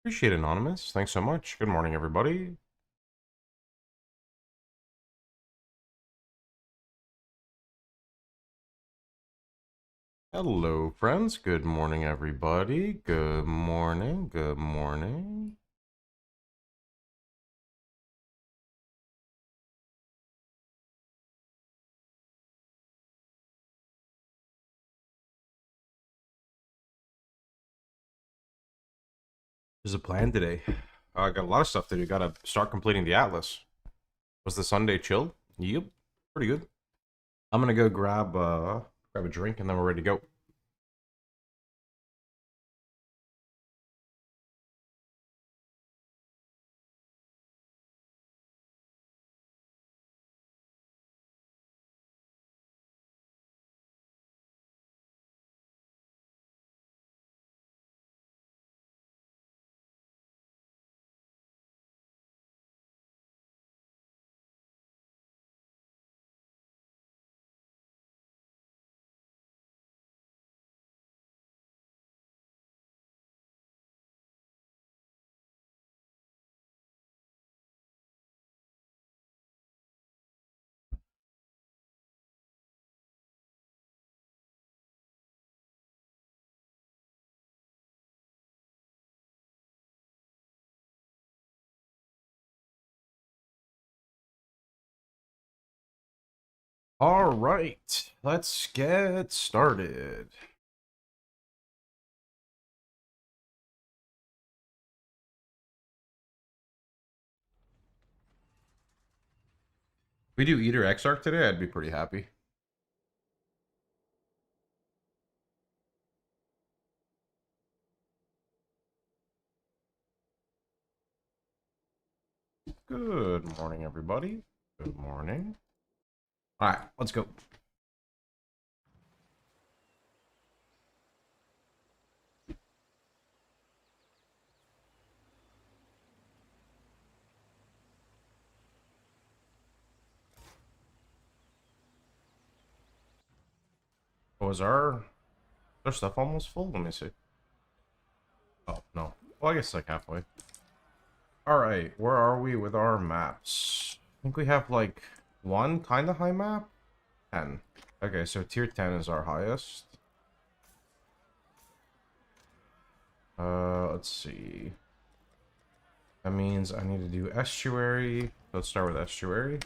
Appreciate it, Anonymous. Thanks so much. Good morning, everybody. Hello, friends. Good morning, everybody. Good morning. Good morning. There's a plan today. I got a lot of stuff to do. Gotta start completing the Atlas. Was the Sunday chilled? Yep. Pretty good. I'm gonna go grab a drink and then we're ready to go. All right, let's get started. If we do Eater Exarch today, I'd be pretty happy. Good morning, everybody. Good morning. All right, let's go. Was our stuff almost full? Let me see. Oh, no. Well, I guess like halfway. Alright, where are we with our maps? I think we have like one kind of high map. 10. Okay, so tier 10 is our highest. Let's see. That means I need to do estuary. Let's start with estuary.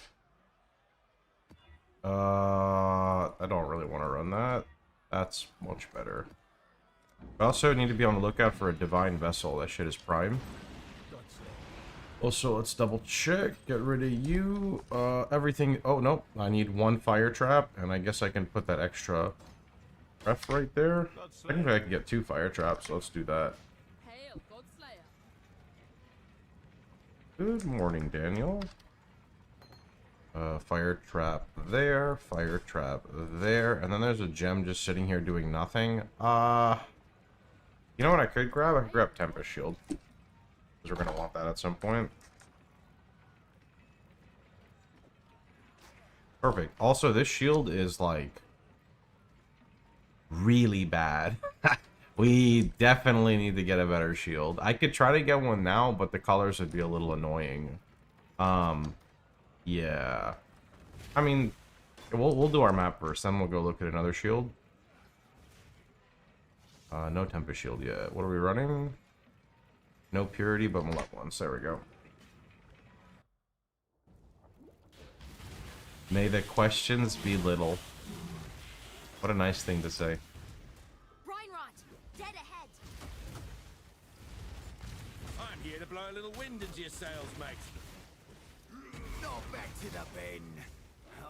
I don't really want to run that. That's much better. I also need to be on the lookout for a divine vessel. That shit is prime. Also, let's double check. Get rid of you. Everything. Oh, no. I need one fire trap, and I guess I can put that extra ref right there. I think I can get 2 fire traps, so let's do that. Good morning, Daniel. Fire trap there, fire trap there, and then there's a gem just sitting here doing nothing. You know what I could grab? I could grab Tempest Shield. Because we're going to want that at some point. Perfect. Also, this shield is, like, really bad. We definitely need to get a better shield. I could try to get one now, but the colors would be a little annoying. Yeah. I mean, we'll do our map first, then we'll go look at another shield. No Tempest Shield yet. What are we running? No Purity, but Malevolence. There we go. May the questions be little. What a nice thing to say. Dead ahead. I'm here to blow a little wind into your sails, mate. Not back to the bin.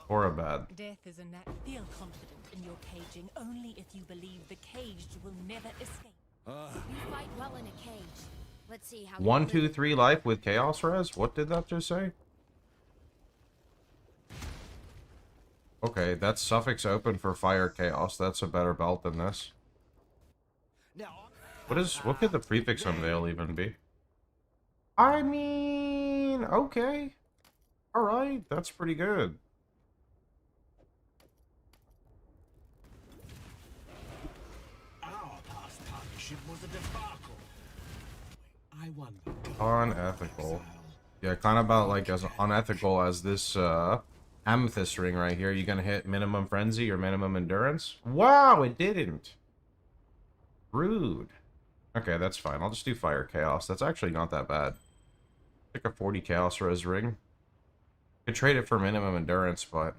Or a bad. Death is a knack. Feel confident in your caging only if you believe the caged will never escape. You fight well in a cage. Let's see how. 1, 2, 3 life with Chaos Res? What did that just say? Okay, that's suffix open for Fire Chaos. That's a better belt than this. What could the prefix unveil even be? I mean, okay. Alright, that's pretty good. Our past partnership was a debacle. I wonder. Unethical. Yeah, kind of about like as unethical as this amethyst ring right here. You gonna hit minimum frenzy or minimum endurance? Wow, it didn't. Rude. Okay, that's fine. I'll just do fire chaos. That's actually not that bad. Pick a 40 chaos res ring. Could trade it for minimum endurance, but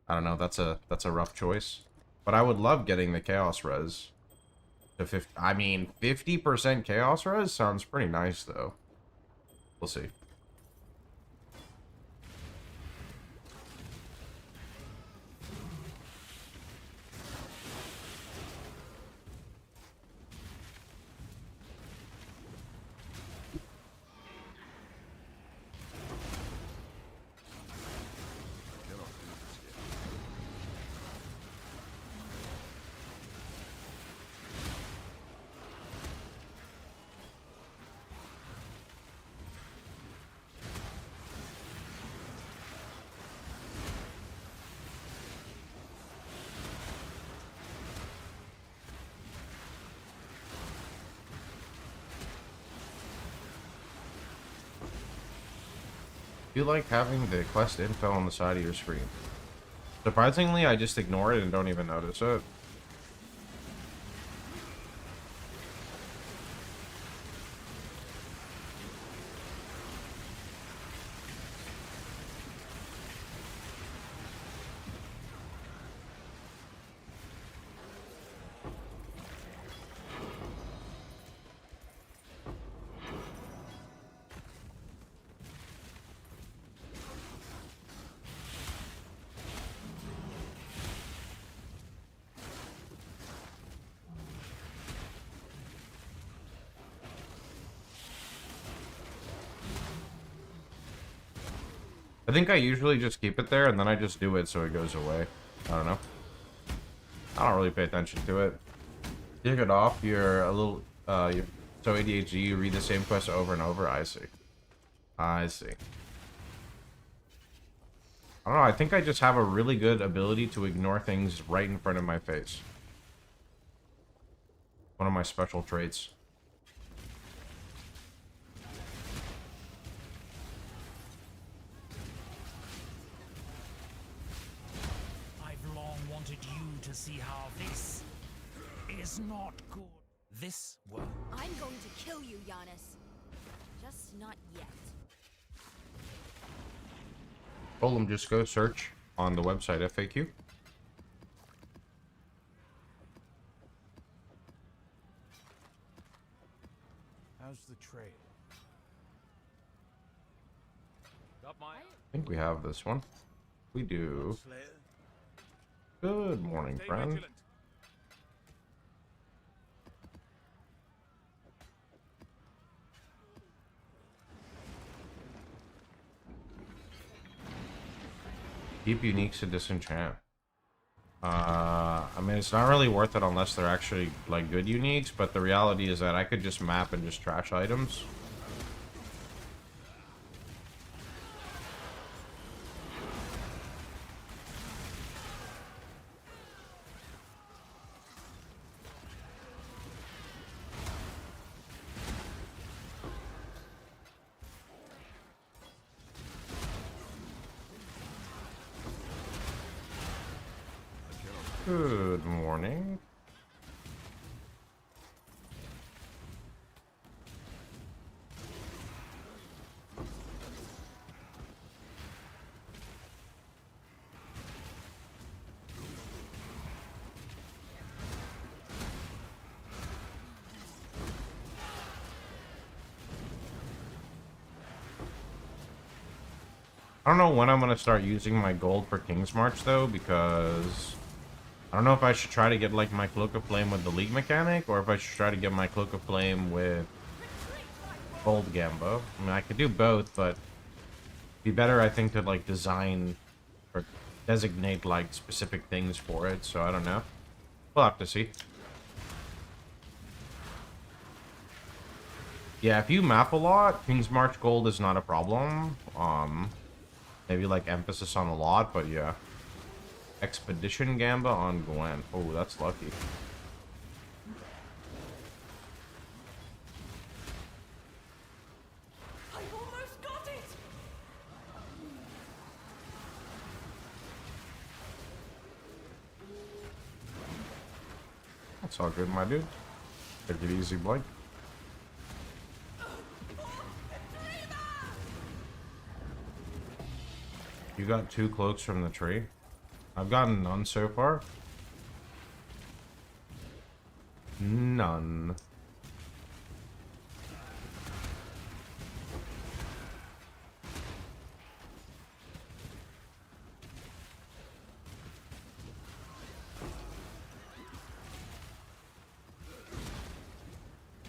I don't know. That's a rough choice. But I would love getting the chaos res to 50. I mean, 50% chaos res sounds pretty nice though. We'll see. You like having the quest info on the side of your screen. Surprisingly, I just ignore it and don't even notice it. I think I usually just keep it there and then I just do it so it goes away. I don't know. I don't really pay attention to it. Dig it off, you're a little, you're so ADHD, you read the same quest over and over. I see. I see. I don't know, I think I just have a really good ability to ignore things right in front of my face. One of my special traits. See how this is not good. This world. I'm going to kill you, Giannis. Just not yet. Golem, just go search on the website FAQ. How's the trade? Got my. I think we have this one. We do. Good morning, Stay friend. vigilant. Keep uniques to disenchant. I mean, it's not really worth it unless they're actually, like, good uniques, but the reality is that I could just map and just trash items. Good morning. I don't know when I'm going to start using my gold for King's March, though, because I don't know if I should try to get, like, my Cloak of Flame with the League mechanic, or if I should try to get my Cloak of Flame with Gold Gambo. I mean, I could do both, but it'd be better, I think, to, like, design or designate, like, specific things for it, so I don't know. We'll have to see. Yeah, if you map a lot, King's March Gold is not a problem. Maybe, like, emphasis on a lot, but yeah. Expedition Gamba on Gwen. Oh, that's lucky. It's all good, my dude. Take it easy, Blake. You got 2 cloaks from the tree. I've gotten none so far. None.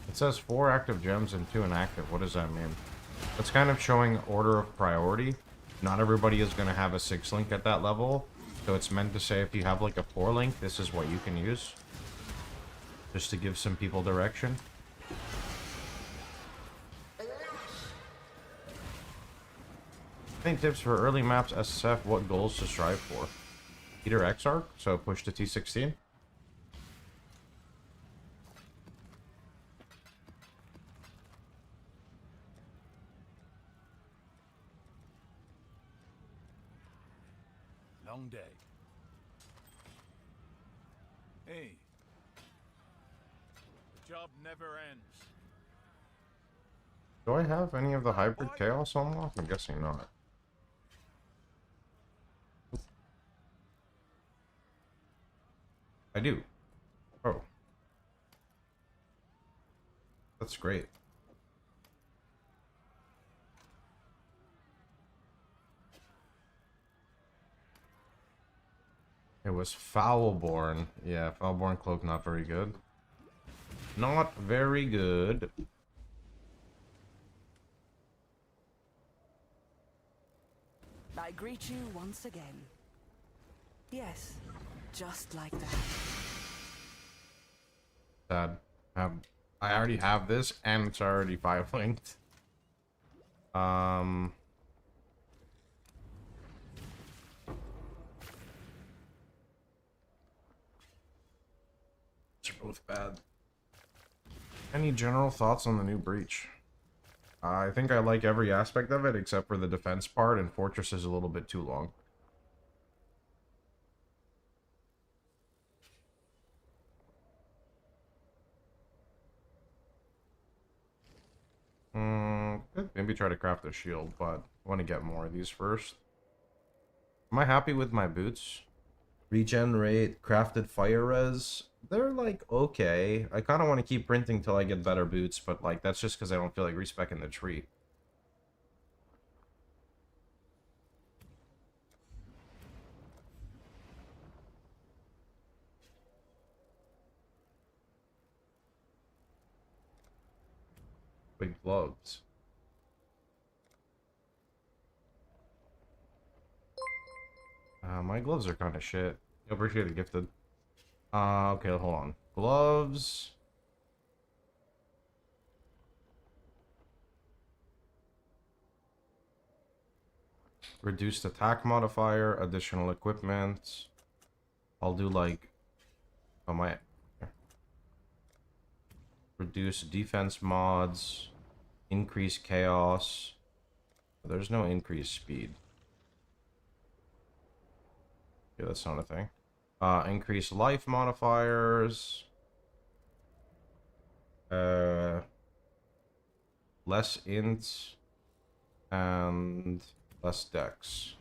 It says 4 active gems and 2 inactive. What does that mean? That's kind of showing order of priority. Not everybody is going to have a 6 link at that level. So it's meant to say if you have like a 4 link, this is what you can use. Just to give some people direction. Any tips for early maps SSF? What goals to strive for? Peter X arc, so push to T16. Long day. Hey. The job never ends. Do I have any of the hybrid chaos unlocked? I'm guessing not. I do. Oh. That's great. It was Foulborn. Yeah, Foulborn cloak not very good. Not very good. I greet you once again. Yes, just like that. Sad. I already have this, and it's already 5 linked. They're both bad. Any general thoughts on the new breach? I think I like every aspect of it except for the defense part, and Fortress is a little bit too long. Maybe try to craft a shield, but I want to get more of these first. Am I happy with my boots? Regenerate, crafted fire res. They're like okay. I kind of want to keep printing till I get better boots, but like that's just because I don't feel like respecing the tree. Big gloves. My gloves are kind of shit. I appreciate it, gifted. Okay, hold on. Gloves. Reduced attack modifier, additional equipment. I'll do like... Oh, my... Reduce defense mods. Increase chaos. There's no increased speed. Yeah, that's not a thing. Increase life modifiers. Less int. And less dex.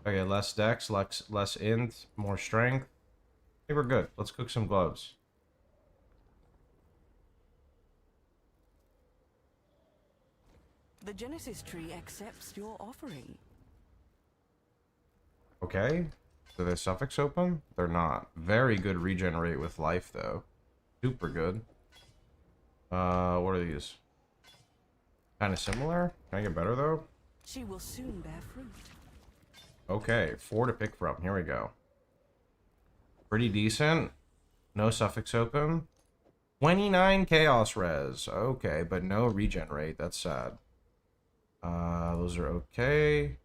Okay, less dex, less int, more strength. I think we're good. Let's cook some gloves. The Genesis tree accepts your offering. Okay. Do they suffix open? They're not. Very good regenerate with life, though. Super good. What are these? Kind of similar? Can I get better, though? She will soon bear fruit. Okay, 4 to pick from. Here we go. Pretty decent. No suffix open. 29 chaos res. Okay, but no regenerate. That's sad. Those are okay.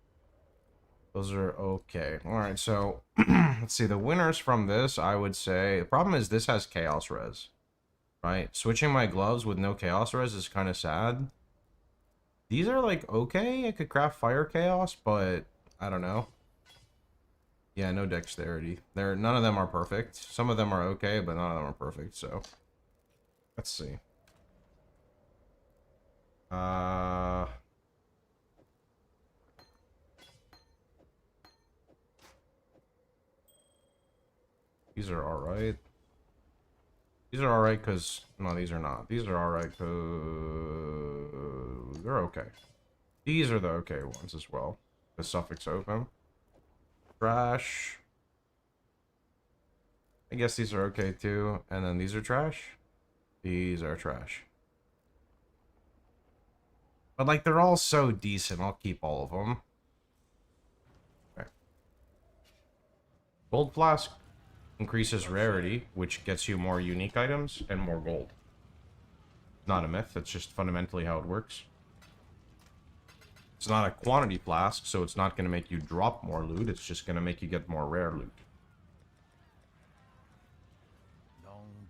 Those are okay. Alright, so let's see. The winners from this, I would say... The problem is this has chaos res. Right? Switching my gloves with no chaos res is kind of sad. These are like okay. I could craft fire chaos, but I don't know. Yeah, no dexterity. None of them are perfect. Some of them are okay, but none of them are perfect, so. Let's see. These are alright. These are alright because... No, these are not. These are alright because... They're okay. These are the okay ones as well. The suffix open. Trash. I guess these are okay too. And then these are trash. These are trash. But like, they're all so decent. I'll keep all of them. Okay. Gold flask increases rarity, which gets you more unique items and more gold. Not a myth, it's just fundamentally how it works. It's not a quantity flask, so it's not going to make you drop more loot, it's just going to make you get more rare loot.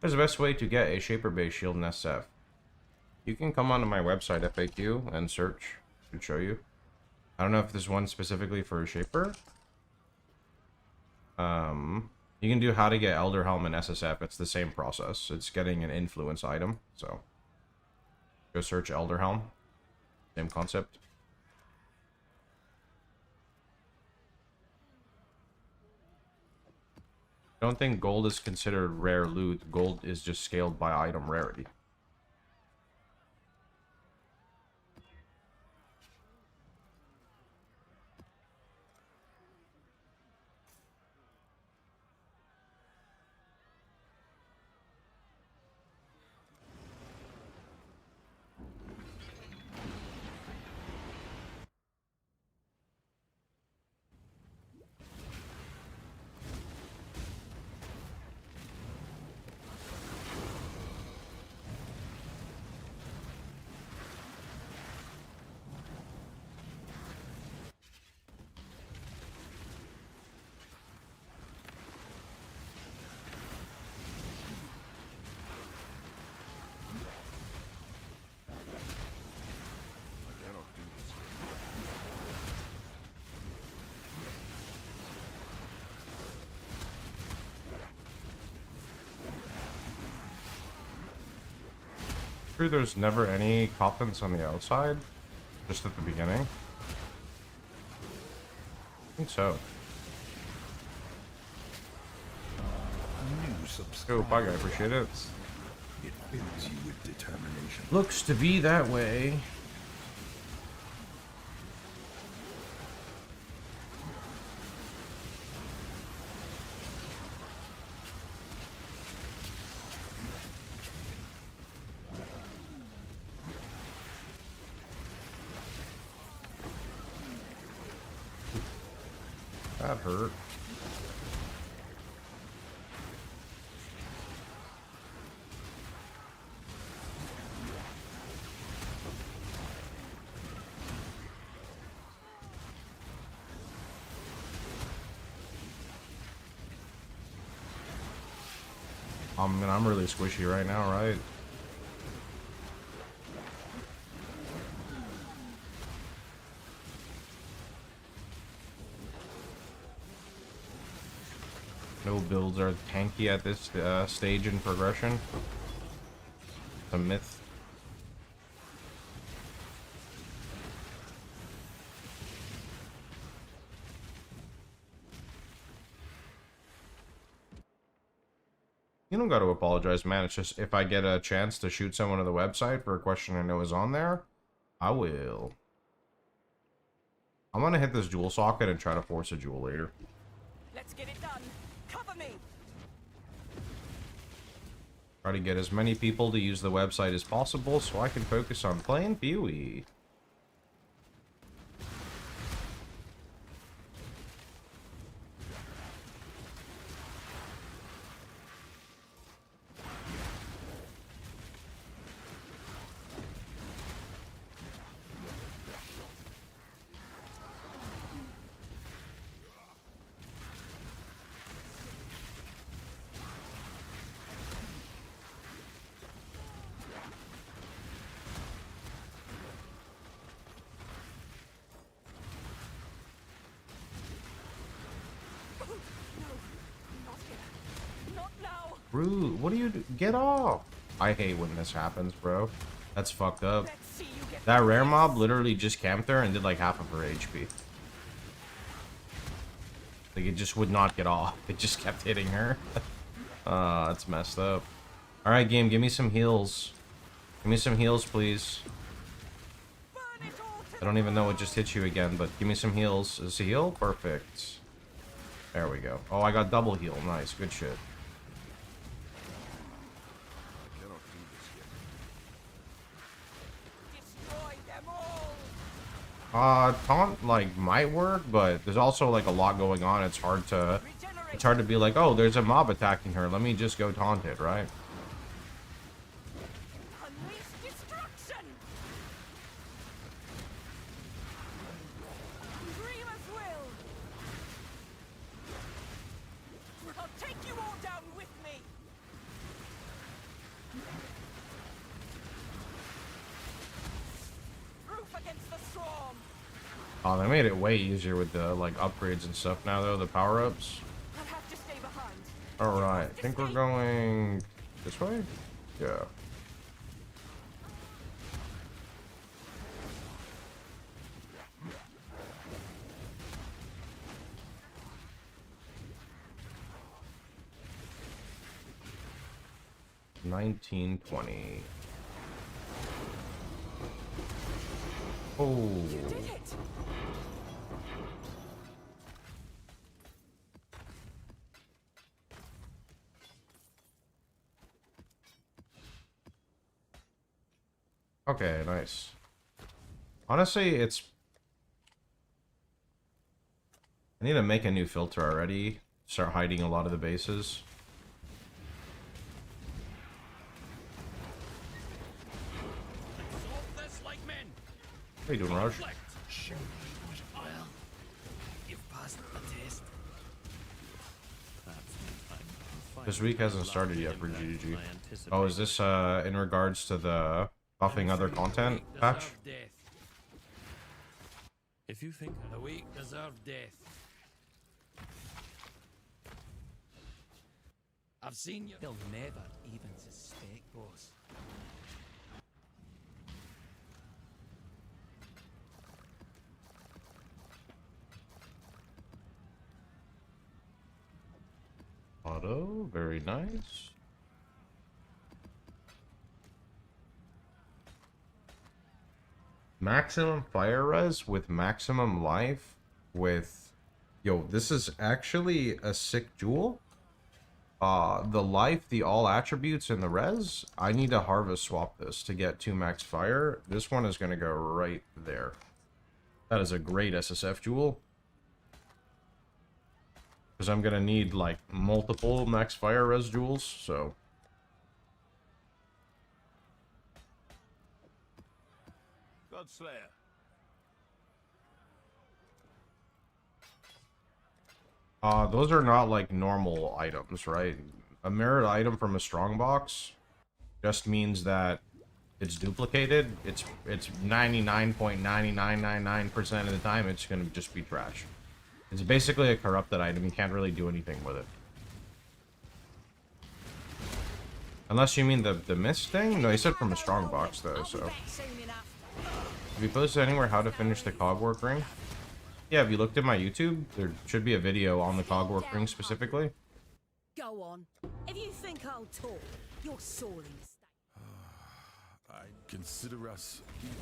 There's the best way to get a Shaper base shield in SSF. You can come onto my website, FAQ, and search. It should show you. I don't know if there's one specifically for a Shaper. You can do how to get Elder Helm in SSF. It's the same process. It's getting an influence item, so go search Elder Helm. Same concept. I don't think gold is considered rare loot. Gold is just scaled by item rarity. True, there's never any coffins on the outside, just at the beginning. I think so. Oh, bye guy, appreciate it. It fills you with determination. Looks to be that way. That hurt. Man, I'm really squishy right now, right? No builds are tanky at this stage in progression. It's a myth. You don't got to apologize, man. It's just if I get a chance to shoot someone on the website for a question I know is on there, I will. I'm gonna hit this jewel socket and try to force a jewel later. Let's get it done. Cover me. Try to get as many people to use the website as possible so I can focus on playing PoE. Rude. What do you do? Get off. I hate when this happens, bro. That's fucked up. Let's see you get That rare mob literally just camped there and did like half of her HP. Like, it just would not get off. It just kept hitting her. That's messed up. Alright, game, give me some heals. Give me some heals, please. burn it all to I don't even know what just hit you again, but give me some heals. Is this a heal? Perfect. There we go. Oh, I got double heal. Nice. Good shit. destroy them all. Taunt, like, might work, but there's also, like, a lot going on. It's hard to Regenerate. be like, oh, there's a mob attacking her. Let me just go taunt it, right? Unleash destruction. Dreamer's will. I'll take you all down with me. Proof against the storm. Oh, they made it way easier with the, like, upgrades and stuff now, though, the power-ups. I'll have to stay behind. Alright, I think we're going this way? Yeah. $19.20. Oh. Did it. Okay, nice. Honestly, it's... I need to make a new filter already. Start hiding a lot of the bases. Solve this like men. How you doing, Raj? Reflect. Well, you've passed the test. This week hasn't started yet for GGG. Oh, is this in regards to the buffing other content patch? Deserve death. If you think The weak deserve death. I've seen you. they'll never even suspect, boss. Auto, very nice. Maximum fire res with maximum life with... Yo, this is actually a sick jewel. The life, the all attributes, and the res, I need to harvest swap this to get 2 max fire. This one is going to go right there. That is a great SSF jewel. Because I'm going to need, like, multiple max fire res jewels, so... Godslayer. Those are not, like, normal items, right? A mirrored item from a strongbox just means that it's duplicated. It's 99.99999% of the time it's going to just be trash. It's basically a corrupted item. You can't really do anything with it. Unless you mean the mist thing? No, he said from a strongbox, though, so... Back soon enough. Have you posted anywhere how to finish the cogwork ring? Yeah, have you looked at my YouTube? There should be a video on the cogwork ring specifically. Go on. If you think I'll talk, you're sorely mistaken. I consider us even.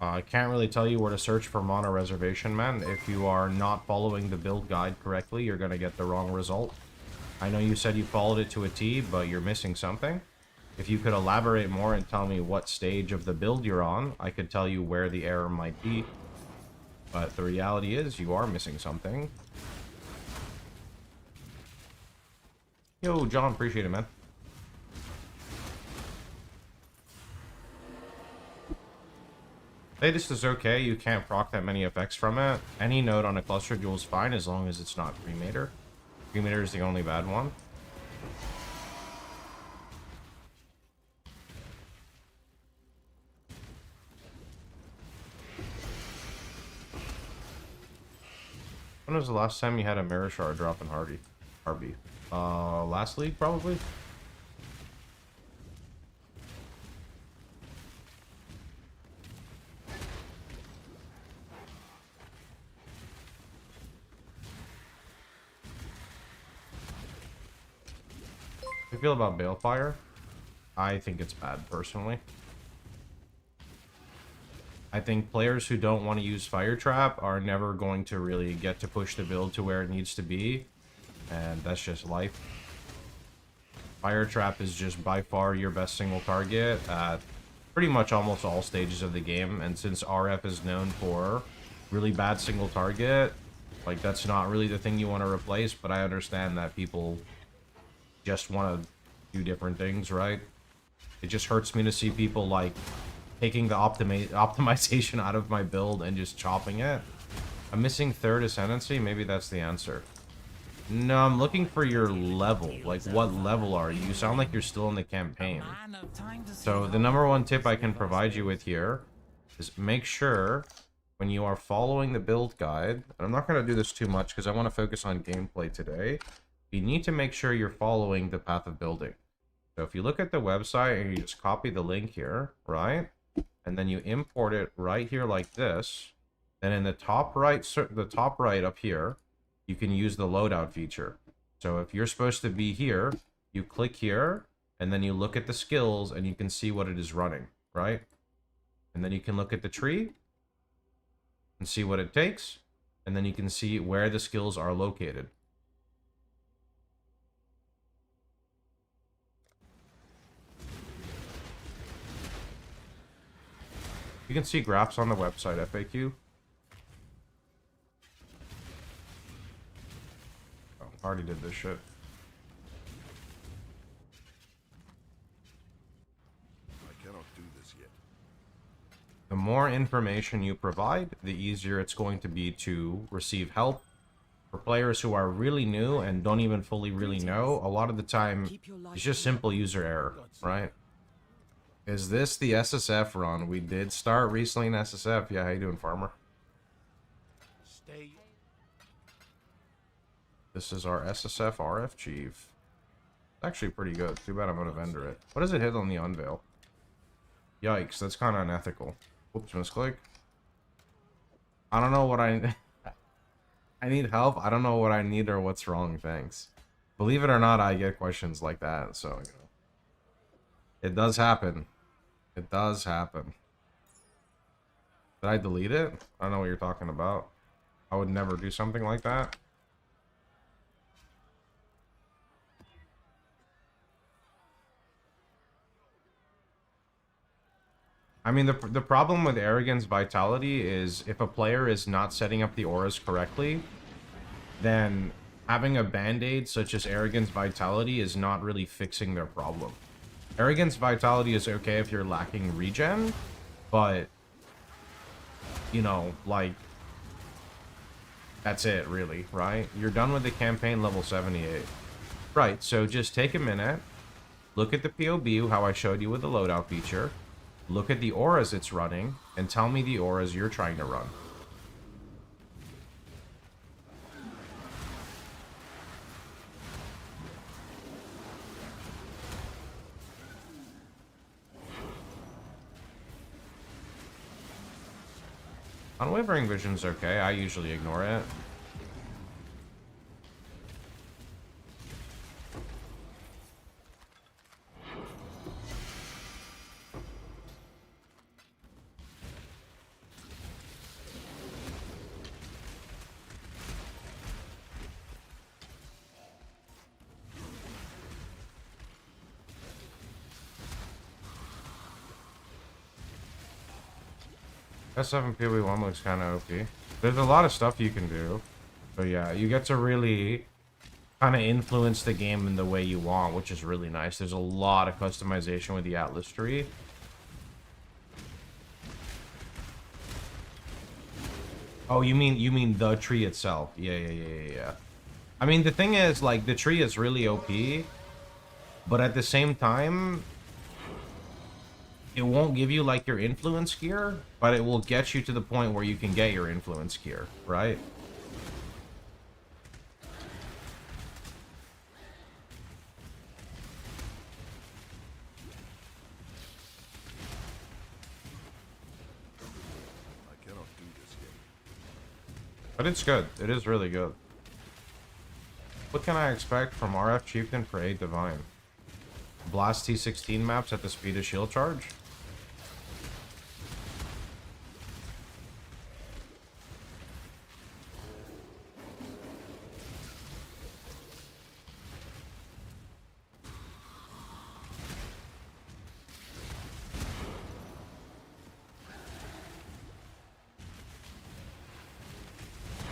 I can't really tell you where to search for mono reservation, man. If you are not following the build guide correctly, you're going to get the wrong result. I know you said you followed it to a T, but you're missing something. If you could elaborate more and tell me what stage of the build you're on, I could tell you where the error might be. But the reality is, you are missing something. Yo, John, appreciate it, man. Latest is okay, you can't proc that many effects from it. Any node on a cluster jewel is fine as long as it's not cremator. Cremator is the only bad one. When was the last time you had a mirror shard drop in Harby? Last league probably. How do you feel about Balefire? I think it's bad personally. I think players who don't want to use Fire Trap are never going to really get to push the build to where it needs to be. And that's just life. Fire Trap is just by far your best single target at pretty much almost all stages of the game. And since RF is known for really bad single target, like that's not really the thing you want to replace. But I understand that people just want to do different things, right? It just hurts me to see people like taking the optimization out of my build and just chopping it. I'm missing third ascendancy. Maybe that's the answer. No, I'm looking for your level. Like, what level are you? You sound like you're still in the campaign. So the number one tip I can provide you with here is make sure when you are following the build guide, and I'm not going to do this too much because I want to focus on gameplay today. You need to make sure you're following the path of building. So if you look at the website and you just copy the link here, right? And then you import it right here like this. Then in the top right up here, you can use the loadout feature. So if you're supposed to be here, you click here, and then you look at the skills, and you can see what it is running, right? And then you can look at the tree, and see what it takes, and then you can see where the skills are located. You can see graphs on the website, FAQ. Oh, I already did this shit. I cannot do this yet. The more information you provide, the easier it's going to be to receive help. For players who are really new and don't even fully really know, a lot of the time, it's just simple user error, right? Is this the SSF run? We did start recently in SSF. Yeah, how you doing, farmer? Stay. This is our SSF RF Chief. Actually pretty good. Too bad I'm gonna vendor it. What does it hit on the unveil? Yikes, that's kind of unethical. Whoops, misclick. I don't know what I need help. I don't know what I need or what's wrong, thanks. Believe it or not, I get questions like that, so, you know. It does happen. It does happen. Did I delete it? I don't know what you're talking about. I would never do something like that. I mean, the problem with Arrogance Vitality is if a player is not setting up the auras correctly, then having a band-aid such as Arrogance Vitality is not really fixing their problem. Arrogance Vitality is okay if you're lacking regen, but, you know, like, that's it, really, right? You're done with the campaign level 78. Right, so just take a minute, look at the POB, how I showed you with the loadout feature, look at the auras it's running, and tell me the auras you're trying to run. Unwavering Vision's okay, I usually ignore it. S7 PoE1 looks kind of OP. There's a lot of stuff you can do. But yeah, you get to really kind of influence the game in the way you want, which is really nice. There's a lot of customization with the Atlas tree. Oh, you mean the tree itself? Yeah. I mean, the thing is, like, the tree is really OP, but at the same time, it won't give you, like, your influence gear, but it will get you to the point where you can get your influence gear, right? But it's good. It is really good. What can I expect from RF Chieftain for 8 Divine? Blast T16 maps at the speed of shield charge?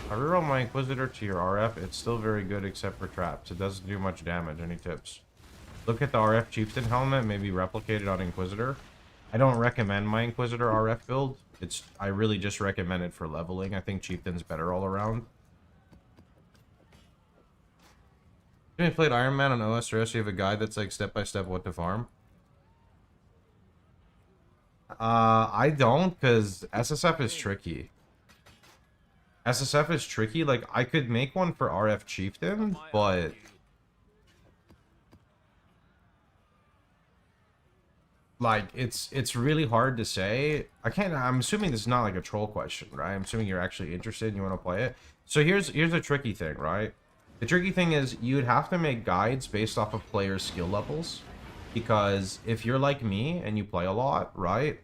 I reroll my Inquisitor to your RF. It's still very good except for traps. It doesn't do much damage. Any tips? Look at the RF Chieftain helmet. Maybe replicate it on Inquisitor. I don't recommend my Inquisitor RF build. I really just recommend it for leveling. I think Chieftain's better all around. When you played Iron Man on OS or S, you have a guide that's like step-by-step what to farm? I don't, because SSF is tricky. SSF is tricky. Like, I could make one for RF Chieftain, but like, it's really hard to say. I'm assuming this is not like a troll question, right? I'm assuming you're actually interested and you want to play it. So here's a tricky thing, right? The tricky thing is you'd have to make guides based off of players' skill levels, because if you're like me and you play a lot, right,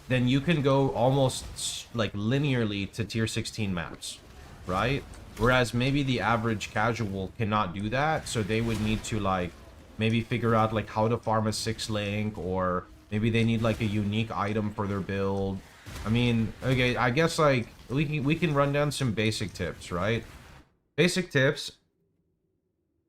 then you can go almost like linearly to tier 16 maps, right? Whereas maybe the average casual cannot do that, so they would need to like maybe figure out like how to farm a 6 link, or maybe they need like a unique item for their build. I mean, okay, I guess like we can run down some basic tips, right? Basic tips.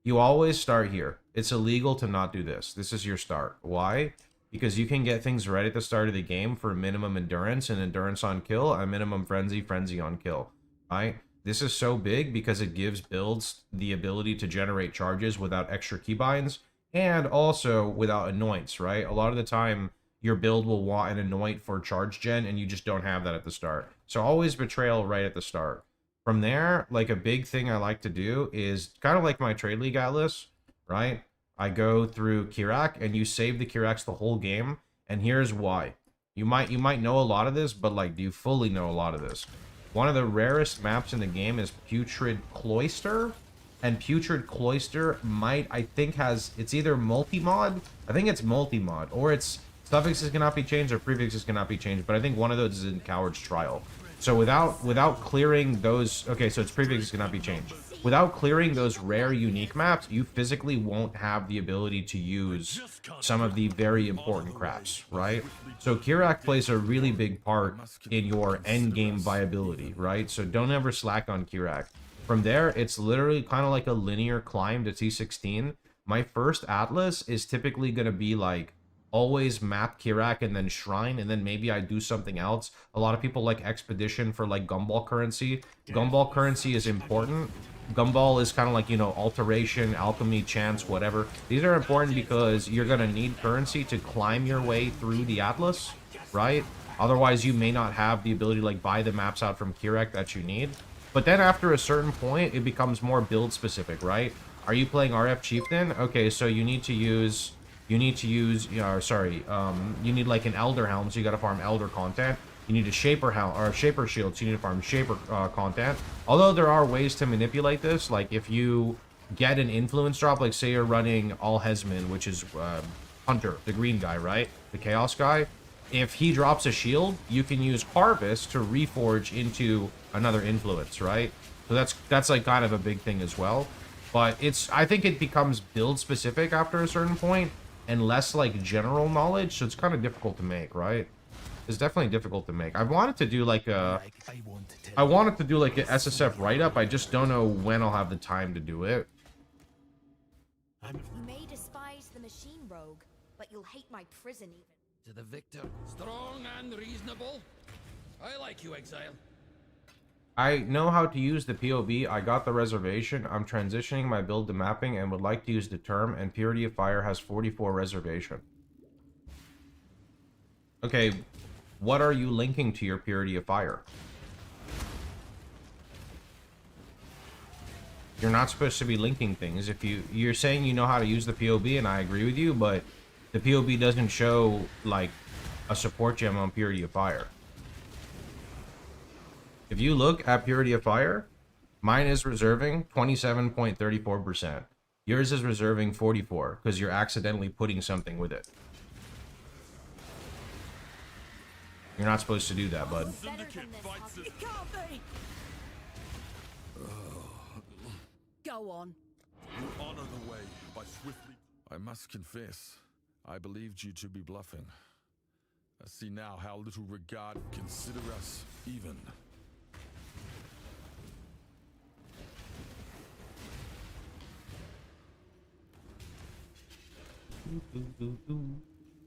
You always start here. It's illegal to not do this. This is your start. Why? Because you can get things right at the start of the game for minimum endurance and endurance on kill, and minimum frenzy on kill, right? This is so big because it gives builds the ability to generate charges without extra keybinds, and also without anoints, right? A lot of the time, your build will want an anoint for charge gen, and you just don't have that at the start. So always betrayal right at the start. From there, like a big thing I like to do is kind of like my Trade League Atlas, right? I go through Kirak, and you save the Kiraks the whole game, and here's why. You might know a lot of this, but like, do you fully know a lot of this? One of the rarest maps in the game is Putrid Cloister, and Putrid Cloister I think it's either multi-mod, I think it's multi-mod, or it's suffixes cannot be changed or prefixes cannot be changed, but I think one of those is in Coward's Trial. So without clearing those, okay, so its prefixes cannot be changed. Without clearing those rare unique maps, you physically won't have the ability to use some of the very important craps, right? So Kirak plays a really big part in your end game viability, right? So don't ever slack on Kirak. From there, it's literally kind of like a linear climb to T16. My first Atlas is typically going to be like always map Kirak and then Shrine, and then maybe I do something else. A lot of people like Expedition for like Gumball currency. Gumball currency is important. Gumball is kind of like, you know, Alteration, Alchemy, Chance, whatever. These are important because you're going to need currency to climb your way through the Atlas, right? Otherwise, you may not have the ability to like buy the maps out from Kirak that you need. But then after a certain point, it becomes more build specific, right? Are you playing RF Chieftain? Okay, so you need to use, you need like an Elder Helm, so you gotta farm Elder content. You need a Shaper Helm, or a Shaper Shield, so you need to farm Shaper content. Although there are ways to manipulate this, like if you get an influence drop, like say you're running All Hesman, which is Hunter, the green guy, right? The Chaos guy. If he drops a shield, you can use Harvest to reforge into another influence, right? So that's like kind of a big thing as well. But I think it becomes build specific after a certain point and less like general knowledge, so it's kind of difficult to make, right? It's definitely difficult to make. I wanted to do like an SSF write-up. I just don't know when I'll have the time to do it. You may despise the machine rogue, but you'll hate my prison even. To the victor. Strong and reasonable. I like you, Exile. I know how to use the PoB. I got the reservation. I'm transitioning my build to mapping and would like to use the term, and Purity of Fire has 44 reservation. Okay, what are you linking to your Purity of Fire? You're not supposed to be linking things. If you're saying you know how to use the PoB, and I agree with you, but the PoB doesn't show like a support gem on Purity of Fire. If you look at Purity of Fire, mine is reserving 27.34%. Yours is reserving 44 because you're accidentally putting something with it. You're not supposed to do that, bud. Better than this, Huck. It can't be! Go on. You honor the way by swiftly... I must confess, I believed you to be bluffing. I see now how little regard consider us even.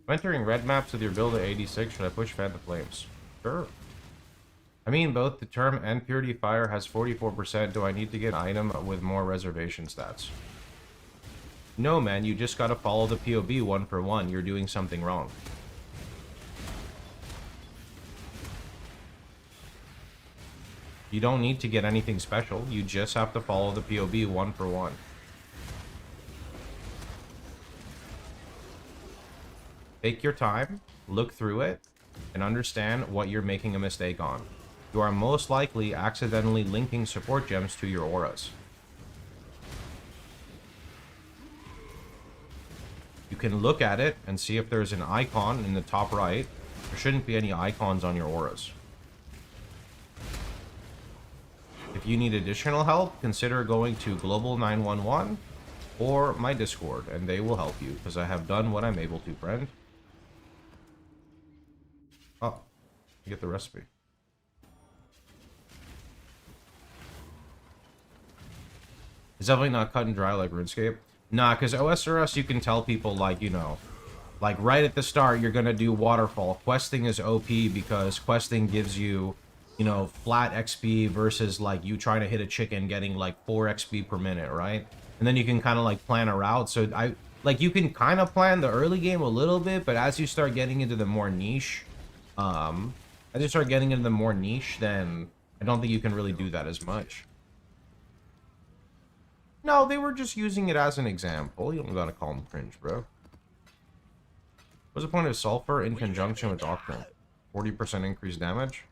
Entering red maps with your build at 86, should I push Fan the Flames? Sure. I mean, both the Term and Purity Fire has 44%. Do I need to get an item with more reservation stats? No, man, you just gotta follow the POB one for one. You're doing something wrong. You don't need to get anything special. You just have to follow the POB one for one. Take your time, look through it, and understand what you're making a mistake on. You are most likely accidentally linking support gems to your auras. You can look at it and see if there's an icon in the top right. There shouldn't be any icons on your auras. If you need additional help, consider going to Global 911 or my Discord, and they will help you, because I have done what I'm able to, friend. Oh, you get the recipe. It's definitely not cut and dry like RuneScape. Nah, because OSRS, you can tell people, like, you know, like right at the start, you're going to do Waterfall. Questing is OP because questing gives you, you know, flat XP versus, like, you trying to hit a chicken getting, like, 4 XP per minute, right? And then you can kind of, like, plan a route. So, like, you can kind of plan the early game a little bit, but as you start getting into the more niche, then I don't think you can really do that as much. No, they were just using it as an example. You don't gotta call them cringe, bro. What's the point of sulfur in conjunction with Doctrine? 40% increased damage?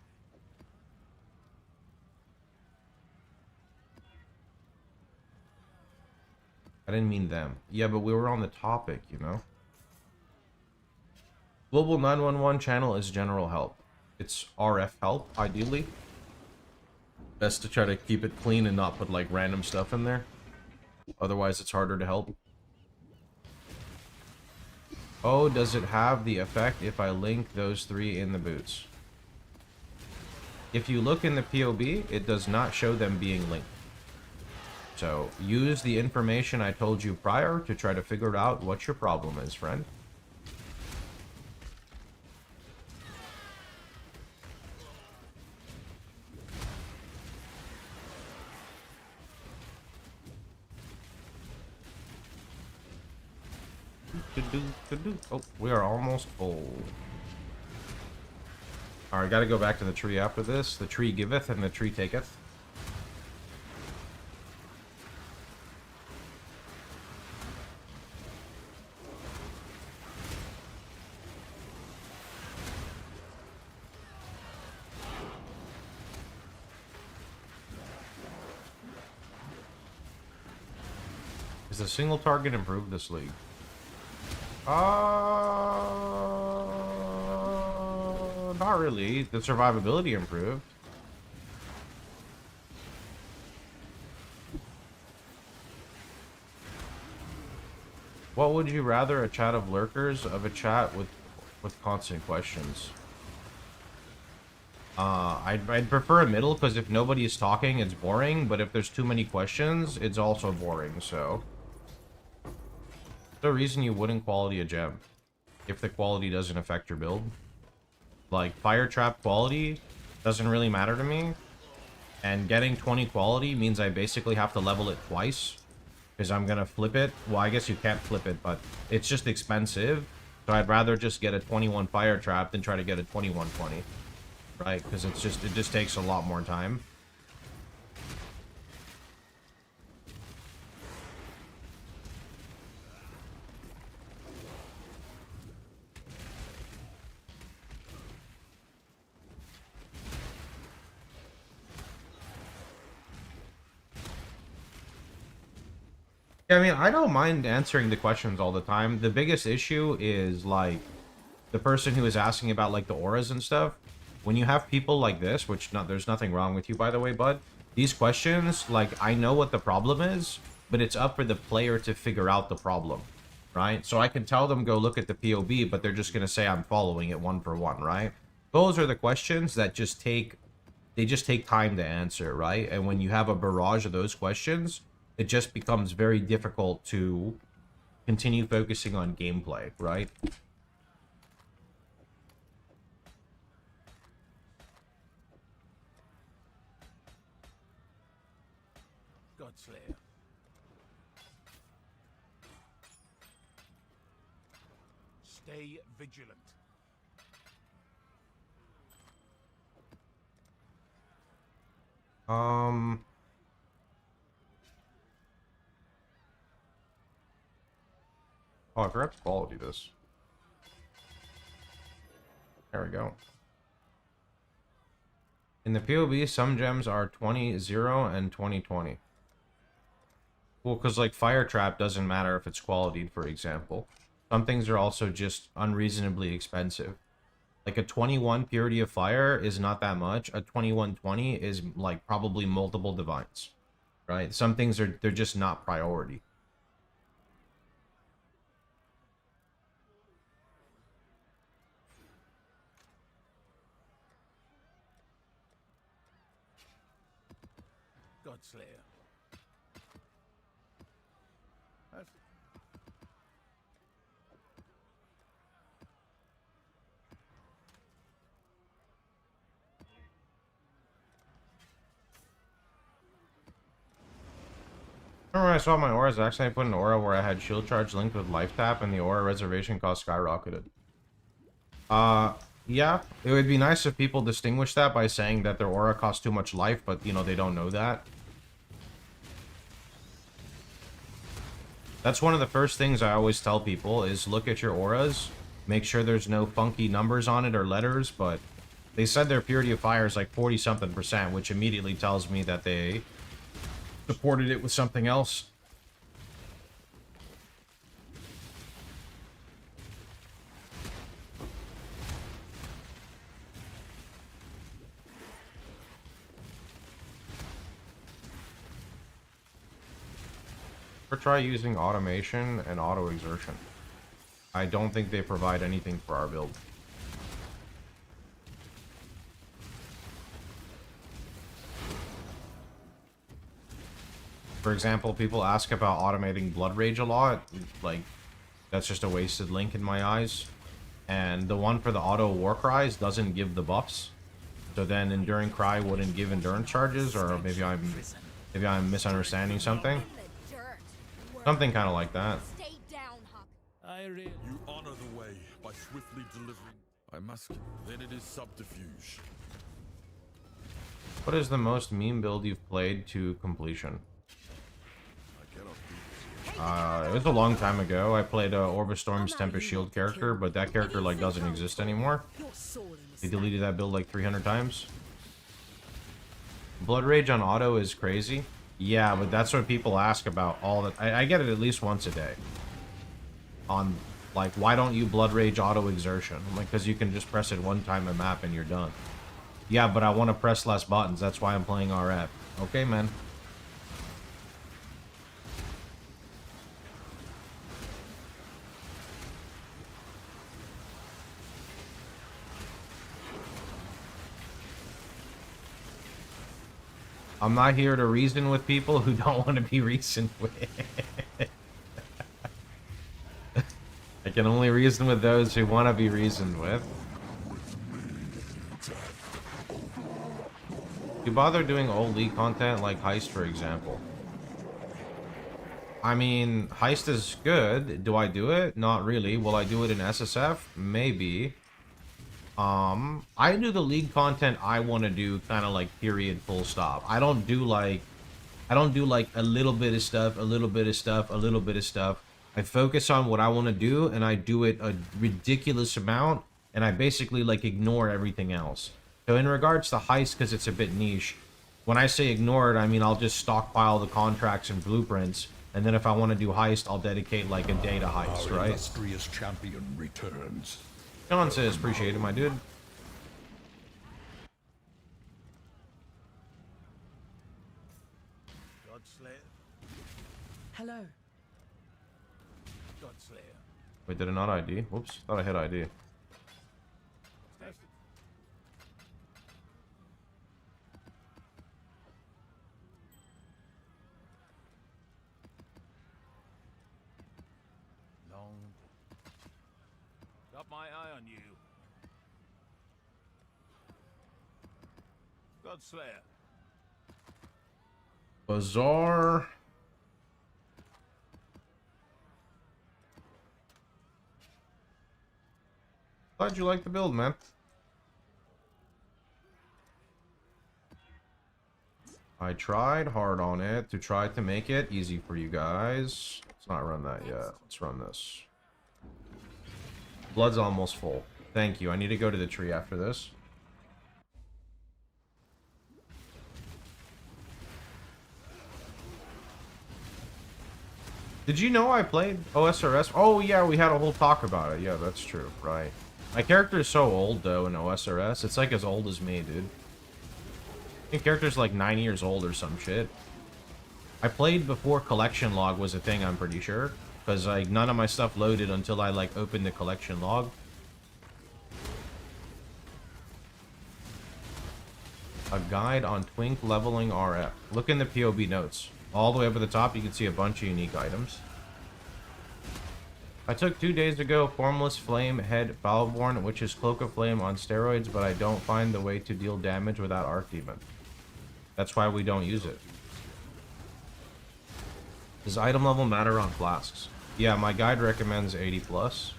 I didn't mean them. Yeah, but we were on the topic, you know? Global 911 channel is general help. It's RF help, ideally. Best to try to keep it clean and not put, like, random stuff in there. Otherwise, it's harder to help. Oh, does it have the effect if I link those 3 in the boots? If you look in the POB, it does not show them being linked. So, use the information I told you prior to try to figure out what your problem is, friend. Oh, we are almost full. Alright, gotta go back to the tree after this. The tree giveth and the tree taketh. Is a single target improved this league? Not really. The survivability improved. What would you rather, a chat of lurkers, of a chat with constant questions? I'd prefer a middle, because if nobody is talking, it's boring, but if there's too many questions, it's also boring, so... The reason you wouldn't quality a gem if the quality doesn't affect your build. Like, fire trap quality doesn't really matter to me, and getting 20 quality means I basically have to level it twice because I'm gonna flip it. Well, I guess you can't flip it, but it's just expensive, so I'd rather just get a 21 fire trap than try to get a 2120, right? Because it just takes a lot more time. Yeah, I mean, I don't mind answering the questions all the time. The biggest issue is, like, the person who is asking about, like, the auras and stuff. When you have people like this, which there's nothing wrong with you, by the way, bud. These questions, like, I know what the problem is, but it's up for the player to figure out the problem, right? So I can tell them go look at the POB, but they're just going to say I'm following it one for one, right? Those are the questions that just take time to answer, right? And when you have a barrage of those questions, it just becomes very difficult to continue focusing on gameplay, right? Godslayer. Stay vigilant. Oh, I forgot to quality this. There we go. In the POB, some gems are 20-0 and 20-20. Well, because, like, Fire Trap doesn't matter if it's qualityed, for example. Some things are also just unreasonably expensive. Like, a 21 Purity of Fire is not that much. A 21-20 is, like, probably multiple Divines. Right? Some things they're just not priority. Godslayer. Remember when I saw my auras, actually I put an aura where I had shield charge linked with life tap and the aura reservation cost skyrocketed. Yeah, it would be nice if people distinguish that by saying that their aura costs too much life, but, you know, they don't know that. That's one of the first things I always tell people is look at your auras, make sure there's no funky numbers on it or letters, but they said their Purity of Fire is like 40-something%, which immediately tells me that they supported it with something else. Or try using automation and auto exertion. I don't think they provide anything for our build. For example, people ask about automating Blood Rage a lot. Like, that's just a wasted link in my eyes. And the one for the auto War Cries doesn't give the buffs. So then Enduring Cry wouldn't give endurance charges, or maybe I'm misunderstanding something. Something kind of like that. Stay down, Huck. You honor the way by swiftly delivering. I must. Then it is subterfuge. What is the most meme build you've played to completion? It was a long time ago. I played Orbistorm's Tempest Shield character, but that character like doesn't exist anymore. They deleted that build like 300 times. Blood Rage on auto is crazy. Yeah, but that's what people ask about all the... I get it at least once a day. On, like, why don't you Blood Rage auto exertion? I'm like, because you can just press it one time a map and you're done. Yeah, but I want to press less buttons. That's why I'm playing RF. Okay, man. I'm not here to reason with people who don't want to be reasoned with. I can only reason with those who want to be reasoned with. Do you bother doing old League content like Heist, for example? I mean, Heist is good. Do I do it? Not really. Will I do it in SSF? Maybe. I do the League content I want to do, kind of like period, full stop. I don't do like a little bit of stuff, a little bit of stuff, a little bit of stuff. I focus on what I want to do, and I do it a ridiculous amount, and I basically like ignore everything else. So in regards to Heist, because it's a bit niche, when I say ignore it, I mean I'll just stockpile the contracts and blueprints, And then if I want to do heist, I'll dedicate like a day to heist, Our right? illustrious champion returns. John says, appreciate it, my dude. Godslayer. Hello. Godslayer. Wait, did it not ID? Whoops, thought I hit ID. Long. Got my eye on you. Godslayer. Bazaar. Glad you like the build, man. I tried hard on it to try to make it easy for you guys. Let's not run that yet. Let's run this. Blood's almost full. Thank you. I need to go to the tree after this. Did you know I played OSRS? Oh, yeah, we had a whole talk about it. Yeah, that's true. Right. My character is so old, though, in OSRS. It's like as old as me, dude. I think character's like 9 years old or some shit. I played before collection log was a thing, I'm pretty sure. Because, like, none of my stuff loaded until I, like, opened the collection log. A guide on Twink leveling RF. Look in the POB notes. All the way up at the top, you can see a bunch of unique items. I took 2 days ago Formless Flame Head Foulborn, which is Cloak of Flame on steroids, but I don't find the way to deal damage without Arc Demon. That's why we don't use it. Does item level matter on flasks? Yeah, my guide recommends 80 plus.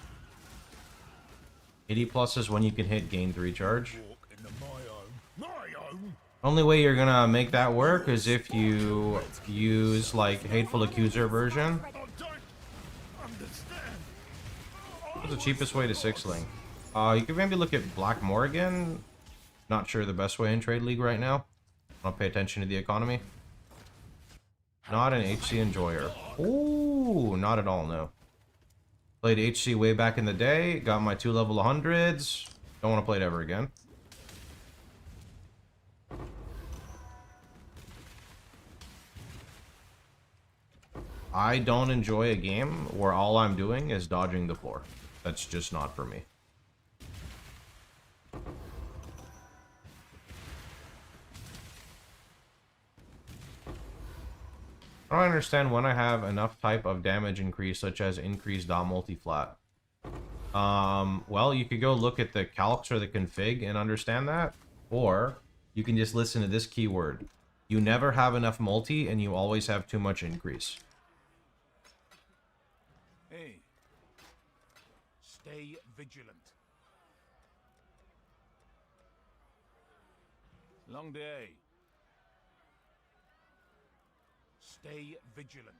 80 plus is when you can hit gain 3 charge. Only way you're gonna make that work is if you use like Hateful Accuser version. What's the cheapest way to 6-ling? You can maybe look at Black Morrigan. Not sure the best way in Trade League right now. I'll pay attention to the economy. Not an HC enjoyer. Ooh, not at all, no. Played HC way back in the day. Got my 2 level 100s. Don't want to play it ever again. I don't enjoy a game where all I'm doing is dodging the floor. That's just not for me. I don't understand when I have enough type of damage increase, such as increased dot multi-flat. Well, you could go look at the calcs or the config and understand that. Or you can just listen to this keyword. You never have enough multi and you always have too much increase. Hey. Stay vigilant. Long day. Stay vigilant.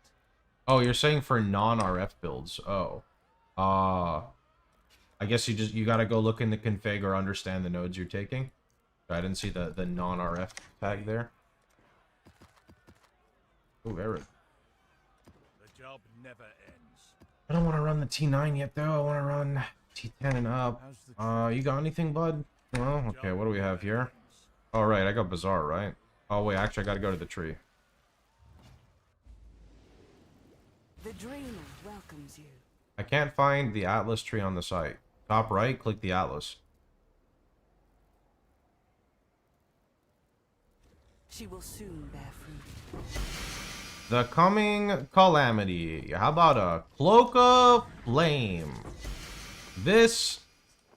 Oh, you're saying for non-RF builds. Oh. I guess you gotta go look in the config or understand the nodes you're taking. I didn't see the non-RF tag there. Oh, Eric. The job never ends. I don't want to run the T9 yet, though. I want to run T10 and up. You got anything, bud? Well, okay, what do we have here? All right, I got Bazaar, right? Oh, wait, actually, I gotta go to the tree. The Dreamer welcomes you. I can't find the Atlas tree on the site. Top right, click the Atlas. She will soon bear fruit. The Coming Calamity. How about a Cloak of Flame? This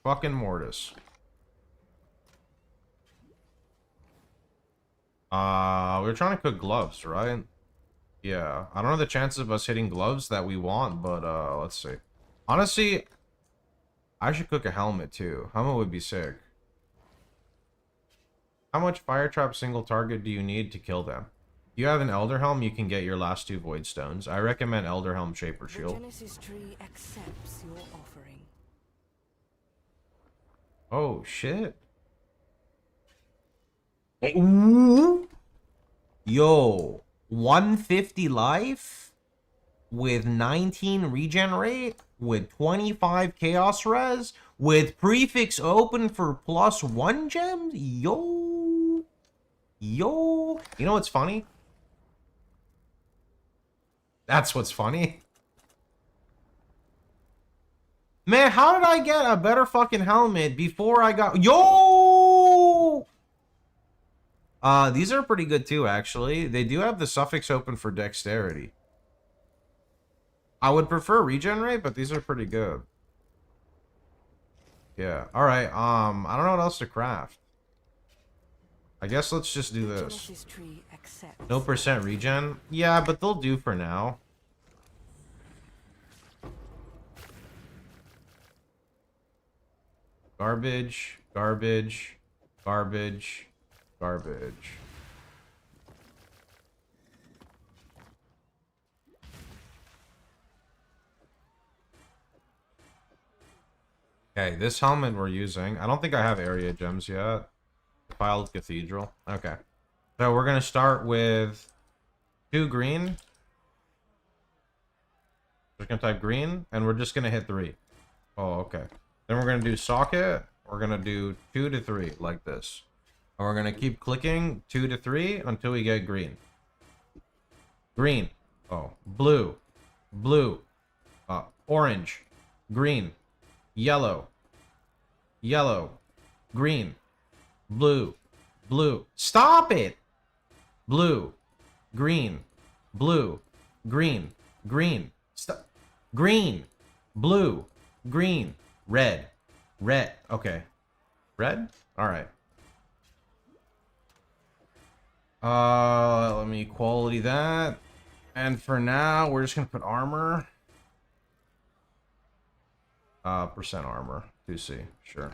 fucking Mortis. We're trying to cook gloves, right? Yeah. I don't know the chances of us hitting gloves that we want, but let's see. Honestly, I should cook a helmet too. Helmet would be sick. How much fire trap single target do you need to kill them? If you have an Elder Helm, you can get your last 2 Void Stones. I recommend Elder Helm Shaper The Shield. Genesis tree accepts your offering. Oh, shit. Ooh. Yo. 150 life? with 19 regen rate, with 25 chaos res, with prefix open for +1 gems. Yo. Yo. You know what's funny? That's what's funny. Man, how did I get a better fucking helmet before I got... Yo! These are pretty good too, actually. They do have the suffix open for dexterity. I would prefer regenerate, but these are pretty good. Yeah. Alright, I don't know what else to craft. I guess let's just do this. No percent regen? Yeah, but they'll do for now. Garbage, garbage, garbage, garbage. Okay, this helmet we're using. I don't think I have area gems yet. Defiled Cathedral. Okay. So we're gonna start with 2 green. Just gonna type green, and we're just gonna hit 3. Oh, okay. Then we're gonna do socket. We're gonna do 2 to 3 like this. And we're gonna keep clicking 2 to 3 until we get green. Green. Oh, blue. Blue. Orange. Green. Yellow. Yellow. Green. Blue. Blue. Stop it! Blue. Green. Blue. Green. Green. Stop. Green. Blue. Green. Red. Red. Okay. Red? Alright. Let me quality that. And for now, we're just gonna put armor. Percent armor. 2C. Sure.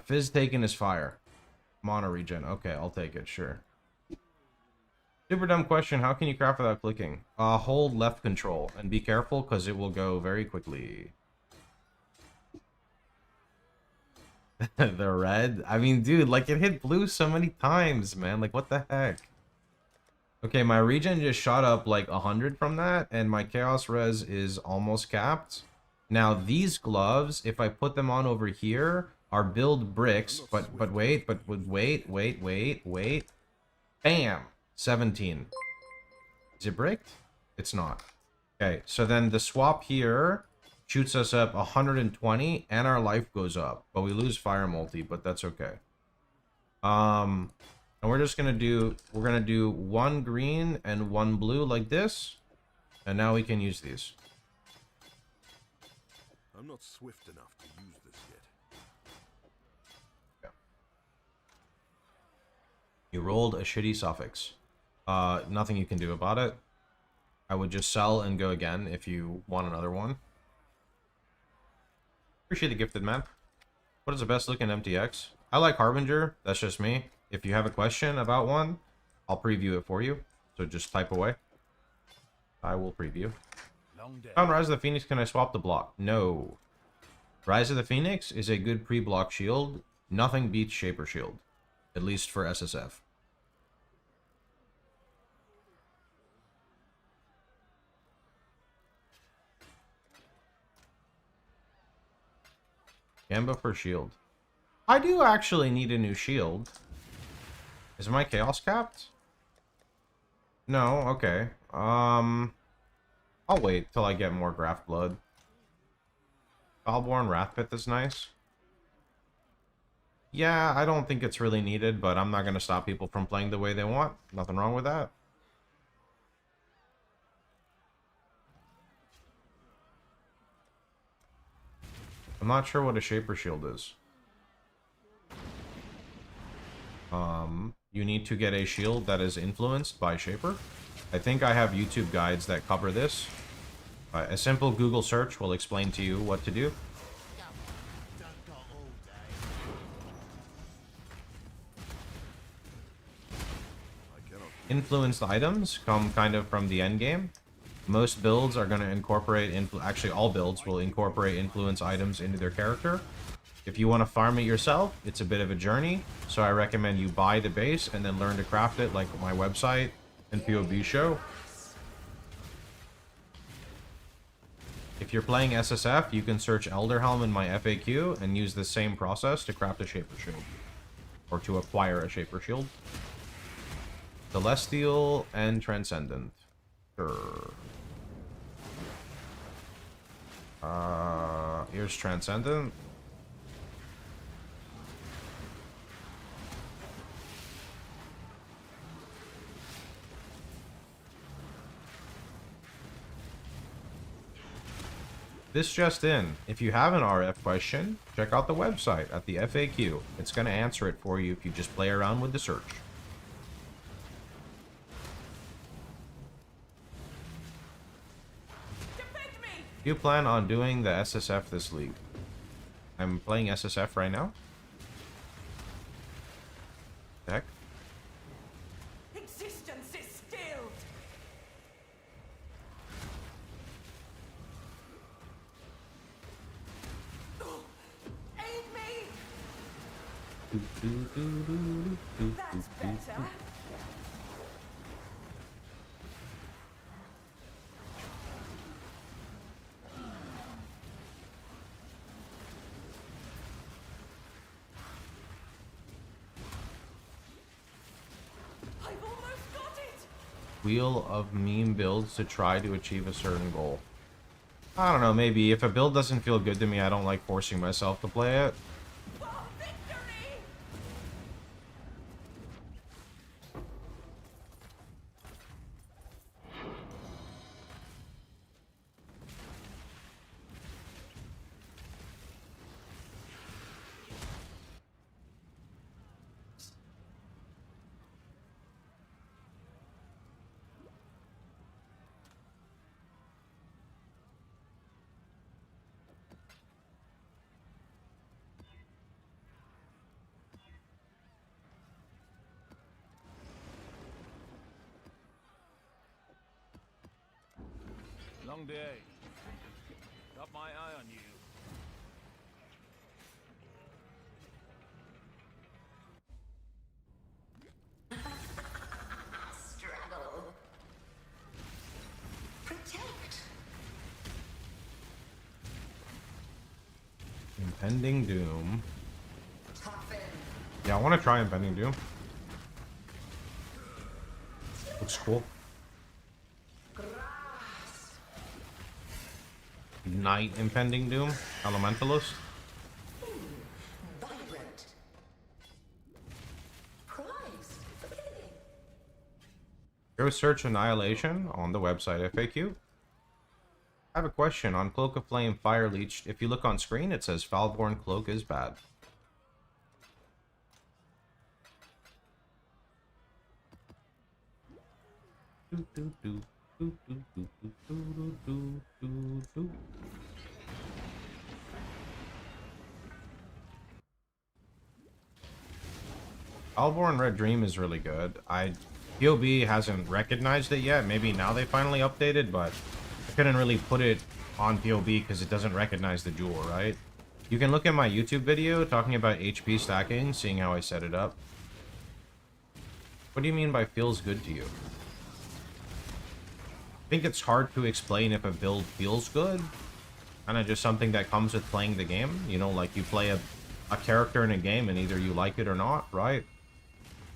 Fizz taken is fire. Mono regen. Okay, I'll take it. Sure. Super dumb question. How can you craft without clicking? Hold left control and be careful because it will go very quickly. The red? I mean, dude, like it hit blue so many times, man. Like, what the heck? Okay, my regen just shot up like 100 from that, and my chaos res is almost capped. Now, these gloves, if I put them on over here, are build bricks, but wait. Bam! 17. Is it bricked? It's not. Okay, so then the swap here shoots us up 120, and our life goes up. But we lose fire multi, but that's okay. And we're just gonna do, 1 green and 1 blue like this. And now we can use these. I'm not swift enough to use this yet. Yeah. You rolled a shitty suffix. Nothing you can do about it. I would just sell and go again if you want another one. Appreciate the gifted, man. What is the best looking MTX? I like Harbinger. That's just me. If you have a question about one, I'll preview it for you. So just type away. I will preview. On Rise of the Phoenix, can I swap the block? No. Rise of the Phoenix is a good pre-block shield. Nothing beats Shaper Shield. At least for SSF. Gamba for shield. I do actually need a new shield. Is my chaos capped? No, okay. I'll wait till I get more Graft Blood. Foulborn Wrathpith is nice. Yeah, I don't think it's really needed, but I'm not going to stop people from playing the way they want. Nothing wrong with that. I'm not sure what a Shaper Shield is. You need to get a shield that is influenced by Shaper. I think I have YouTube guides that cover this. A simple Google search will explain to you what to do. Influenced items come kind of from the end game. Most builds are going to incorporate, actually all builds will incorporate influence items into their character. If you want to farm it yourself, it's a bit of a journey, so I recommend you buy the base and then learn to craft it like my website and POB show. If you're playing SSF, you can search Elderhelm in my FAQ and use the same process to craft a Shaper Shield. Or to acquire a Shaper Shield. Celestial and Transcendent. Sure. Here's Transcendent. This just in. If you have an RF question, check out the website at the FAQ. It's going to answer it for you if you just play around with the search. Defend me! Do you plan on doing the SSF this league? I'm playing SSF right now. Heck. Existence is stilled. Aid me! That's better. I've almost got it! Wheel of meme builds to try to achieve a certain goal. I don't know, maybe. If a build doesn't feel good to me, I don't like forcing myself to play it. For victory! Long day. Got my eye on you. Struggle. Protect. Impending Doom. Toughen. Yeah, I want to try Impending Doom. Looks cool. Ignite Impending Doom. Elementalist. Vibrant. Prize for killing. Go search Annihilation on the website FAQ. I have a question on Cloak of Flame Fire Leech. If you look on screen, it says Foulborn Cloak is bad. Foulborn Red Dream is really good. PoB hasn't recognized it yet. Maybe now they finally updated, but I couldn't really put it on PoB because it doesn't recognize the jewel, right? You can look at my YouTube video talking about HP stacking, seeing how I set it up. What do you mean by feels good to you? I think it's hard to explain if a build feels good. Kind of just something that comes with playing the game. You know, like you play a character in a game and either you like it or not, right?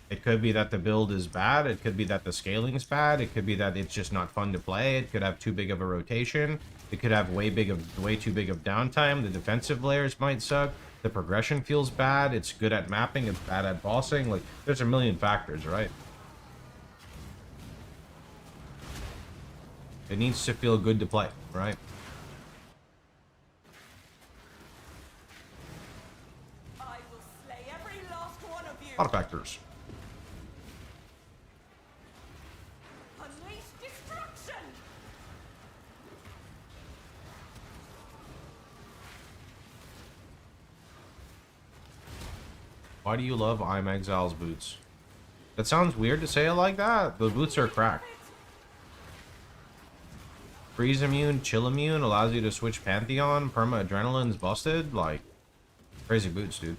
It could be that the build is bad. It could be that the scaling is bad. It could be that it's just not fun to play. It could have too big of a rotation. It could have way too big of downtime. The defensive layers might suck. The progression feels bad. It's good at mapping. It's bad at bossing. Like, there's a million factors, right? It needs to feel good to play, right? I will slay every last one of you. A lot of factors. Unleash destruction. Why do you love I'm Exile's boots? That sounds weird to say it like that. The boots are cracked. Freeze immune, chill immune, allows you to switch Pantheon, perma adrenaline's busted. Like, crazy boots, dude.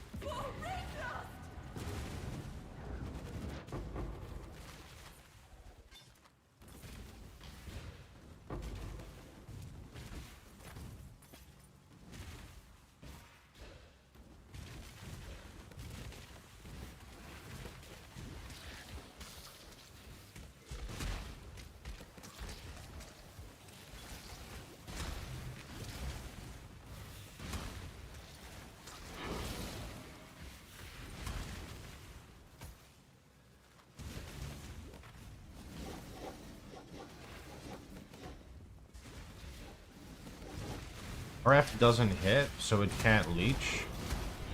RF doesn't hit, so it can't leech.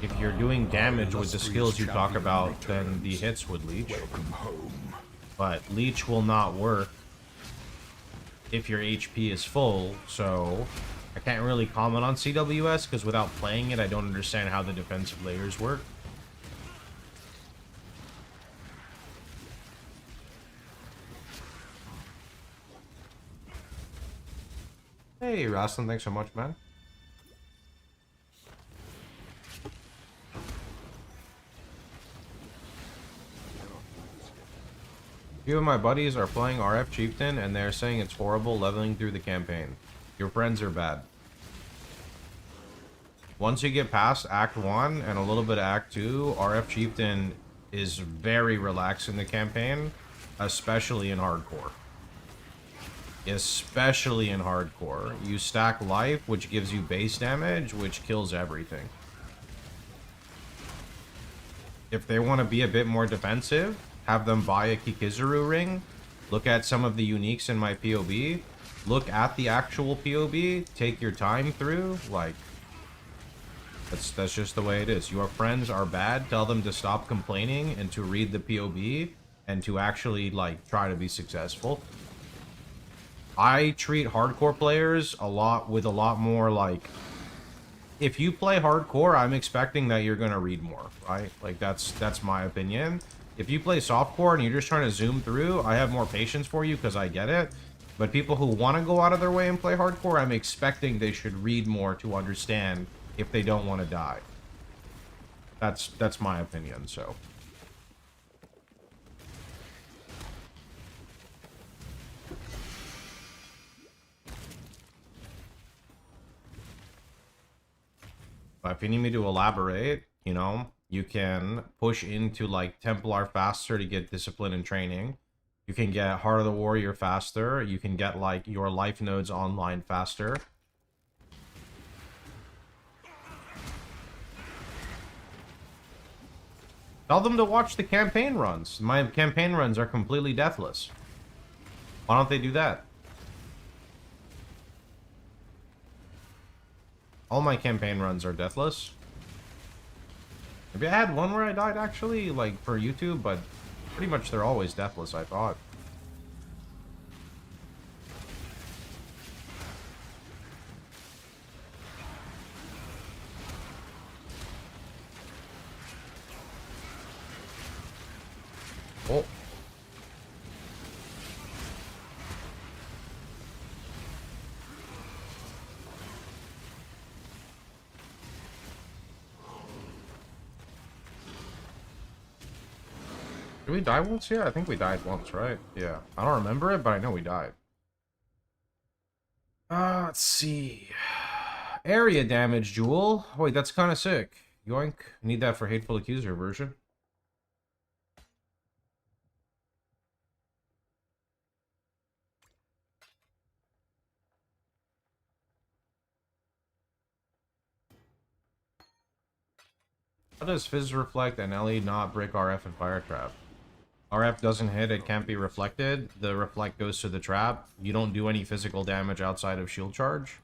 If you're doing damage with the skills you talk about, then the hits would leech. Welcome home. But leech will not work if your HP is full, so I can't really comment on CWS because without playing it, I don't understand how the defensive layers work. Hey, Rasslin, thanks so much, man. A few of my buddies are playing RF Chieftain, and they're saying it's horrible leveling through the campaign. Your friends are bad. Once you get past Act 1 and a little bit of Act 2, RF Chieftain is very relaxed in the campaign, especially in hardcore. Especially in hardcore. You stack life, which gives you base damage, which kills everything. If they want to be a bit more defensive, have them buy a Kikizuru ring, look at some of the uniques in my POB, look at the actual POB, take your time through, like, that's just the way it is. Your friends are bad, tell them to stop complaining and to read the POB and to actually, like, try to be successful. I treat hardcore players with a lot more, like, if you play hardcore, I'm expecting that you're gonna read more, right? Like, that's my opinion. If you play softcore and you're just trying to zoom through, I have more patience for you because I get it. But people who want to go out of their way and play hardcore, I'm expecting they should read more to understand if they don't want to die. That's my opinion, so. But if you need me to elaborate, you know, you can push into, like, Templar faster to get discipline and training. You can get Heart of the Warrior faster. You can get, like, your life nodes online faster. Tell them to watch the campaign runs. My campaign runs are completely deathless. Why don't they do that? All my campaign runs are deathless. Maybe I had one where I died, actually, like, for YouTube, but pretty much they're always deathless, I thought. Oh. Did we die once here? I think we died once, right? Yeah. I don't remember it, but I know we died. Let's see. Area damage, Jewel. Wait, that's kind of sick. Yoink. Need that for Hateful Accuser version. How does Fizz Reflect and LE not break RF and Fire Trap? RF doesn't hit, it can't be reflected. The reflect goes to the trap. You don't do any physical damage outside of shield charge.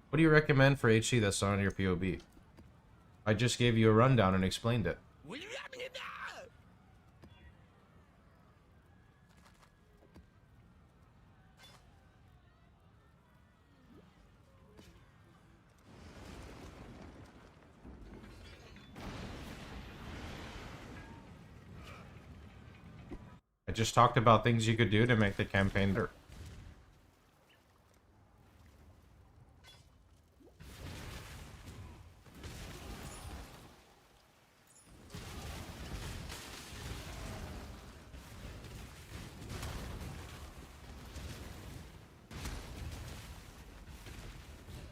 What do you recommend for HC that's not on your POB? I just gave you a rundown and explained it. I just talked about things you could do to make the campaign better.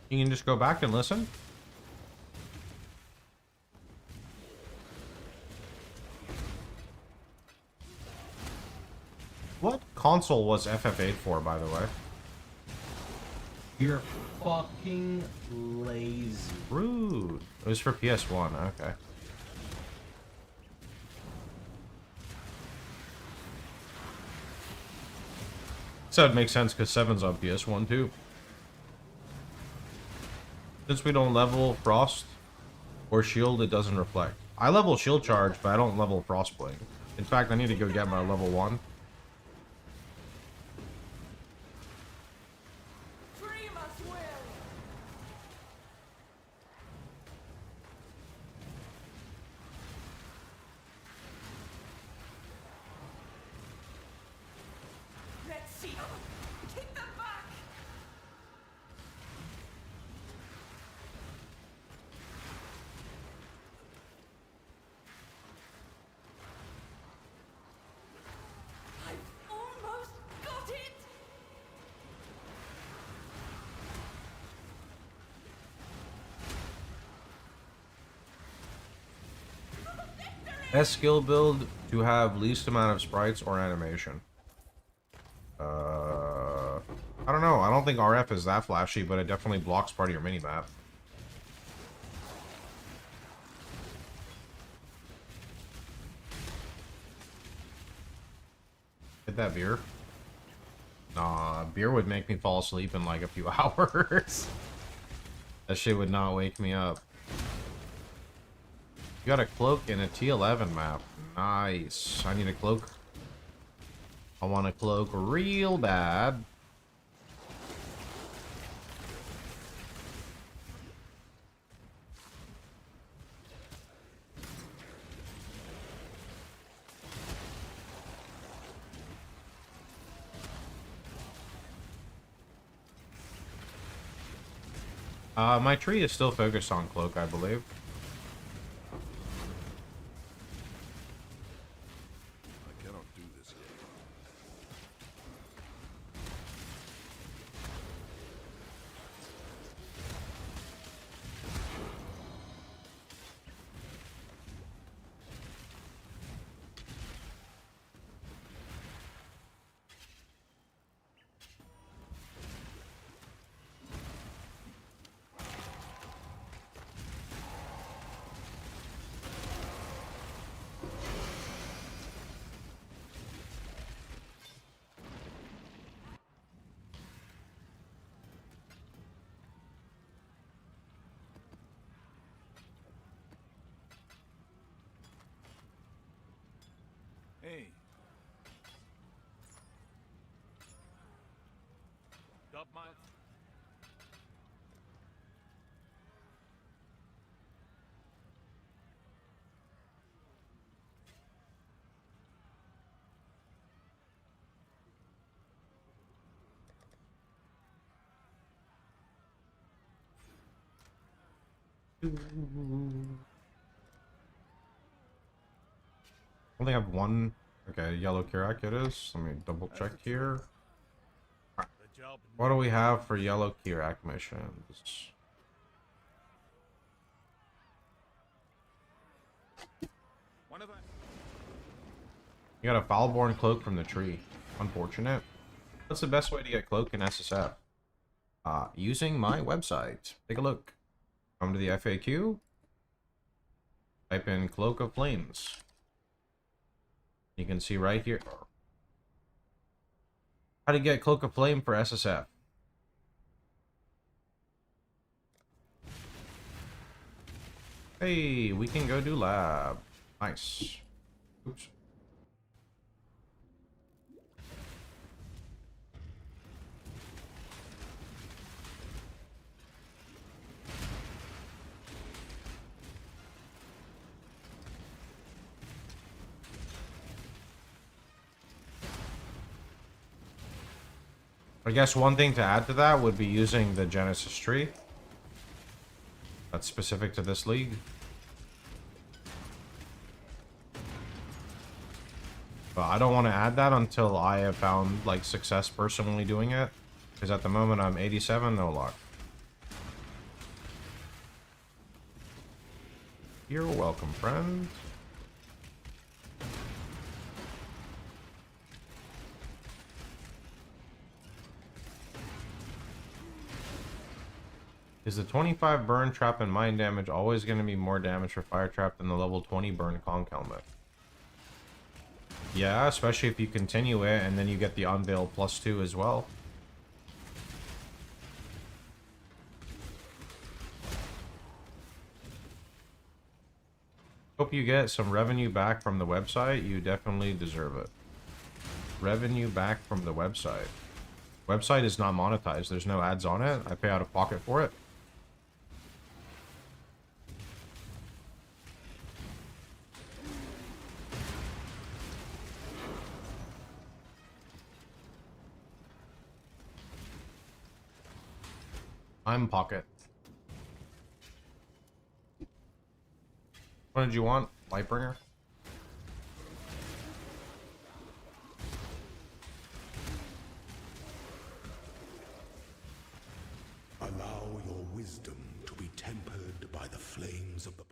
You can just go back and listen. What console was FF8 for, by the way? You're fucking lazy. Rude. It was for PS1, okay. So it makes sense because 7's on PS1 too. Since we don't level Frost or Shield, it doesn't reflect. I level Shield Charge, but I don't level Frostblade. In fact, I need to go get my level 1. S skill build to have least amount of sprites or animation. I don't know. I don't think RF is that flashy, but it definitely blocks part of your minimap. Hit that beer. Nah, beer would make me fall asleep in like a few hours. That shit would not wake me up. You got a cloak in a T11 map. Nice. I need a cloak. I want a cloak real bad. My tree is still focused on cloak, I believe. I cannot do this yet. Hey. Got my... I only have one. Okay, yellow Kirak it is. Let me double check here. What do we have for yellow Kirak missions? You got a Foulborn cloak from the tree. Unfortunate. What's the best way to get cloak in SSF? Using my website. Take a look. Come to the FAQ. Type in Cloak of Flames. You can see right here how to get Cloak of Flame for SSF. Hey, we can go do lab. Nice. Oops. I guess one thing to add to that would be using the Genesis tree. That's specific to this league. But I don't want to add that until I have found like success personally doing it. Because at the moment I'm 87, no luck. You're welcome, friend. Is the 25 burn trap and mine damage always going to be more damage for fire trap than the level 20 burn conch helmet? Yeah, especially if you continue it and then you get the unveil +2 as well. Hope you get some revenue back from the website. You definitely deserve it. Revenue back from the website. Website is not monetized. There's no ads on it. I pay out of pocket for it. I'm pocket. What did you want? Lightbringer? Allow your wisdom to be tempered by the flames of the...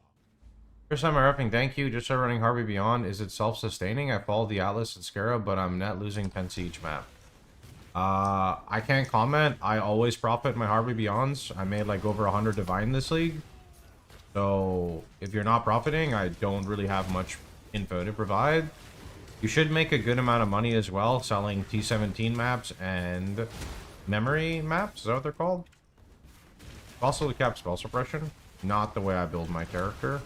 First time I repping, thank you. Just started running Harvey Beyond. Is it self-sustaining? I followed the Atlas and Scarab, but I'm net losing pence each map. I can't comment. I always profit my Harvey Beyonds. I made like over 100 Divine this league. So if you're not profiting, I don't really have much info to provide. You should make a good amount of money as well selling T17 maps and memory maps. Is that what they're called? Also the cap spell suppression. Not the way I build my character.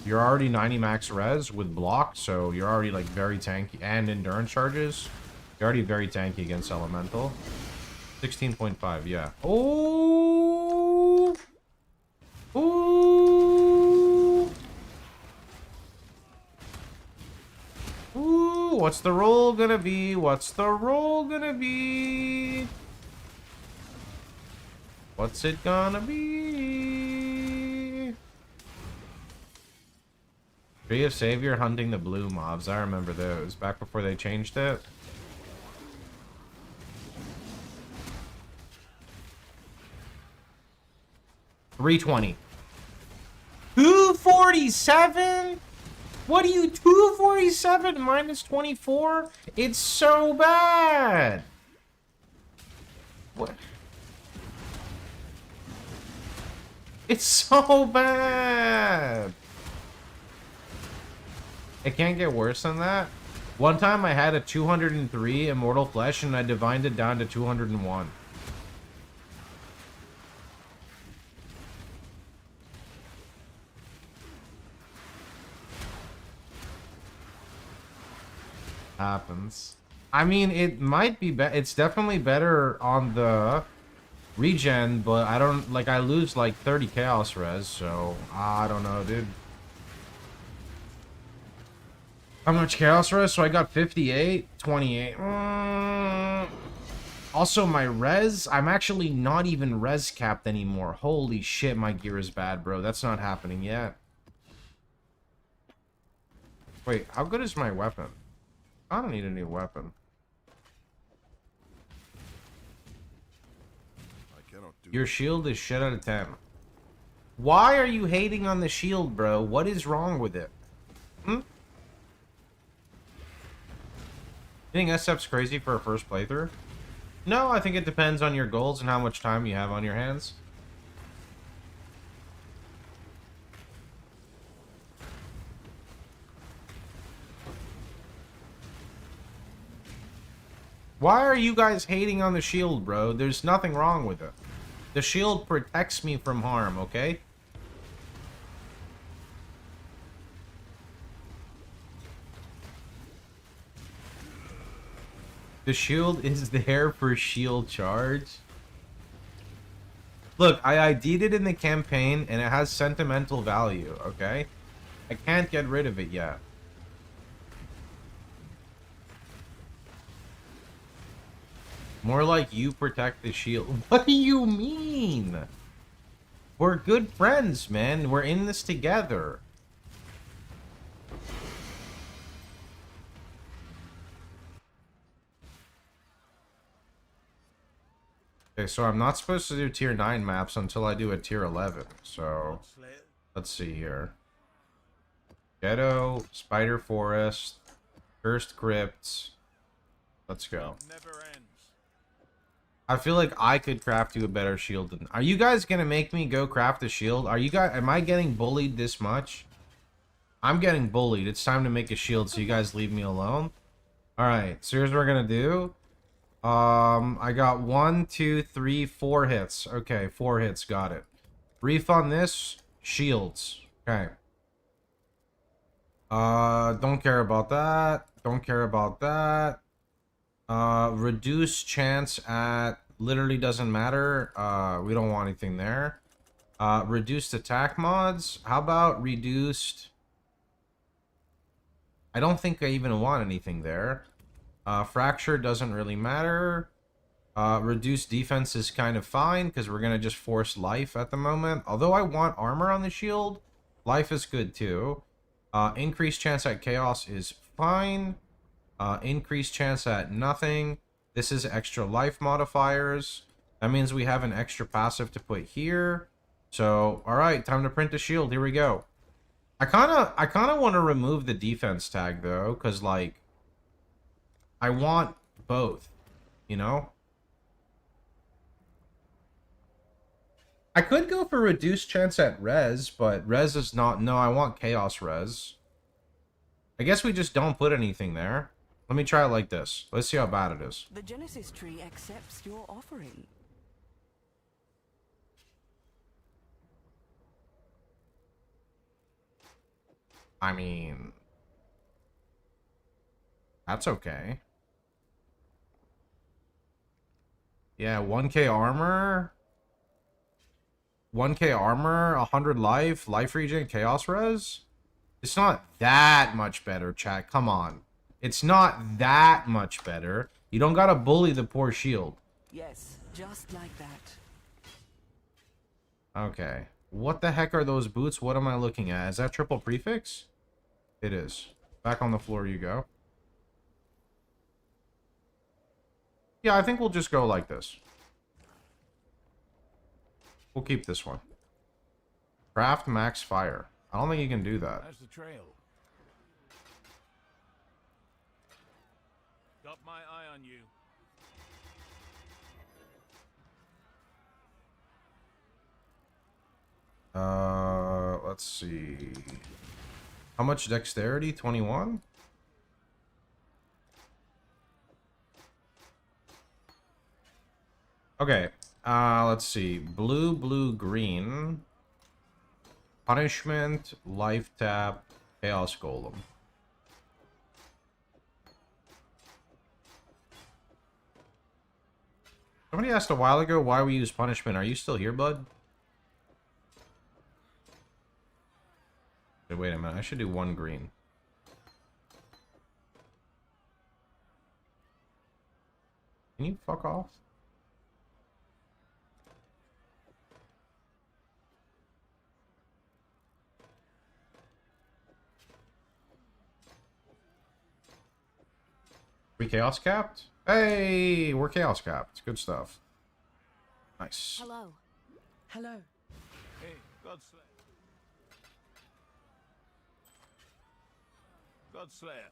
You're already 90 max res with block, so you're already like very tanky, and endurance charges. You're already very tanky against elemental. 16.5, yeah. Oh! Ooh! Ooh! What's the roll gonna be? What's the roll gonna be? What's it gonna be? Tree of Savior hunting the blue mobs. I remember those. Back before they changed it. $320. 247? What are you, 247 minus 24? It's so bad. What? It's so bad. It can't get worse than that. One time I had a 203 Immortal Flesh and I divined it down to 201. Happens. I mean, it might be better. It's definitely better on the regen, but I don't, like, I lose like 30 chaos res, so I don't know, dude. How much chaos res? So I got 58, 28. Also, my res, I'm actually not even res capped anymore. Holy shit, my gear is bad, bro. That's not happening yet. Wait, how good is my weapon? I don't need a new weapon. Your shield is shit out of 10. Why are you hating on the shield, bro? What is wrong with it? Hmm? You think SF's crazy for a first playthrough? No, I think it depends on your goals and how much time you have on your hands. Why are you guys hating on the shield, bro? There's nothing wrong with it. The shield protects me from harm, okay? The shield is there for shield charge. Look, I ID'd it in the campaign and it has sentimental value, okay? I can't get rid of it yet. More like you protect the shield. What do you mean? We're good friends, man. We're in this together. Okay, so I'm not supposed to do tier 9 maps until I do a tier 11. So, let's see here. Ghetto, Spider Forest, Cursed Crypts. Let's go. I feel like I could craft you a better shield than... Are you guys gonna make me go craft a shield? Are you guys... Am I getting bullied this much? I'm getting bullied. It's time to make a shield, so you guys leave me alone. Alright, so here's what we're gonna do. I got 1, 2, 3, 4 hits. Okay, 4 hits, got it. Refund this, shields. Okay. Don't care about that. Don't care about that. Reduce chance at literally doesn't matter. We don't want anything there. Reduced attack mods. How about reduced? I don't think I even want anything there. Fracture doesn't really matter. Reduced defense is kind of fine because we're gonna just force life at the moment. Although I want armor on the shield, life is good too. Increased chance at chaos is fine. Increased chance at nothing. This is extra life modifiers. That means we have an extra passive to put here. So, alright, time to print a shield. Here we go. I kinda want to remove the defense tag though, because like I want both, you know? I could go for reduced chance at res, but res is not... No, I want chaos res. I guess we just don't put anything there. Let me try it like this. Let's see how bad it is. The Genesis tree accepts your offering. I mean... That's okay. Yeah, 1k armor... 1k armor, 100 life, life regen, chaos res? It's not that much better, chat. Come on. It's not that much better. You don't gotta bully the poor shield. Yes, just like that. Okay. What the heck are those boots? What am I looking at? Is that triple prefix? It is. Back on the floor you go. Yeah, I think we'll just go like this. We'll keep this one. Craft max fire. I don't think you can do that. How's the trail? Got my eye on you. Let's see. How much dexterity? 21? Okay. Let's see. Blue, blue, green. Punishment, life tap, chaos golem. Somebody asked a while ago why we use punishment. Are you still here, bud? Wait a minute. I should do 1 green. Can you fuck off? We chaos capped? Hey, we're chaos capped. Good stuff. Nice. Hello. Hello. Hey, Godslayer. Godslayer.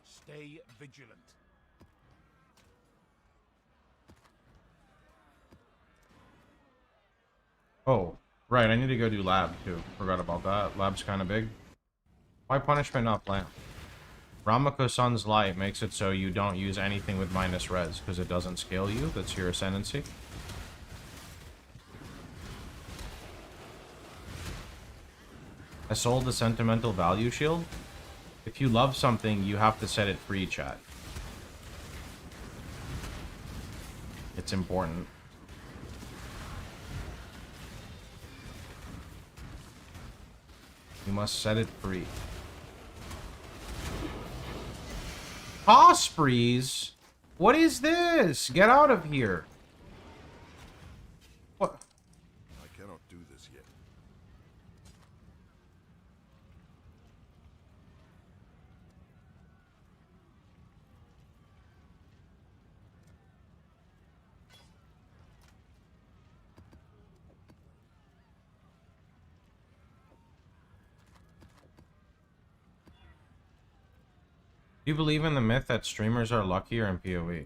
Stay vigilant. Oh, right. I need to go do lab too. Forgot about that. Lab's kind of big. Why punishment not plan? Ramako-san's light makes it so you don't use anything with minus res because it doesn't scale you. That's your ascendancy. I sold the sentimental value shield. If you love something, you have to set it free, chat. It's important. You must set it free. Ospreys? What is this? Get out of here. What? I cannot do this yet. Do you believe in the myth that streamers are luckier in PoE?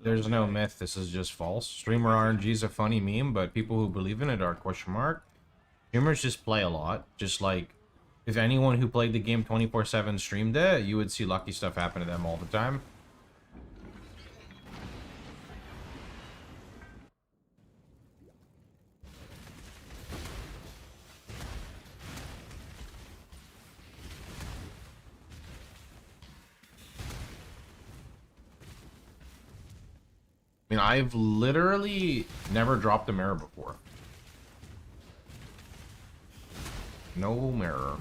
There's no myth, this is just false. Streamer RNG is a funny meme, but people who believe in it are question mark. Streamers just play a lot. Just like, if anyone who played the game 24/7 streamed it, you would see lucky stuff happen to them all the time. I mean, I've literally never dropped a mirror before. No mirror.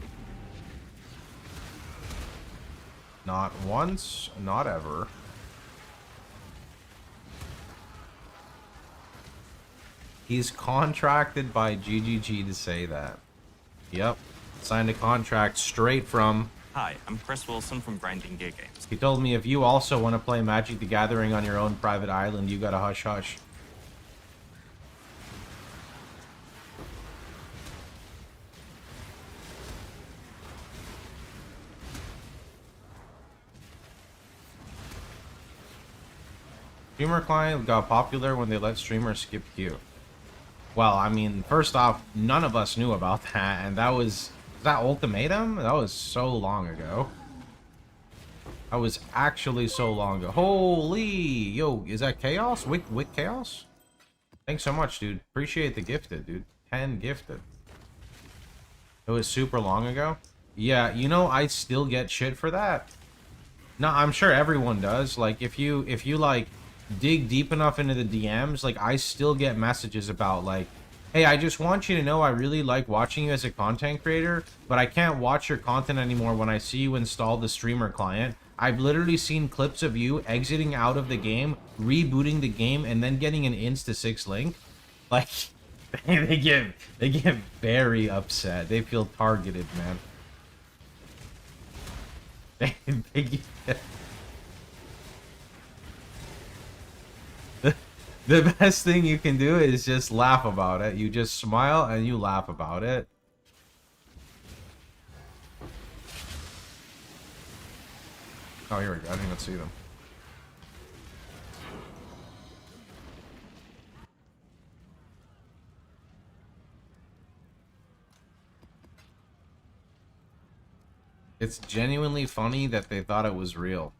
Not once, not ever. He's contracted by GGG to say that. Yep. Signed a contract straight from... Hi, I'm Chris Wilson from Grinding Gear Games. He told me if you also want to play Magic the Gathering on your own private island, you gotta hush hush. Streamer client got popular when they let streamers skip queue. Well, I mean, first off, none of us knew about that, and that was that Ultimatum? That was so long ago. That was actually so long ago. Holy, yo, is that Chaos? Wick Chaos? Thanks so much, dude. Appreciate the gifted, dude. 10 gifted. It was super long ago. Yeah, you know, I still get shit for that. No, I'm sure everyone does. Like, if you like dig deep enough into the DMs, like, I still get messages about like, hey, I just want you to know I really like watching you as a content creator, but I can't watch your content anymore when I see you install the streamer client. I've literally seen clips of you exiting out of the game, rebooting the game, and then getting an Insta-6 link. Like, they get very upset. They feel targeted, man. The best thing you can do is just laugh about it. You just smile and you laugh about it. Oh, here we go. I didn't even see them. It's genuinely funny that they thought it was real.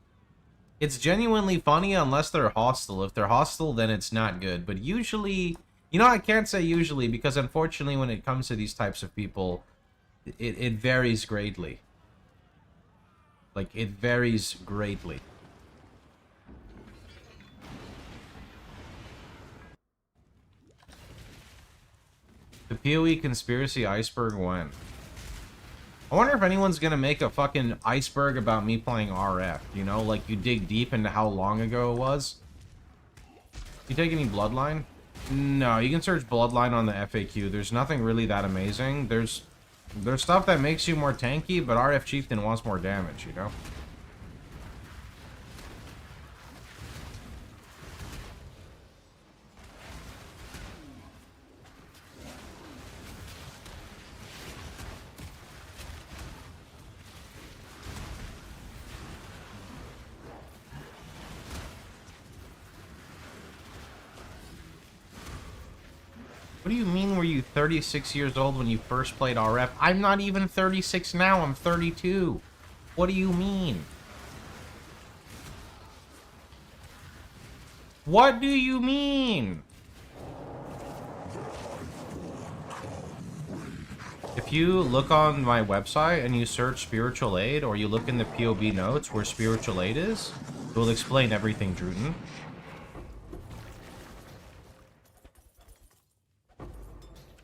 It's genuinely funny unless they're hostile. If they're hostile, then it's not good. But usually, you know, I can't say usually because unfortunately when it comes to these types of people, it varies greatly. Like, it varies greatly. The PoE conspiracy iceberg when? I wonder if anyone's gonna make a fucking iceberg about me playing RF, you know? Like, you dig deep into how long ago it was. You take any Bloodline? No, you can search Bloodline on the FAQ. There's nothing really that amazing. There's stuff that makes you more tanky, but RF Chieftain wants more damage, you know? What do you mean were you 36 years old when you first played RF? I'm not even 36 now, I'm 32. What do you mean? What do you mean? If you look on my website and you search Spiritual Aid, or you look in the POB notes where Spiritual Aid is, it will explain everything, Druten.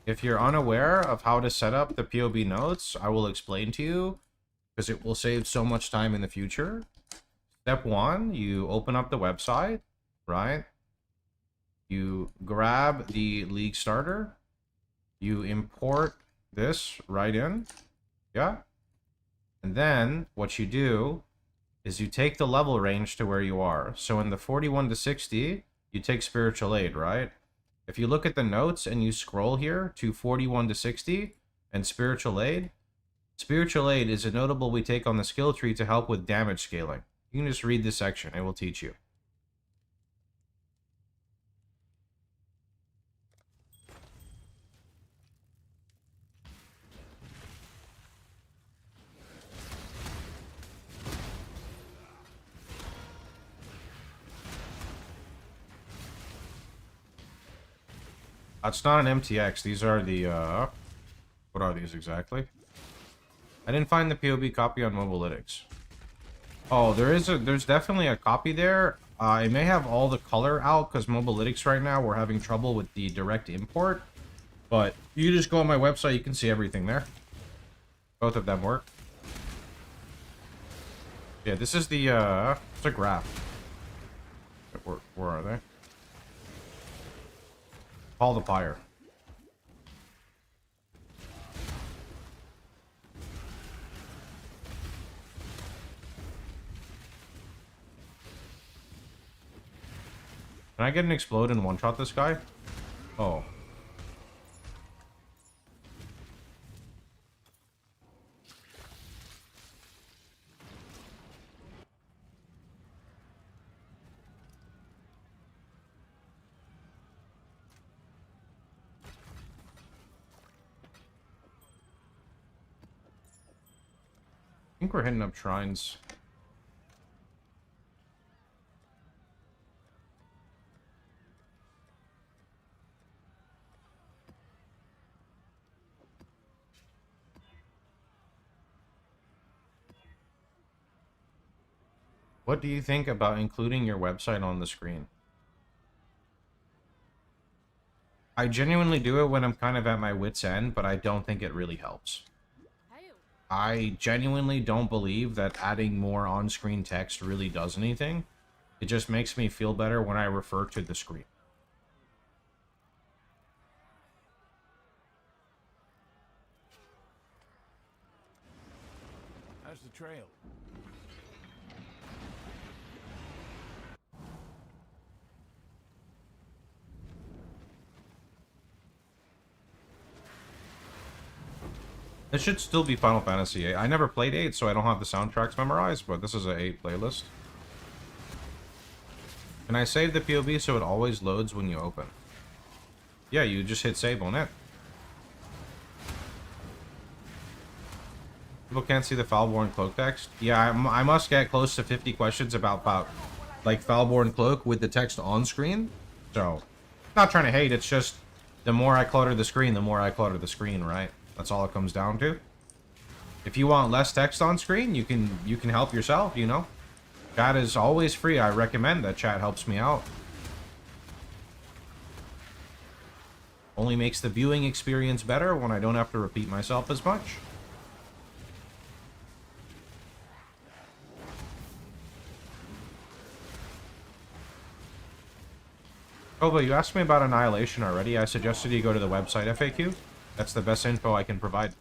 If you're unaware of how to set up the POB notes, I will explain to you, because it will save so much time in the future. Step 1, you open up the website, right? You grab the League starter. You import this right in. Yeah? And then what you do is you take the level range to where you are. So in the 41 to 60, you take Spiritual Aid, right? If you look at the notes and you scroll here to 41 to 60 and Spiritual Aid is a notable we take on the skill tree to help with damage scaling. You can just read this section, it will teach you. It's not an MTX. These are the, what are these exactly? I didn't find the POB copy on Mobilytics. Oh, there's definitely a copy there. I may have all the color out because Mobilytics right now, we're having trouble with the direct import. But you just go on my website, you can see everything there. Both of them work. Yeah, this is the, it's a graph. Where are they? Call the pyre. Can I get an explode and one-shot this guy? Oh. I think we're hitting up shrines. What do you think about including your website on the screen? I genuinely do it when I'm kind of at my wit's end, but I don't think it really helps. I genuinely don't believe that adding more on-screen text really does anything. It just makes me feel better when I refer to the screen. How's the trail? It should still be Final Fantasy VIII. I never played 8, so I don't have the soundtracks memorized, but this is a 8 playlist. Can I save the POB so it always loads when you open? Yeah, you just hit save on it. People can't see the Foulborn Cloak text? Yeah, I must get close to 50 questions about like, Foulborn Cloak with the text on screen. So, not trying to hate, it's just the more I clutter the screen, the more I clutter the screen, right? That's all it comes down to. If you want less text on screen, you can help yourself, you know? Chat is always free. I recommend that chat helps me out. Only makes the viewing experience better when I don't have to repeat myself as much. Oh, but you asked me about Annihilation already. I suggested you go to the website FAQ. That's the best info I can provide.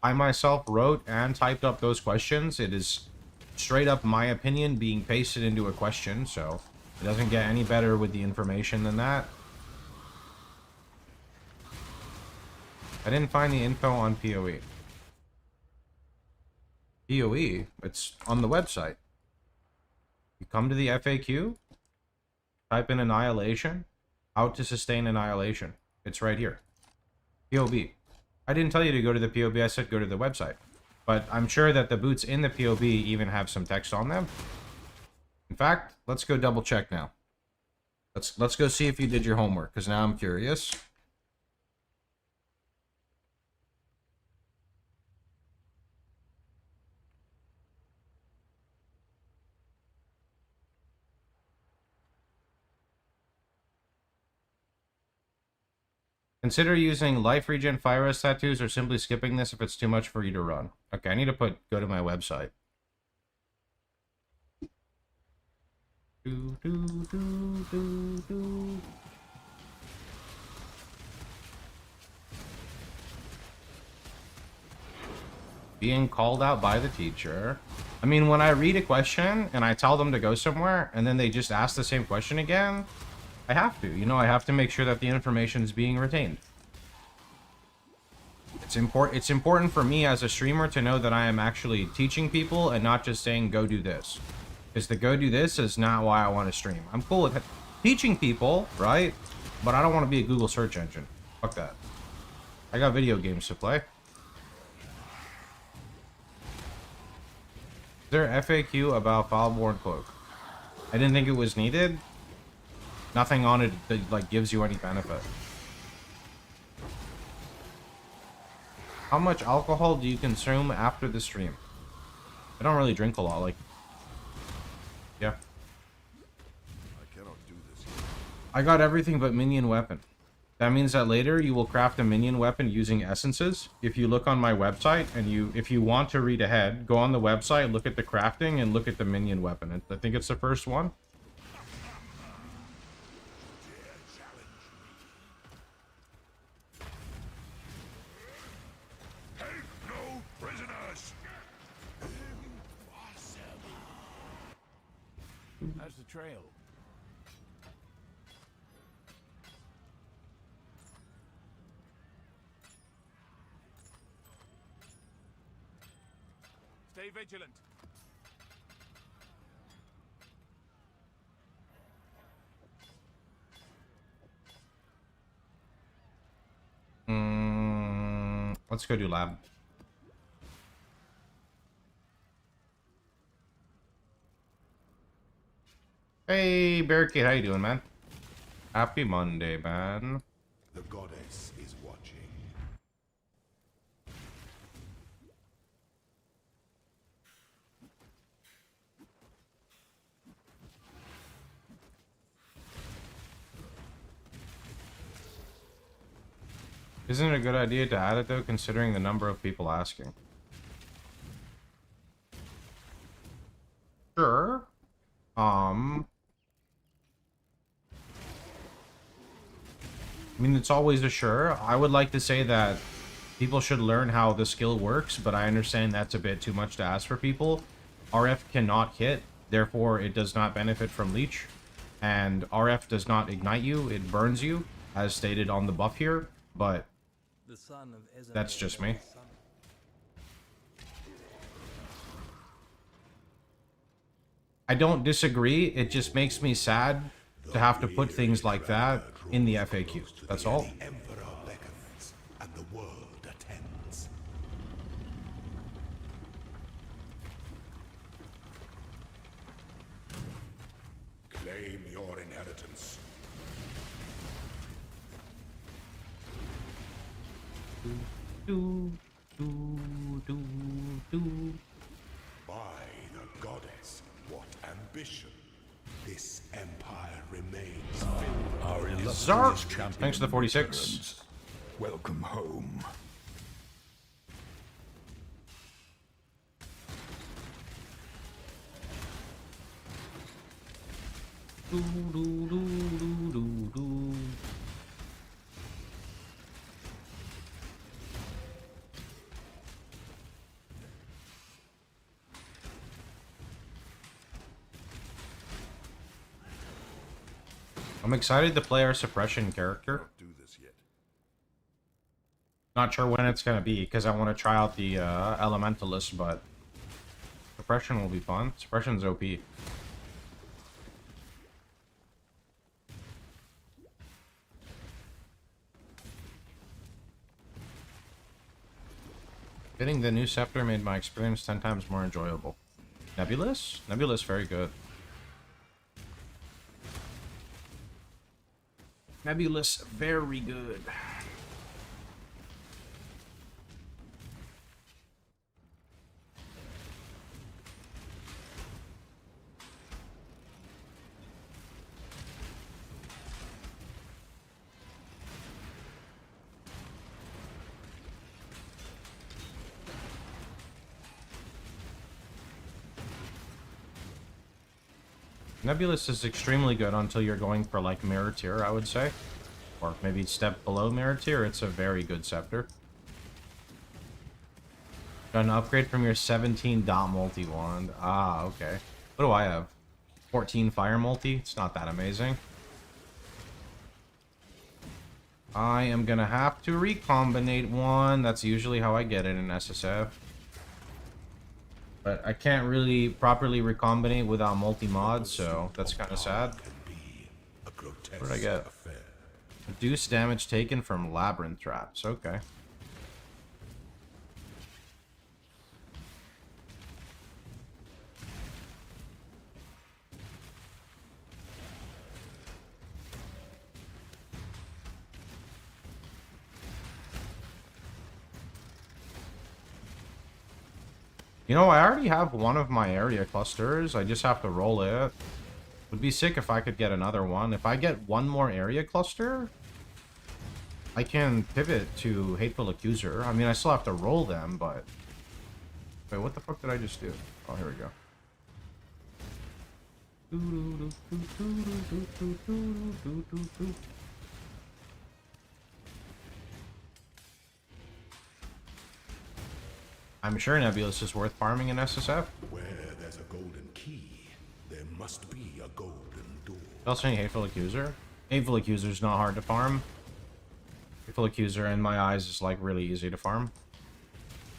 I myself wrote and typed up those questions. It is straight up my opinion being pasted into a question, so it doesn't get any better with the information than that. I didn't find the info on PoE. PoE? It's on the website. You come to the FAQ, type in Annihilation, how to sustain Annihilation. It's right here. POB. I didn't tell you to go to the POB, I said go to the website. But I'm sure that the boots in the POB even have some text on them. In fact, let's go double check now. Let's go see if you did your homework, because now I'm curious. Consider using life regen fire rest tattoos or simply skipping this if it's too much for you to run. Okay, I need to go to my website. Being called out by the teacher. I mean, when I read a question and I tell them to go somewhere and then they just ask the same question again, I have to. You know, I have to make sure that the information is being retained. It's important for me as a streamer to know that I am actually teaching people and not just saying, go do this. Because the go do this is not why I want to stream. I'm cool with teaching people, right? But I don't want to be a Google search engine. Fuck that. I got video games to play. Is there FAQ about Foulborn Cloak? I didn't think it was needed. Nothing on it that like gives you any benefit. How much alcohol do you consume after the stream? I don't really drink a lot, like... Yeah. I cannot do this. I got everything but minion weapon. That means that later you will craft a minion weapon using essences. If you look on my website and if you want to read ahead, go on the website, look at the crafting, and look at the minion weapon. I think it's the first one. How's the trail? Stay vigilant. Let's go do lab. Hey, Barricade, how you doing, man? Happy Monday, man. The goddess is watching. Isn't it a good idea to add it, though, considering the number of people asking? Sure. I mean, it's always a sure. I would like to say that people should learn how the skill works, but I understand that's a bit too much to ask for people. RF cannot hit, therefore it does not benefit from leech. And RF does not ignite you, it burns you, as stated on the buff here, but that's just me. I don't disagree, it just makes me sad to have to put things like that in the FAQ. That's all. The Emperor beckons, and the world attends. Claim your inheritance. By the goddess, what ambition! This empire remains Our Zark! illustrious champion Thanks to the 46. returns. Welcome home. I'm excited to play our suppression character. Do this yet. Not sure when it's gonna be, because I want to try out the Elementalist, but suppression will be fun. Suppression's OP. Getting the new scepter made my experience 10 times more enjoyable. Nebulous? Nebulous, very good. Nebulous, very good. Nebulous is extremely good until you're going for like mirror tier, I would say. Or maybe step below mirror tier, it's a very good scepter. Got an upgrade from your 17 dot multi wand. Ah, okay. What do I have? 14 fire multi? It's not that amazing. I am gonna have to recombinate one. That's usually how I get it in SSF. But I can't really properly recombinate without multi-mod, so that's kind of sad. What did I get? Reduce damage taken from labyrinth traps. Okay. You know, I already have one of my area clusters. I just have to roll it. Would be sick if I could get another one. If I get one more area cluster, I can pivot to Hateful Accuser. I mean, I still have to roll them, but... Wait, what the fuck did I just do? Oh, here we go. I'm sure Nebulous is worth farming in SSF. Where there's a golden key, there must be a golden door. Also need Hateful Accuser. Hateful Accuser is not hard to farm. Hateful Accuser, in my eyes, is like really easy to farm.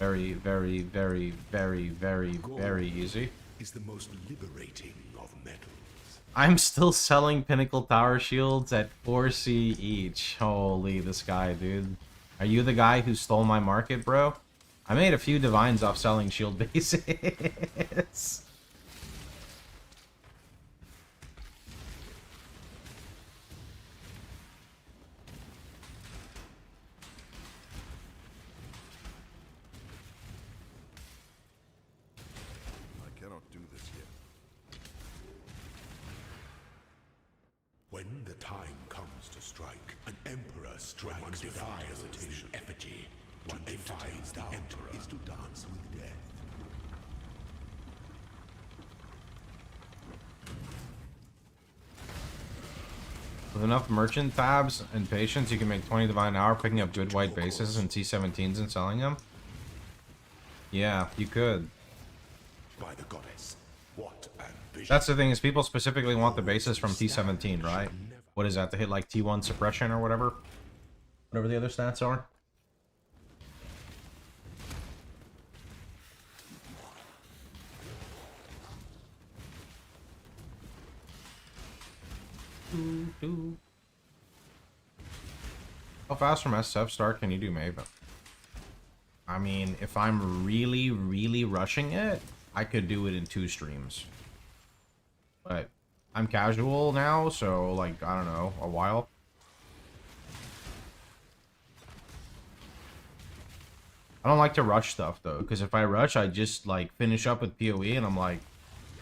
Very, very, very, very, very, very easy. Is the most liberating of metals. I'm still selling Pinnacle Tower Shields at 4C each. Holy, this guy, dude. Are you the guy who stole my market, bro? I made a few divines off selling shield bases. I cannot do this yet. When the time comes to strike, an emperor strikes without hesitation. Effigy. One defies the emperor is to dance with death. With enough merchant tabs and patience, you can make 20 divine an hour picking up good white bases and T17s and selling them. Yeah, you could. By the goddess, what ambition. That's the thing, is people specifically want the bases from T17, right? What is that, to hit like T1 suppression or whatever? Whatever the other stats are. How fast from SSF start can you do Maven? I mean, if I'm really, really rushing it, I could do it in 2 streams. But I'm casual now, so like, I don't know, a while. I don't like to rush stuff though, because if I rush, I just like finish up with PoE and I'm like,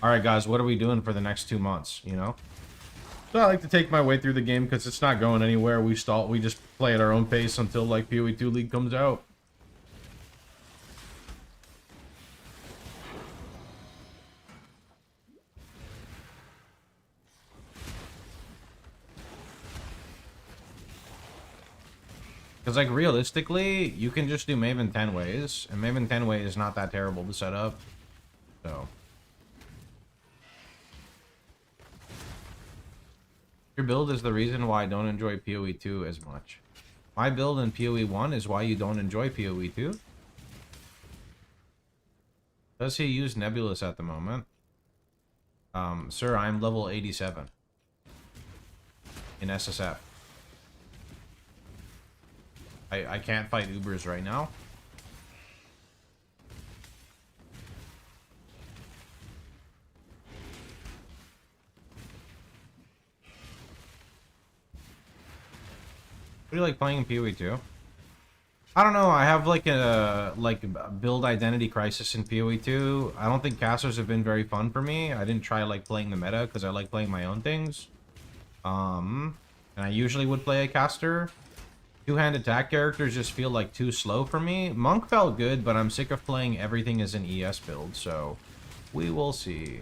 alright guys, what are we doing for the next 2 months, you know? So I like to take my way through the game because it's not going anywhere. We just play at our own pace until like PoE 2 League comes out. Because like realistically, you can just do Maven 10 ways, and Maven 10 way is not that terrible to set up. So your build is the reason why I don't enjoy PoE 2 as much. My build in PoE 1 is why you don't enjoy PoE 2. Does he use Nebulous at the moment? Sir, I'm level 87 in SSF. I can't fight Ubers right now. What do you like playing in PoE 2? I don't know, I have like a build identity crisis in PoE 2. I don't think casters have been very fun for me. I didn't try like playing the meta because I like playing my own things. And I usually would play a caster. Two-hand attack characters just feel like too slow for me. Monk felt good, but I'm sick of playing everything as an ES build, so we will see.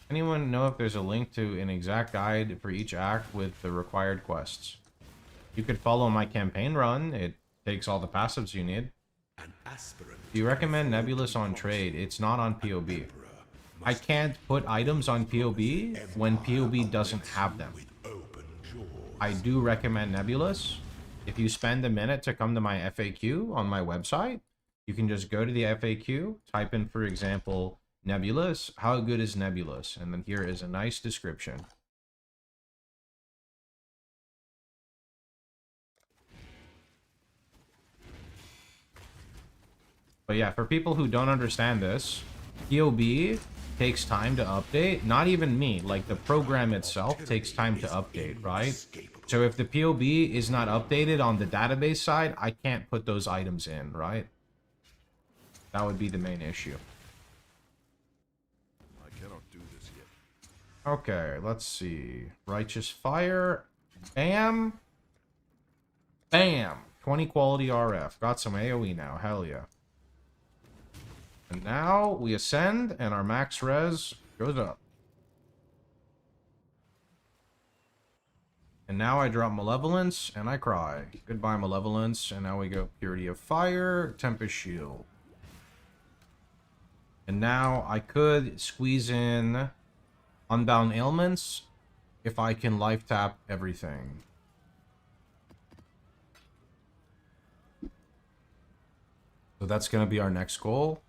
Anyone know if there's a link to an exact guide for each act with the required quests? You could follow my campaign run. It takes all the passives you need. Do you recommend Nebulous on trade? It's not on PoB. I can't put items on PoB when PoB doesn't have them. I do recommend Nebulous. If you spend a minute to come to my FAQ on my website, you can just go to the FAQ, type in, for example, Nebulous. How good is Nebulous? And then here is a nice description. But yeah, for people who don't understand this, PoB takes time to update. Not even me. Like, the program itself takes time to update, right? So if the POB is not updated on the database side, I can't put those items in, right? That would be the main issue. I cannot do this yet. Okay, let's see. Righteous Fire. Bam. Bam. 20 quality RF. Got some AoE now. Hell yeah. And now we ascend and our max res goes up. And now I drop Malevolence and I cry. Goodbye, Malevolence. And now we go Purity of Fire, Tempest Shield. And now I could squeeze in Unbound Ailments if I can life tap everything. So that's going to be our next goal.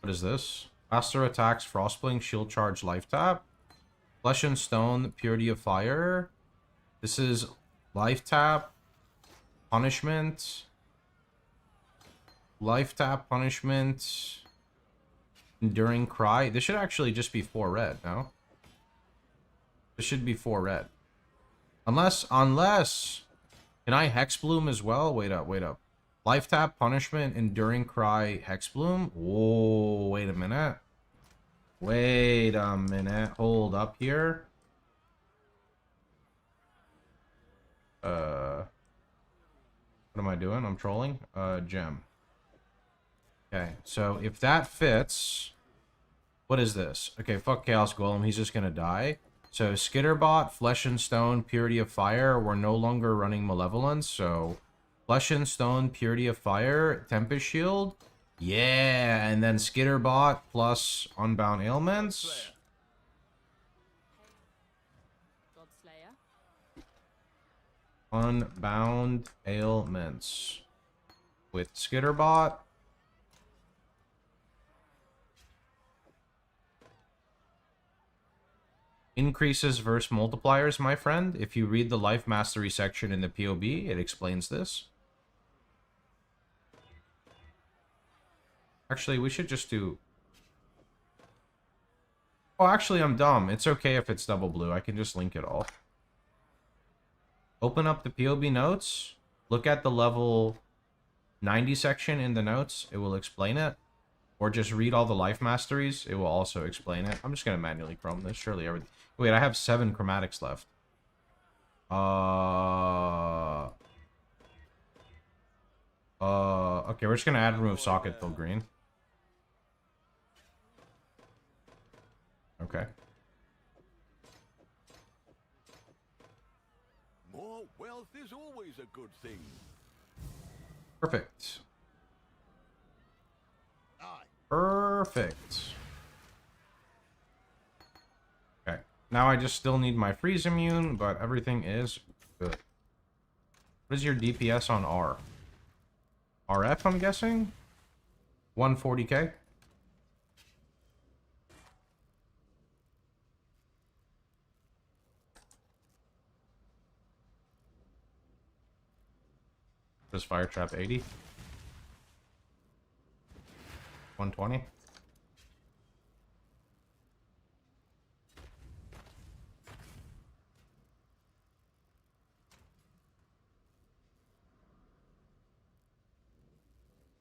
What is this? Faster attacks, Frostbling, Shield Charge, Life Tap. Flesh and Stone, Purity of Fire. This is Life Tap, Punishment. Life Tap, Punishment. Enduring Cry. This should actually just be 4 red, no? This should be 4 red. Unless... Can I Hex Bloom as well? Wait up. Life Tap, Punishment, Enduring Cry, Hex Bloom. Whoa, wait a minute. Hold up here. What am I doing? I'm trolling. Gem. Okay, so if that fits... What is this? Okay, fuck Chaos Golem. He's just gonna die. So Skitterbot, Flesh and Stone, Purity of Fire. We're no longer running Malevolence, so... Flesh and Stone, Purity of Fire, Tempest Shield. Yeah, and then Skitterbot plus Unbound Ailments. Unbound Ailments. With Skitterbot. Increases versus multipliers, my friend. If you read the Life Mastery section in the POB, it explains this. Actually, we should just do... Oh, actually, I'm dumb. It's okay if it's double blue. I can just link it all. Open up the POB notes. Look at the level 90 section in the notes. It will explain it. Or just read all the Life Masteries. It will also explain it. I'm just going to manually chrome this. Surely everything... Wait, I have 7 chromatics left. Okay, we're just going to add remove socket till green. Okay. More wealth is always a good thing. Perfect. Perfect. Okay. Now I just still need my freeze immune, but everything is good. What is your DPS on R? RF, I'm guessing? 140k? Does Fire Trap 80? 120?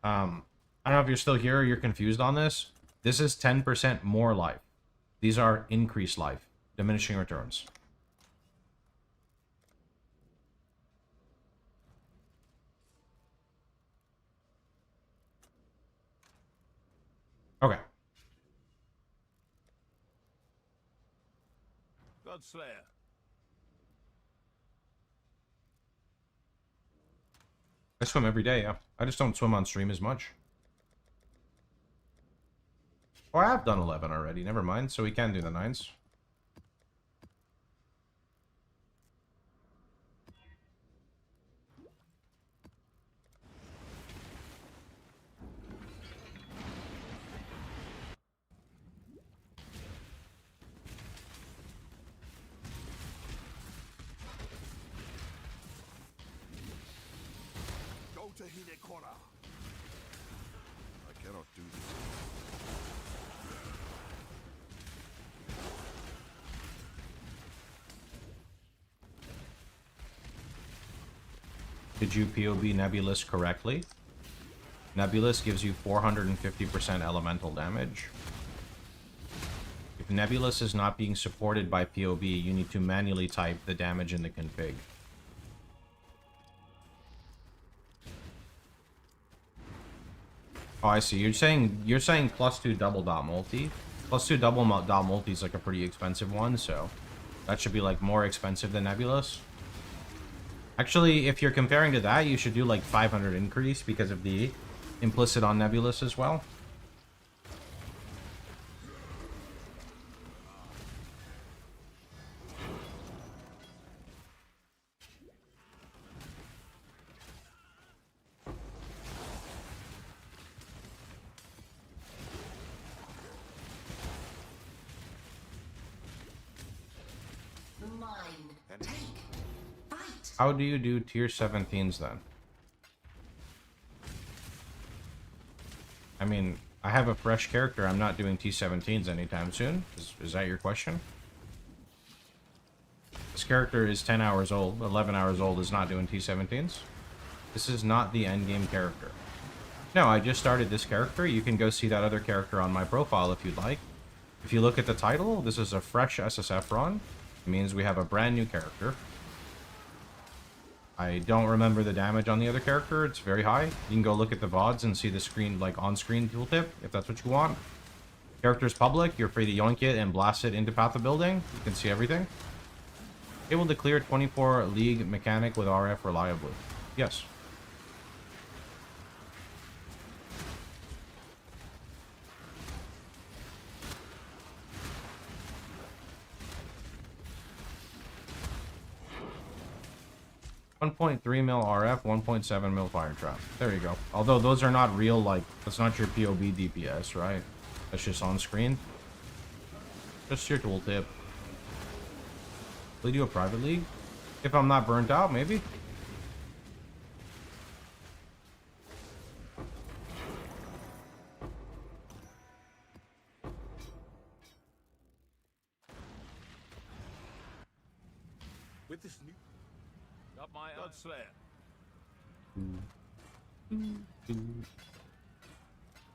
I don't know if you're still here or you're confused on this. This is 10% more life. These are increased life, diminishing returns. Okay. Godslayer. I swim every day, yeah. I just don't swim on stream as much. Oh, I have done 11 already. Never mind. So we can do the 9s. I cannot do this. Did you POB Nebulous correctly? Nebulous gives you 450% elemental damage. If Nebulous is not being supported by POB, you need to manually type the damage in the config. Oh, I see. You're saying +2 double dot multi. +2 double dot multi is like a pretty expensive one, so that should be like more expensive than Nebulous. Actually, if you're comparing to that, you should do like 500 increase because of the implicit on Nebulous as well. How do you do tier 17s then? I mean, I have a fresh character. I'm not doing T17s anytime soon. Is that your question? This character is 10 hours old, 11 hours old, is not doing T17s. This is not the endgame character. No, I just started this character. You can go see that other character on my profile if you'd like. If you look at the title, this is a fresh SSF run. It means we have a brand new character. I don't remember the damage on the other character. It's very high. You can go look at the VODs and see the screen, like on-screen tooltip, if that's what you want. Character's public. You're free to yoink it and blast it into Path of Building. You can see everything. Able to clear 24 League mechanic with RF reliably. Yes. .3 mil RF, 1.7 mil fire trap. There you go. Although those are not real, like, that's not your POB DPS, right? That's just on screen. Just your tooltip. Will you do a private league? If I'm not burnt out, maybe? With this new... Got my Godslayer.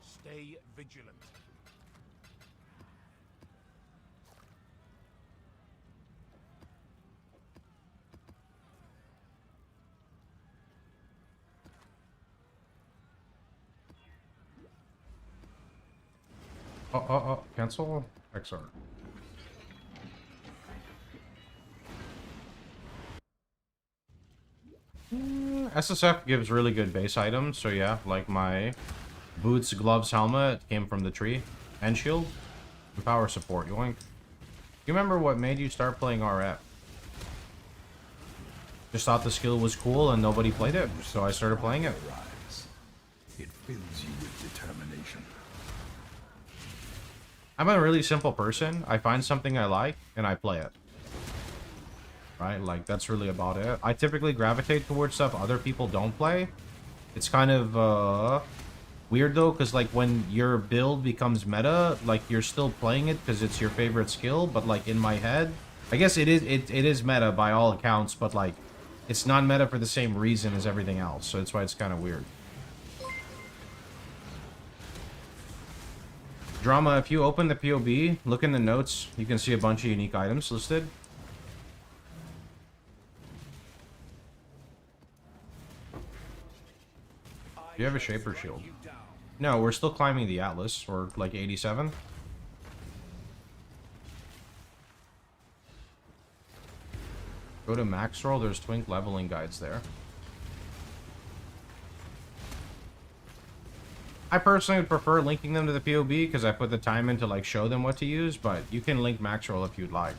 Stay vigilant. Cancel XR. SSF gives really good base items, so yeah, like my boots, gloves, helmet came from the tree, and shield, and power support, yoink. You remember what made you start playing RF? Just thought the skill was cool and nobody played it, so I started playing it. It fills you with determination. I'm a really simple person. I find something I like, and I play it. Right? Like, that's really about it. I typically gravitate towards stuff other people don't play. It's kind of, weird, though, because, like, when your build becomes meta, like, you're still playing it because it's your favorite skill, but, like, in my head... I guess it is meta by all accounts, but, like, it's not meta for the same reason as everything else, so that's why it's kind of weird. Drama, if you open the POB, look in the notes, you can see a bunch of unique items listed. Do you have a Shaper Shield? No, we're still climbing the Atlas. We're like 87. Go to max roll, there's twink leveling guides there. I personally would prefer linking them to the POB because I put the time in to like show them what to use, but you can link max roll if you'd like.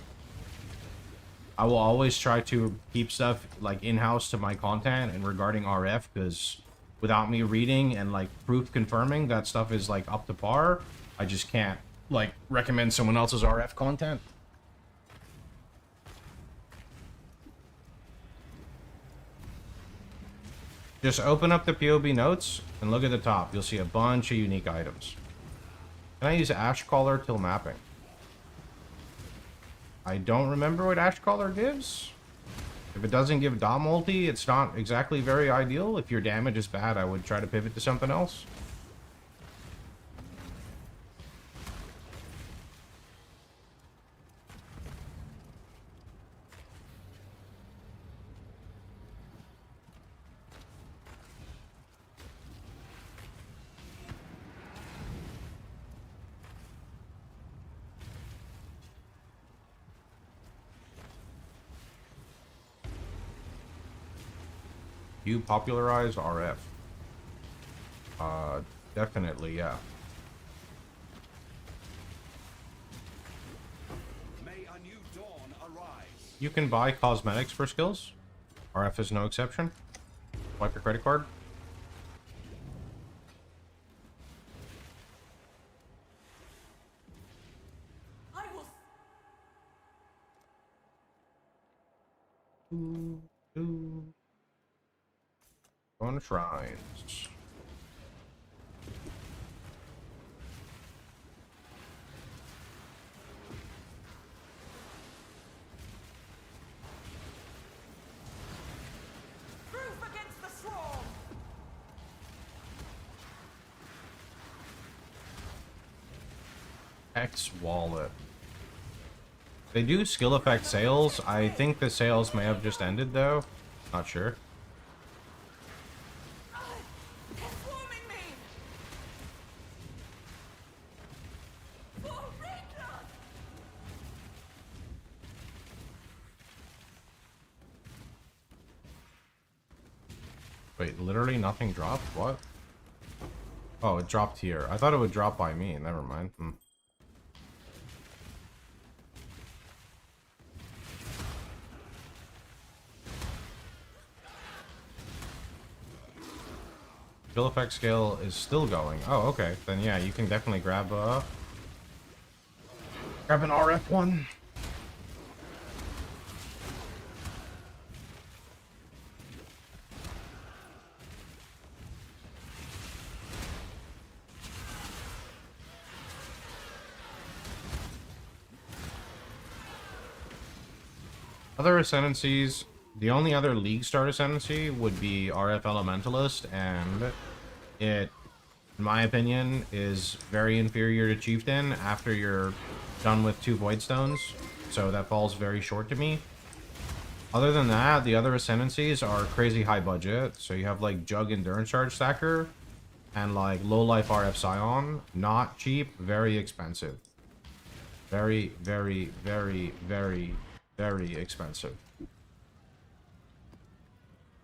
I will always try to keep stuff like in-house to my content and regarding RF, because without me reading and like proof confirming that stuff is like up to par, I just can't like recommend someone else's RF content. Just open up the POB notes and look at the top. You'll see a bunch of unique items. Can I use Ash Collar till mapping? I don't remember what Ash Collar gives. If it doesn't give dot multi, it's not exactly very ideal. If your damage is bad, I would try to pivot to something else. You popularized RF. Definitely, yeah. May a new dawn arise. You can buy cosmetics for skills. RF is no exception. Swipe your credit card. I will. Going to shrines. Proof against the swarm. X wallet. They do skill effect sales. I think the sales may have just ended though. Not sure. They're swarming me. For Riddler. Wait, literally nothing dropped? What? Oh, it dropped here. I thought it would drop by me. Never mind. Skill effect scale is still going. Oh, okay. Then yeah, you can definitely grab an RF one. Other ascendancies, the only other league start ascendancy would be RF Elementalist, and it, in my opinion, is very inferior to Chieftain after you're done with 2 Void Stones, so that falls very short to me. Other than that, the other ascendancies are crazy high budget, so you have like Jug Endurance Charge Stacker, and like Low Life RF Scion, not cheap, very expensive. Very, very, very, very, very expensive.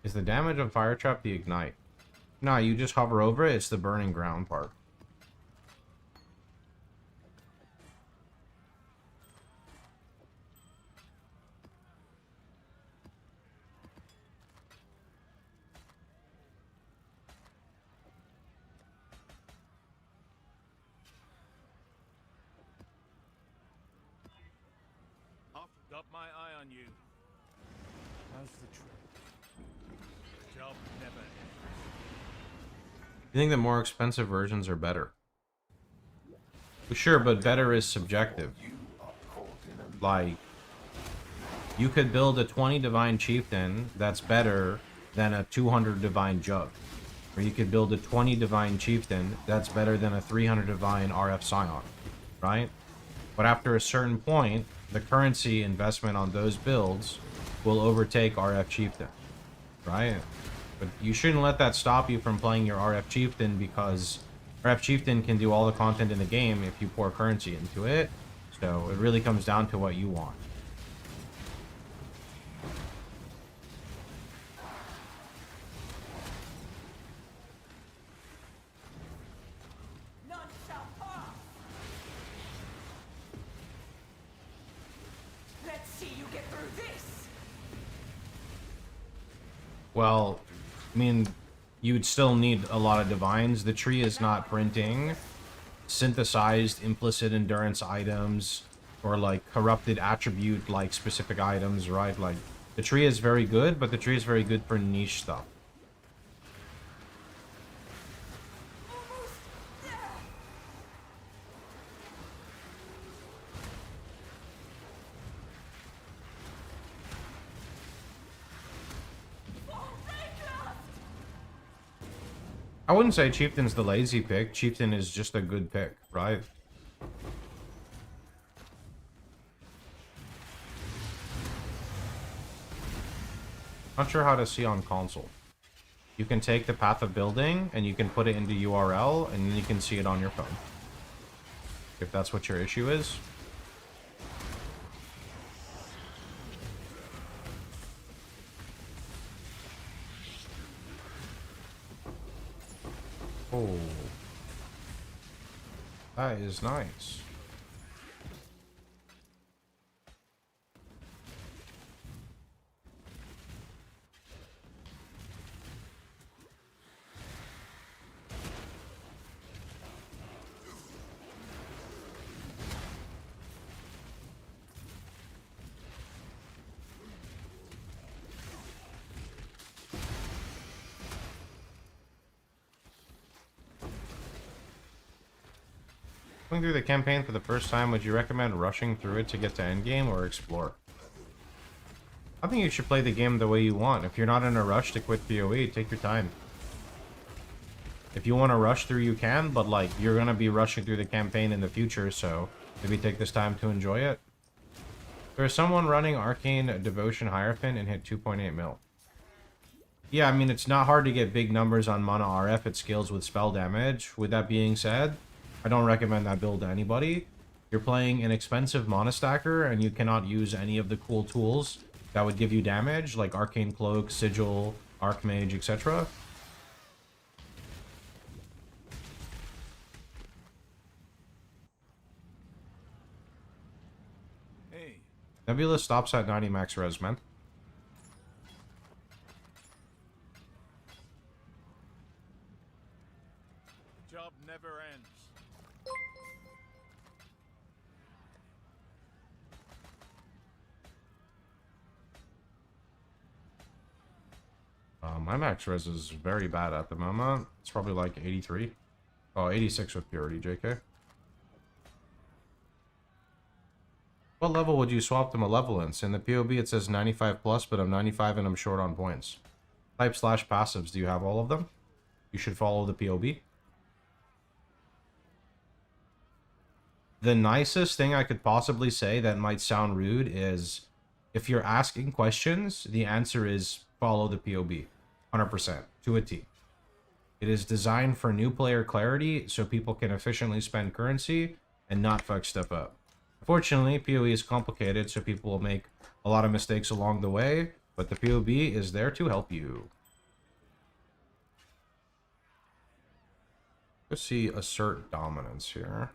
Is the damage of Fire Trap the Ignite? No, you just hover over it, it's the burning ground part. I've got my eye on you. How's the trip? Job never ends. You think the more expensive versions are better? Sure, but better is subjective. Like, you could build a 20 Divine Chieftain that's better than a 200 Divine Jug. Or you could build a 20 Divine Chieftain that's better than a 300 Divine RF Scion. Right? But after a certain point, the currency investment on those builds will overtake RF Chieftain. Right? But you shouldn't let that stop you from playing your RF Chieftain, because RF Chieftain can do all the content in the game if you pour currency into it. So it really comes down to what you want. None shall pass. Let's see you get through this. Well, I mean, you would still need a lot of divines. The tree is not printing synthesized implicit endurance items or like corrupted attribute like specific items, right? Like, the tree is very good, but the tree is very good for niche stuff. Almost there. I wouldn't say Chieftain's the lazy pick. Chieftain is just a good pick, right? Not sure how to see on console. You can take the path of building and you can put it into URL and then you can see it on your phone. If that's what your issue is. Oh. That is nice. Going through the campaign for the first time, would you recommend rushing through it to get to endgame or explore? I think you should play the game the way you want. If you're not in a rush to quit PoE, take your time. If you want to rush through, you can, but like, you're going to be rushing through the campaign in the future, so maybe take this time to enjoy it. There's someone running Arcane Devotion Hierophant and hit 2.8 mil. Yeah, I mean, it's not hard to get big numbers on mana RF. It scales with spell damage. With that being said, I don't recommend that build to anybody. You're playing an expensive mana stacker, and you cannot use any of the cool tools that would give you damage, like Arcane Cloak, Sigil, Archmage, etc. Hey. Nebula stops at 90 max res, man. Job never ends. My max res is very bad at the moment. It's probably like 83. Oh, 86 with purity, JK. What level would you swap to Malevolence? In the POB it says 95 plus, but I'm 95 and I'm short on points. Type / passives, do you have all of them? You should follow the POB. The nicest thing I could possibly say that might sound rude is, if you're asking questions, the answer is follow the POB. 100%, to a T. It is designed for new player clarity, so people can efficiently spend currency and not fuck stuff up. Unfortunately, PoE is complicated, so people will make a lot of mistakes along the way, but the POB is there to help you. Let's see, assert dominance here.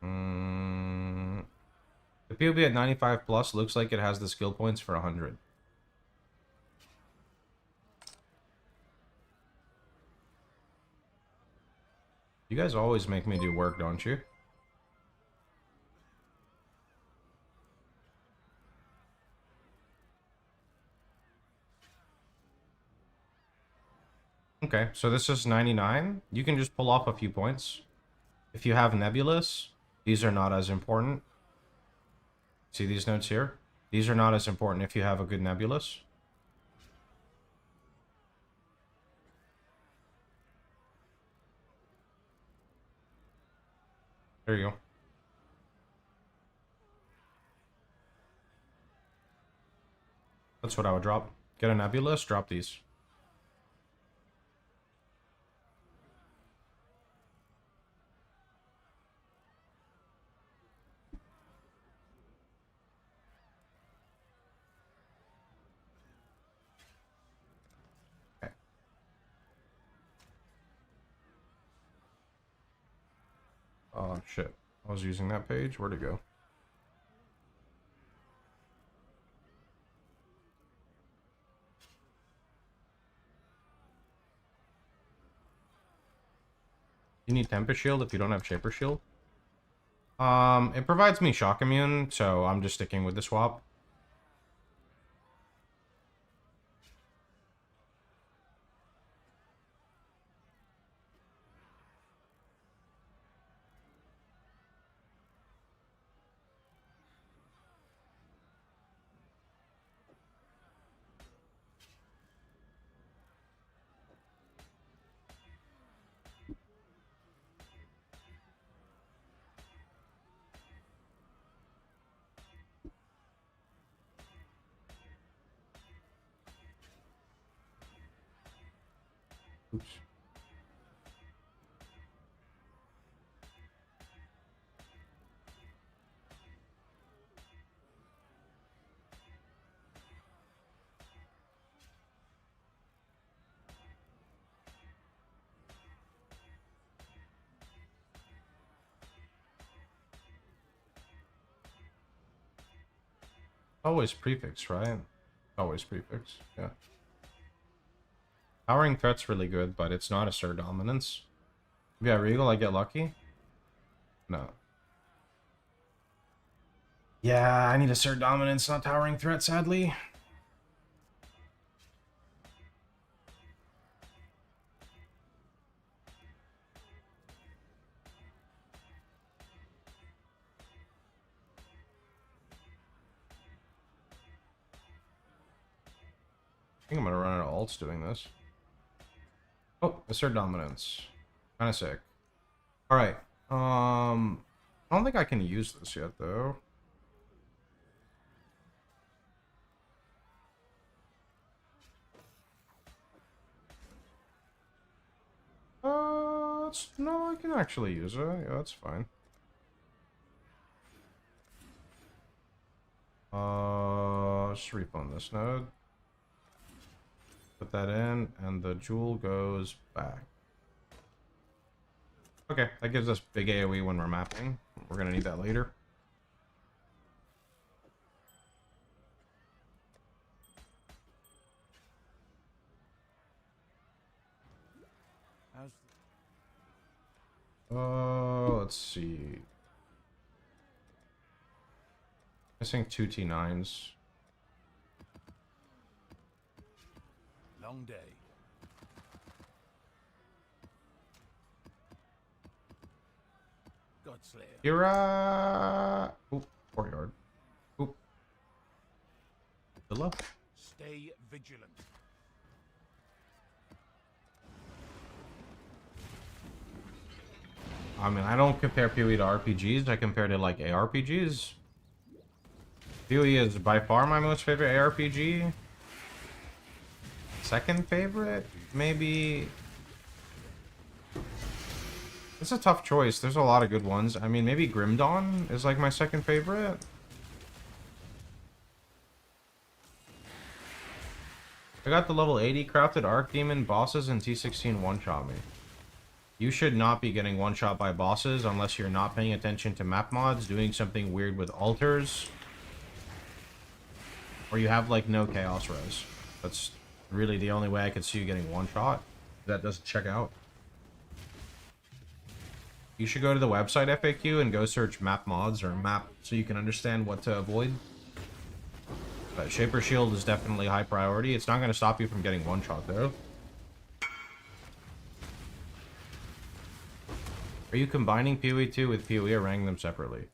The POB at 95 plus looks like it has the skill points for 100. You guys always make me do work, don't you? Okay, so this is 99. You can just pull off a few points. If you have Nebulous, these are not as important. See these notes here? These are not as important if you have a good Nebulous. There you go. That's what I would drop. Get a Nebulous, drop these. Okay. Oh, shit. I was using that page. Where'd it go? You need Tempest Shield if you don't have Shaper Shield. It provides me shock immune, so I'm just sticking with the swap. Oops. Always prefix, right? Always prefix, yeah. Powering threat's really good, but it's not assert dominance. Yeah, Regal, I get lucky? No. Yeah, I need assert dominance, not towering threat, sadly. I think I'm gonna run out of ults doing this. Oh, assert dominance. Kinda sick. Alright. I don't think I can use this yet though. No, I can actually use it. Yeah, that's fine. Just refund this node. Put that in, and the jewel goes back. Okay, that gives us big AoE when we're mapping. We're gonna need that later. Let's see. Missing 2 T9s. Long day. Godslayer. You're oop, courtyard. Oop. Good luck. Stay vigilant. I mean, I don't compare PoE to RPGs. I compare to like ARPGs. PoE is by far my most favorite ARPG. Second favorite, maybe. It's a tough choice. There's a lot of good ones. I mean, maybe Grim Dawn is like my second favorite. I got the level 80 crafted Archdemon bosses and T16 one-shot me. You should not be getting one-shot by bosses unless you're not paying attention to map mods, doing something weird with altars, or you have like no chaos res. That's really the only way I could see you getting one-shot. That doesn't check out. You should go to the website FAQ and go search map mods or map so you can understand what to avoid. But Shaper Shield is definitely high priority. It's not going to stop you from getting one-shot though. Are you combining PoE 2 with PoE or ranking them separately?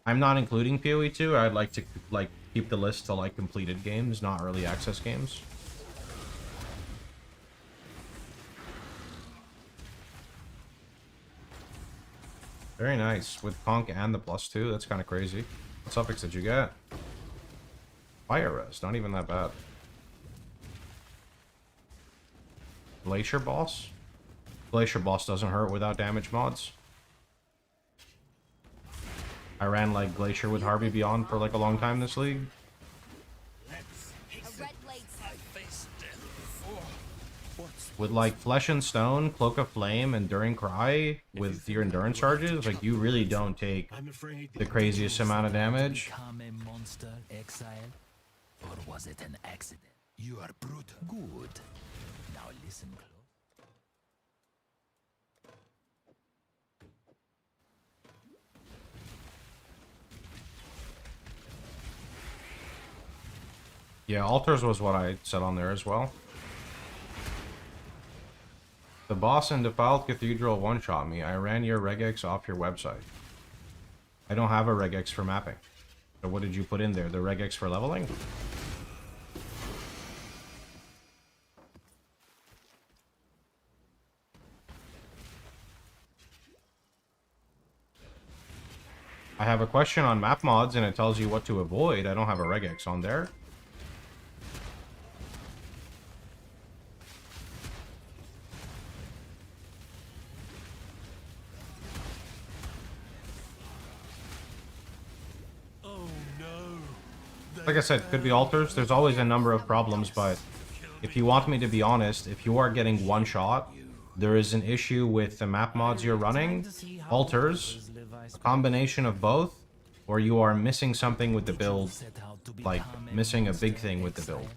I'm not including PoE 2. I'd like to like keep the list to like completed games, not early access games. Very nice. With Conk and the +2, that's kind of crazy. What suffix did you get? Fire res, not even that bad. Glacier boss? Glacier boss doesn't hurt without damage mods. I ran like Glacier with Harvey Beyond for like a long time this league. With like Flesh and Stone, Cloak of Flame, Enduring Cry, with your endurance charges, like you really don't take the craziest amount of damage. Monster exile, or was it an accident? You are brutal. Good. Now listen close. Yeah, altars was what I said on there as well. The boss in Defiled Cathedral one-shot me. I ran your regex off your website. I don't have a regex for mapping. So what did you put in there? The regex for leveling? I have a question on map mods and it tells you what to avoid. I don't have a regex on there. Like I said, could be altars. There's always a number of problems, but if you want me to be honest, if you are getting one shot, there is an issue with the map mods you're running, altars, a combination of both, or you are missing something with the build, like missing a big thing with the build.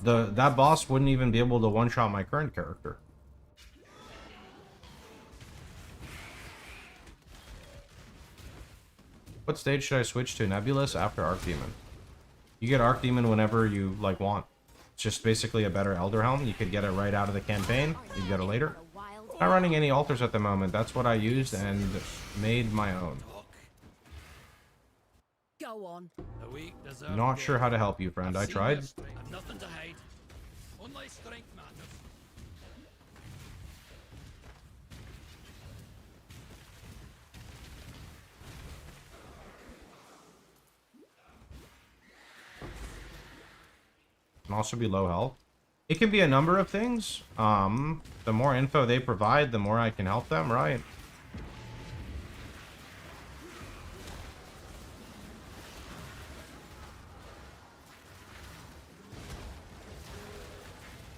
That boss wouldn't even be able to one-shot my current character. What stage should I switch to? Nebulous after Archdemon. You get Archdemon whenever you like want. It's just basically a better Elder Helm. You could get it right out of the campaign. You get it later. Not running any altars at the moment. That's what I used and made my own. Go on. Not sure how to help you, friend. I tried. Nothing to hide. Only strength matters. Can also be low health. It can be a number of things. The more info they provide, the more I can help them, right?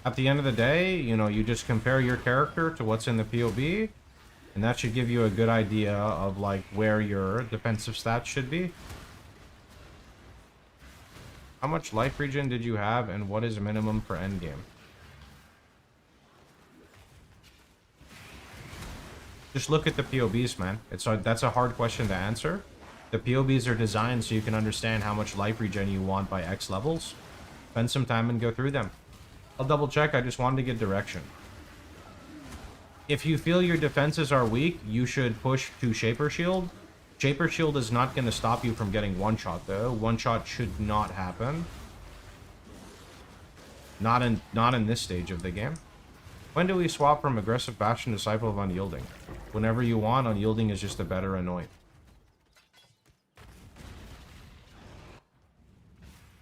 At the end of the day, you know, you just compare your character to what's in the PoE, and that should give you a good idea of, like, where your defensive stats should be. How much life regen did you have, and what is minimum for endgame? Just look at the POBs, man. That's a hard question to answer. The POBs are designed so you can understand how much life regen you want by X levels. Spend some time and go through them. I'll double check, I just wanted to get direction. If you feel your defenses are weak, you should push to Shaper Shield. Shaper Shield is not going to stop you from getting one shot, though. One shot should not happen. Not in this stage of the game. When do we swap from Aggressive Bastion to Disciple of Unyielding? Whenever you want. Unyielding is just a better anoint.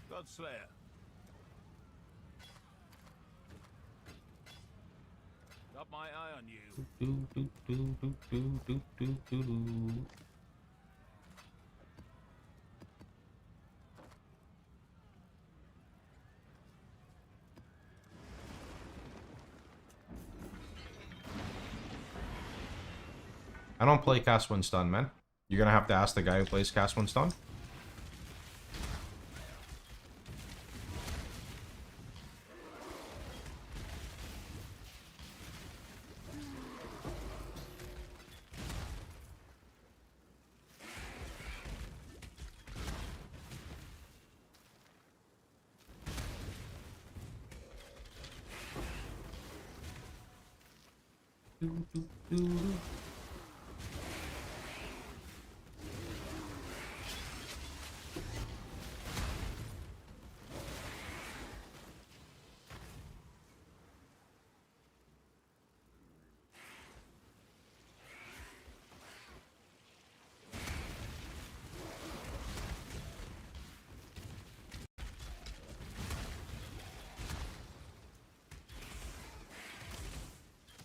Godslayer. Got my eye on you. I don't play Cast When Stun, man. You're gonna have to ask the guy who plays Cast When Stun.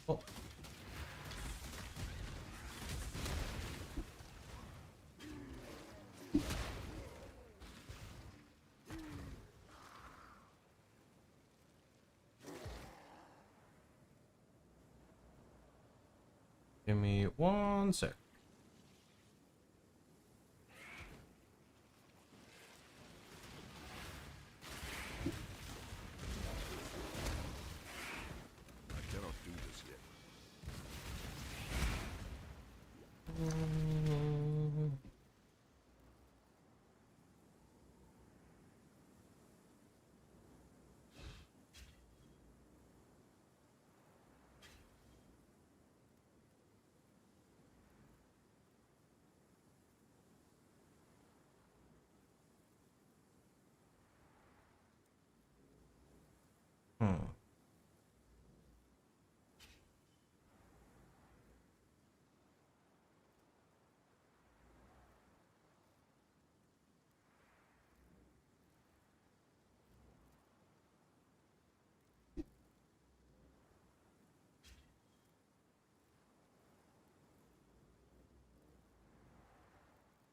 Oh. Give me 1 sec.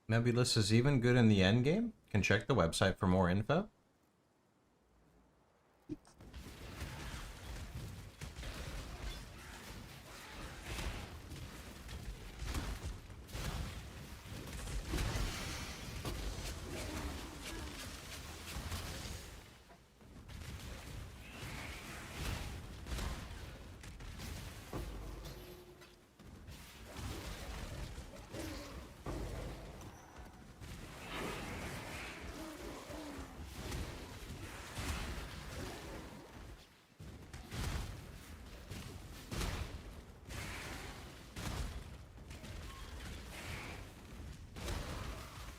Nebulous is even good in the end game. can check the website for more info.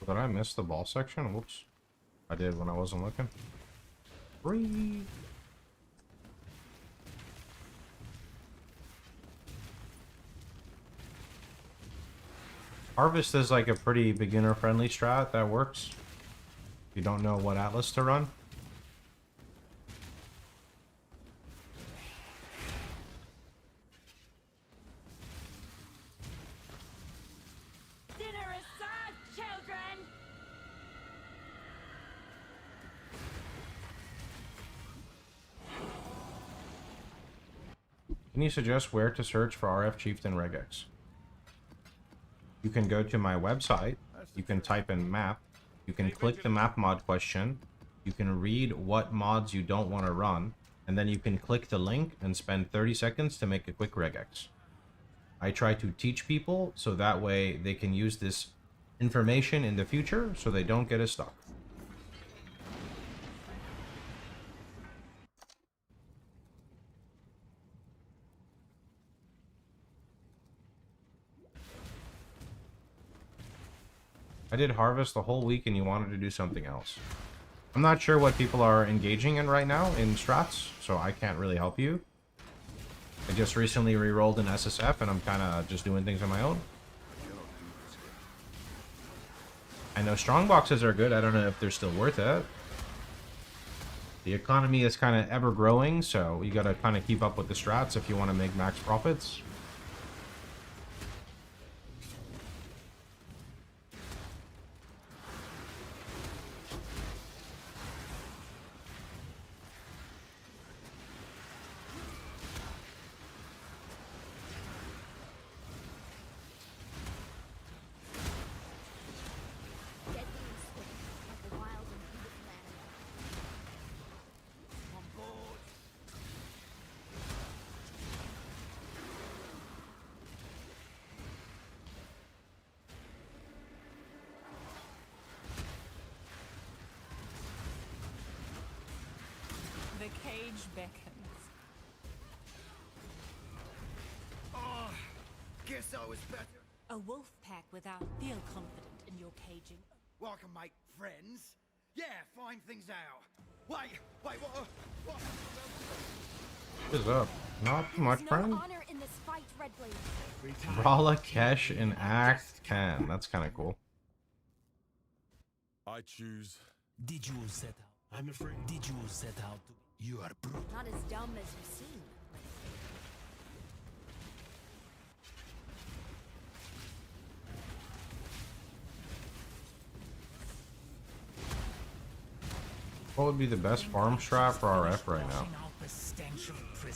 Did I miss the ball section? Whoops. I did when I wasn't looking. Free. Harvest is like a pretty beginner-friendly strat that works. If you don't know what atlas to run. Can you suggest where to search for RF Chieftain Regex? You can go to my website, you can type in map, you can click the map mod question, you can read what mods you don't want to run, and then you can click the link and spend 30 seconds to make a quick regex. I try to teach people so that way they can use this information in the future so they don't get as stuck. I did harvest the whole week and you wanted to do something else. I'm not sure what people are engaging in right now in strats, so I can't really help you. I just recently re-rolled an SSF and I'm kind of just doing things on my own. I know strong boxes are good. I don't know if they're still worth it. The economy is kind of ever growing, so you got to kind of keep up with the strats if you want to make max profits. The cage beckons. Oh, guess I was better. A wolf pack without feel confident in your caging. Well, I can make friends. Yeah, find things out. Wait, what? What is up? Not too much, friend. No honor in this fight, Redblade. Brawler Kesh in Act 10. That's kind of cool. I choose. Did you set out? I'm afraid. Did you set out to... You are brutal. Not as dumb as you seem. What would be the best farm strat for RF right now?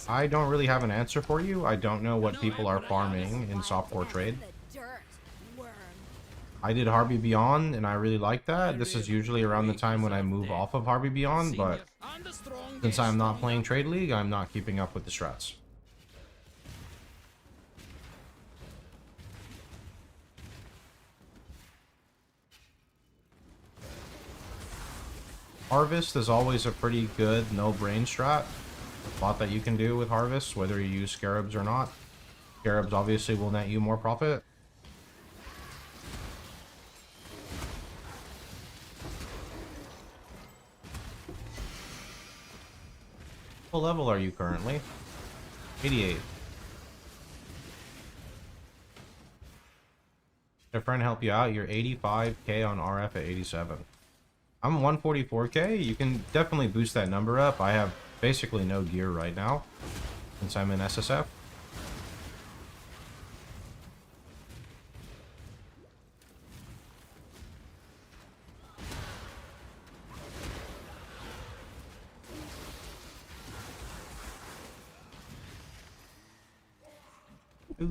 I don't really have an answer for you. I don't know what people are farming in softcore trade. I did Harvey Beyond and I really like that. This is usually around the time when I move off of Harvey Beyond, but since I'm not playing Trade League, I'm not keeping up with the strats. Harvest is always a pretty good no-brain strat. A lot that you can do with Harvest, whether you use Scarabs or not. Scarabs obviously will net you more profit. What level are you currently? 88. Did a friend help you out? You're 85k on RF at 87. I'm 144k. You can definitely boost that number up. I have basically no gear right now since I'm in SSF. Die!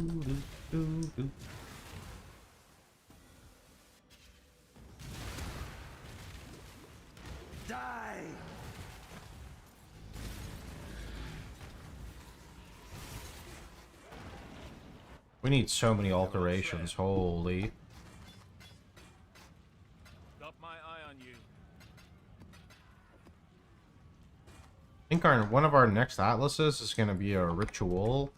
We need so many alterations. Holy. Got my eye on you. I think one of our next atlases is going to be a ritual.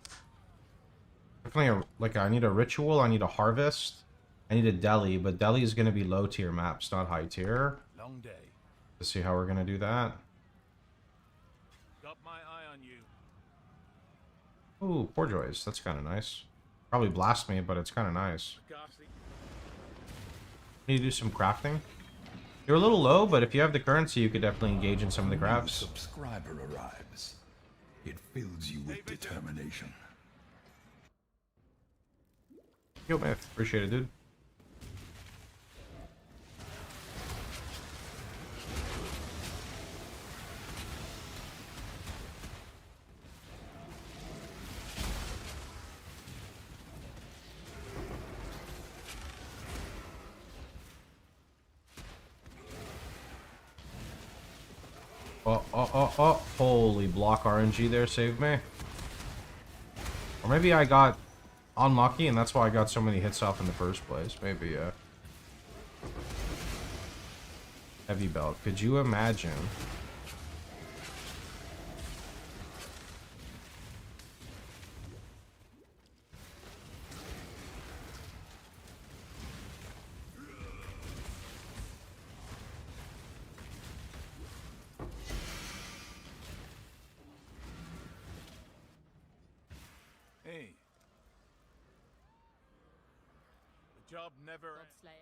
Definitely I need a ritual, I need a harvest, I need a deli, but deli is going to be low tier maps, not high tier. Long day. Let's see how we're going to do that. Got my eye on you. Ooh, Poor Joys. That's kind of nice. Probably blast me, but it's kind of nice. Need to do some crafting. You're a little low, but if you have the currency, you could definitely engage in some of the crafts. Subscriber arrives. It fills you with determination. Yo, Myth. Appreciate it, dude. Oh. Holy block RNG there saved me. Or maybe I got unlucky and that's why I got so many hits off in the first place. Maybe, Heavy belt. Could you imagine? Hey. The job never ends. Slayer.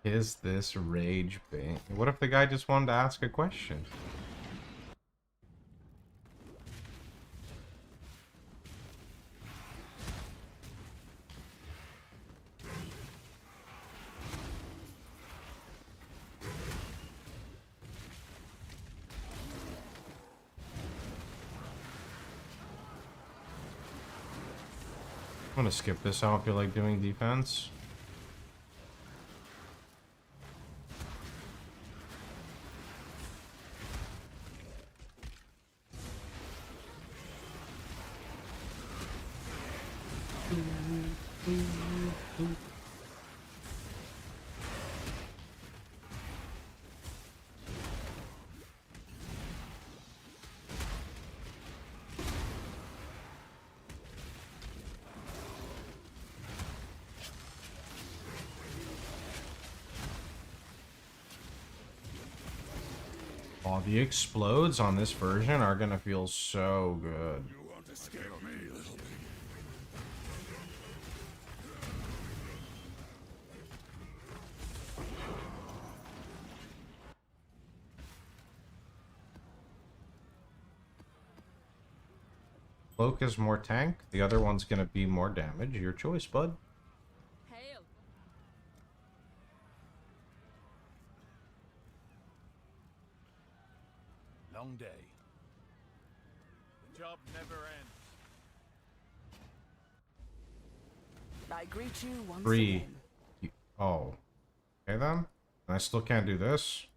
Is this rage bait? What if the guy just wanted to ask a question? I'm gonna skip this. I don't feel like doing defense. Oh, the explodes on this version are gonna feel so good. You want to scare me, little pig? Cloak is more tank. The other one's gonna be more damage. Your choice, bud. Hail. Long day. The job never ends. I greet you once 3. again. Oh. Okay then. And I still can't do this.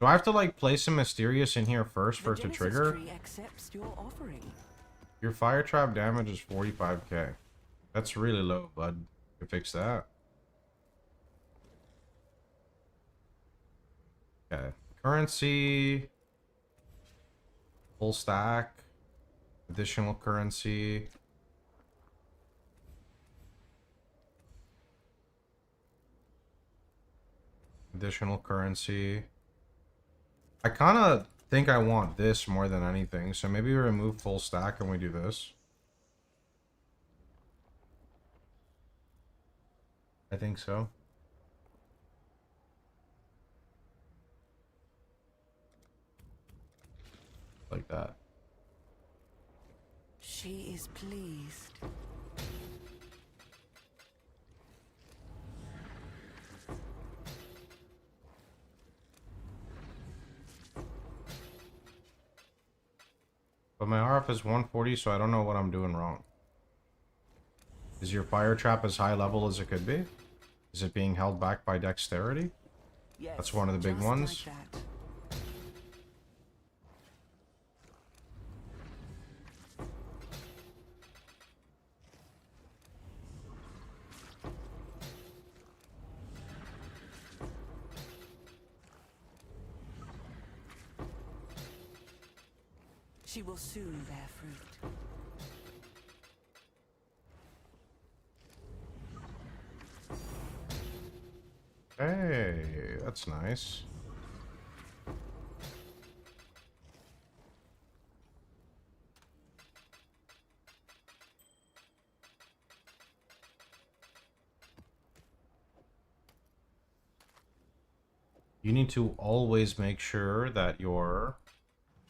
Do I have to like place a mysterious in here first for it to Genesis trigger? tree accepts your offering. Your fire trap damage is 45k. That's really low, bud. You fix that. Okay. Currency. Full stack. Additional currency. Additional currency. I kind of think I want this more than anything, so maybe we remove full stack and we do this. I think so. Like that. She is pleased. But my RF is 140, so I don't know what I'm doing wrong. Is your fire trap as high level as it could be? Is it being held back by dexterity? Yes, That's one of the big just ones. like that. She will soon bear fruit. Hey, that's nice. You need to always make sure that your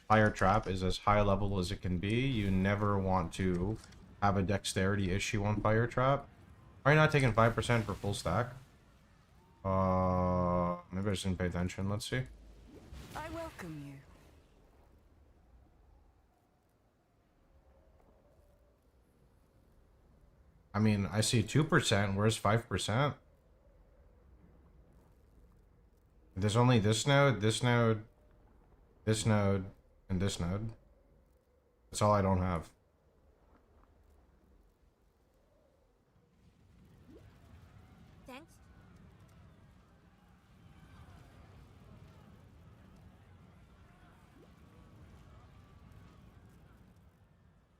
fire trap is as high level as it can be. You never want to have a dexterity issue on fire trap. Are you not taking 5% for full stack? Maybe I just didn't pay attention. Let's see. I welcome you. I mean, I see 2%. Where's 5%? There's only this node, this node, this node, and this node. That's all I don't have. Thanks.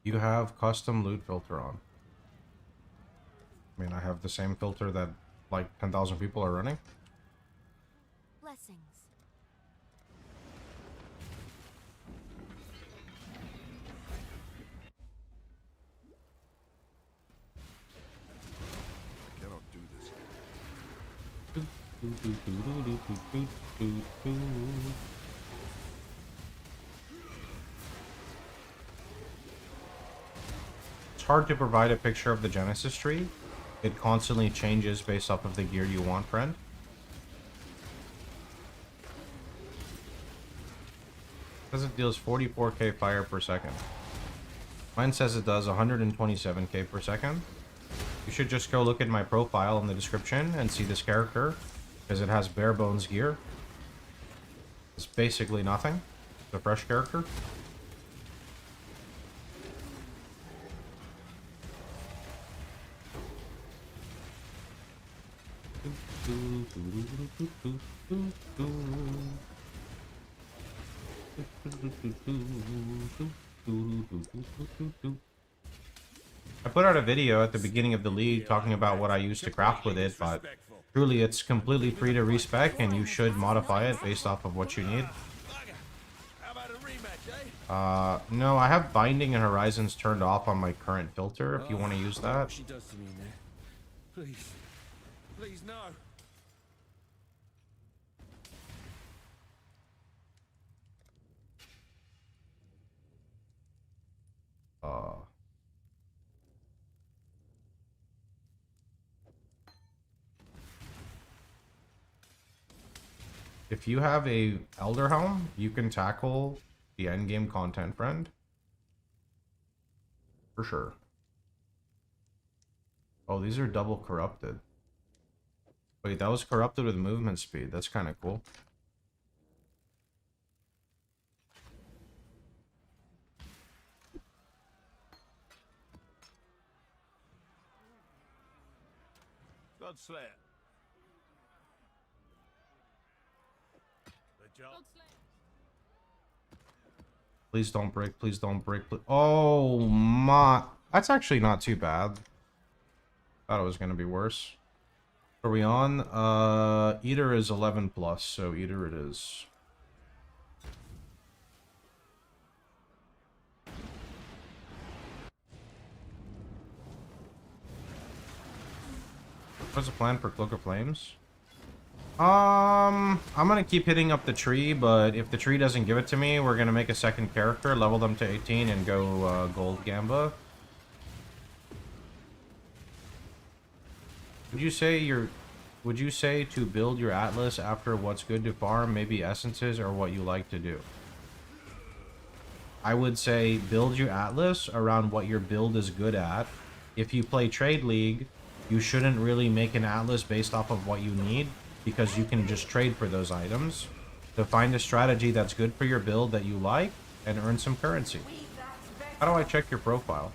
You have custom loot filter on. I mean, I have the same filter that like 10,000 people are running. Blessings. I cannot do this. It's hard to provide a picture of the Genesis tree. It constantly changes based off of the gear you want, friend. Says it deals 44k fire per second. Mine says it does 127k per second. You should just go look at my profile in the description and see this character, because it has bare bones gear. It's basically nothing. It's a fresh character. I put out a video at the beginning of the league talking about what I used to craft with it, but truly it's completely free to respec and you should modify it based off of what you need. How about a rematch, eh? No, I have Binding and Horizons turned off on my current filter if you want to use that. She does to me in there. Please. Please, no. If you have a Elder Helm, you can tackle the endgame content, friend. For sure. Oh, these are double corrupted. Wait, that was corrupted with movement speed. That's kind of cool. Godslayer. The job. Please don't break. Please don't break. Oh my. That's actually not too bad. Thought it was going to be worse. Are we on? Eater is 11 plus, so Eater it is. What's the plan for Cloak of Flames? I'm gonna keep hitting up the tree, but if the tree doesn't give it to me, we're gonna make a second character, level them to 18, and go gold Gamba. Would you say to build your Atlas after what's good to farm, maybe essences, or what you like to do? I would say build your Atlas around what your build is good at. If you play Trade League, you shouldn't really make an Atlas based off of what you need, because you can just trade for those items. So find a strategy that's good for your build that you like, and earn some currency. How do I check your profile?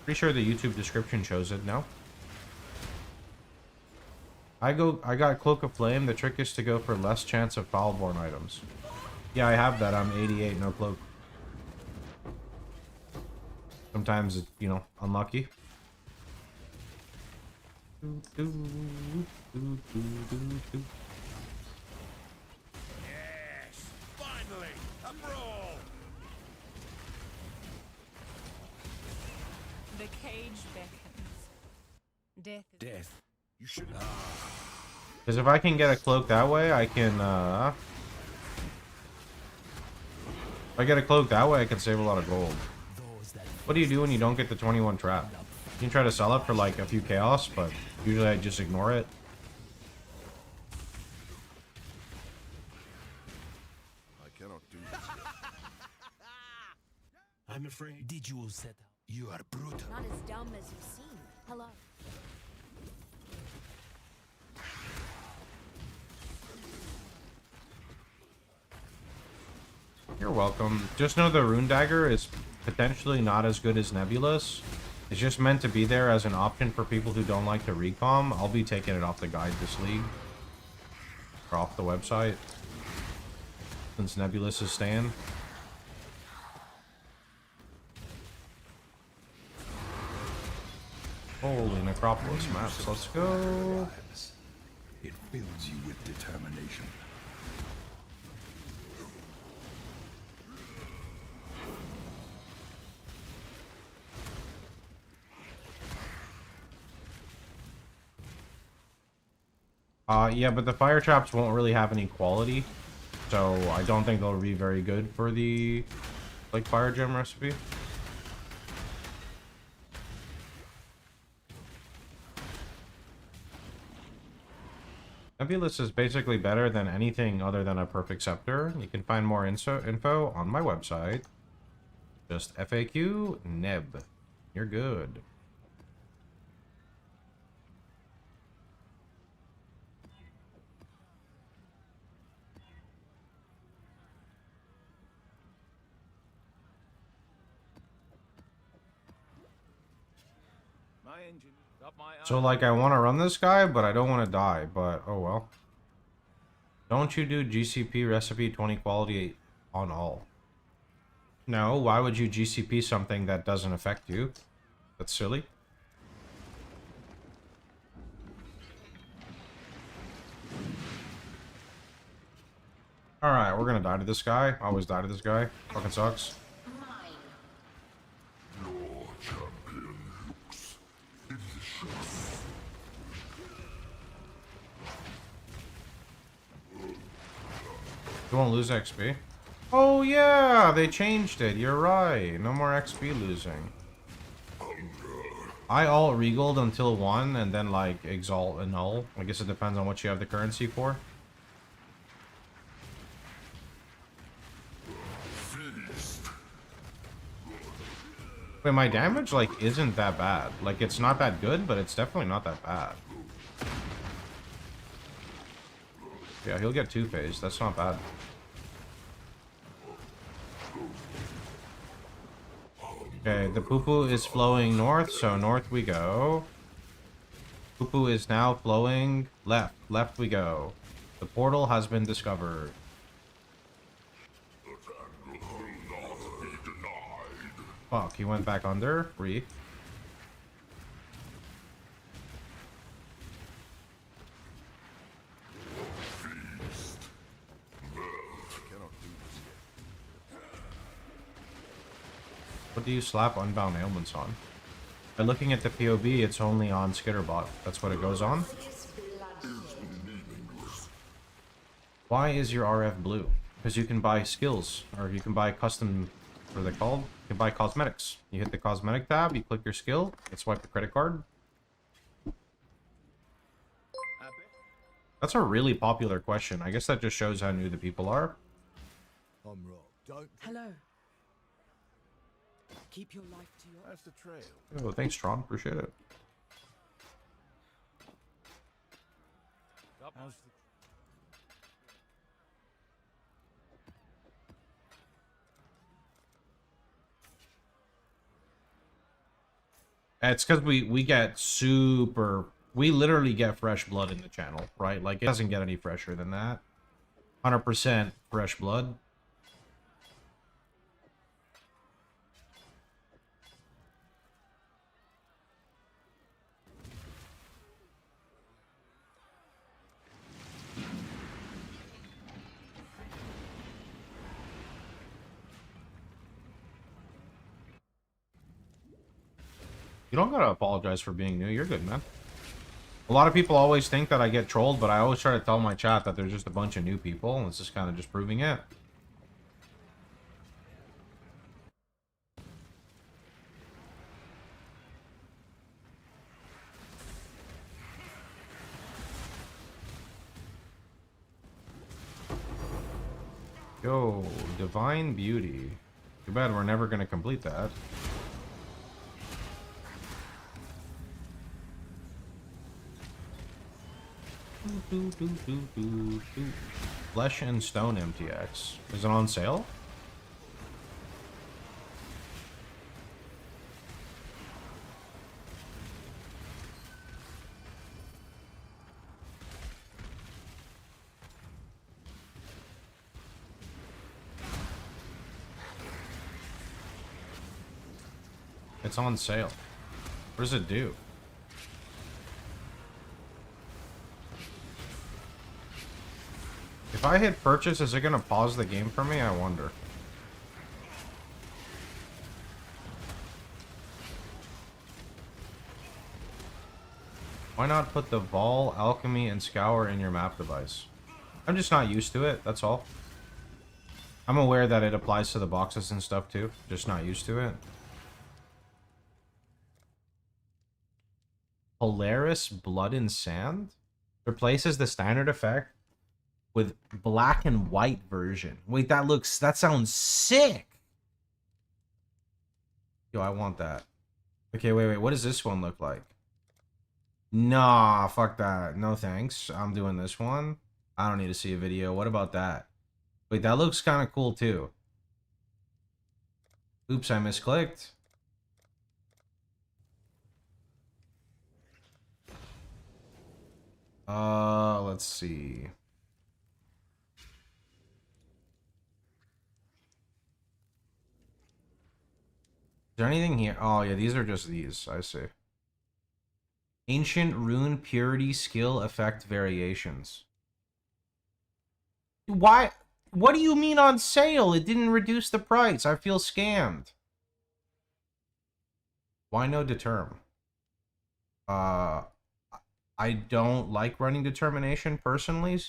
Pretty sure the YouTube description shows it, no? I got Cloak of Flame. The trick is to go for less chance of Foulborn items. Yeah, I have that. I'm 88, no cloak. Sometimes it's, you know, unlucky. Yes, finally, a brawl. The cage beckons. Death. Death. You should. Because if I can get a cloak that way, I can, if I get a cloak that way, I can save a lot of gold. What do you do when you don't get the 21 trap? You can try to sell it for like a few chaos, but usually I just ignore it. I cannot do this. I'm afraid. Did you set out? You are brutal. Not as dumb as you seem. Hello. You're welcome. Just know the Rune Dagger is potentially not as good as Nebulous. It's just meant to be there as an option for people who don't like the recom. I'll be taking it off the guide this league. Or off the website. Since Nebulous is staying. Holy Necropolis maps, let's go. It fills you with determination. Yeah, but the fire traps won't really have any quality, so I don't think they'll be very good for the, like, fire gem recipe. Nebulous is basically better than anything other than a perfect scepter. You can find more info on my website. Just FAQ Neb. You're good. My engine got my So, like, I want to run this guy, but I don't want to die, but oh well. Don't you do GCP recipe 20 quality on all? No, why would you GCP something that doesn't affect you? That's silly. Alright, we're gonna die to this guy. Always die to this guy. Fucking sucks. You won't lose XP. Oh yeah, they changed it. You're right. No more XP losing. I all regaled until 1 and then like exalt and null. I guess it depends on what you have the currency for. Wait, my damage like isn't that bad. Like it's not that good, but it's definitely not that bad. Yeah, he'll get 2-phase. That's not bad. Okay, the poo-poo is flowing north, so north we go. Poo-poo is now flowing left. Left we go. The portal has been discovered. Fuck, he went back under. Free. What do you slap Unbound Ailments on? By looking at the POV, it's only on Skitterbot. That's what it goes on. Why is your RF blue? Because you can buy skills, or you can buy custom, what are they called? You can buy cosmetics. You hit the cosmetic tab, you click your skill, you swipe the credit card. That's a really popular question. I guess that just shows how new the people are. Hello. Keep your life to your... That's the trail. Oh, thanks, Tron. Appreciate it. How's the... It's because we get super... We literally get fresh blood in the channel, right? Like, it doesn't get any fresher than that. 100% fresh blood. You don't gotta apologize for being new. You're good, man. A lot of people always think that I get trolled, but I always try to tell my chat that there's just a bunch of new people, and it's just kind of just proving it. Yo, Divine Beauty. Too bad we're never gonna complete that. Flesh and Stone MTX. Is it on sale? It's on sale. What does it do? If I hit purchase, is it gonna pause the game for me? I wonder. Why not put the Vol, Alchemy, and Scour in your map device? I'm just not used to it, that's all. I'm aware that it applies to the boxes and stuff too, just not used to it. Polaris Blood and Sand replaces the standard effect with black and white version. Wait, that sounds sick. Yo, I want that. Okay, wait, what does this one look like? Nah, fuck that. No thanks. I'm doing this one. I don't need to see a video. What about that? Wait, that looks kind of cool too. Oops, I misclicked. Let's see. Is there anything here? Oh, yeah, these are just these. I see. Ancient Rune Purity Skill Effect Variations. Why? What do you mean on sale? It didn't reduce the price. I feel scammed. Why no determ? I don't like running determination personally.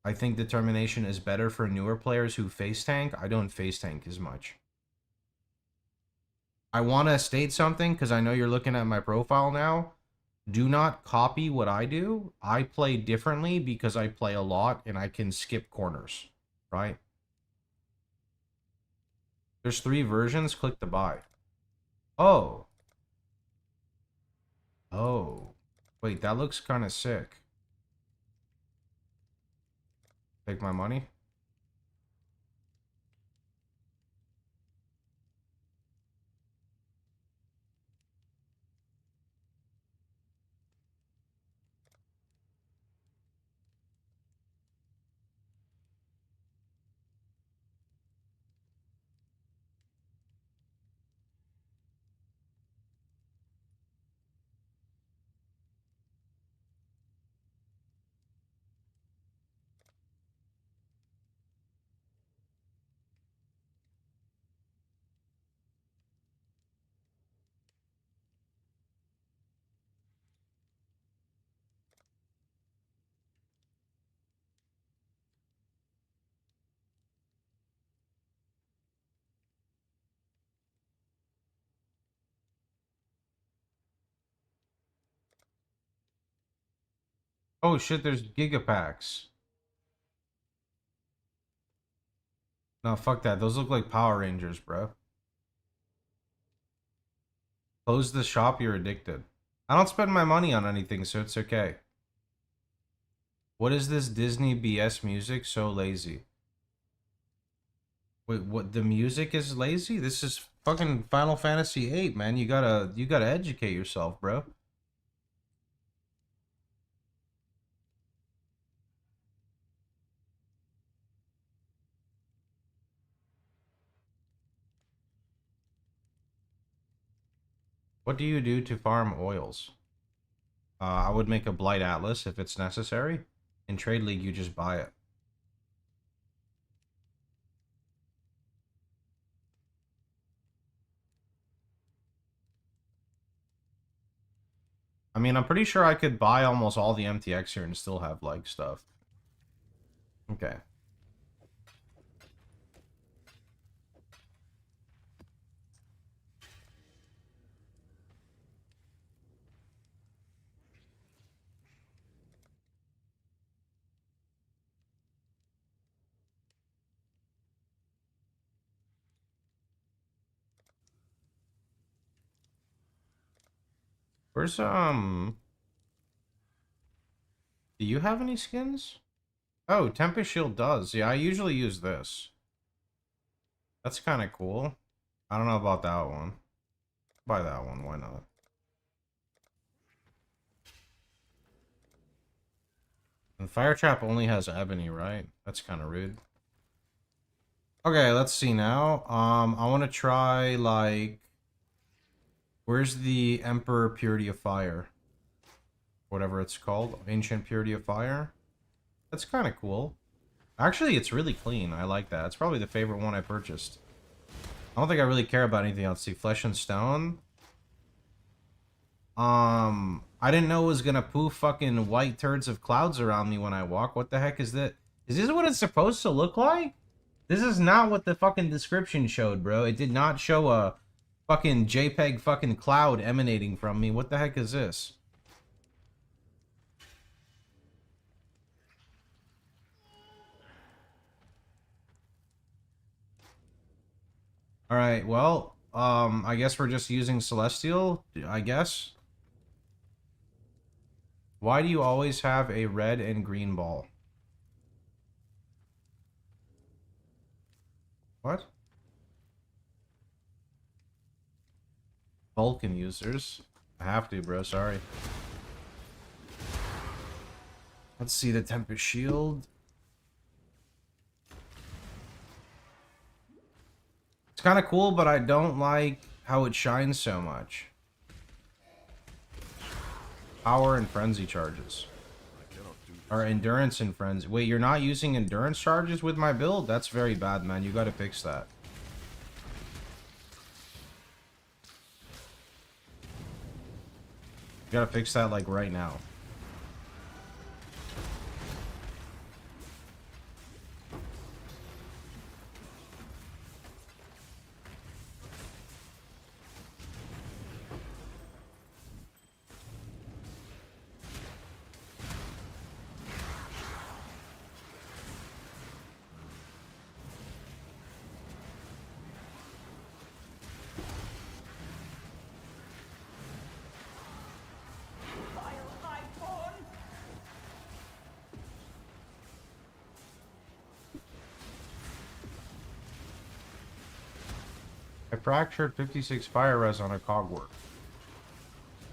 I think determination is better for newer players who face tank. I don't face tank as much. I want to state something because I know you're looking at my profile now. Do not copy what I do. I play differently because I play a lot and I can skip corners, right? There's 3 versions. Click to buy. Oh. Oh. Wait, that looks kind of sick. Take my money. Oh shit, there's gigapacks. No, fuck that. Those look like Power Rangers, bro. Close the shop, you're addicted. I don't spend my money on anything, so it's okay. What is this Disney BS music? So lazy. Wait, what? The music is lazy? This is fucking Final Fantasy VIII, man. You gotta educate yourself, bro. What do you do to farm oils? I would make a Blight Atlas if it's necessary. In Trade League, you just buy it. I mean, I'm pretty sure I could buy almost all the MTX here and still have, like, stuff. Okay. Where's, do you have any skins? Oh, Tempest Shield does. Yeah, I usually use this. That's kind of cool. I don't know about that one. Buy that one, why not? And Fire Trap only has Ebony, right? That's kind of rude. Okay, let's see now. I want to try, like... Where's the Emperor Purity of Fire? Whatever it's called. Ancient Purity of Fire. That's kind of cool. Actually, it's really clean. I like that. It's probably the favorite one I purchased. I don't think I really care about anything else. See, Flesh and Stone. I didn't know it was gonna poof fucking white turds of clouds around me when I walk. What the heck is that? Is this what it's supposed to look like? This is not what the fucking description showed, bro. It did not show a fucking JPEG fucking cloud emanating from me. What the heck is this? Alright, well, I guess we're just using Celestial, I guess. Why do you always have a red and green ball? What? Vulcan users. I have to, bro, sorry. Let's see the Tempest Shield. It's kind of cool, but I don't like how it shines so much. Power and Frenzy charges. Or Endurance and Frenzy. Wait, you're not using Endurance charges with my build? That's very bad, man. You gotta fix that. You gotta fix that, like, right now. I fractured 56 fire res on a cogwork.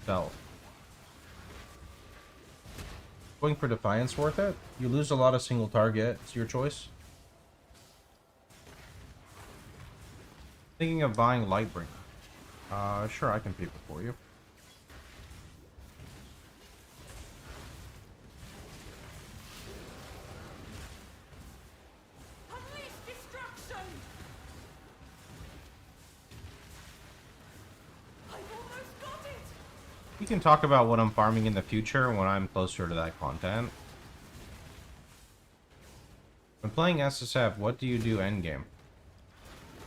Fell. Going for Defiance worth it? You lose a lot of single target. It's your choice. Thinking of buying Lightbringer. Sure, I can pay for you. We can talk about what I'm farming in the future when I'm closer to that content. When playing SSF, what do you do endgame?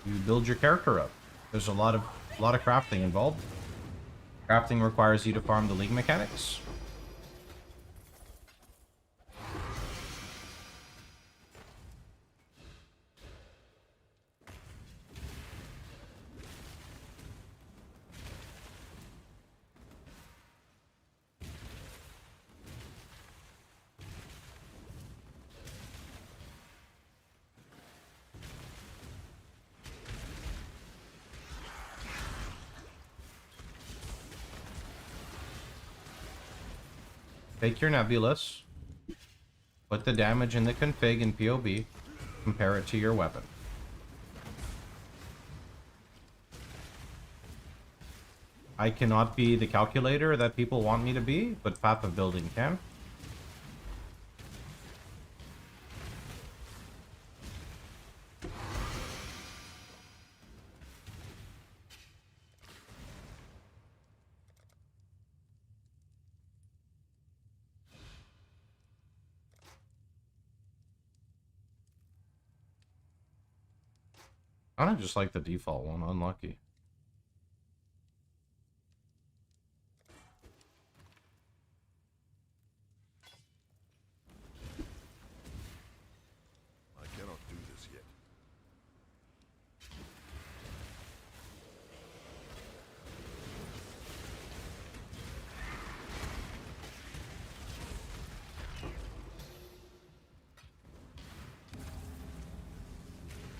You build your character up. There's a lot of crafting involved. Crafting requires you to farm the league mechanics. take your Nebulous, put the damage in the config in PoB, compare it to your weapon. I cannot be the calculator that people want me to be, but Path of Building can. I don't just like the default one, unlucky. I cannot do this yet.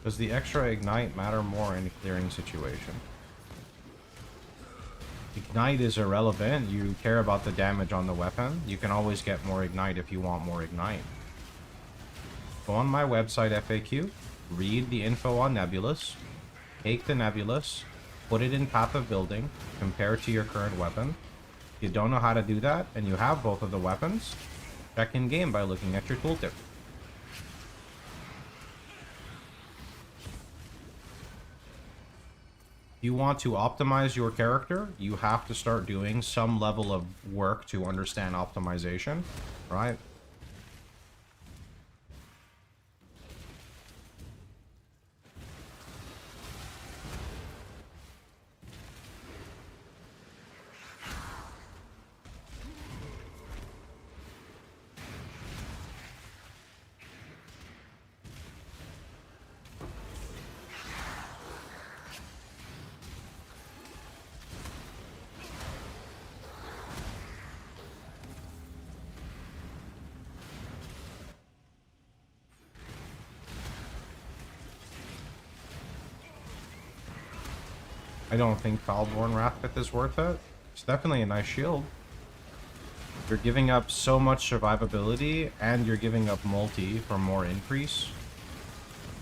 Does the extra ignite matter more in a clearing situation? Ignite is irrelevant. You care about the damage on the weapon. You can always get more ignite if you want more ignite. Go on my website FAQ, read the info on Nebulous, take the Nebulous, put it in Path of Building, compare it to your current weapon. If you don't know how to do that, and you have both of the weapons, check in game by looking at your tooltip. If you want to optimize your character, you have to start doing some level of work to understand optimization, right? I don't think Foulborn Wrathpit is worth it. It's definitely a nice shield. You're giving up so much survivability, and you're giving up multi for more increase.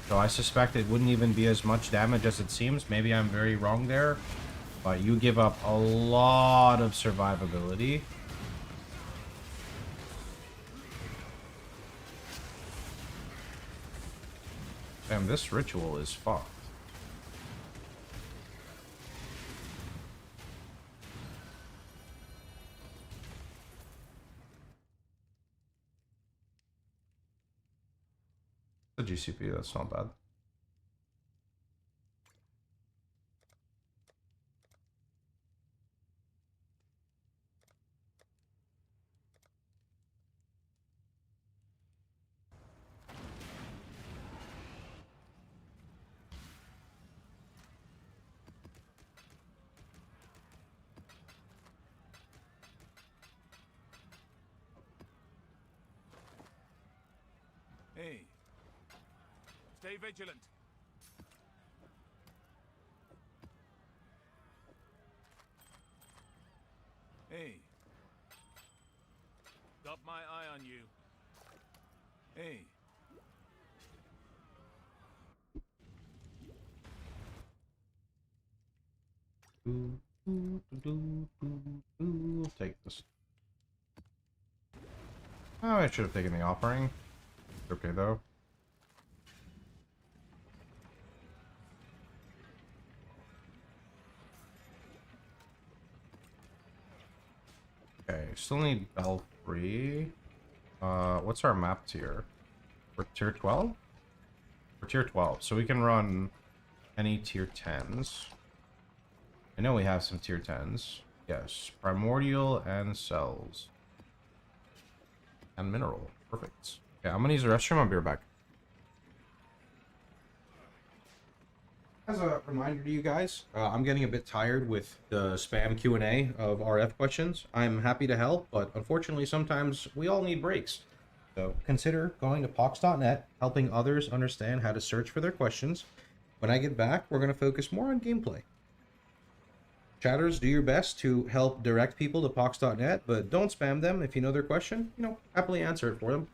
So I suspect it wouldn't even be as much damage as it seems. Maybe I'm very wrong there. But you give up a lot of survivability. Damn, this ritual is fucked. The GCP, that's not bad. Hey. Stay vigilant. Hey. Got my eye on you. Hey. Take this. Oh, I should have taken the offering. Okay, though. Okay, still need Belfry. What's our map tier? We're tier 12? We're tier 12, so we can run any tier 10s. I know we have some tier 10s. Yes, Primordial and Cells. And Mineral. Perfect. Okay, I'm gonna use the restroom. I'll be right back. As a reminder to you guys, I'm getting a bit tired with the spam Q&A of RF questions. I'm happy to help, but unfortunately sometimes we all need breaks. So consider going to pox.net, helping others understand how to search for their questions. When I get back, we're going to focus more on gameplay. Chatters, do your best to help direct people to pox.net, but don't spam them. If you know their question, you know, happily answer it for them.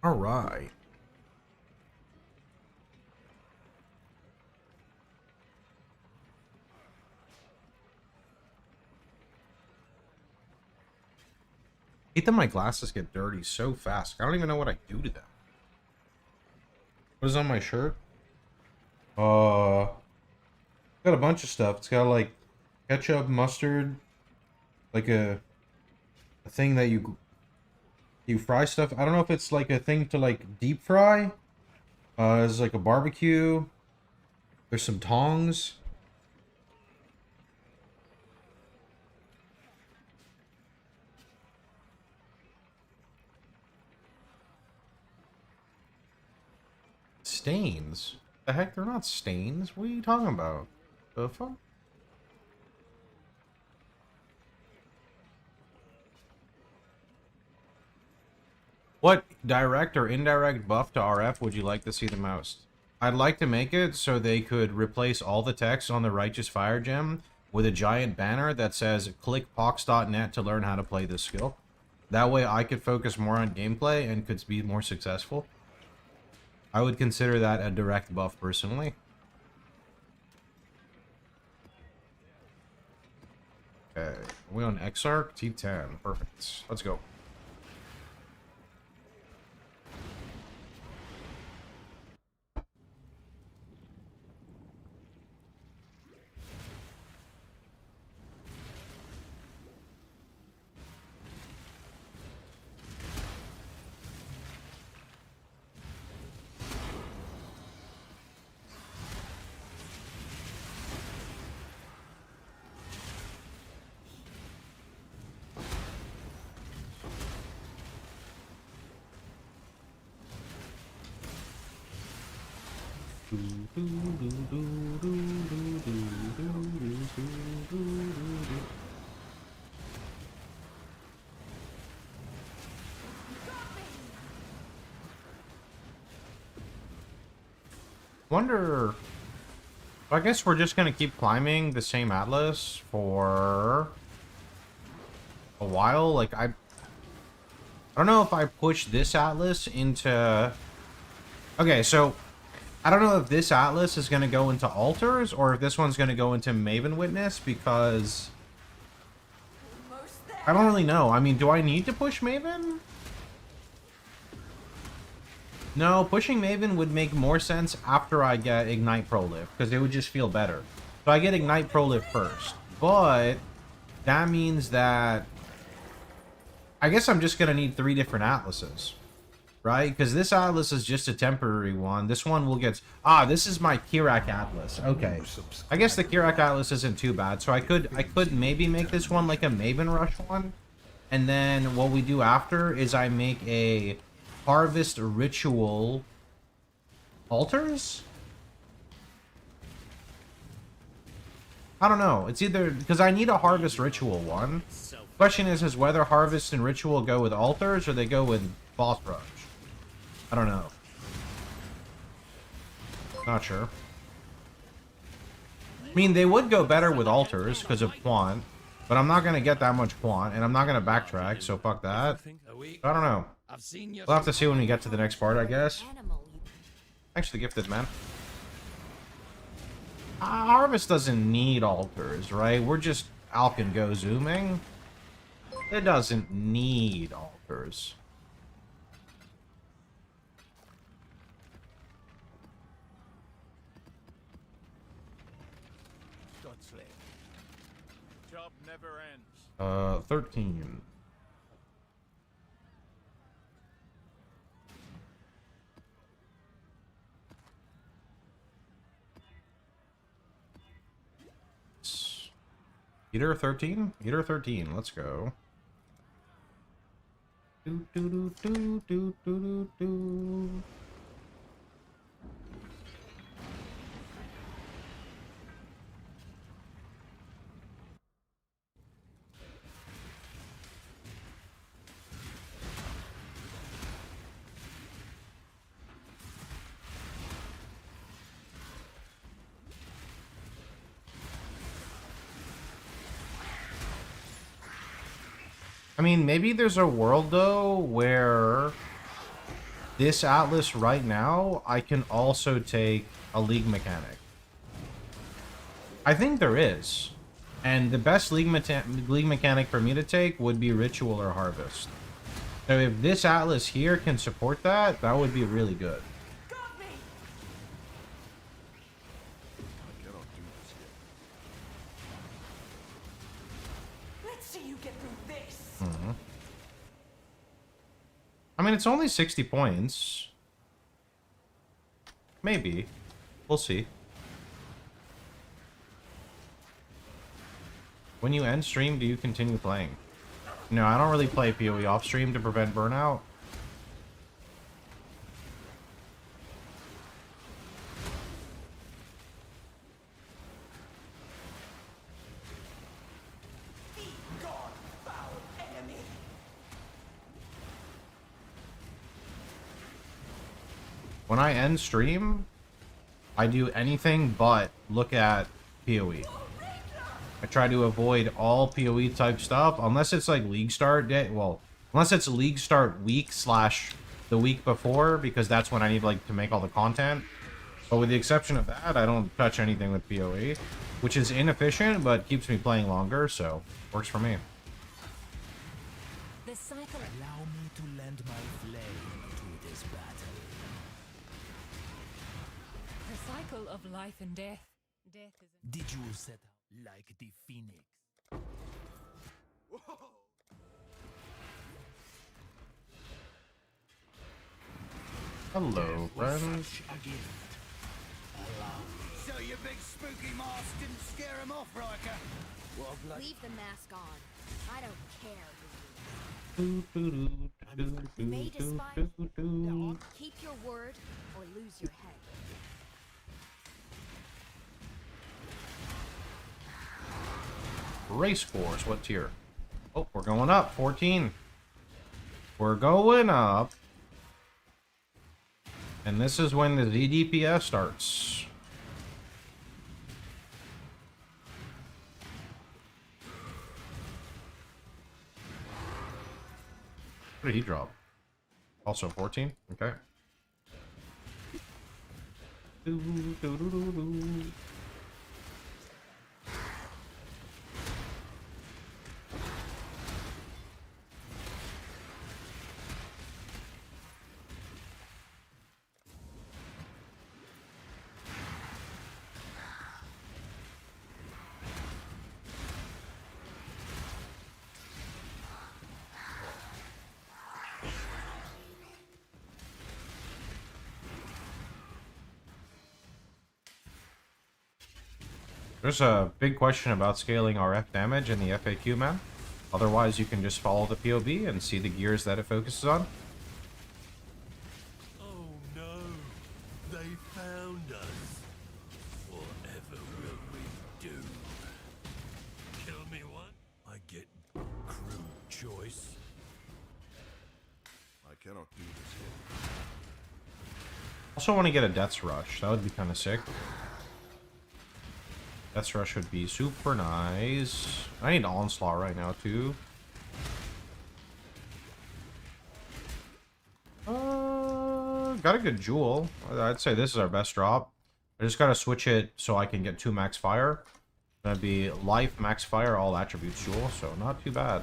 All right. I hate that my glasses get dirty so fast. I don't even know what I do to them. What is on my shirt? Got a bunch of stuff. It's got like ketchup, mustard, like a thing that you fry stuff. I don't know if it's like a thing to like deep fry. It's like a barbecue. There's some tongs. Stains? The heck, they're not stains. What are you talking about? The fuck? What direct or indirect buff to RF would you like to see the most? I'd like to make it so they could replace all the text on the Righteous Fire Gem with a giant banner that says click pox.net to learn how to play this skill. That way I could focus more on gameplay and could be more successful. I would consider that a direct buff personally. Okay, we on Exarch T10. Perfect. Let's go. Wonder. I guess we're just gonna keep climbing the same atlas for a while. Like I don't know if I push this atlas into. Okay, so I don't know if this atlas is gonna go into altars or if this one's gonna go into Maven Witness because I don't really know. I mean, do I need to push Maven? No, pushing Maven would make more sense after I get Ignite Prolift, because it would just feel better. So I get Ignite Prolift first, but that means that I guess I'm just going to need 3 different atlases, right? Because this atlas is just a temporary one. This one will get... Ah, this is my Kirak atlas. Okay. I guess the Kirak atlas isn't too bad, so I could maybe make this one like a Maven Rush one, and then what we do after is I make a Harvest Ritual altars? I don't know. It's either because I need a Harvest Ritual one. Question is whether Harvest and Ritual go with altars or they go with Boss Rush. I don't know. Not sure. I mean, they would go better with altars because of quant, but I'm not gonna get that much quant, and I'm not gonna backtrack, so fuck that. I don't know. We'll have to see when we get to the next part, I guess. Thanks for the gifted, man. Harvest doesn't need altars, right? We're just Alkin go zooming. It doesn't need altars. Job never ends. 13. Eater 13? Eater 13, let's go. Do, do, do, do, do, do, do. I mean, maybe there's a world, though, where this atlas right now, I can also take a league mechanic. I think there is. And the best league mechanic for me to take would be Ritual or Harvest. So if this atlas here can support that, that would be really good. I mean, it's only 60 points. Maybe. We'll see. When you end stream, do you continue playing? No, I don't really play PoE off stream to prevent burnout. When I end stream, I do anything but look at PoE. I try to avoid all PoE type stuff, unless it's like league start day. Well, unless it's league start week / the week before, because that's when I need like to make all the content. But with the exception of that, I don't touch anything with PoE, which is inefficient, but keeps me playing longer, so works for me. The cycle. Allow me to lend my flame to this battle. The cycle of life and death. Death is. Did you set out like the phoenix? Hello, friends. So your big spooky mask didn't scare him off, Riker? Well, Leave the mask on. I don't care. Do, do, do, do, You may do, despise. do, do. Keep your word or lose your head. Race course. What tier? Oh, we're going up. 14. We're going up. And this is when the ZDPS starts. What did he drop? Also 14? Okay. There's a big question about scaling RF damage in the FAQ, man. Otherwise, you can just follow the POV and see the gears that it focuses on. Oh no, they found us. Whatever will we do? Kill me one? I get crude choice. I cannot do this here. Also want to get a Death's Rush. That would be kind of sick. Death's Rush would be super nice. I need Onslaught right now, too. Got a good Jewel. I'd say this is our best drop. I just gotta switch it so I can get 2 max fire. That'd be life, max fire, all attributes Jewel, so not too bad.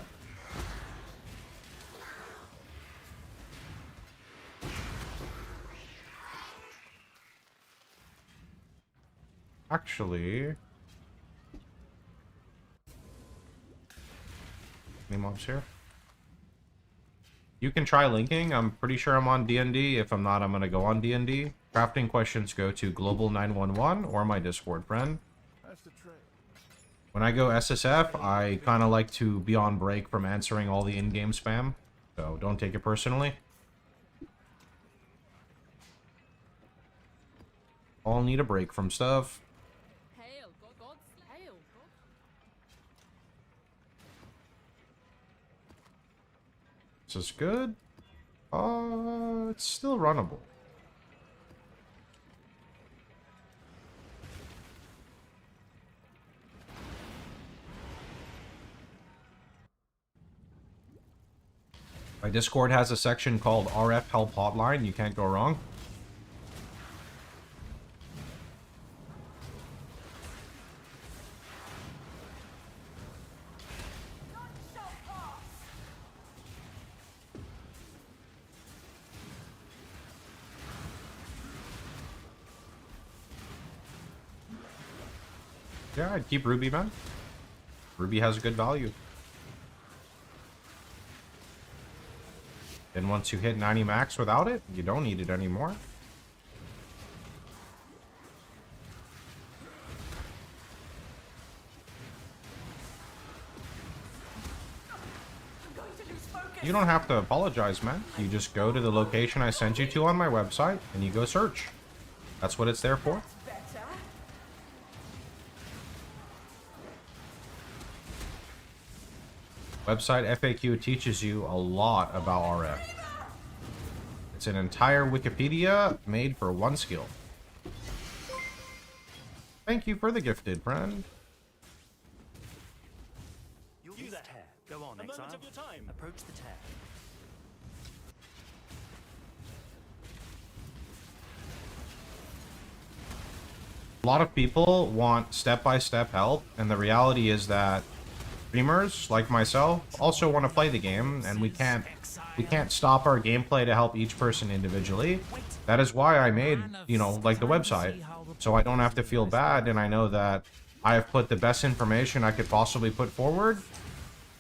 Actually... any mobs here? You can try linking. I'm pretty sure I'm on D&D. If I'm not, I'm gonna go on D&D. Crafting questions go to Global911 or my Discord friend. When I go SSF, I kind of like to be on break from answering all the in-game spam. So don't take it personally. All need a break from stuff. Hail, God, hail, God. This is good. It's still runnable. My Discord has a section called RF Help Hotline. You can't go wrong. Yeah, I'd keep Ruby, man. Ruby has a good value. Then once you hit 90 max without it, you don't need it anymore. You don't have to apologize, man. You just go to the location I sent you to on my website, and you go search. That's what it's there for. Website FAQ teaches you a lot about RF. It's an entire Wikipedia made for one skill. Thank you for the gifted, friend. Use that hair. Go on, Exile. Moment of your time. Approach the tear. A lot of people want step-by-step help, and the reality is that streamers like myself also want to play the game, and we can't stop our gameplay to help each person individually. That is why I made, you know, like the website, so I don't have to feel bad, and I know that I have put the best information I could possibly put forward.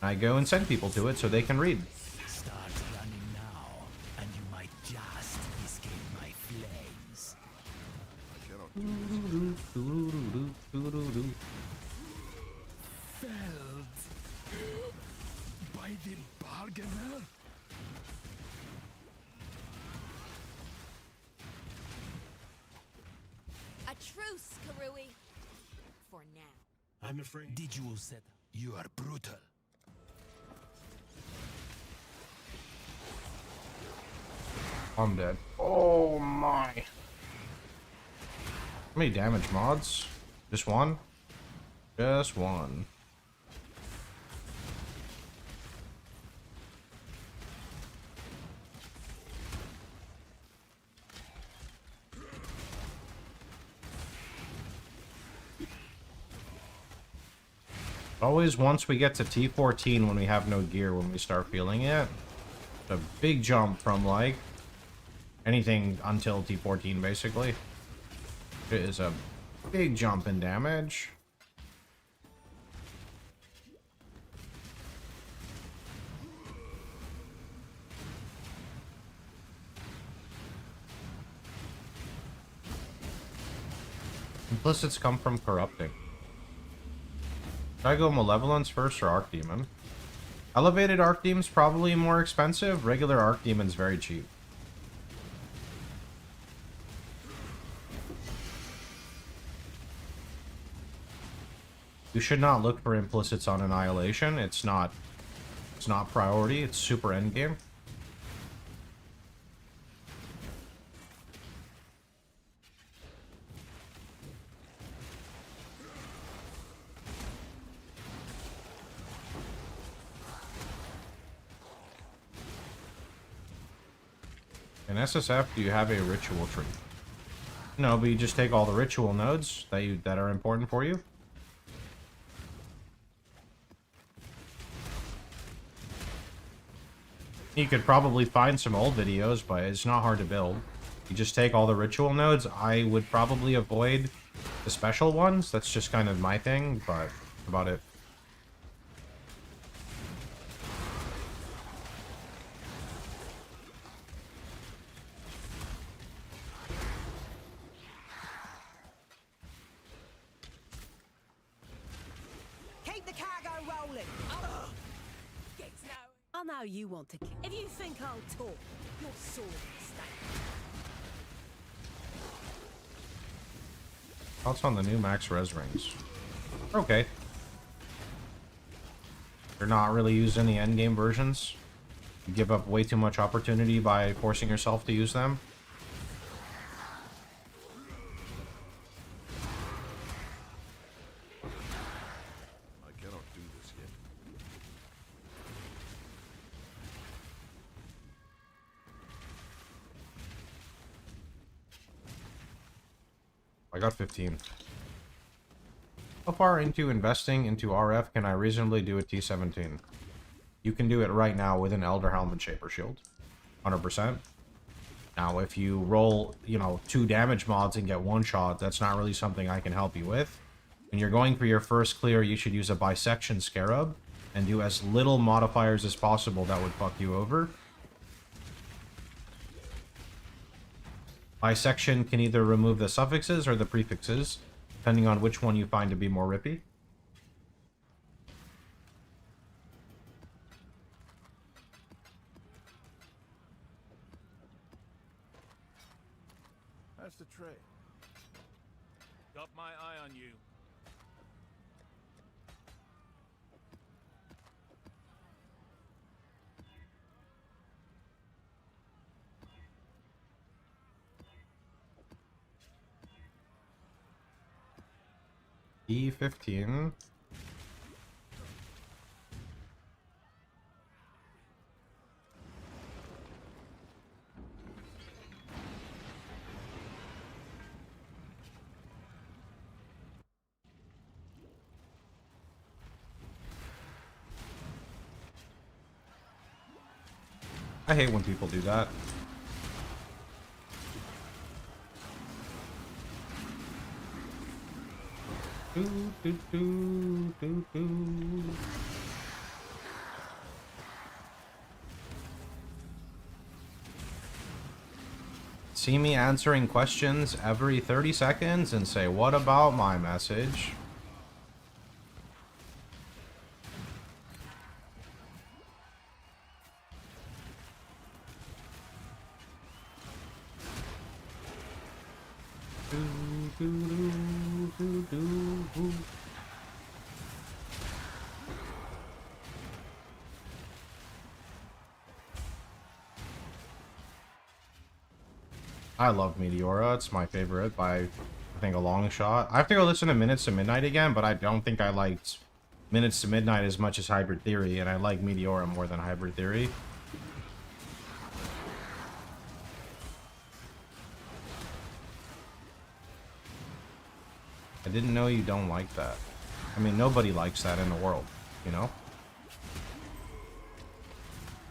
I go and send people to it so they can read. Start running now, and you might just escape my flames. I cannot do this. By the bargainer? A truce, Karui. For now. I'm afraid. Did you set? You are brutal. I'm dead. Oh my. How many damage mods? Just one? Just one. Always once we get to T14 when we have no gear, when we start feeling it. A big jump from like anything until T14 basically. It is a big jump in damage. Implicits come from corrupting. Should I go Malevolence first or Archdemon? Elevated Archdemon's probably more expensive. Regular Archdemon's very cheap. You should not look for implicits on Annihilation. It's not priority. It's super endgame. In SSF, do you have a ritual tree? No, but you just take all the ritual nodes that are important for you. You could probably find some old videos, but it's not hard to build. You just take all the ritual nodes. I would probably avoid the special ones. That's just kind of my thing, but about it. Keep the cargo rolling. I know you want to. If you think I'll talk, you're sorely mistaken. Thoughts on the new max res rings? Okay. They're not really used in the endgame versions. You give up way too much opportunity by forcing yourself to use them. I cannot do this yet. I got 15. How far into investing into RF can I reasonably do a T17? You can do it right now with an Elder Helm and Shaper Shield. 100%. Now, if you roll, 2 damage mods and get one shot, that's not really something I can help you with. When you're going for your first clear, you should use a Bisection Scarab and do as little modifiers as possible that would fuck you over. Bisection can either remove the suffixes or the prefixes, depending on which one you find to be more rippy. That's the tray. Got my eye on you. E15. I hate when people do that. See me answering questions every 30 seconds and say, what about my message? I love Meteora. It's my favorite by, I think, a long shot. I have to go listen to Minutes to Midnight again, but I don't think I liked Minutes to Midnight as much as Hybrid Theory, and I like Meteora more than Hybrid Theory. I didn't know you don't like that. I mean, nobody likes that in the world, you know?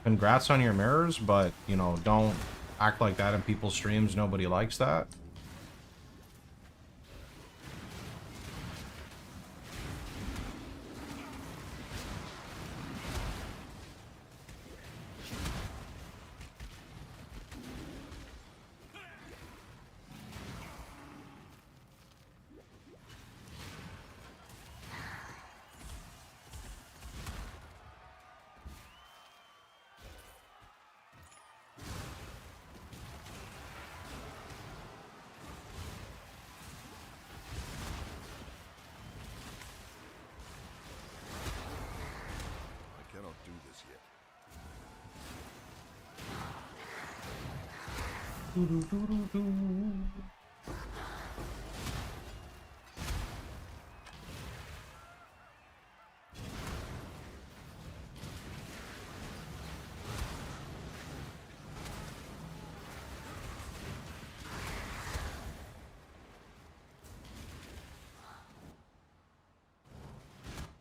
Congrats on your mirrors, but, you know, don't act like that in people's streams. Nobody likes that.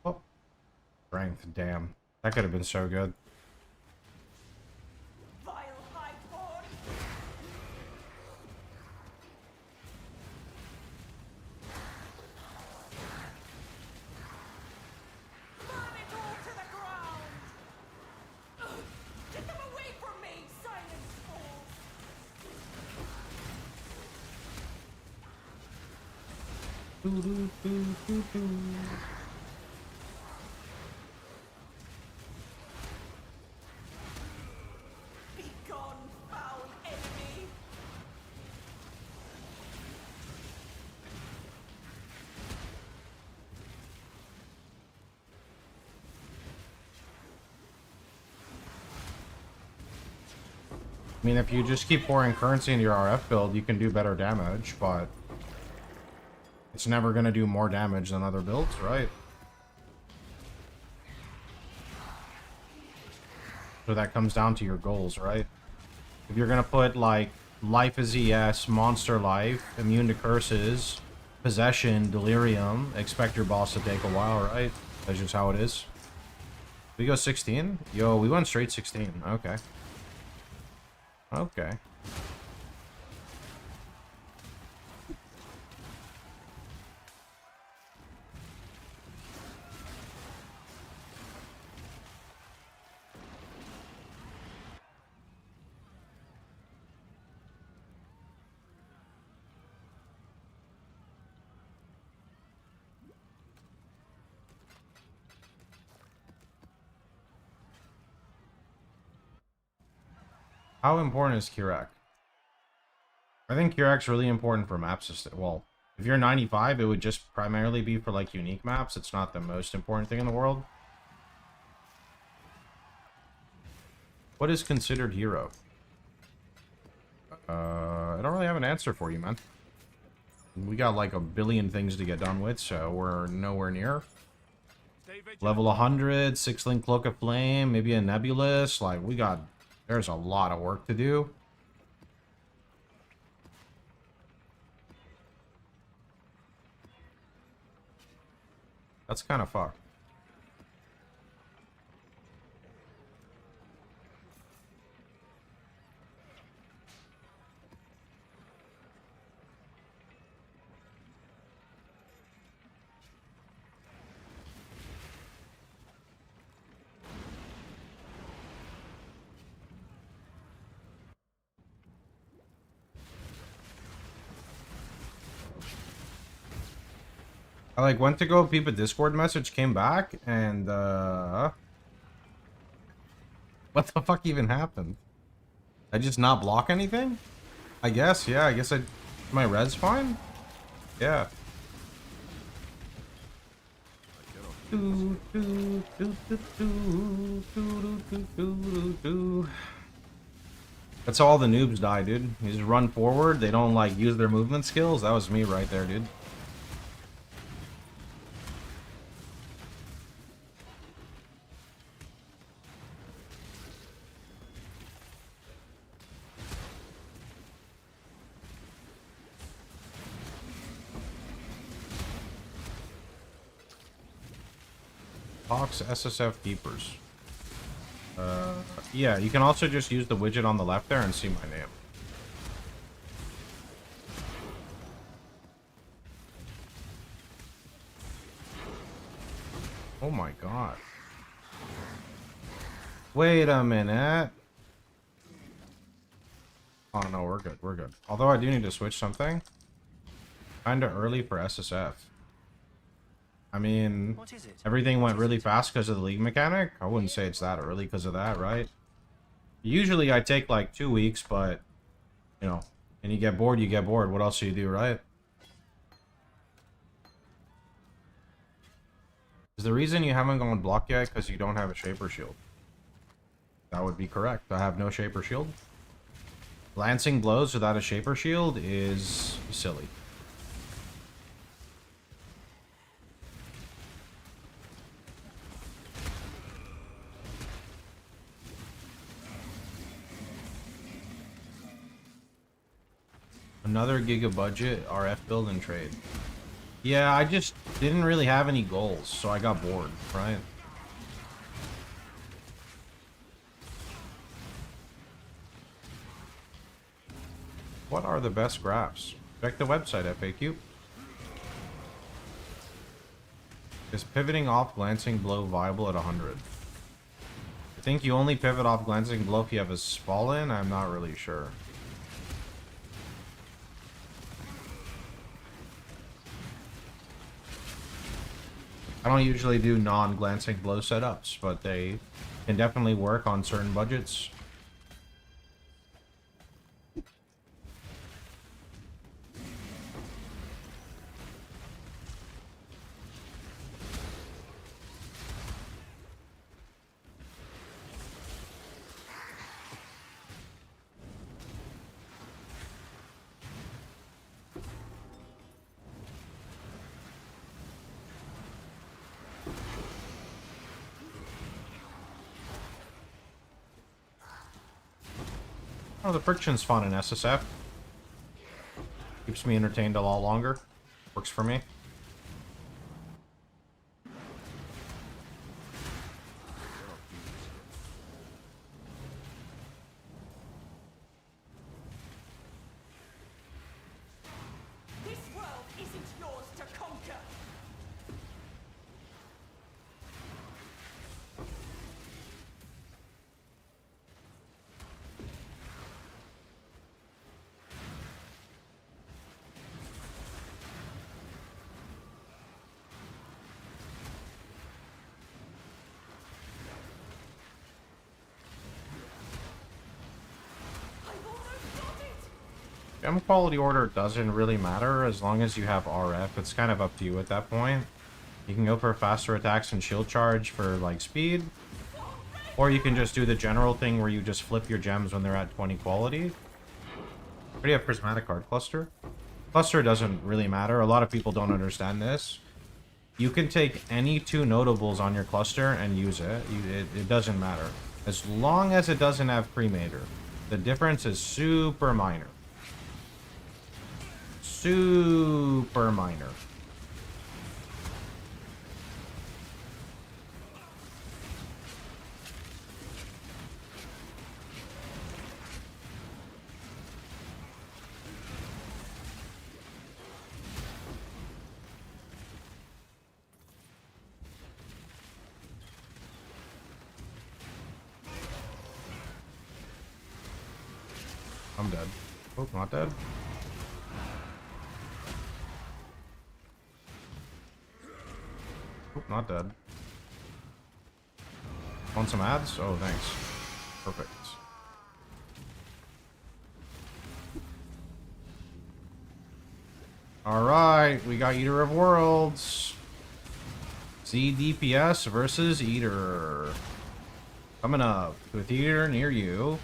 Oh, strength, damn. That could have been so good. I mean, if you just keep pouring currency into your RF build, you can do better damage, but it's never going to do more damage than other builds, right? So that comes down to your goals, right? If you're going to put, like, Life is ES, Monster Life, Immune to Curses, Possession, Delirium, expect your boss to take a while, right? That's just how it is. We go 16? Yo, we went straight 16. Okay. Okay. How important is Kirak? I think Kirak's really important for map system. Well, if you're 95, it would just primarily be for, like, unique maps. It's not the most important thing in the world. What is considered hero? I don't really have an answer for you, man. We got, like, a billion things to get done with, so we're nowhere near. Level 100, 6-link Cloak of Flame, maybe a Nebulous. Like, we got... There's a lot of work to do. That's kind of fucked. I, like, went to go peep a Discord message, came back, and, what the fuck even happened? I just not block anything? I guess, yeah, I guess my red's fine? Yeah. That's how all the noobs die, dude. You just run forward. They don't, like, use their movement skills. That was me right there, dude. Box SSF keepers. Yeah, you can also just use the widget on the left there and see my name. Oh my god. Wait a minute. Oh no, we're good, we're good. Although I do need to switch something. Kinda early for SSF. I mean, everything went really fast because of the league mechanic. I wouldn't say it's that early because of that, right? Usually I take like 2 weeks, but, you know, and you get bored, you get bored. What else do you do, right? Is the reason you haven't gone block yet because you don't have a Shaper Shield? That would be correct. I have no Shaper Shield. Lancing blows without a Shaper Shield is silly. Another giga budget RF build and trade. Yeah, I just didn't really have any goals, so I got bored, right? What are the best graphs? Check the website, FAQ. Is pivoting off glancing blow viable at 100? I think you only pivot off glancing blow if you have a Spallin. I'm not really sure. I don't usually do non-glancing blow setups, but they can definitely work on certain budgets. Oh, the friction's fun in SSF. Keeps me entertained a lot longer. Works for me. This world isn't yours to conquer. Gem quality order doesn't really matter as long as you have RF. It's kind of up to you at that point. You can go for faster attacks and shield charge for like speed, or you can just do the general thing where you just flip your gems when they're at 20 quality. I already have prismatic card cluster. Cluster doesn't really matter. A lot of people don't understand this. You can take any two notables on your cluster and use it. It doesn't matter as long as it doesn't have cremator. The difference is super minor. Super minor. I'm dead. Oh, not dead. Oh, not dead. Want some ads? Oh, thanks. Perfect. Alright, we got Eater of Worlds. CDPS versus Eater. Coming up with Eater near you.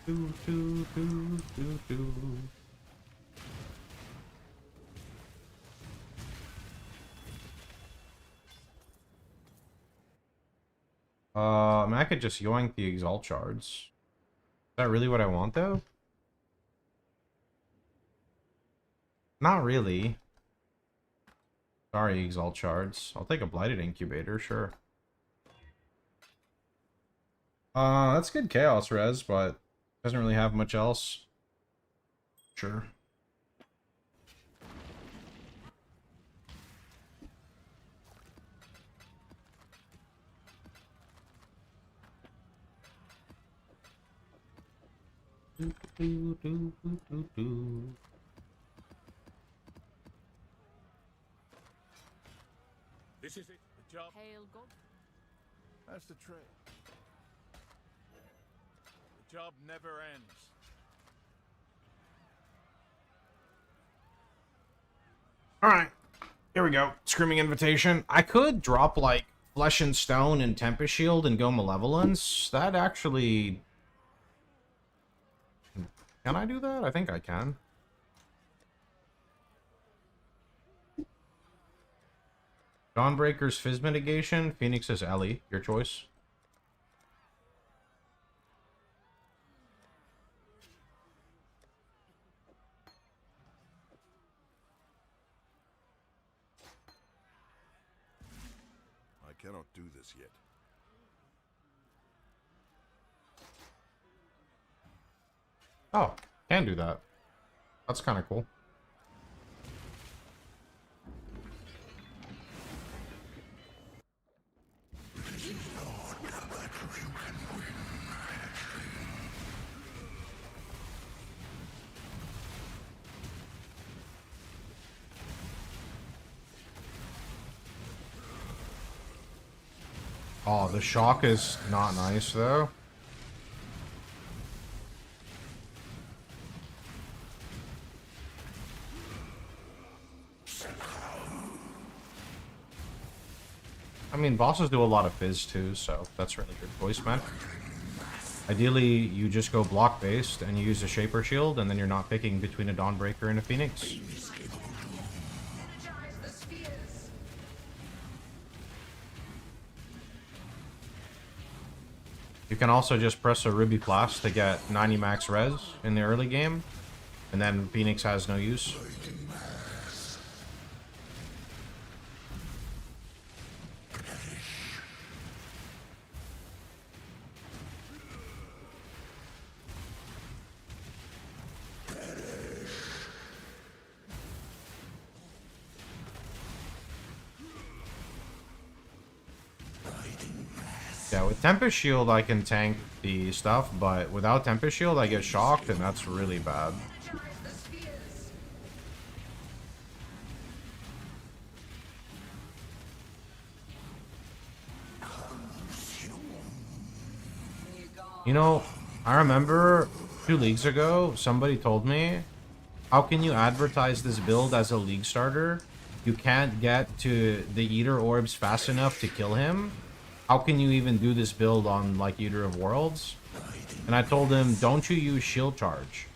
Do, do, do, do, do. I mean, I could just yoink the Exalt shards. Is that really what I want, though? Not really. Sorry, Exalt shards. I'll take a Blighted Incubator, sure. That's good Chaos Res, but doesn't really have much else. Sure. Do, do, do, do, do, do. This is it. The job. Hail God. That's the trick. The job never ends. Alright. Here we go. Screaming Invitation. I could drop, like, Flesh and Stone and Tempest Shield and go Malevolence. That actually... Can I do that? I think I can. Dawnbreaker's Fizz Mitigation. Phoenix's Ellie. Your choice. I cannot do this yet. Oh, can do that. That's kind of cool. Oh, the shock is not nice, though. I mean, bosses do a lot of fizz too, so that's really good choice, man. Ideally, you just go block-based and you use a Shaper Shield, and then you're not picking between a Dawnbreaker and a Phoenix. You can also just press a Ruby Blast to get 90 max res in the early game, and then Phoenix has no use. Yeah, with Tempest Shield I can tank the stuff, but without Tempest Shield I get shocked, and that's really bad. You know, I remember 2 leagues ago, somebody told me, how can you advertise this build as a league starter? You can't get to the Eater Orbs fast enough to kill him. How can you even do this build on, like, Eater of Worlds? And I told him, don't you use Shield Charge?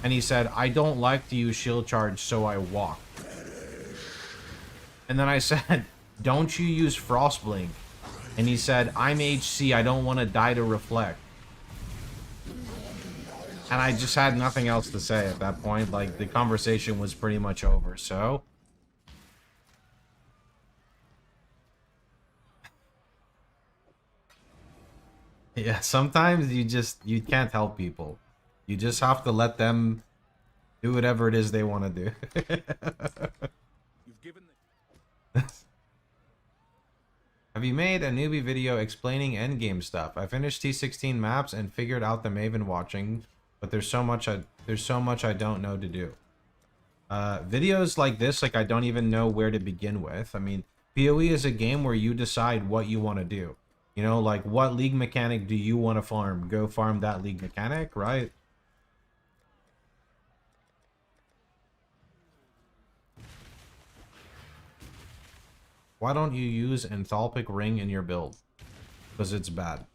And he said, I don't like to use Shield Charge, so I walk. And then I said, don't you use Frostblink? And he said, I'm HC, I don't want to die to Reflect. And I just had nothing else to say at that point. Like, the conversation was pretty much over, so... Yeah, sometimes you can't help people. You just have to let them do whatever it is they want to do. You've given Have you made a newbie video explaining endgame stuff? I finished T16 maps and figured out the Maven watching, but there's so much I don't know to do. Videos like this, like, I don't even know where to begin with. I mean, PoE is a game where you decide what you want to do. You know, like, what league mechanic do you want to farm? Go farm that league mechanic, right? Why don't you use Enthalpic Ring in your build? Because it's bad.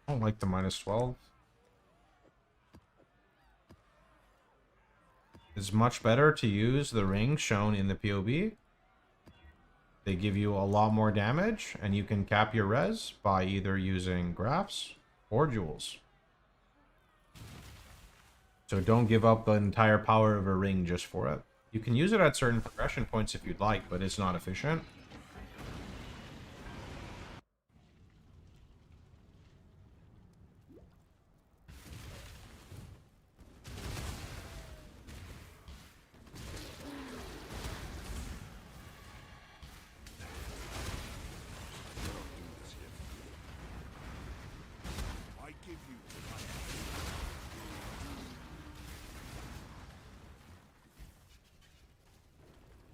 I don't like the -12. It's much better to use the rings shown in the POB. They give you a lot more damage, and you can cap your res by either using graphs or jewels. So don't give up the entire power of a ring just for it. You can use it at certain progression points if you'd like, but it's not efficient.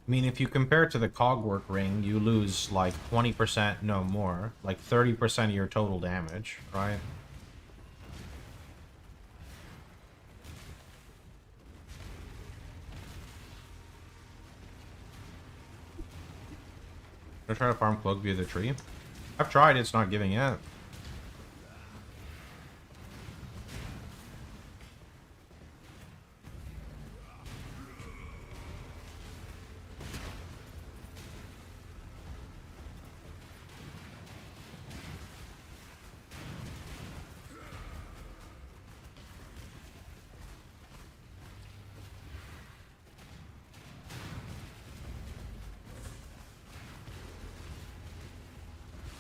I mean, if you compare it to the cogwork ring, you lose like 20%, no more, like 30% of your total damage, right? Should I try to farm cloak via the tree? I've tried, it's not giving it.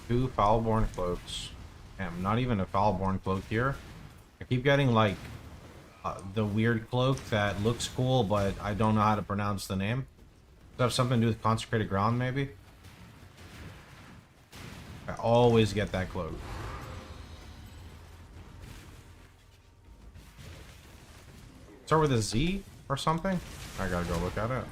Two Foulborn cloaks. Damn, not even a Foulborn cloak here. I keep getting like the weird cloak that looks cool, but I don't know how to pronounce the name. Does that have something to do with consecrated ground, maybe? I always get that cloak. Start with a Z or something? I gotta go look at it.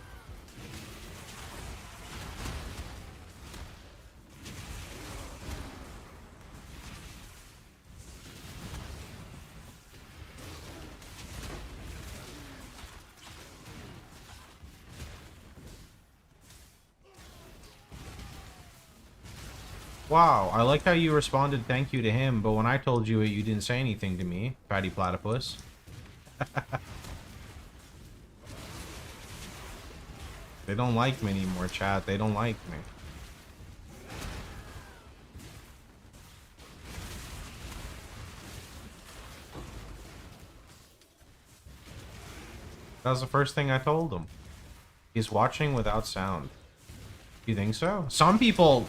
Wow, I like how you responded thank you to him, but when I told you it, you didn't say anything to me, Fatty Platypus. They don't like me anymore, chat. They don't like me. That was the first thing I told him. He's watching without sound. You think so? Some people...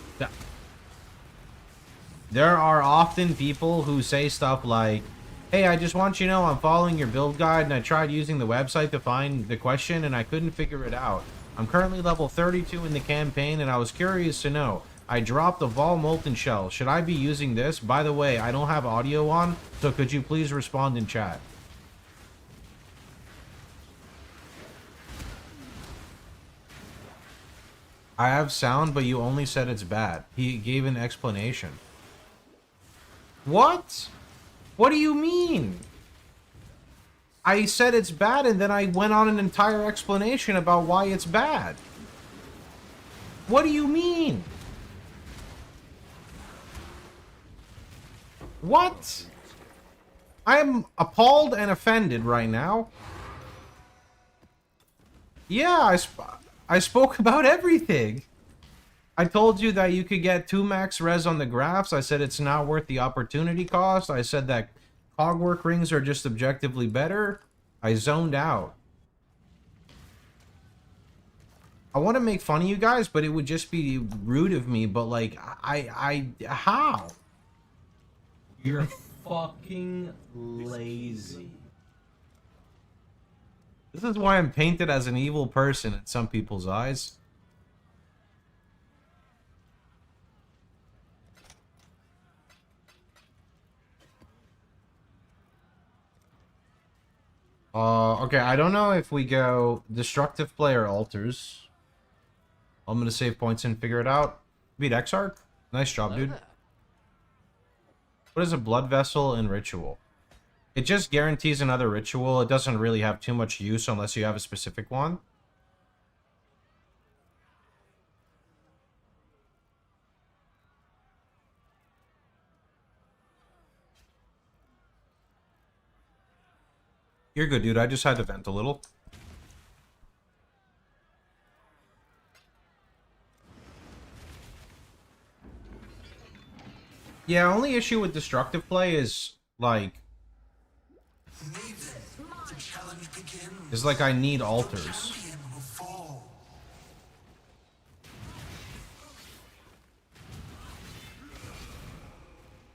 There are often people who say stuff like, hey, I just want you to know I'm following your build guide and I tried using the website to find the question and I couldn't figure it out. I'm currently level 32 in the campaign and I was curious to know. I dropped the Vol Molten Shell. Should I be using this? By the way, I don't have audio on, so could you please respond in chat? I have sound, but you only said it's bad. He gave an explanation. What? What do you mean? I said it's bad and then I went on an entire explanation about why it's bad. What do you mean? What? I'm appalled and offended right now. Yeah, I spoke about everything. I told you that you could get 2 max res on the graphs. I said it's not worth the opportunity cost. I said that cogwork rings are just objectively better. I zoned out. I want to make fun of you guys, but it would just be rude of me. But like, how? You're fucking lazy. This is why I'm painted as an evil person in some people's eyes. Okay, I don't know if we go destructive player altars. I'm gonna save points and figure it out. Beat Exarch. Nice job, dude. What is a blood vessel in ritual? It just guarantees another ritual. It doesn't really have too much use unless you have a specific one. You're good, dude. I just had to vent a little. Yeah, only issue with destructive play is, like... is like I need altars.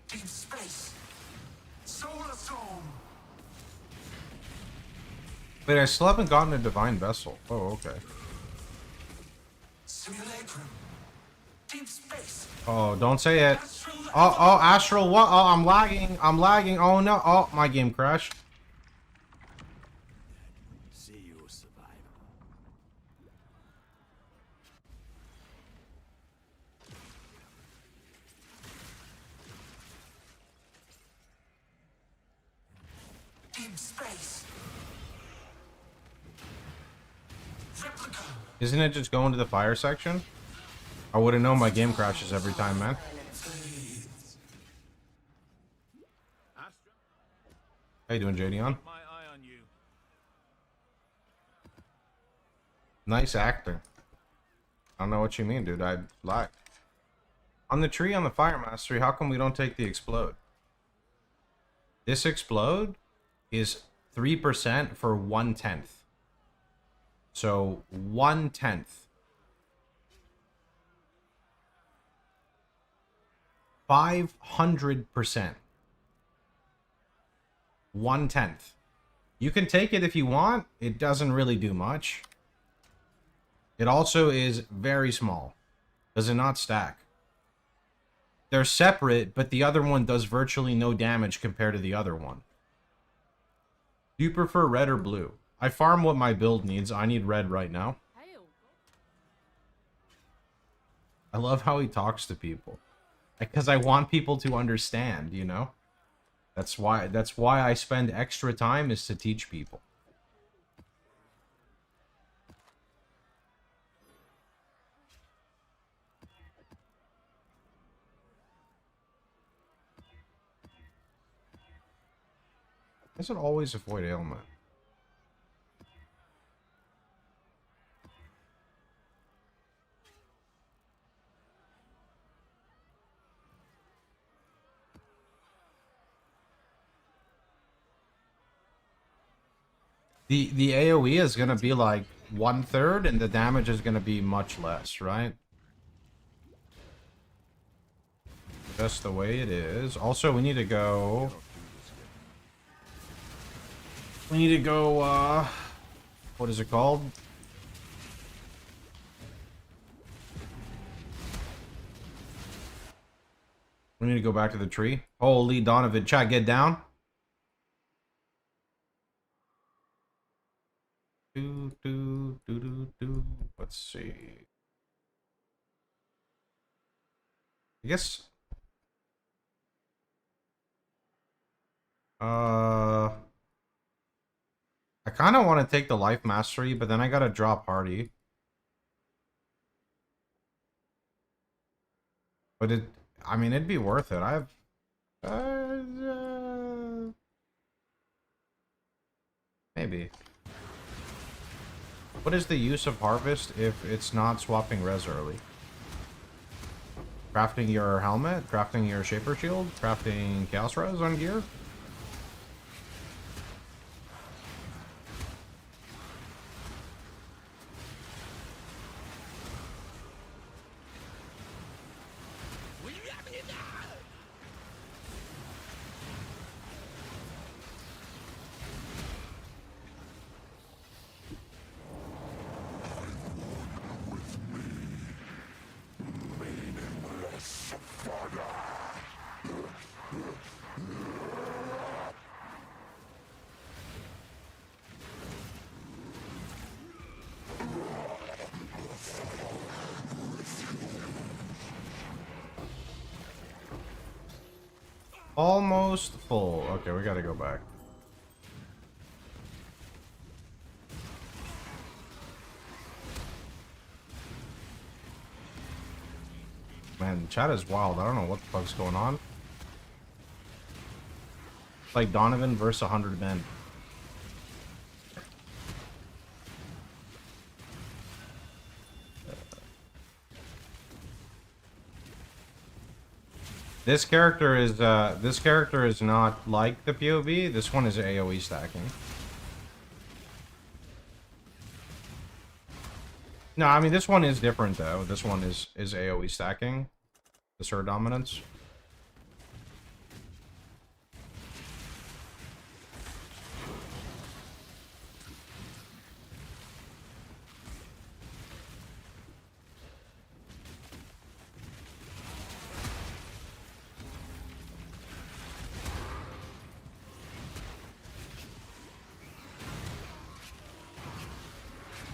Deep space. Solar storm. Wait, I still haven't gotten a divine vessel. Oh, okay. Simulacrum. Deep space. Oh, don't say it. Oh, astral what? Oh, I'm lagging. I'm lagging. Oh no. Oh, my game crashed. See your survival. Deep space. Replica. Isn't it just going to the fire section? I wouldn't know, my game crashes every time, man. How you doing, JD? My eye on you. Nice acting. I don't know what you mean, dude. I lied. On the tree on the fire mastery, how come we don't take the explode? This explode is 3% for 1/10. So 1/10. 500%. 1/10. You can take it if you want. It doesn't really do much. It also is very small. Does it not stack? They're separate, but the other one does virtually no damage compared to the other one. Do you prefer red or blue? I farm what my build needs. I need red right now. I love how he talks to people. Because I want people to understand, you know? That's why I spend extra time, is to teach people. I should always avoid ailment. The AoE is gonna be like 1/3, and the damage is gonna be much less, right? Just the way it is. Also, we need to go. We need to go. What is it called? We need to go back to the tree. Holy Donovan, chat, get down. Let's see. I guess. I kind of want to take the life mastery, but then I gotta drop Hardy. But I mean, it'd be worth it. Maybe. What is the use of harvest if it's not swapping res early? Crafting your helmet, crafting your shaper shield, crafting chaos res on gear? Almost full. Okay, we gotta go back. Man, chat is wild. I don't know what the fuck's going on. It's like Donovan versus 100 men. This character is not like the POV. This one is AoE stacking. No, I mean this one is different though. This one is AoE stacking. The Sir Dominance.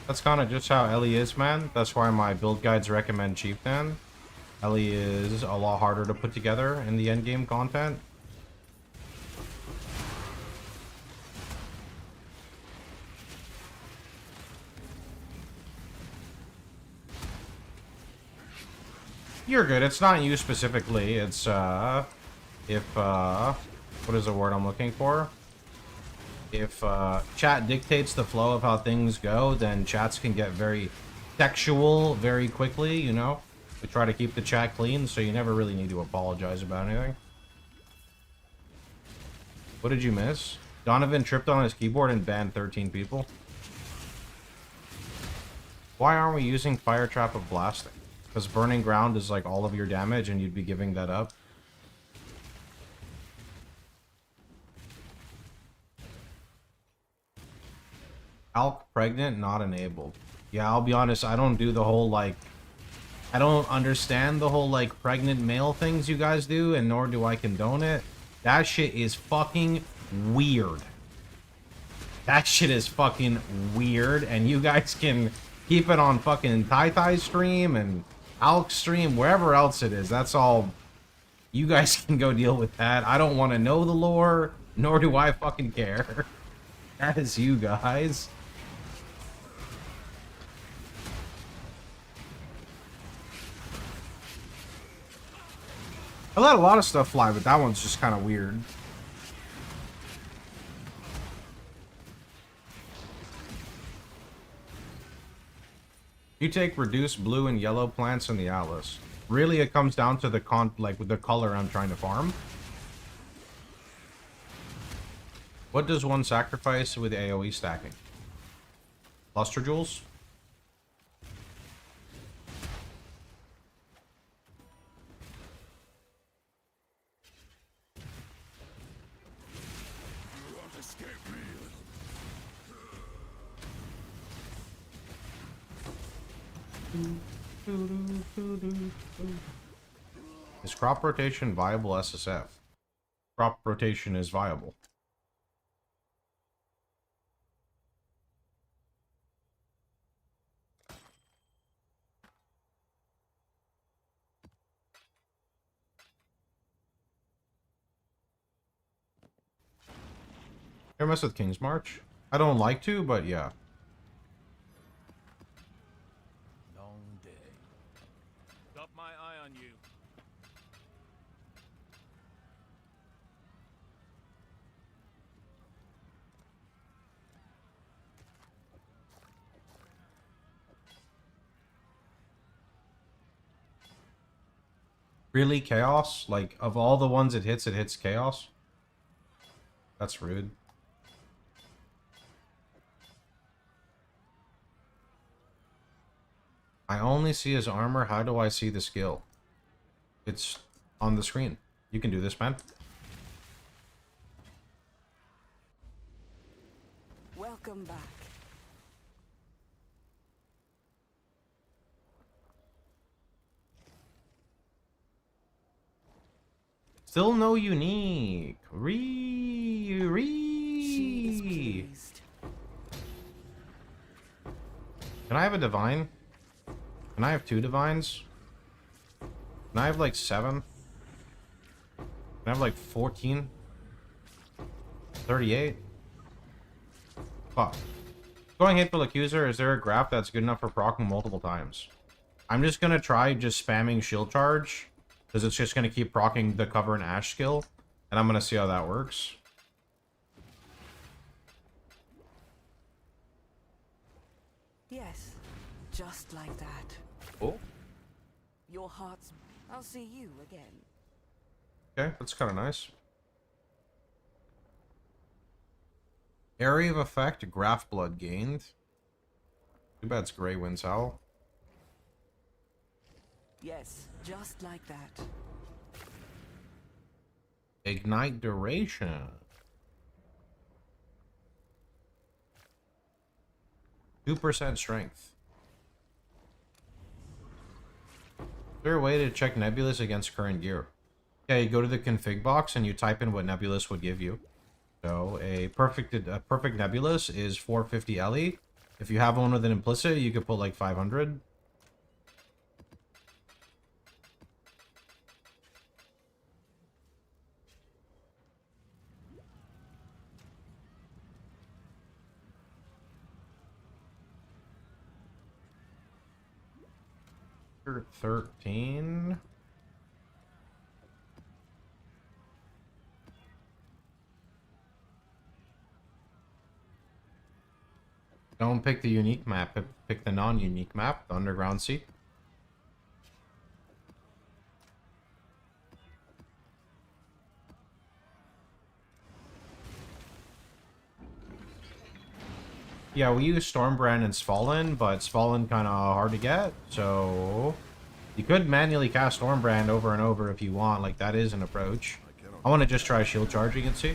That's kind of just how Ellie is, man. That's why my build guides recommend Chieftain. Ellie is a lot harder to put together in the endgame content. You're good. It's not you specifically. It's, what is the word I'm looking for? If chat dictates the flow of how things go, then chats can get very sexual very quickly, you know? We try to keep the chat clean, so you never really need to apologize about anything. What did you miss? Donovan tripped on his keyboard and banned 13 people. Why aren't we using Fire Trap of Blasting? Because Burning Ground is like all of your damage and you'd be giving that up. Alk pregnant, not enabled. Yeah, I'll be honest, I don't do the whole, like... I don't understand the whole, like, pregnant male things you guys do, and nor do I condone it. That shit is fucking weird. That shit is fucking weird, and you guys can keep it on fucking Tai stream and Alk stream, wherever else it is. That's all... You guys can go deal with that. I don't want to know the lore, nor do I fucking care. That is you guys. I let a lot of stuff fly, but that one's just kind of weird. You take reduced blue and yellow plants in the Atlas. Really, it comes down to the the color I'm trying to farm. What does one sacrifice with AoE stacking? Luster Jewels? Is crop rotation viable SSF? Crop rotation is viable. Ever mess with King's March? I don't like to, but yeah. Long day. Got my eye on you. Really, Chaos? Like, of all the ones it hits Chaos? That's rude. I only see his armor. How do I see the skill? It's on the screen. You can do this, man. Welcome back. Still no unique. Can I have a divine? Can I have 2 divines? Can I have like 7? Can I have like 14? 38? Fuck. Going Hateful Accuser, is there a graph that's good enough for proccing multiple times? I'm just gonna try just spamming shield charge, because it's just gonna keep proccing the cover and ash skill, and I'm gonna see how that works. Yes, just like that. Oh. Your heart's... I'll see you again. Okay, that's kind of nice. Area of effect, graph blood gained. Too bad it's Grey Wind's Howl. Yes, just like that. Ignite duration. 2% strength. Is there a way to check Nebulous against current gear? Yeah, you go to the config box and you type in what Nebulous would give you. So a perfect Nebulous is 450 LE. If you have one with an implicit, you could put like 500. Chapter 13. Don't pick the unique map, pick the non-unique map, the Underground Sea. Yeah, we use Stormbrand and Svalin, but Svalin kind of hard to get, so you could manually cast Stormbrand over and over if you want. Like, that is an approach. I want to just try shield charging and see.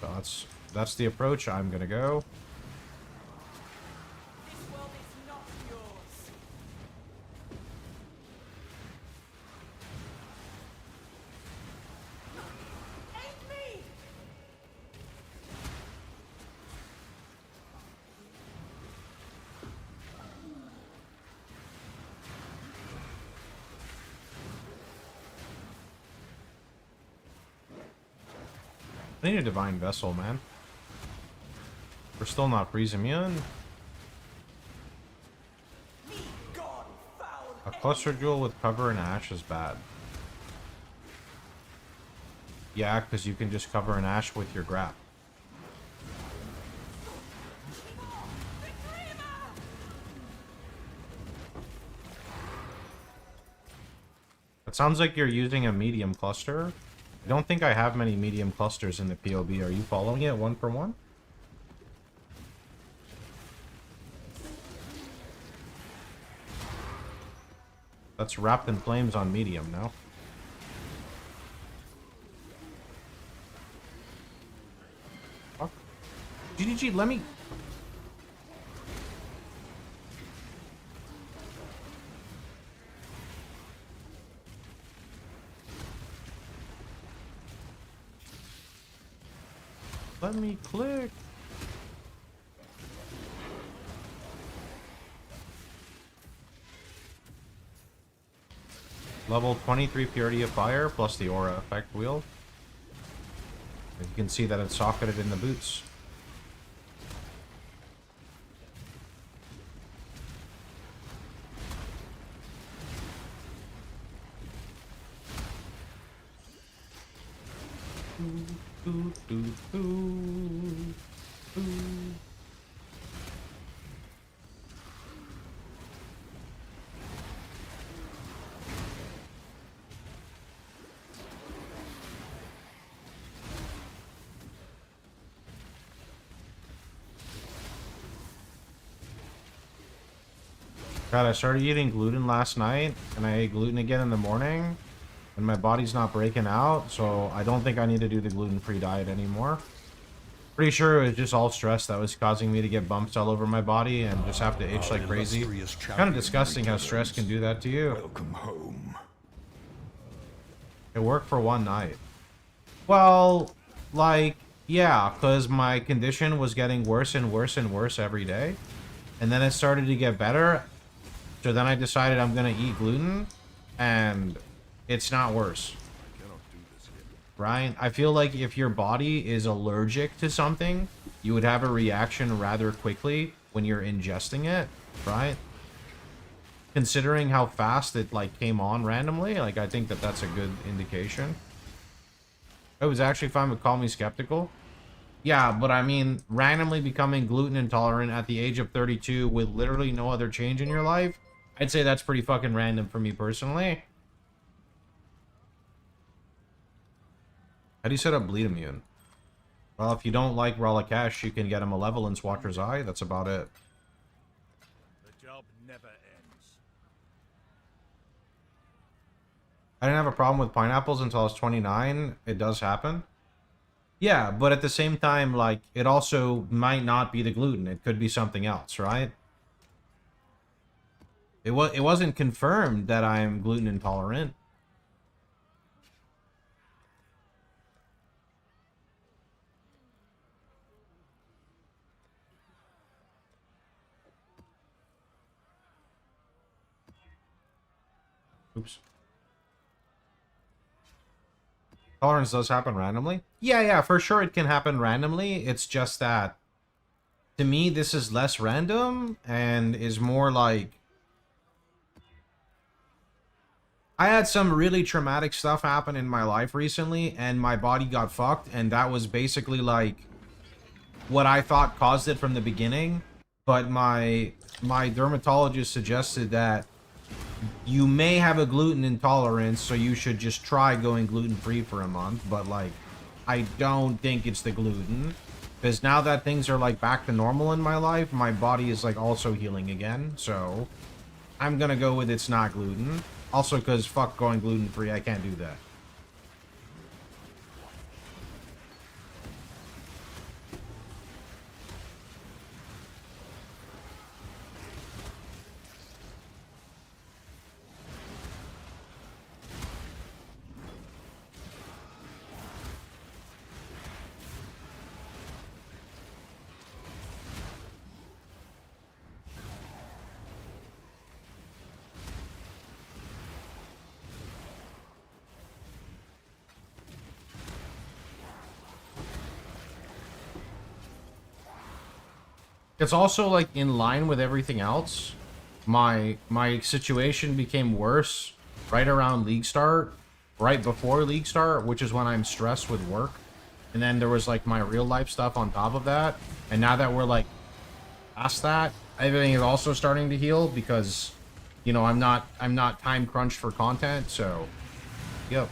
So that's the approach. I'm gonna go. This world is not yours. Aid me! I need a Divine Vessel, man. We're still not freeze immune. A Cluster Jewel with cover and Ash is bad. Yeah, because you can just cover an Ash with your grab. It sounds like you're using a medium cluster. I don't think I have many medium clusters in the PoB. Are you following it one for one? That's Wrapped in Flames on medium now. Fuck. GGG, let me... Let me click. Level 23 Purity of Fire plus the Aura effect wheel. You can see that it's socketed in the boots. God, I started eating gluten last night, and I ate gluten again in the morning, and my body's not breaking out, so I don't think I need to do the gluten-free diet anymore. Pretty sure it was just all stress that was causing me to get bumps all over my body and just have to itch like crazy. Kind of disgusting how stress can do that to you. Welcome home. It worked for one night. Well, like, yeah, because my condition was getting worse and worse and worse every day. And then it started to get better. So then I decided I'm going to eat gluten. And it's not worse. Right? I feel like if your body is allergic to something, you would have a reaction rather quickly when you're ingesting it. Right? Considering how fast it, like, came on randomly, like, I think that that's a good indication. It was actually fine with Call Me Skeptical. Yeah, but I mean, randomly becoming gluten intolerant at the age of 32 with literally no other change in your life, I'd say that's pretty fucking random for me personally. How do you set up bleed immune? Well, if you don't like Ralakesh, you can get a Malevolence Watcher's Eye. That's about it. The job never ends. I didn't have a problem with pineapples until I was 29. It does happen. Yeah, but at the same time, like, it also might not be the gluten. It could be something else, right? It wasn't confirmed that I'm gluten intolerant. Oops. Tolerance does happen randomly? Yeah, for sure it can happen randomly. It's just that, to me, this is less random and is more like... I had some really traumatic stuff happen in my life recently, and my body got fucked, and that was basically, like, what I thought caused it from the beginning. But my dermatologist suggested that you may have a gluten intolerance, so you should just try going gluten-free for a month. But, like, I don't think it's the gluten. Because now that things are, like, back to normal in my life, my body is, like, also healing again. So, I'm gonna go with it's not gluten. Also, because fuck going gluten-free, I can't do that. It's also, like, in line with everything else. My situation became worse right around League start, right before League start, which is when I'm stressed with work. And then there was, like, my real life stuff on top of that. And now that we're, like, past that, everything is also starting to heal because, you know, I'm not time crunched for content, so, yep.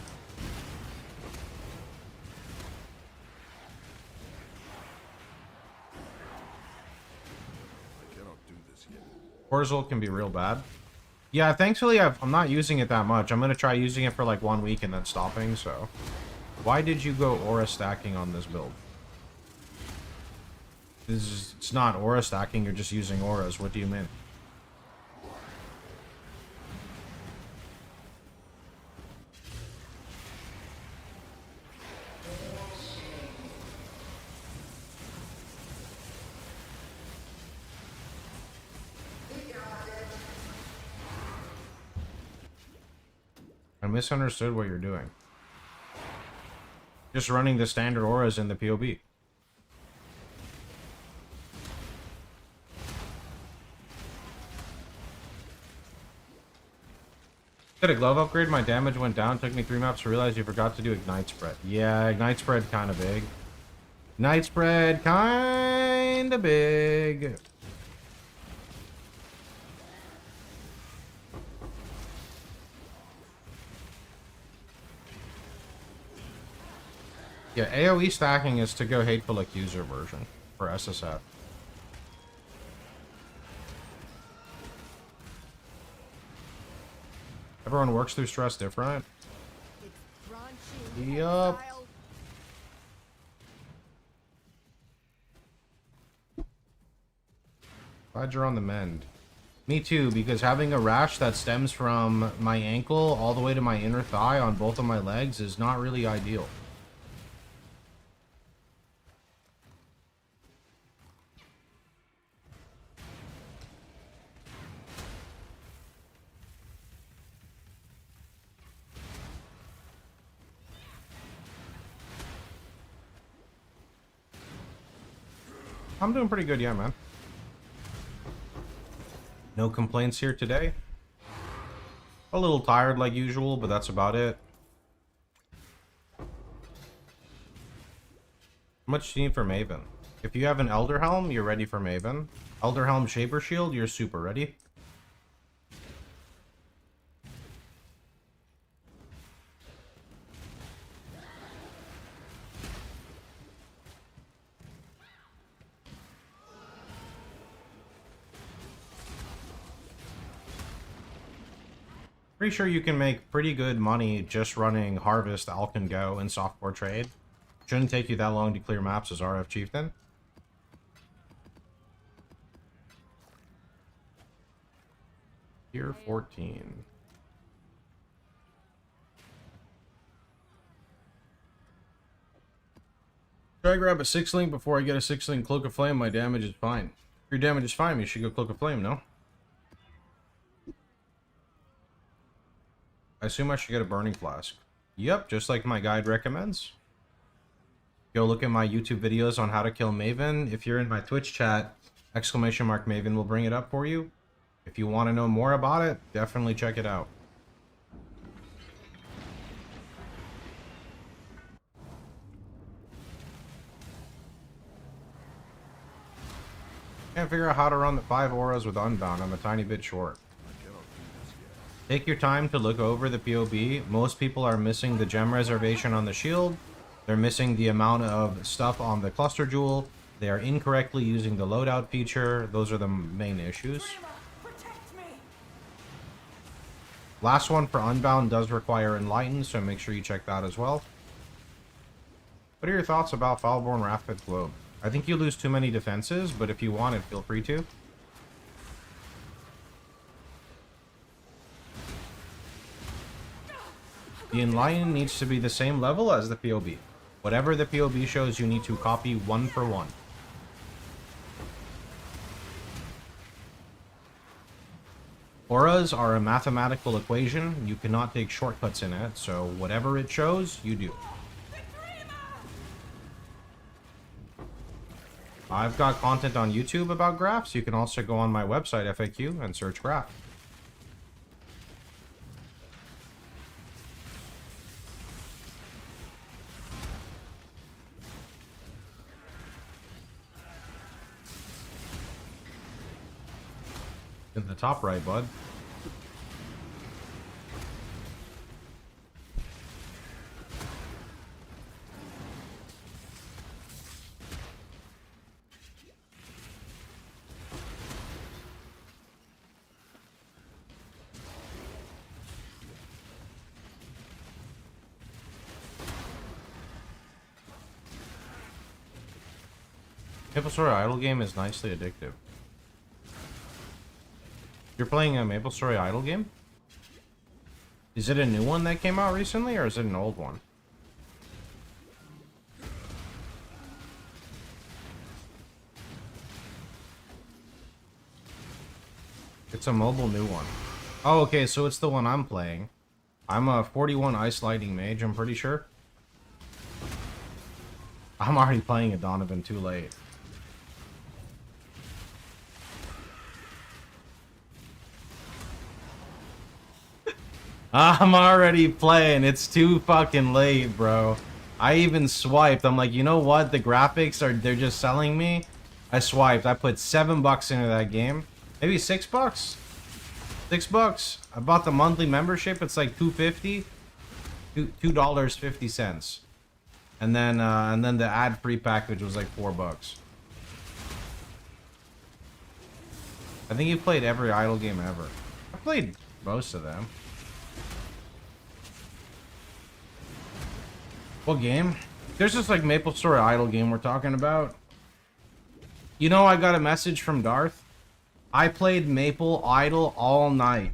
Cortisol can be real bad. Yeah, thankfully I'm not using it that much. I'm going to try using it for like 1 week and then stopping, so. Why did you go aura stacking on this build? It's not aura stacking, you're just using auras. What do you mean? I misunderstood what you're doing. Just running the standard auras in the POB. Did a glove upgrade? My damage went down. Took me 3 maps to realize you forgot to do Ignite Spread. Yeah, Ignite Spread kind of big. Ignite Spread kind of big. Yeah, AoE stacking is to go Hateful Accuser version for SSF. Everyone works through stress different. Yup. Glad you're on the mend. Me too, because having a rash that stems from my ankle all the way to my inner thigh on both of my legs is not really ideal. I'm doing pretty good, yeah, man. No complaints here today. A little tired like usual, but that's about it. How much do you need for Maven? If you have an Elder Helm, you're ready for Maven. Elder Helm Shaper Shield, you're super ready. Pretty sure you can make pretty good money just running Harvest, Alcan Go, and Softcore Trade. Shouldn't take you that long to clear maps as RF Chieftain. Tier 14. Should I grab a 6-link before I get a 6-link Cloak of Flame? My damage is fine. If your damage is fine, you should go Cloak of Flame, no? I assume I should get a Burning Flask. Yep, just like my guide recommends. Go look at my YouTube videos on how to kill Maven. If you're in my Twitch chat, !Maven will bring it up for you. If you want to know more about it, definitely check it out. Can't figure out how to run the 5 auras with Unbound. I'm a tiny bit short. Take your time to look over the POB. Most people are missing the gem reservation on the shield. They're missing the amount of stuff on the cluster jewel. They are incorrectly using the loadout feature. Those are the main issues. Last one for Unbound does require Enlighten, so make sure you check that as well. What are your thoughts about Foulborn Wrathpit Globe? I think you lose too many defenses, but if you want it, feel free to. The Enlighten needs to be the same level as the POB. Whatever the POB shows, you need to copy 1 for 1. Auras are a mathematical equation. You cannot take shortcuts in it, so whatever it shows, you do. I've got content on YouTube about graphs. You can also go on my website, FAQ, and search graph. In the top right, bud. MapleStory Idle game is nicely addictive. You're playing a MapleStory Idle game? Is it a new one that came out recently, or is it an old one? It's a mobile new one. Oh, okay, so it's the one I'm playing. I'm a 41 Ice Lightning Mage, I'm pretty sure. I'm already playing a Donovan too late. I'm already playing. It's too fucking late, bro. I even swiped. I'm like, you know what? The graphics they're just selling me. I swiped. I put $7 into that game. Maybe $6? $6. I bought the monthly membership. It's like $2.50. $2.50. And then the ad-free package was like $4. I think you played every idle game ever. I played most of them. What game? There's just like MapleStory Idle game we're talking about. You know, I got a message from Darth. I played Maple Idle all night.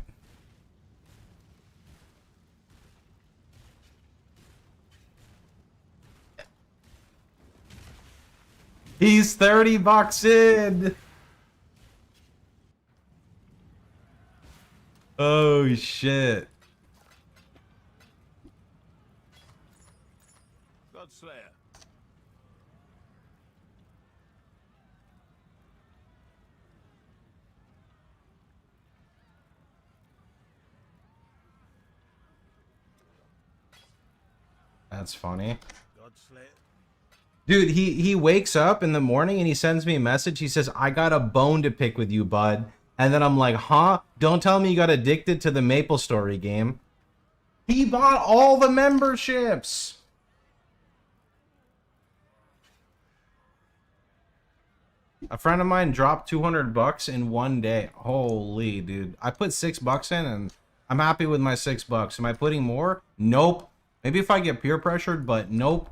He's $30 in. Oh shit. Slayer. That's funny. Dude, he wakes up in the morning and he sends me a message. He says, I got a bone to pick with you, bud. And then I'm like, huh? Don't tell me you got addicted to the MapleStory game. He bought all the memberships. A friend of mine dropped $200 in one day. Holy, dude. I put $6 in and I'm happy with my $6. Am I putting more? Nope. Maybe if I get peer pressured, but nope.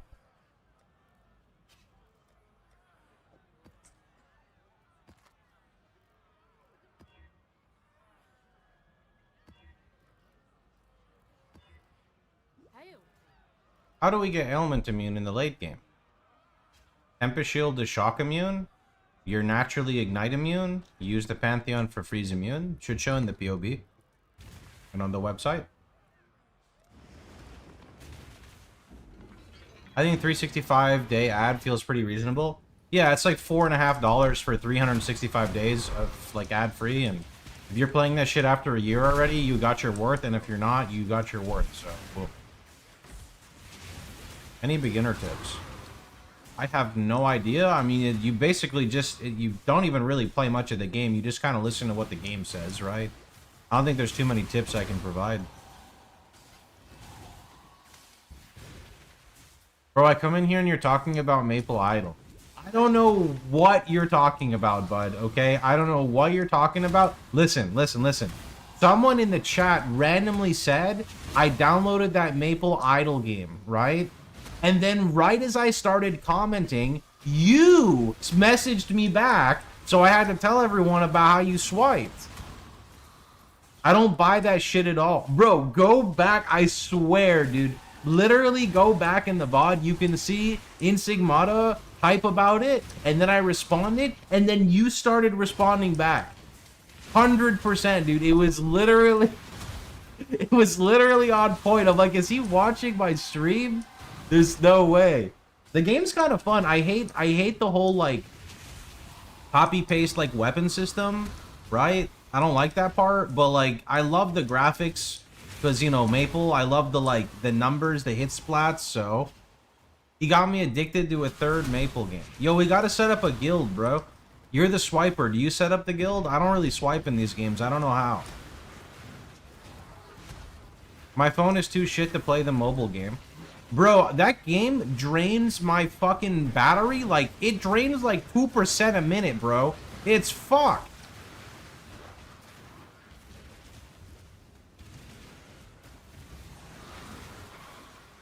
How do we get ailment immune in the late game? Tempest Shield is shock immune. You're naturally ignite immune. Use the Pantheon for freeze immune. Should show in the POB and on the website. I think 365 day ad feels pretty reasonable. Yeah, it's like $4.50 for 365 days of like ad free, and if you're playing that shit after a year already, you got your worth, and if you're not, you got your worth. So cool. Any beginner tips? I have no idea. I mean, you basically just, you don't even really play much of the game. You just kind of listen to what the game says, right? I don't think there's too many tips I can provide. Bro, I come in here and you're talking about Maple Idol. I don't know what you're talking about, bud, okay? I don't know what you're talking about. Listen. Someone in the chat randomly said, I downloaded that Maple Idol game, right? And then right as I started commenting, you messaged me back, so I had to tell everyone about how you swiped. I don't buy that shit at all. Bro, go back, I swear, dude. Literally go back in the VOD, you can see Insigmata hype about it, and then I responded, and then you started responding back. 100%, dude. It was literally on point. I'm like, is he watching my stream? There's no way. The game's kind of fun. I hate the whole like copy paste like weapon system, right? I don't like that part, but like I love the graphics because, you know, Maple, I love the numbers, the hit splats, so he got me addicted to a third Maple game. Yo, we got to set up a guild, bro. You're the swiper. Do you set up the guild? I don't really swipe in these games. I don't know how. My phone is too shit to play the mobile game. Bro, that game drains my fucking battery. Like, it drains like 2% a minute, bro. It's fucked.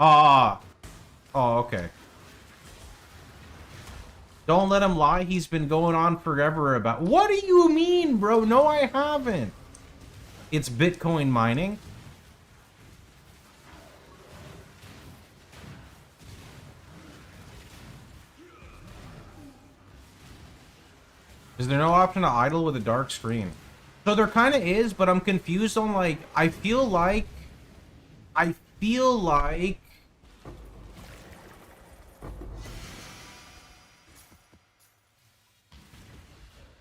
Oh, okay. Don't let him lie. He's been going on forever about... What do you mean, bro? No, I haven't. It's Bitcoin mining. Is there no option to idle with a dark screen? So there kind of is, but I'm confused on like... I feel like...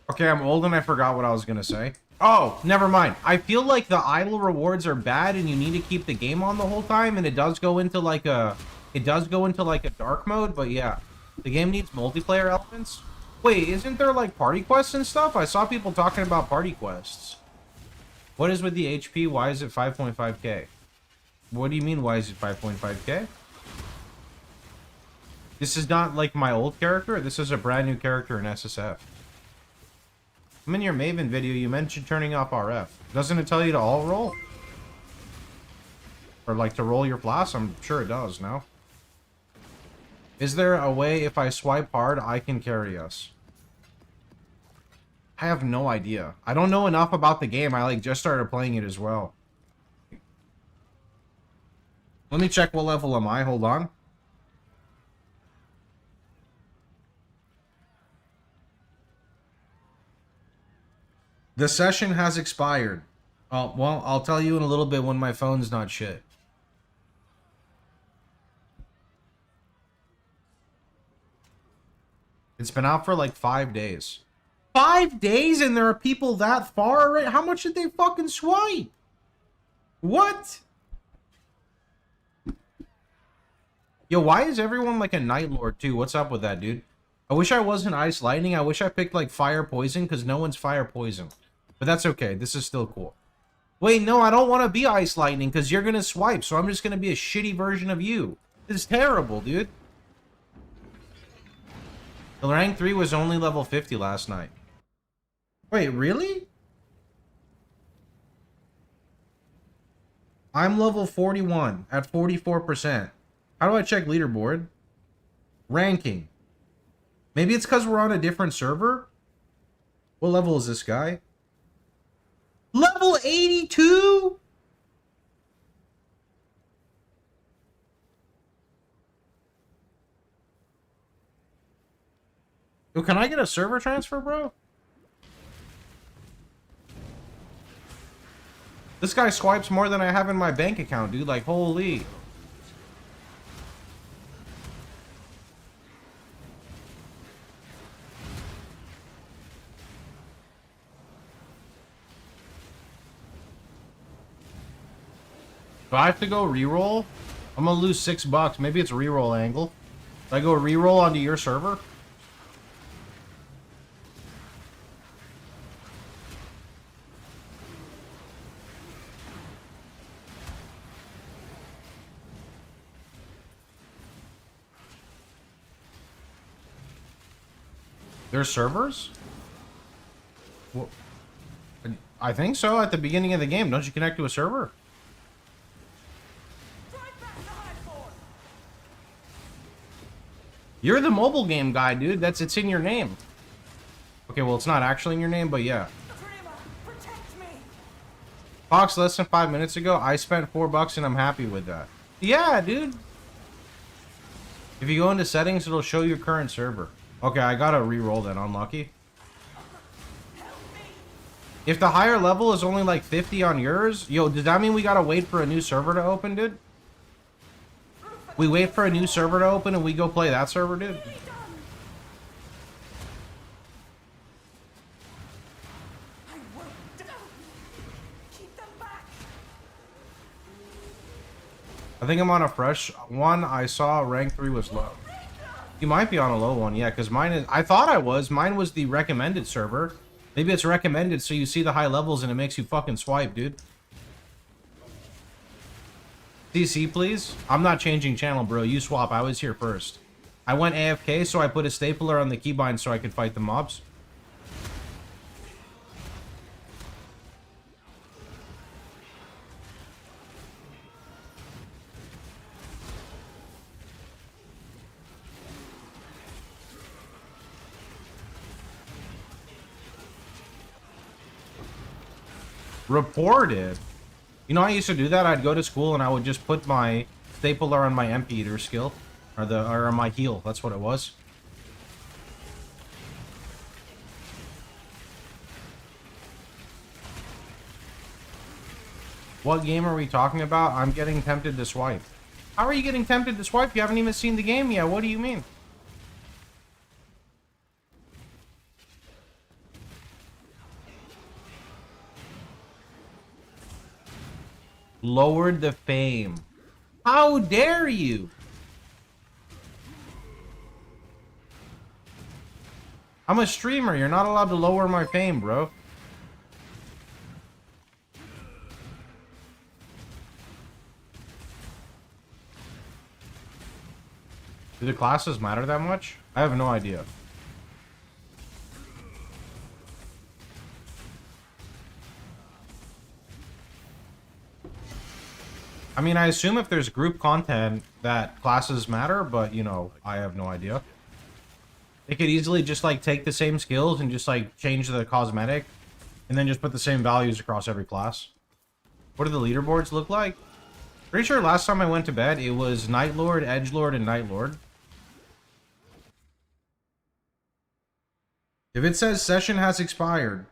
Okay, I'm old and I forgot what I was gonna say. Oh, never mind. I feel like the idle rewards are bad and you need to keep the game on the whole time, and it does go into like a dark mode, but yeah. The game needs multiplayer elements. Wait, isn't there like party quests and stuff? I saw people talking about party quests. What is with the HP? Why is it 5.5k? What do you mean, why is it 5.5k? This is not like my old character. This is a brand new character in SSF. I'm in your Maven video. You mentioned turning off RF. Doesn't it tell you to all roll? Or like to roll your flask? I'm sure it does, no? Is there a way if I swipe hard, I can carry us? I have no idea. I don't know enough about the game. I like just started playing it as well. Let me check what level am I. Hold on. The session has expired. Well, I'll tell you in a little bit when my phone's not shit. It's been out for like 5 days. 5 days and there are people that far already? How much did they fucking swipe? What? Yo, why is everyone like a Night Lord too? What's up with that, dude? I wish I wasn't Ice Lightning. I wish I picked like Fire Poison because no one's Fire Poison. But that's okay. This is still cool. Wait, no, I don't want to be Ice Lightning because you're going to swipe. So I'm just going to be a shitty version of you. This is terrible, dude. The rank 3 was only level 50 last night. Wait, really? I'm level 41 at 44%. How do I check leaderboard? Ranking. Maybe it's because we're on a different server? What level is this guy? Level 82? Yo, can I get a server transfer, bro? This guy swipes more than I have in my bank account, dude. Like, holy. Do I have to go reroll? I'm gonna lose $6. Maybe it's reroll angle. Do I go reroll onto your server? There's servers? Well, I think so. At the beginning of the game, don't you connect to a server? You're the mobile game guy, dude. It's in your name. Okay, well, it's not actually in your name, but yeah. Fox, less than 5 minutes ago, I spent $4 and I'm happy with that. Yeah, dude. If you go into settings, it'll show your current server. Okay, I gotta re-roll then. Unlucky. If the higher level is only like 50 on yours, yo, does that mean we gotta wait for a new server to open, dude? We wait for a new server to open and we go play that server, dude? I think I'm on a fresh one. I saw rank 3 was low. You might be on a low one, yeah, because mine is... I thought I was. Mine was the recommended server. Maybe it's recommended so you see the high levels and it makes you fucking swipe, dude. CC, please? I'm not changing channel, bro. You swap. I was here first. I went AFK, so I put a stapler on the keybind so I could fight the mobs. Reported. You know, I used to do that. I'd go to school and I would just put my stapler on my MP eater skill, or on my heal. That's what it was. What game are we talking about? I'm getting tempted to swipe. How are you getting tempted to swipe? You haven't even seen the game yet. What do you mean? Lowered the fame. How dare you? I'm a streamer. You're not allowed to lower my fame, bro. Do the classes matter that much? I have no idea. I mean, I assume if there's group content that classes matter, but, you know, I have no idea. They could easily just, like, take the same skills and just, like, change the cosmetic and then just put the same values across every class. What do the leaderboards look like? Pretty sure last time I went to bed, it was Nightlord, Edgelord, and Nightlord. If it says session has expired.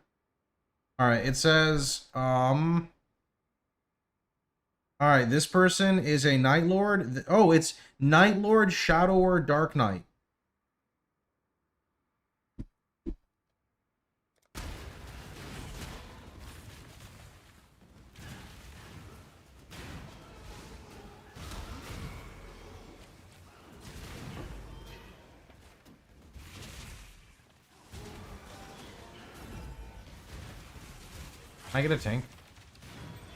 Alright, it says, Alright, this person is a Nightlord. Oh, it's Nightlord, Shadower, Dark Knight. Can I get a tank?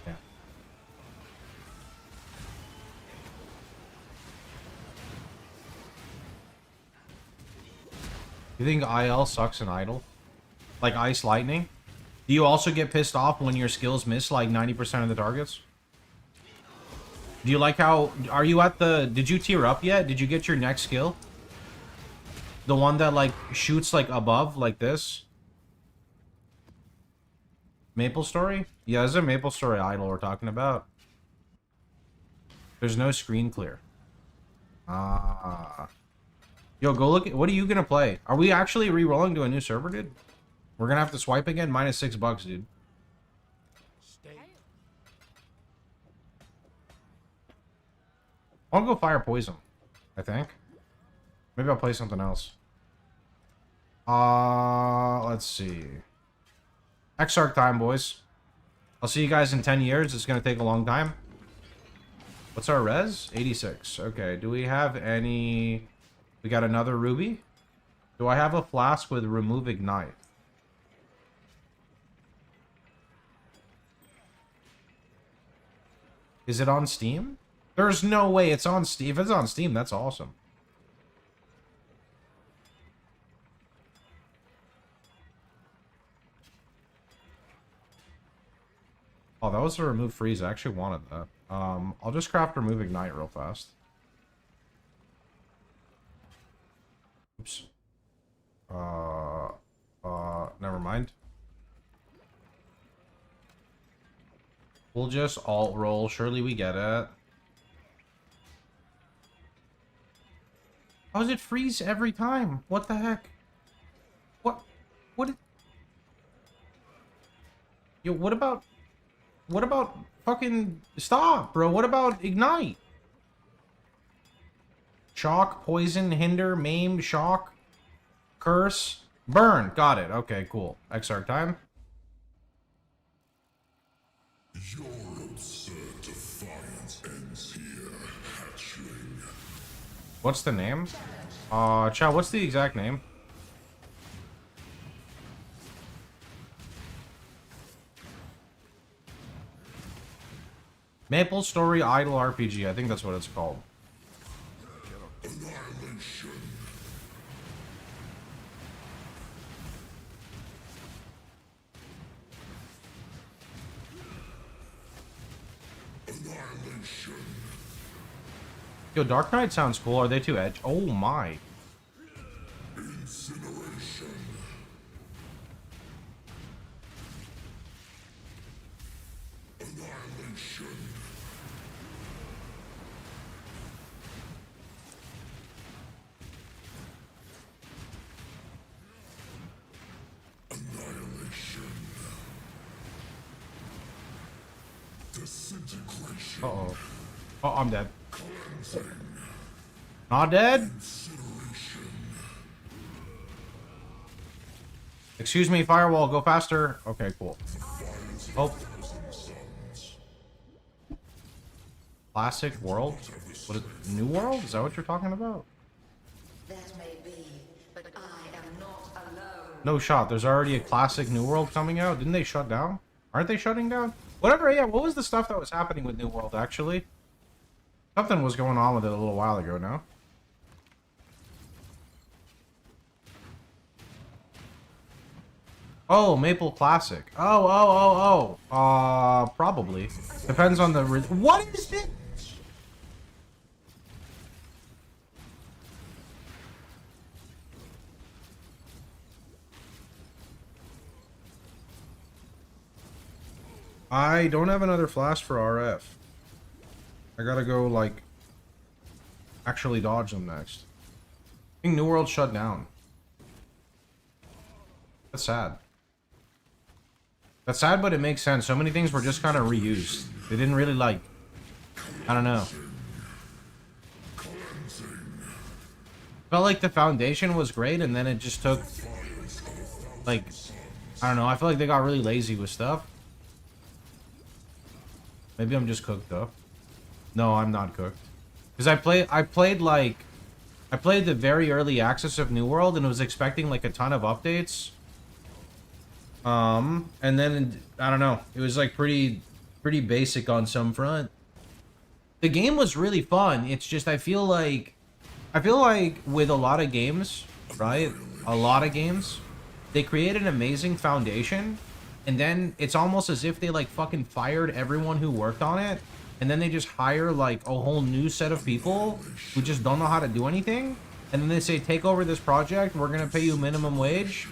Yeah. You think IL sucks in Idle? Like Ice Lightning? Do you also get pissed off when your skills miss like 90% of the targets? Do you like how... Are you at the... Did you tier up yet? Did you get your next skill? The one that, like, shoots, like, above, like this? Maple Story? Yeah, this is a Maple Story idol we're talking about. There's no screen clear. Ah. Yo, go look at... What are you gonna play? Are we actually re-rolling to a new server, dude? We're gonna have to swipe again? Minus $6, dude. I'll go Fire Poison, I think. Maybe I'll play something else. Let's see. Exarch time, boys. I'll see you guys in 10 years. It's gonna take a long time. What's our res? 86. Okay, do we have any... We got another ruby? Do I have a flask with remove ignite? Is it on Steam? There's no way it's on Steam. If it's on Steam, that's awesome. Oh, that was a remove freeze. I actually wanted that. I'll just craft remove ignite real fast. Oops. Never mind. We'll just alt roll. Surely we get it. How does it freeze every time? What the heck? What? Yo, what about fucking... Stop, bro. What about ignite? Shock, poison, hinder, maim, shock, curse, burn. Got it. Okay, cool. Exarch time. Your absurd defiance ends here, hatchling. What's the name? Chow, what's the exact name? Maple Story Idol RPG. I think that's what it's called. Annihilation. Annihilation. Yo, Dark Knight sounds cool. Are they too edge? Oh my. Incineration. Annihilation. Annihilation. Disintegration. Uh-oh. Oh, I'm dead. Cleansing. Not dead? Incineration. Excuse me, firewall. Go faster. Okay, cool. Oh. Classic world? What is New World? Is that what you're talking about? That may be, but I am not alone. No shot. There's already a classic New World coming out. Didn't they shut down? Aren't they shutting down? Whatever, yeah. What was the stuff that was happening with New World, actually? Something was going on with it a little while ago now. Oh, Maple Classic. Probably. Depends on the... What is it? I don't have another flash for RF. I gotta go, like, actually dodge them next. I think New World shut down. That's sad. That's sad, but it makes sense. So many things were just kind of reused. They didn't really, like... I don't know. Felt like the foundation was great, and then it just took... Like... I don't know. I feel like they got really lazy with stuff. Maybe I'm just cooked, though. No, I'm not cooked. Because I played the very early access of New World, and was expecting, like, a ton of updates. And then, I don't know. It was, like, pretty basic on some front. The game was really fun. It's just, I feel like with a lot of games, right? A lot of games, they create an amazing foundation, and then it's almost as if they, like, fucking fired everyone who worked on it, and then they just hire like a whole new set of people who just don't know how to do anything, and then they say, take over this project, we're gonna pay you minimum wage,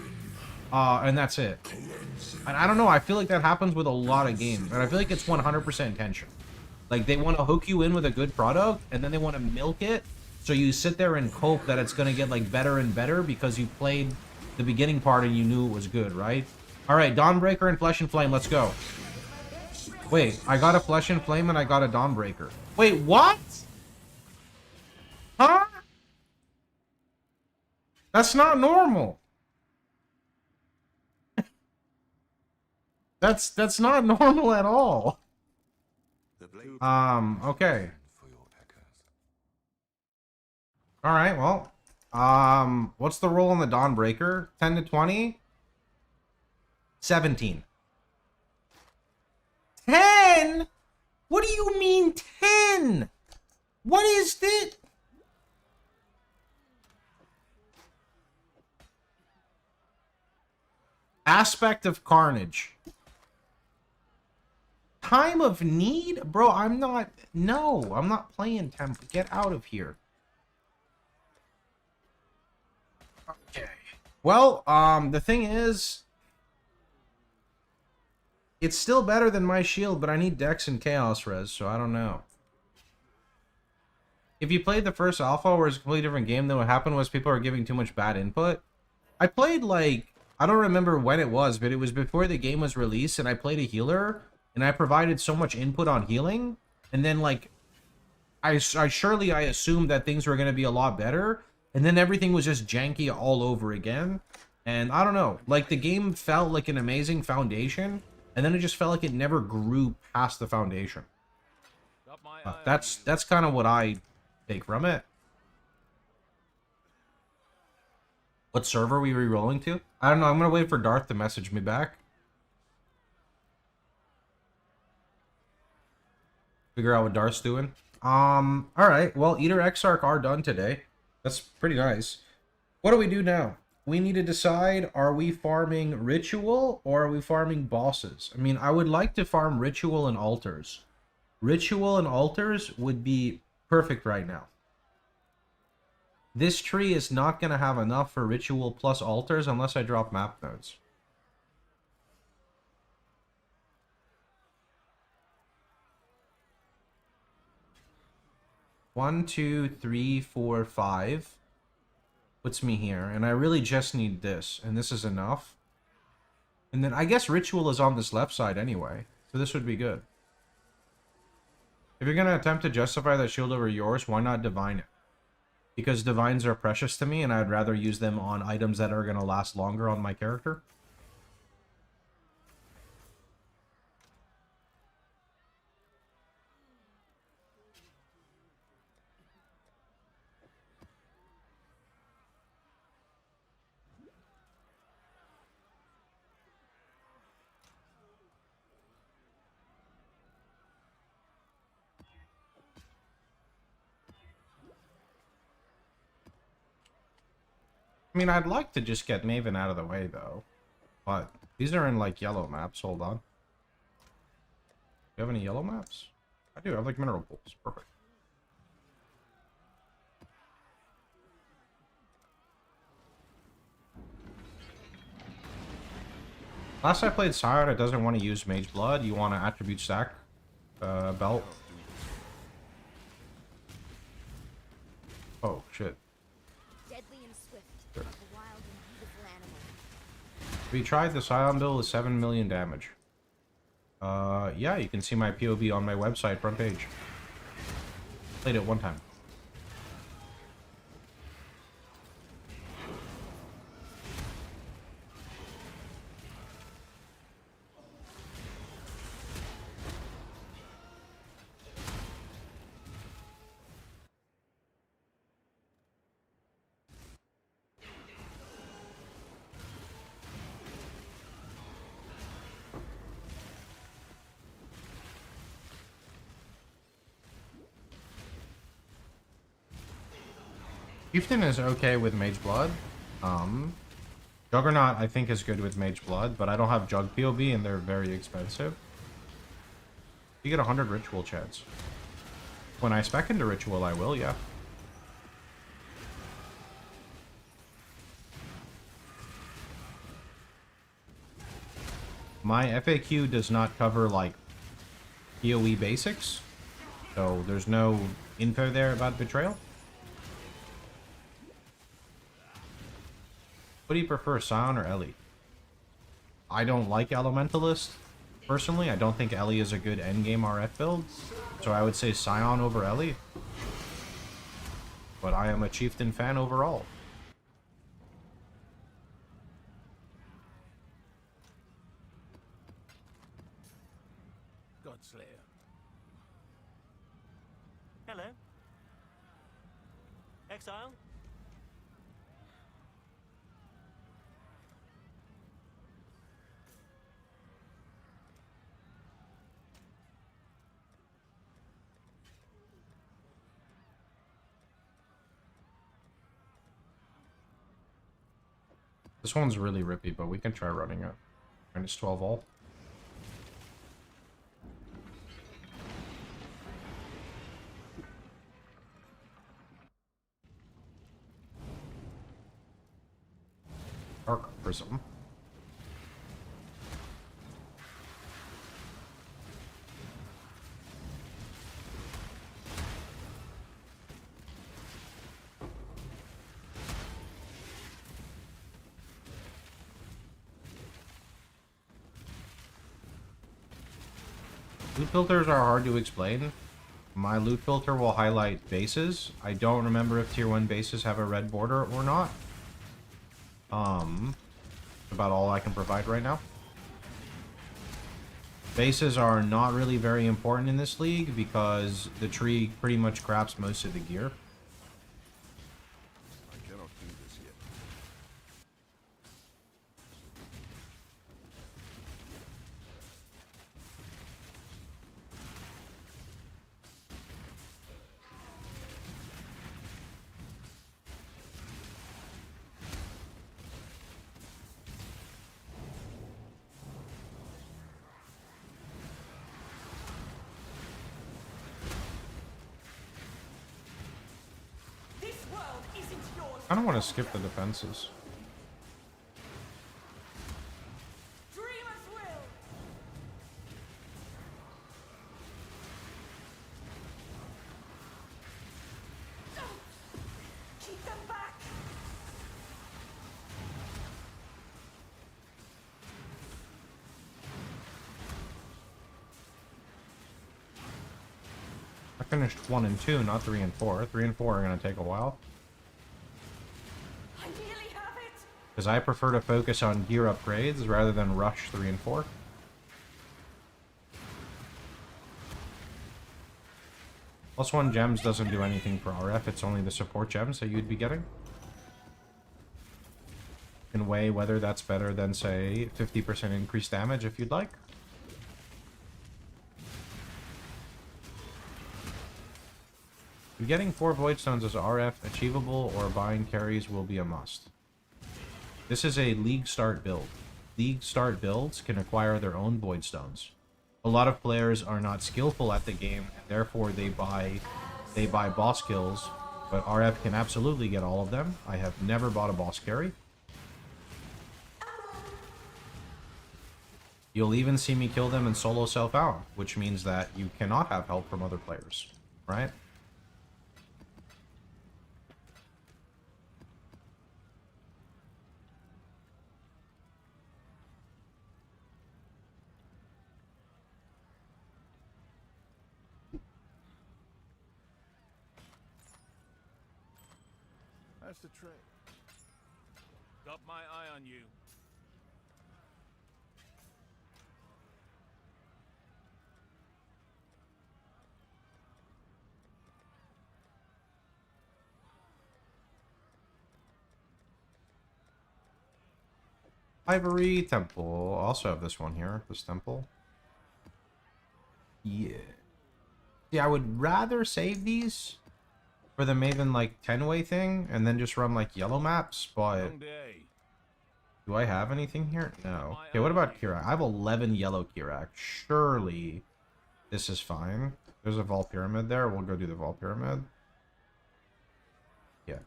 and that's it. And I don't know, I feel like that happens with a lot of games, and I feel like it's 100% intention. Like, they want to hook you in with a good product, and then they want to milk it, so you sit there and hope that it's gonna get like better and better because you played the beginning part and you knew it was good, right? Alright, Dawnbreaker and Flesh and Flame, let's go. Wait, I got a Flesh and Flame and I got a Dawnbreaker. Wait, what? Huh? That's not normal. That's not normal at all. Okay. Alright, well. What's the roll on the Dawnbreaker? 10 to 20? 17. 10? What do you mean 10? What is this? Aspect of Carnage. Time of Need? Bro, I'm not... No, I'm not playing Temple. Get out of here. Okay. Well, the thing is... It's still better than my shield, but I need Dex and Chaos Res, so I don't know. If you played the first alpha where it's a completely different game, then what happened was people were giving too much bad input. I played, like... I don't remember when it was, but it was before the game was released, and I played a healer, and I provided so much input on healing, and then, like... I assumed that things were going to be a lot better, and then everything was just janky all over again. And I don't know. Like, the game felt like an amazing foundation, and then it just felt like it never grew past the foundation. That's kind of what I take from it. What server are we re-rolling to? I don't know. I'm going to wait for Darth to message me back. Figure out what Darth's doing. Alright. Well, Eater Exarch are done today. That's pretty nice. What do we do now? We need to decide, are we farming Ritual or are we farming bosses? I mean, I would like to farm Ritual and Altars. Ritual and Altars would be perfect right now. This tree is not going to have enough for Ritual plus Altars unless I drop map nodes. One, two, three, four, five. Puts me here, and I really just need this, and this is enough. And then I guess Ritual is on this left side anyway, so this would be good. If you're going to attempt to justify that shield over yours, why not Divine it? Because Divines are precious to me, and I'd rather use them on items that are going to last longer on my character. I mean, I'd like to just get Maven out of the way, though. But these are in, like, yellow maps. Hold on. Do you have any yellow maps? I do. I have, like, mineral pools. Perfect. Last I played Sire, it doesn't want to use Mage Blood. You want to attribute stack belt. Oh, shit. We tried the Scion build with 7 million damage. Yeah, you can see my POV on my website, front page. Played it one time. Chieftain is okay with Mage Blood. Juggernaut, I think, is good with Mage Blood, but I don't have Jug POB and they're very expensive. You get 100 ritual chance. When I spec into ritual, I will, yeah. My FAQ does not cover, like, PoE basics, so there's no info there about betrayal. What do you prefer, Scion or Ellie? I don't like Elementalist, personally. I don't think Ellie is a good endgame RF build, so I would say Scion over Ellie. But I am a Chieftain fan overall. Godslayer. Hello. Exile? This one's really rippy, but we can try running it. -12 all. Dark Prism. Loot filters are hard to explain. My loot filter will highlight bases. I don't remember if tier 1 bases have a red border or not. About all I can provide right now. Bases are not really very important in this league because the tree pretty much craps most of the gear. I cannot do this yet. I don't want to skip the defenses. Keep them back. I finished 1 and 2, not 3 and 4. 3 and 4 are going to take a while. Because I prefer to focus on gear upgrades rather than rush 3 and 4. +1 gems doesn't do anything for RF, it's only the support gems that you'd be getting. You can weigh whether that's better than, say, 50% increased damage if you'd like. Getting 4 Void Stones as RF achievable or buying carries will be a must. This is a League Start build. League Start builds can acquire their own Void Stones. A lot of players are not skillful at the game, and therefore they buy boss kills, but RF can absolutely get all of them. I have never bought a boss carry. You'll even see me kill them in solo self-out, which means that you cannot have help from other players, right? That's the trick. Got my eye on you. Ivory Temple. Also have this one here, this temple. Yeah. Yeah, I would rather save these for the Maven, like, 10-way thing, and then just run, like, yellow maps, but... Do I have anything here? No. Okay, what about Kirak? I have 11 yellow Kirak. Surely This is fine. There's a Vault Pyramid there. We'll go do the Vault Pyramid. Yeah.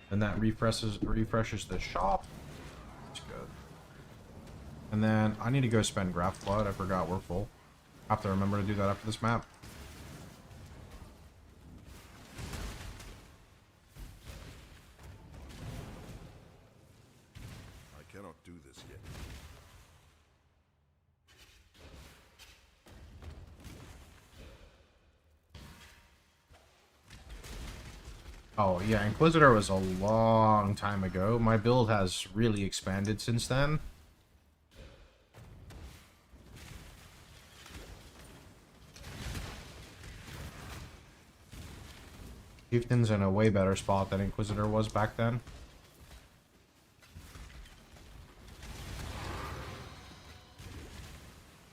And that refreshes the shop. That's good. And then I need to go spend Graft Blood. I forgot we're full. I have to remember to do that after this map. I cannot do this yet. Oh, yeah, Inquisitor was a long time ago. My build has really expanded since then. Chieftain's in a way better spot than Inquisitor was back then.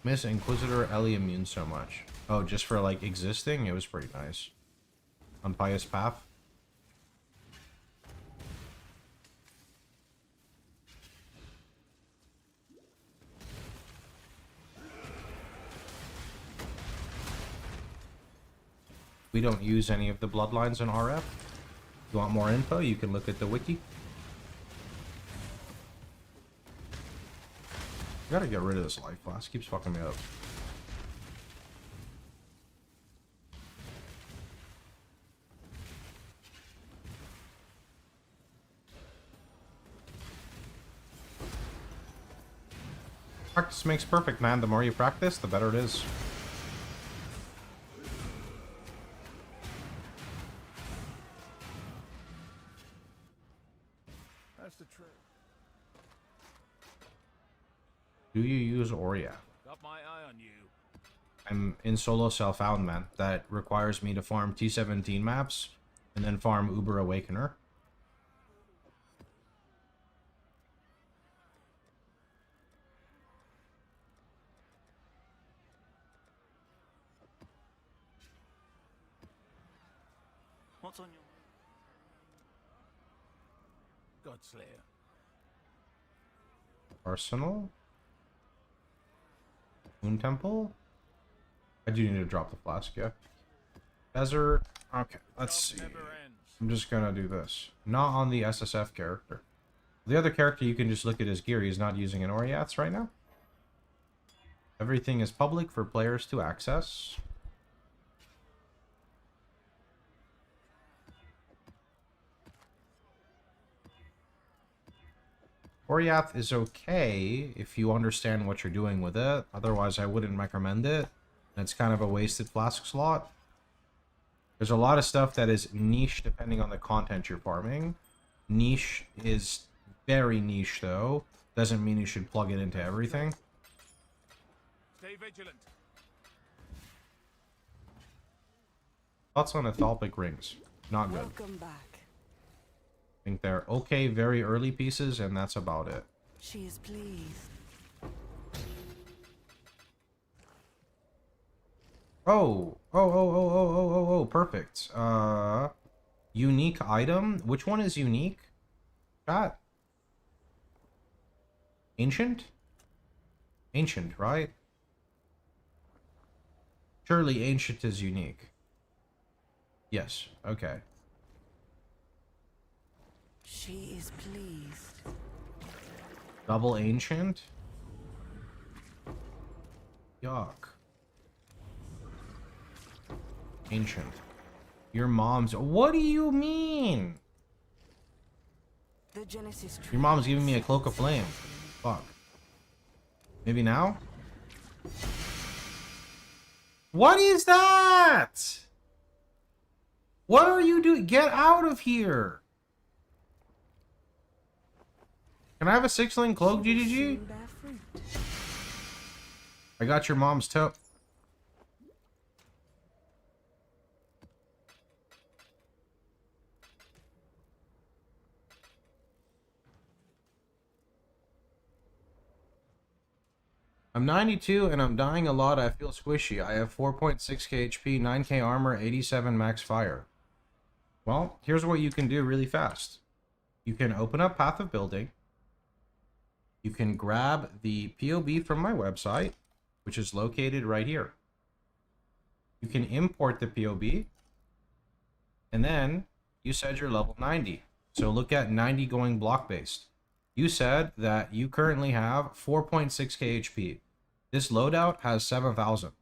Miss Inquisitor Ellie immune so much. Oh, just for like existing? It was pretty nice. Unpious Path. We don't use any of the bloodlines in RF. If you want more info, you can look at the wiki. Gotta get rid of this life flask. Keeps fucking me up. Practice makes perfect, man. The more you practice, the better it is. That's the truth. Do you use Oriath? Got my eye on you. I'm in solo self-found, man. That requires me to farm T17 maps and then farm Uber Awakener. What's on your Godslayer. Arsenal? Moon Temple? I do need to drop the flask, yeah. Desert. Okay, let's see. I'm just gonna do this. Not on the SSF character. The other character you can just look at his gear. He's not using an Oriaths right now. Everything is public for players to access. Oriath is okay if you understand what you're doing with it. Otherwise, I wouldn't recommend it. It's kind of a wasted flask slot. There's a lot of stuff that is niche depending on the content you're farming. Niche is very niche, though. Doesn't mean you should plug it into everything. Stay vigilant. Thoughts on Athalpic rings? Not good. Welcome back. I think they're okay, very early pieces, and that's about it. She is pleased. Oh, perfect. Unique item? Which one is unique? Chat? Ancient? Ancient, right? Surely ancient is unique. Yes, okay. She is pleased. Double ancient? Yuck. Ancient. Your mom's... What do you mean? The Genesis tree. Your mom's giving me a cloak of flame. Fuck. Maybe now? What is that? What are you doing? Get out of here. Can I have a 6-lane cloak, GGG? I got your mom's toe. I'm 92 and I'm dying a lot. I feel squishy. I have 4.6k HP, 9k armor, 87 max fire. Well, here's what you can do really fast. You can open up Path of Building. you can grab the POB from my website, which is located right here. You can import the POB, and then you said you're level 90. So look at 90 going block-based. You said that you currently have 4.6k HP. This loadout has 7,000,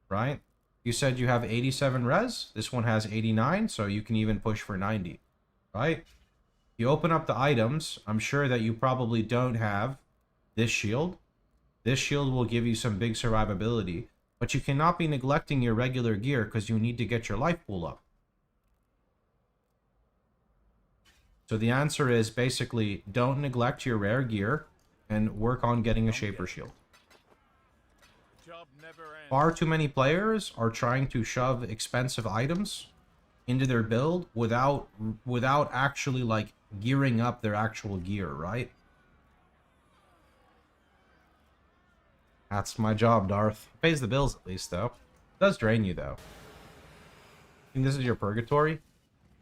right? You said you have 87 res. This one has 89, so you can even push for 90, right? You open up the items. I'm sure that you probably don't have this shield. This shield will give you some big survivability, but you cannot be neglecting your regular gear because you need to get your life pool up. So the answer is basically don't neglect your rare gear and work on getting a Shaper Shield. Far too many players are trying to shove expensive items into their build without actually like gearing up their actual gear, right? That's my job, Darth. Pays the bills at least, though. It does drain you, though. I think this is your purgatory?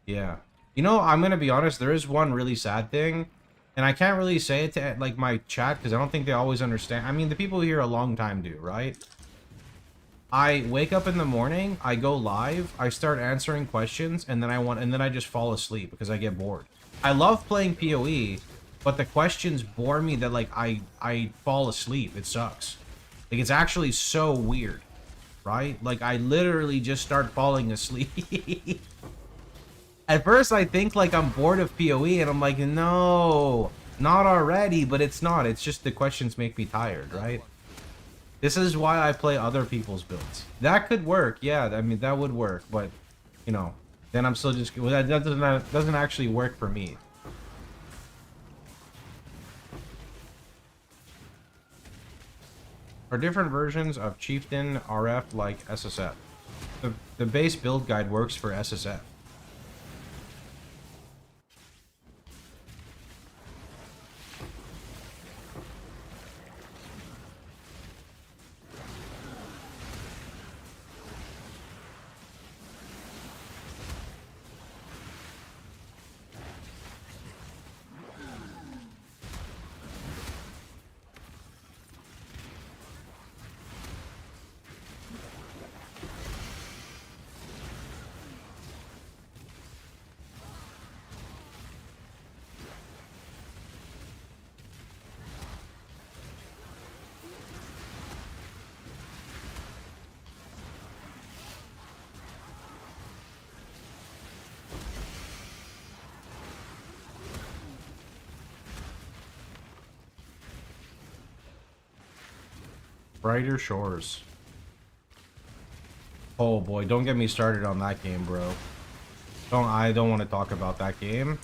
Yeah. You know, I'm gonna be honest, there is one really sad thing, and I can't really say it to, like, my chat, because I don't think they always understand. I mean, the people here a long time do, right? I wake up in the morning, I go live, I start answering questions, and then I just fall asleep, because I get bored. I love playing PoE, but the questions bore me that, like, I fall asleep. It sucks. Like, it's actually so weird, right? Like, I literally just start falling asleep. At first, I think, like, I'm bored of PoE, and I'm like, no, not already, but it's not. It's just the questions make me tired, right? This is why I play other people's builds. That could work, yeah, I mean, that would work, but, you know, then I'm still just, well, that doesn't actually work for me. Are different versions of Chieftain RF like SSF? The base build guide works for SSF. Brighter Shores. Oh boy, don't get me started on that game, bro. I don't want to talk about that game.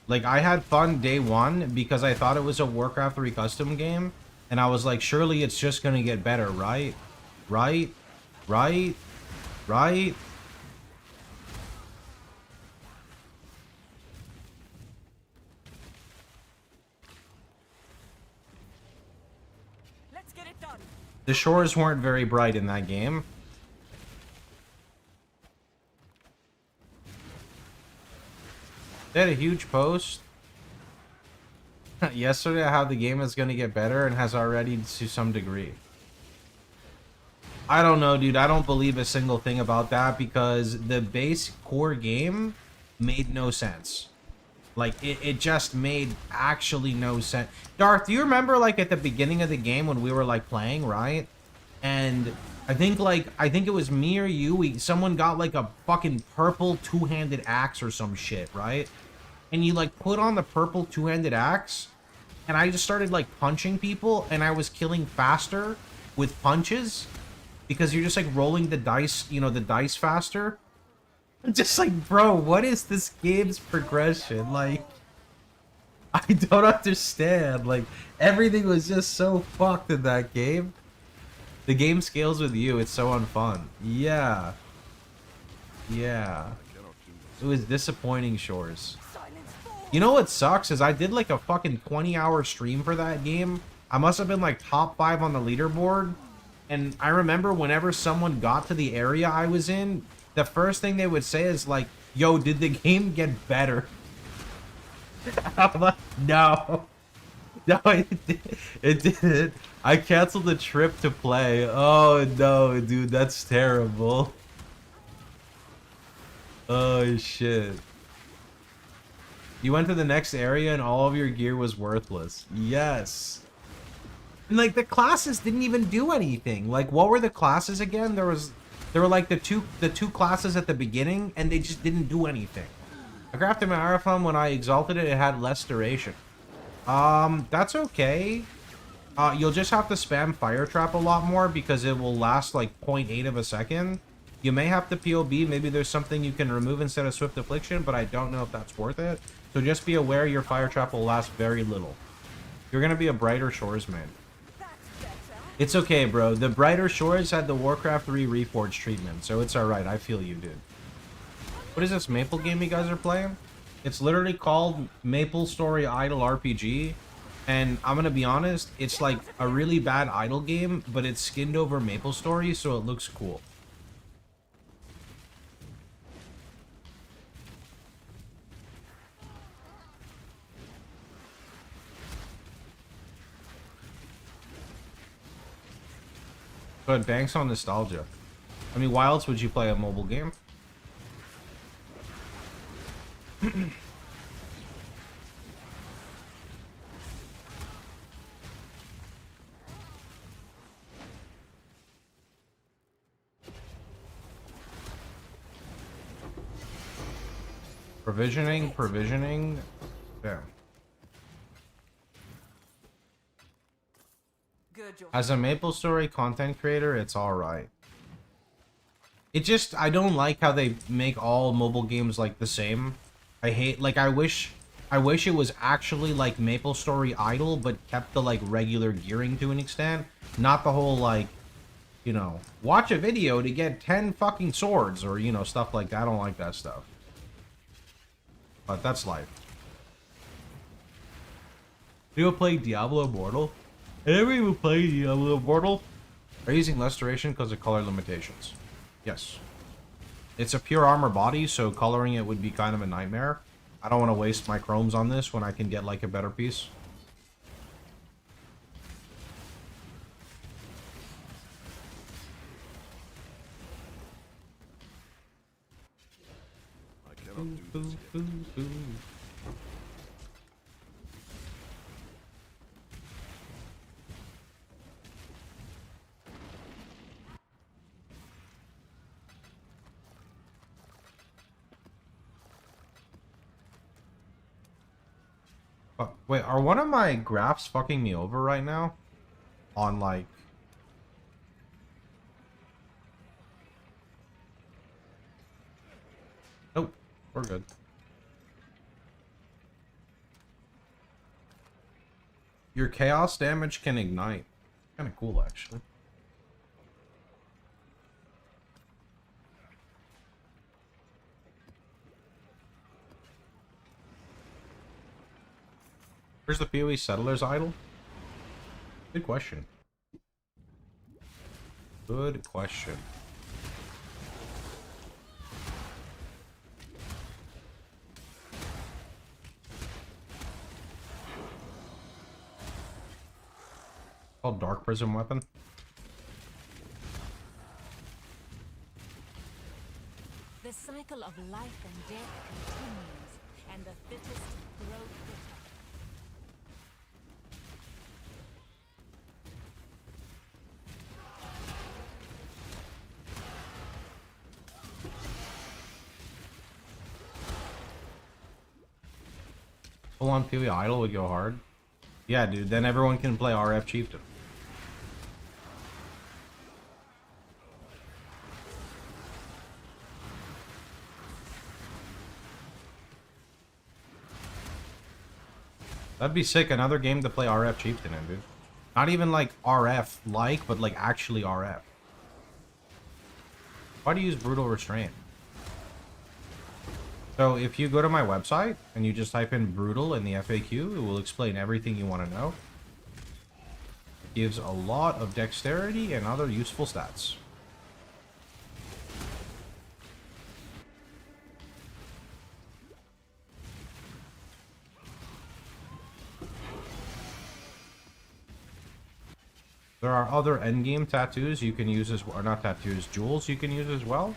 Like, I had fun day one because I thought it was a Warcraft 3 custom game, and I was like, surely it's just gonna get better, right? Right? Right? Right? The shores weren't very bright in that game. They had a huge post yesterday how the game is going to get better and has already to some degree. I don't know, dude. I don't believe a single thing about that because the base core game made no sense. Like, it just made actually no sense. Darth, do you remember, like, at the beginning of the game when we were, like, playing, right? And I think it was me or you, someone got, like, a fucking purple two-handed axe or some shit, right? And you, like, put on the purple two-handed axe, and I just started, like, punching people, and I was killing faster with punches because you're just, like, rolling the dice, you know, the dice faster. Just like, bro, what is this game's progression? Like, I don't understand. Like, everything was just so fucked in that game. The game scales with you. It's so unfun. Yeah. Yeah. It was disappointing, Shores. You know what sucks is I did like a fucking 20-hour stream for that game. I must have been like top 5 on the leaderboard. And I remember whenever someone got to the area I was in, the first thing they would say is like, yo, did the game get better? I'm like, no. No, it didn't. I canceled the trip to play. Oh no, dude, that's terrible. Oh shit. You went to the next area and all of your gear was worthless. Yes. And like the classes didn't even do anything. Like what were the classes again? There were like the two classes at the beginning and they just didn't do anything. I crafted my Marathon when I exalted it, it had less duration. That's okay. You'll just have to spam Fire Trap a lot more because it will last like 0.8 of a second. You may have to POB, maybe there's something you can remove instead of Swift Affliction, but I don't know if that's worth it. So just be aware your Fire Trap will last very little. You're gonna be a Brighter Shores man. It's okay, bro. The Brighter Shores had the Warcraft 3 Reforged treatment, so it's alright. I feel you, dude. What is this Maple game you guys are playing? It's literally called Maple Story Idle RPG. And I'm gonna be honest, it's like a really bad idle game, but it's skinned over Maple Story, so it looks cool. But banks on nostalgia. I mean, why else would you play a mobile game? Provisioning. Yeah. As a Maple Story content creator, it's alright. It just, I don't like how they make all mobile games like the same. I hate, like, I wish it was actually like Maple Story Idle, but kept the like regular gearing to an extent. Not the whole like, you know, watch a video to get 10 fucking swords or, you know, stuff like that. I don't like that stuff. But that's life. Do you play Diablo Immortal? I never even played Diablo Immortal. Are you using less duration because of color limitations? Yes. It's a pure armor body, so coloring it would be kind of a nightmare. I don't want to waste my chromes on this when I can get like a better piece. I cannot do this yet. Wait, are one of my graphs fucking me over right now? On like... Nope, we're good. Your chaos damage can ignite. Kind of cool, actually. Where's the PoE Settlers idol? Good question. Good question. Called Dark Prism Weapon. The cycle of life and death continues, and the fittest grow fitter. Full on PoE idol would go hard. Yeah, dude, then everyone can play RF Chieftain. That'd be sick, another game to play RF Chieftain in, dude. Not even like RF-like, but like actually RF. Why do you use Brutal Restraint? So if you go to my website and you just type in Brutal in the FAQ, it will explain everything you want to know. It gives a lot of dexterity and other useful stats. There are other endgame tattoos you can use as well, or not tattoos, jewels you can use as well.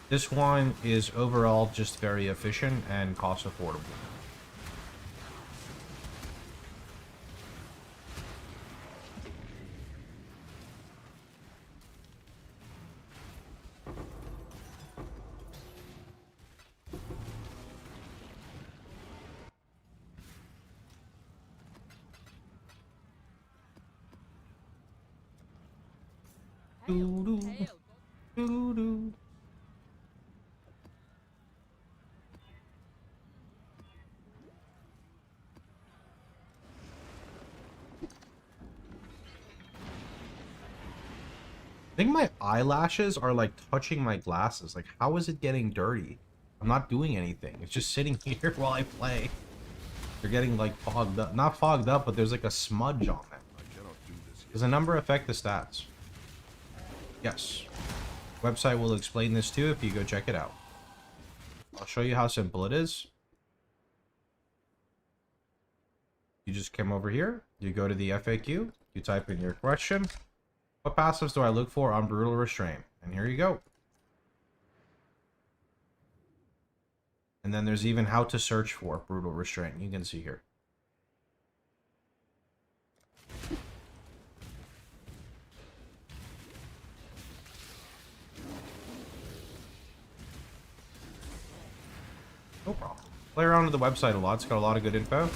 This one is overall just very efficient and cost affordable. I think my eyelashes are like touching my glasses. Like, how is it getting dirty? I'm not doing anything. It's just sitting here while I play. They're getting like fogged up. Not fogged up, but there's like a smudge on them. Does a number affect the stats? Yes. Website will explain this too if you go check it out. I'll show you how simple it is. You just come over here, you go to the FAQ, you type in your question. What passives do I look for on Brutal Restraint? And here you go. And then there's even how to search for Brutal Restraint. You can see here. No problem. Play around with the website a lot. It's got a lot of good info.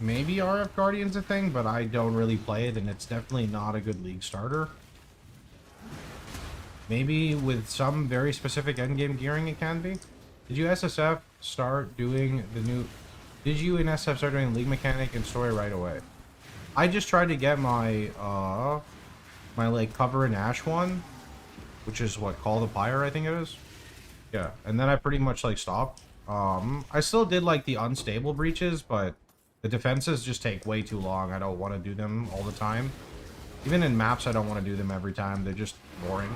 Maybe RF Guardian's a thing, but I don't really play it, and it's definitely not a good league starter. Maybe with some very specific endgame gearing it can be. Did you SSF start doing the new... Did you in SF start doing league mechanic and story right away? I just tried to get my, my like cover and ash one, which is what, Call the Pyre, I think it is. Yeah, and then I pretty much like stopped. I still did like the unstable breaches, but the defenses just take way too long. I don't want to do them all the time. Even in maps, I don't want to do them every time. They're just boring.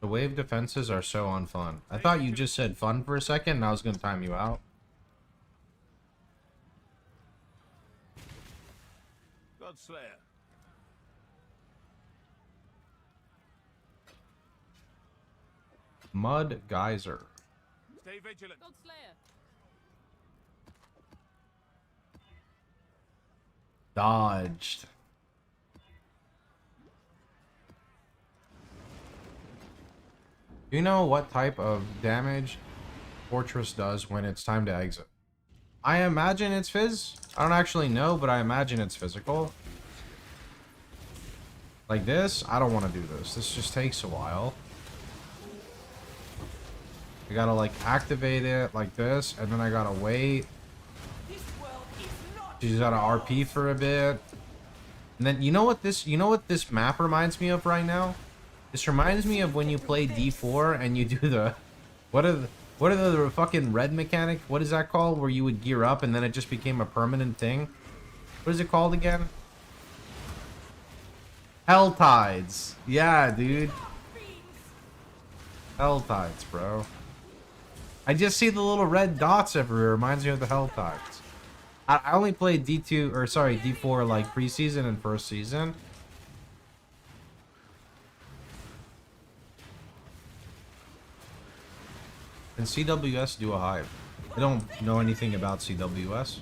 The wave defenses are so unfun. I thought you just said fun for a second, and I was going to time you out. Godslayer. Mud Geyser. Stay vigilant. Godslayer. Dodged. Do you know what type of damage Fortress does when it's time to exit? I imagine it's fizz. I don't actually know, but I imagine it's physical. Like this, I don't want to do this. This just takes a while. I gotta like activate it like this, and then I gotta wait. She's gotta RP for a bit. And then you know what this map reminds me of right now? This reminds me of when you play D4 and you do the what are the fucking red mechanic? What is that called? Where you would gear up and then it just became a permanent thing? What is it called again? Hell Tides. Yeah, dude. Hell Tides, bro. I just see the little red dots everywhere. Reminds me of the Hell Tides. I only played D2 or sorry D4 like preseason and first season. Can CWS do a hive? I don't know anything about CWS.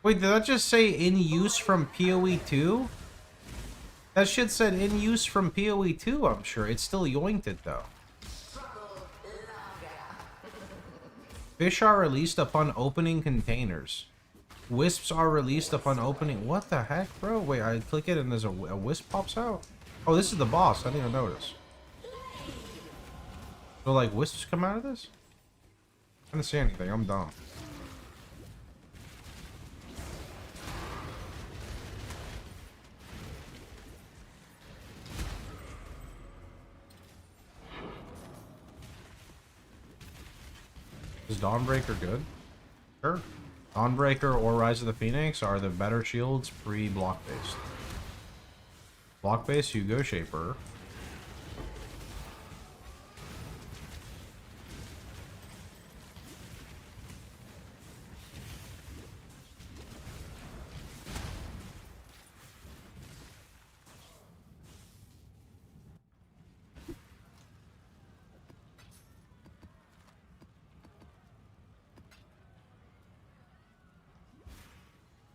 Wait, did that just say in use from PoE 2? That shit said in use from PoE 2, I'm sure. It still yoinked it, though. Fish are released upon opening containers. Wisps are released upon opening... What the heck, bro? Wait, I click it and there's a wisp pops out? Oh, this is the boss. I didn't even notice. So, like, wisps come out of this? I didn't see anything. I'm dumb. Is Dawnbreaker good? Sure. Dawnbreaker or Rise of the Phoenix are the better shields pre-block based. Block based, you go Shaper.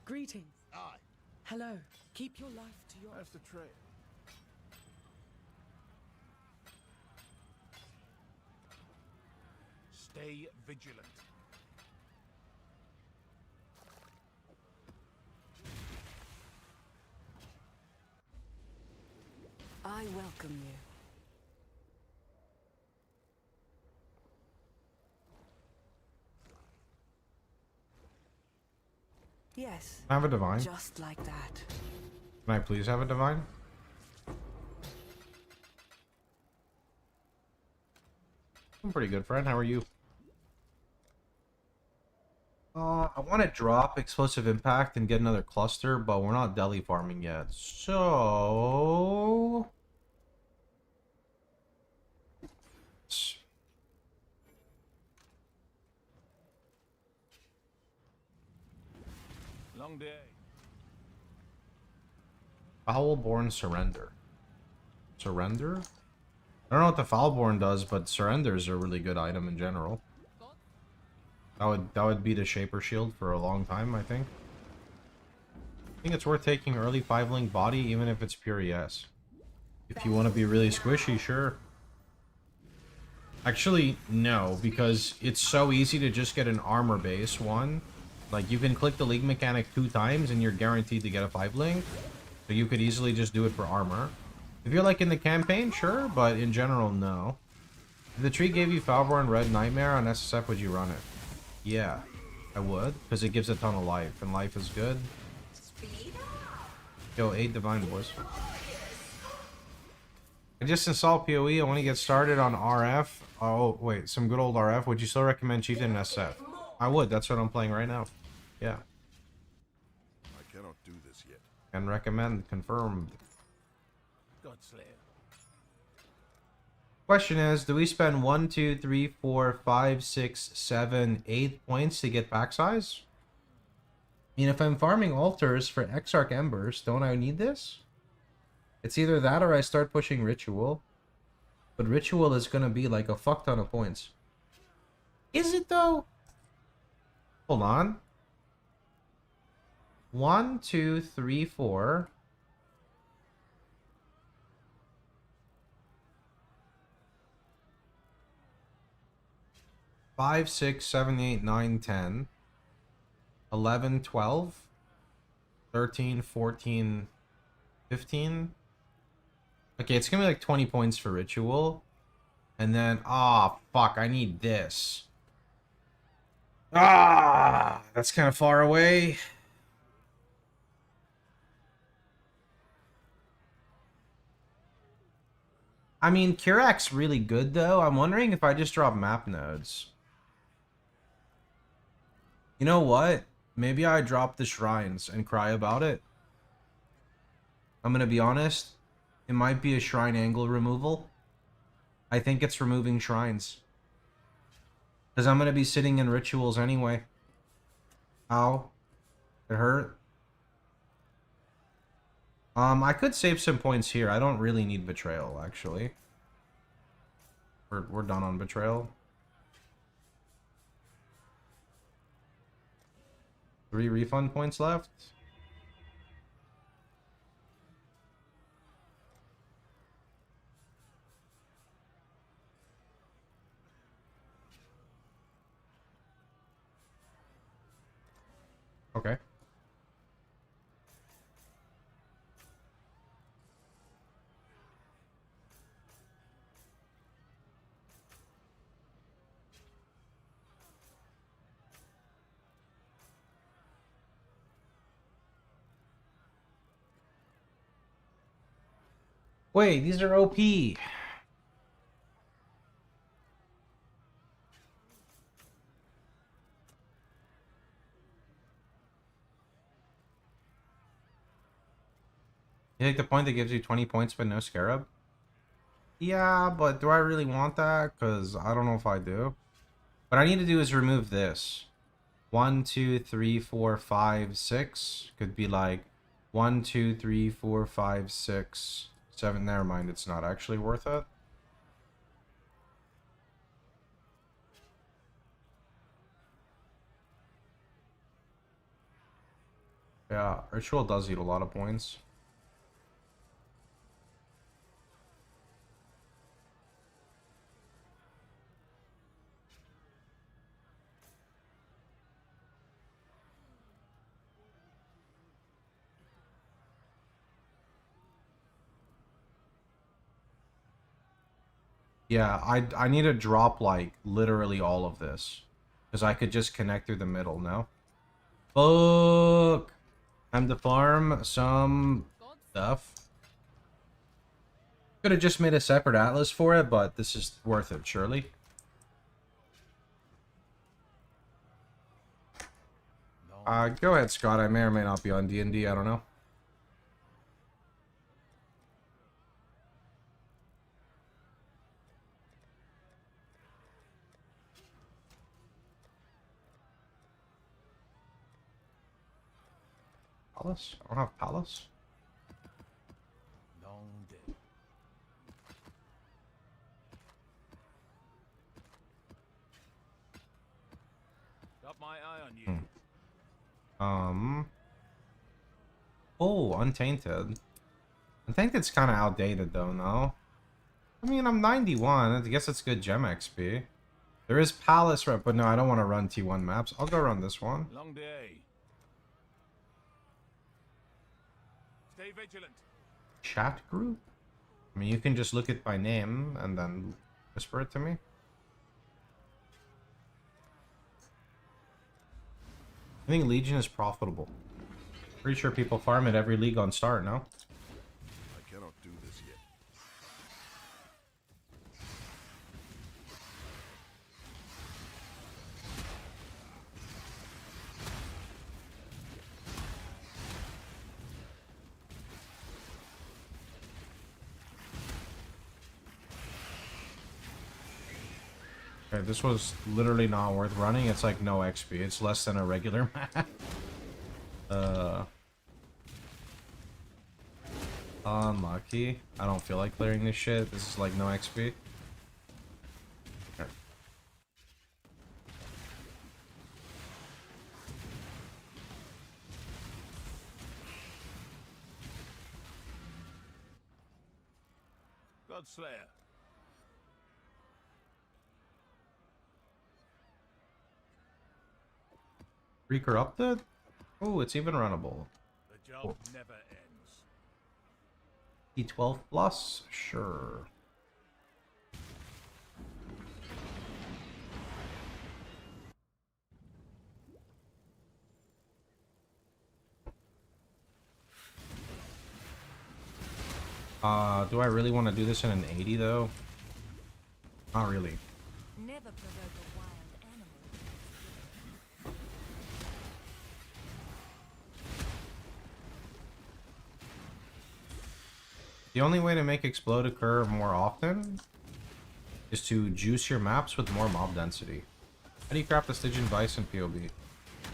Greetings. Aye. Hello. Keep your life to your... That's the trade. Stay vigilant. I welcome you. Yes. Can I have a divine? Just like that. Can I please have a divine? I'm pretty good, friend. How are you? I want to drop explosive impact and get another cluster, but we're not deli farming yet. So... Long day. Foulborn Surrender. Surrender? I don't know what the Foulborn does, but Surrender is a really good item in general. That would be the Shaper Shield for a long time, I think. I think it's worth taking early 5-link body, even if it's pure ES. If you want to be really squishy, sure. Actually, no, because it's so easy to just get an armor base one. Like, you can click the League mechanic 2 times and you're guaranteed to get a 5-link. So you could easily just do it for armor. If you're like in the campaign, sure, but in general, no. If the tree gave you Foulborn Red Nightmare on SSF, would you run it? Yeah, I would, because it gives a ton of life, and life is good. Yo, 8 divine, boys. I just installed PoE. I want to get started on RF. Oh, wait, some good old RF. Would you still recommend Chieftain and SF? I would. That's what I'm playing right now. Yeah. I cannot do this yet. And recommend. Confirmed. Godslayer. Question is, do we spend 1, 2, 3, 4, 5, 6, 7, 8 points to get pack size? I mean, if I'm farming altars for Exarch Embers, don't I need this? It's either that or I start pushing Ritual. But Ritual is gonna be like a fuck ton of points. Is it though? Hold on. 1, 2, 3, 4... 5, 6, 7, 8, 9, 10, 11, 12, 13, 14, 15. Okay, it's gonna be like 20 points for Ritual. And then, ah, fuck, I need this. Ah, that's kind of far away. I mean, Kurak's really good, though. I'm wondering if I just drop map nodes. You know what? Maybe I drop the shrines and cry about it. I'm gonna be honest. It might be a shrine angle removal. I think it's removing shrines. Because I'm gonna be sitting in rituals anyway. Ow. It hurt. I could save some points here. I don't really need Betrayal, actually. We're done on Betrayal. 3 refund points left. Okay. Wait, these are OP. You take the point that gives you 20 points but no scarab? Yeah, but do I really want that? Because I don't know if I do. What I need to do is remove this. 1, 2, 3, 4, 5, 6. Could be like 1, 2, 3, 4, 5, 6, 7. Never mind, it's not actually worth it. Yeah, Ritual does eat a lot of points. Yeah, I need to drop like literally all of this. Because I could just connect through the middle now. Fuck! Time to farm some stuff. Could have just made a separate atlas for it, but this is worth it, surely. Go ahead, Scott. I may or may not be on D&D. I don't know. Palace? I don't have Palace. Long day. Got my eye on you. Oh, Untainted. Untainted's kind of outdated, though, no? I mean, I'm 91. I guess it's good gem XP. There is Palace, right? But no, I don't want to run T1 maps. I'll go run this one. Long day. Stay vigilant. Chat group? I mean, you can just look it by name and then whisper it to me. I think Legion is profitable. Pretty sure people farm it every league on start, no? I cannot do this yet. Okay, this was literally not worth running. It's like no XP. It's less than a regular map. Unlucky. I don't feel like clearing this shit. This is like no XP. Here. Godslayer. Recorrupted? Oh, it's even runnable. The job never ends. E12 plus? Sure. Do I really want to do this in an 80 though? Not really. Never provoke a wild animal. The only way to make explode occur more often is to juice your maps with more mob density. How do you craft the Stygian Vice in PoE?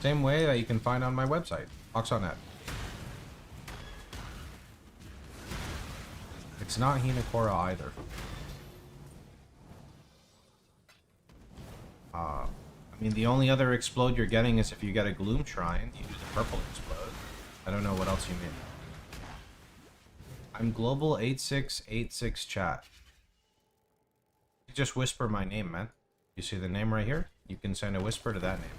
Same way that you can find on my website, Fox.net. It's not Hinakora either. I mean, the only other explode you're getting is if you get a Gloom Shrine. You do the purple explode. I don't know what else you mean. I'm Global 8686 chat. You just whisper my name, man. You see the name right here? You can send a whisper to that name.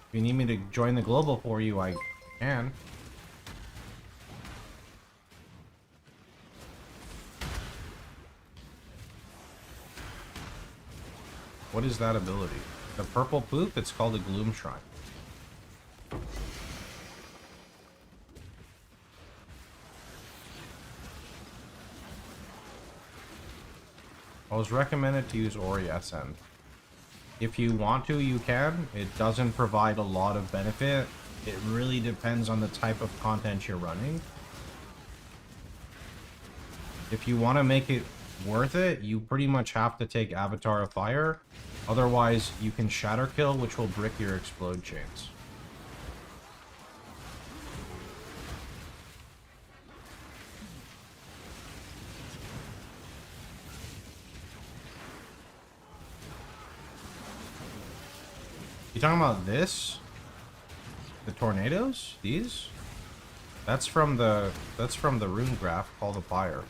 If you need me to join the global for you, I can. What is that ability? The purple poop? It's called a Gloom Shrine. I was recommended to use Ori SN. If you want to, you can. It doesn't provide a lot of benefit. It really depends on the type of content you're running. If you want to make it worth it, you pretty much have to take Avatar of Fire. Otherwise, you can Shatter Kill, which will brick your explode chains. You talking about this? The tornadoes? These? That's from the rune graph called the fire.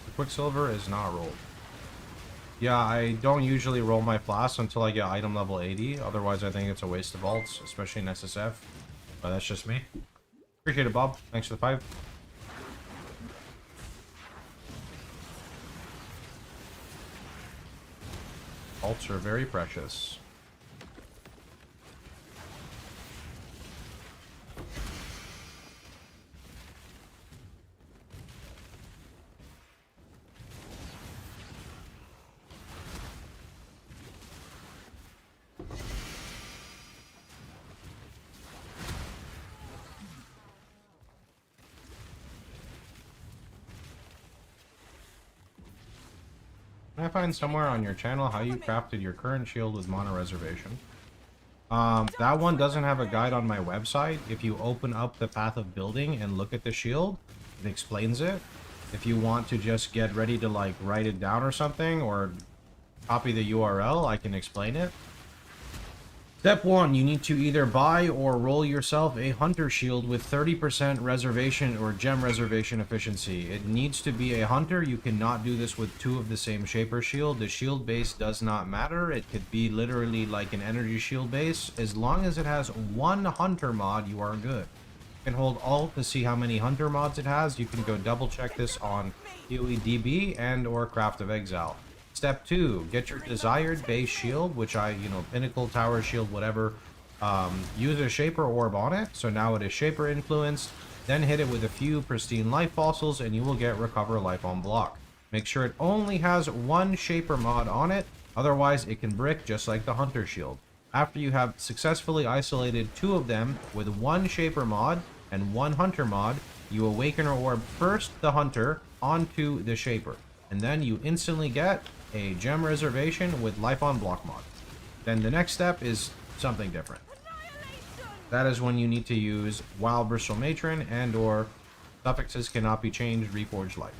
The Quicksilver is not rolled. Yeah, I don't usually roll my flasks until I get item level 80. Otherwise, I think it's a waste of ults, especially in SSF. But that's just me. Appreciate it, Bob. Thanks for the 5. Ults are very precious. Can I find somewhere on your channel how you crafted your current shield with mana reservation? That one doesn't have a guide on my website. If you open up the path of building and look at the shield, it explains it. If you want to just get ready to like write it down or something, or copy the URL, I can explain it. Step 1, you need to either buy or roll yourself a hunter shield with 30% reservation or gem reservation efficiency. It needs to be a hunter. You cannot do this with 2 of the same shaper shield. The shield base does not matter. It could be literally like an energy shield base. As long as it has 1 hunter mod, you are good. You can hold Alt to see how many hunter mods it has. You can go double check this on PoE DB and or Craft of Exile. Step 2, get your desired base shield, which Pinnacle, Tower Shield, whatever. Use a Shaper Orb on it, so now it is Shaper influenced. Then hit it with a few pristine life fossils, and you will get Recover Life on block. Make sure it only has 1 Shaper mod on it, otherwise it can brick just like the Hunter Shield. After you have successfully isolated 2 of them with 1 Shaper mod and 1 Hunter mod, you awaken or orb first the Hunter onto the Shaper, and then you instantly get a gem reservation with life on block mod. Then the next step is something different. That is when you need to use Wild Bristle Matron and or suffixes cannot be changed, reforged life.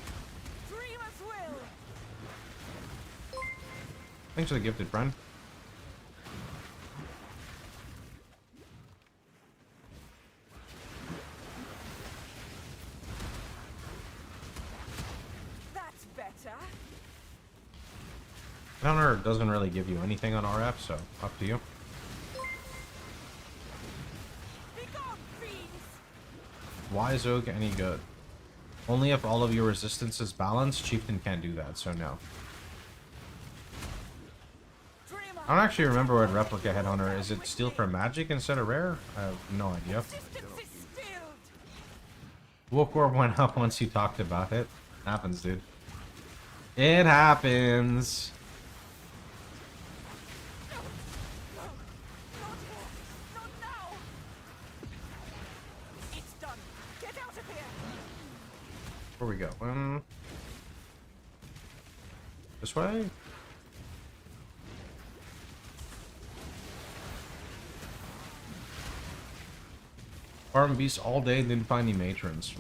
Thanks for the gifted friend. Counter doesn't really give you anything on RF, so up to you. Why is Oak any good? Only if all of your resistance is balanced. Chieftain can't do that, so no. I don't actually remember what Replica Headhunter is. It steal for magic instead of rare? I have no idea. Wolfcorp went up once you talked about it. Happens, dude. It happens. Where we go? This way? Farm beasts all day, didn't find any matrons.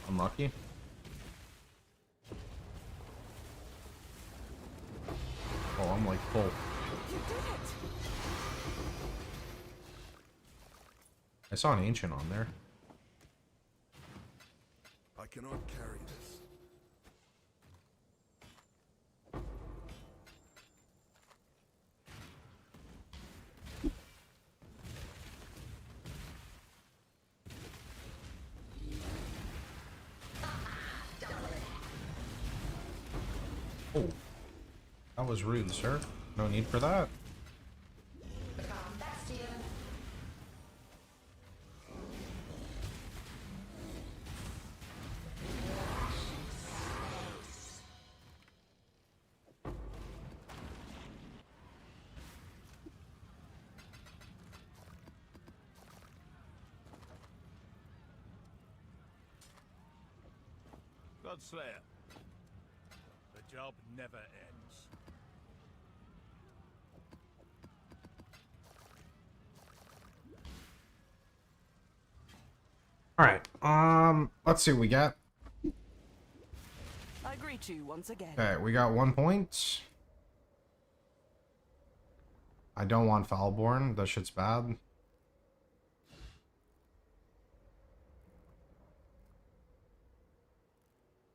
Unlucky. Oh, I'm like full. I saw an ancient on there. I cannot carry this. Oh, that was rude, sir. No need for that. Godslayer. The job never ends. Alright, let's see what we got. I greet you once again. Okay, we got 1 point. I don't want Foulborn, that shit's bad.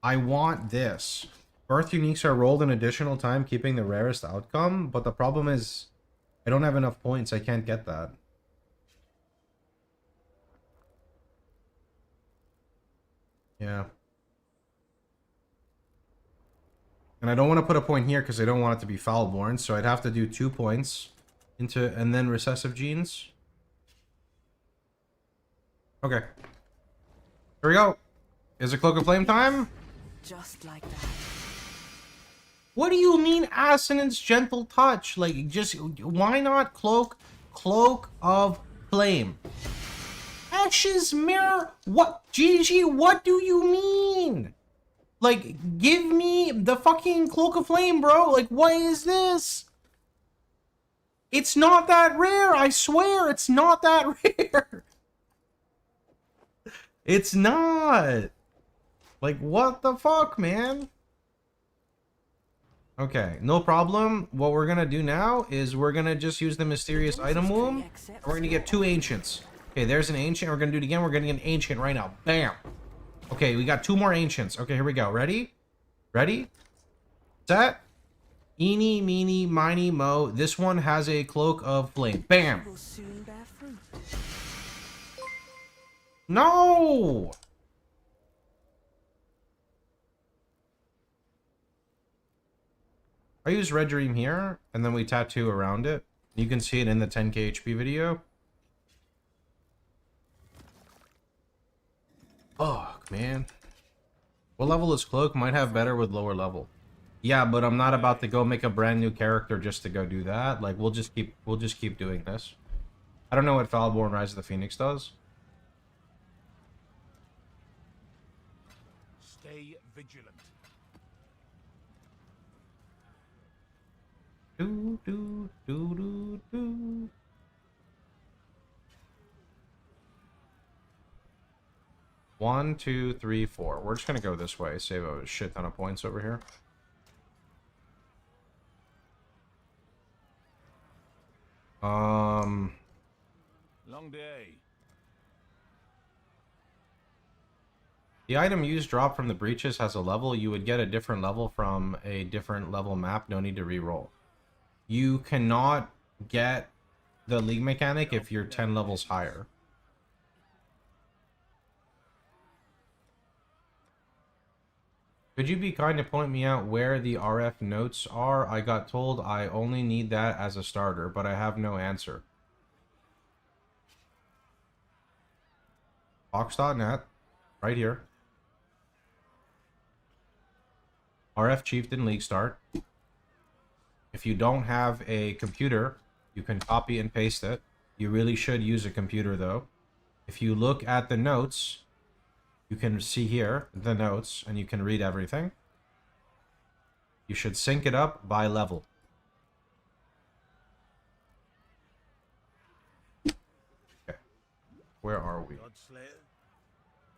I want this. Birth uniques are rolled an additional time, keeping the rarest outcome, but the problem is I don't have enough points, I can't get that. Yeah. And I don't want to put a point here because I don't want it to be Foulborn, so I'd have to do 2 points into and then recessive genes. Okay. Here we go. Is it Cloak of Flame time? Just like that. What do you mean Assonance Gentle Touch? Like, just, why not Cloak of Flame? Ashes Mirror? What? GG, what do you mean? Like, give me the fucking Cloak of Flame, bro. Like, what is this? It's not that rare, I swear, it's not that rare. It's not. Like, what the fuck, man? Okay, no problem. What we're gonna do now is we're gonna just use the Mysterious Item Womb. And we're gonna get 2 Ancients. Okay, there's an Ancient. We're gonna do it again. We're gonna get an Ancient right now. Bam! Okay, we got 2 more Ancients. Okay, here we go. Ready? Ready? Set. Eeny, meeny, miny, mo. This one has a Cloak of Flame. Bam! No! I use Red Dream here, and then we tattoo around it. You can see it in the 10k HP video. Fuck, man. What level is Cloak? Might have better with lower level. Yeah, but I'm not about to go make a brand new character just to go do that. Like, we'll just keep doing this. I don't know what Foulborn Rise of the Phoenix does. Stay vigilant. Do, do, do, do, do. One, two, three, four. We're just gonna go this way. Save a shit ton of points over here. Long day. The item used drop from the breaches has a level. You would get a different level from a different level map. No need to re-roll. You cannot get the league mechanic if you're 10 levels higher. Could you be kind to point me out where the RF notes are? I got told I only need that as a starter, but I have no answer. Box.net, right here. RF Chieftain League Start. If you don't have a computer, you can copy and paste it. You really should use a computer though. If you look at the notes, you can see here the notes and you can read everything. You should sync it up by level. Okay. Where are we?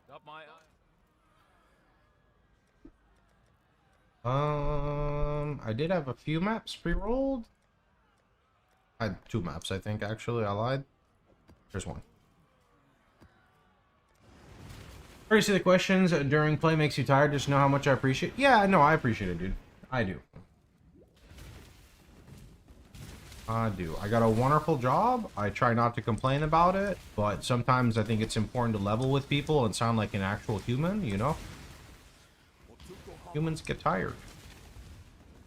Got my I did have a few maps pre-rolled. I had 2 maps, I think, actually. I lied. There's one. Or you see the questions during play makes you tired. Just know how much I appreciate. Yeah, no, I appreciate it, dude. I do. I do. I got a wonderful job. I try not to complain about it, but sometimes I think it's important to level with people and sound like an actual human, you know? Humans get tired.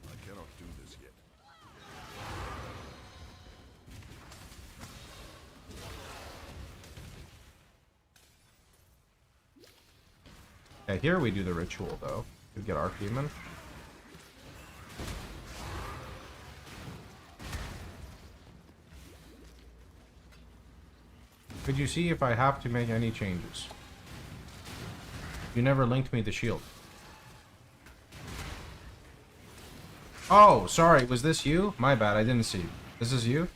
I cannot do this yet. Yeah, here we do the ritual, though. We get our human. Could you see if I have to make any changes? You never linked me the shield. Oh, sorry. Was this you? My bad. I didn't see. This is you?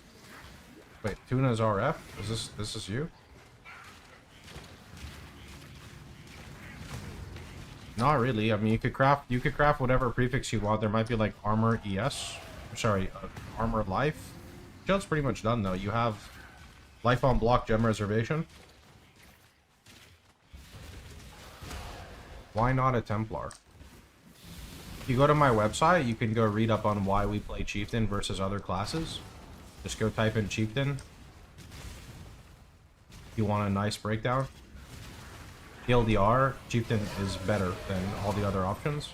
Wait, Tuna's RF? Is this is you? Not really. I mean, you could craft whatever prefix you want. There might be like armor ES. Sorry, armor life. Shield's pretty much done though. You have life on block gem reservation. Why not a Templar? If you go to my website, you can go read up on why we play Chieftain versus other classes. Just go type in Chieftain. If you want a nice breakdown. TLDR, Chieftain is better than all the other options.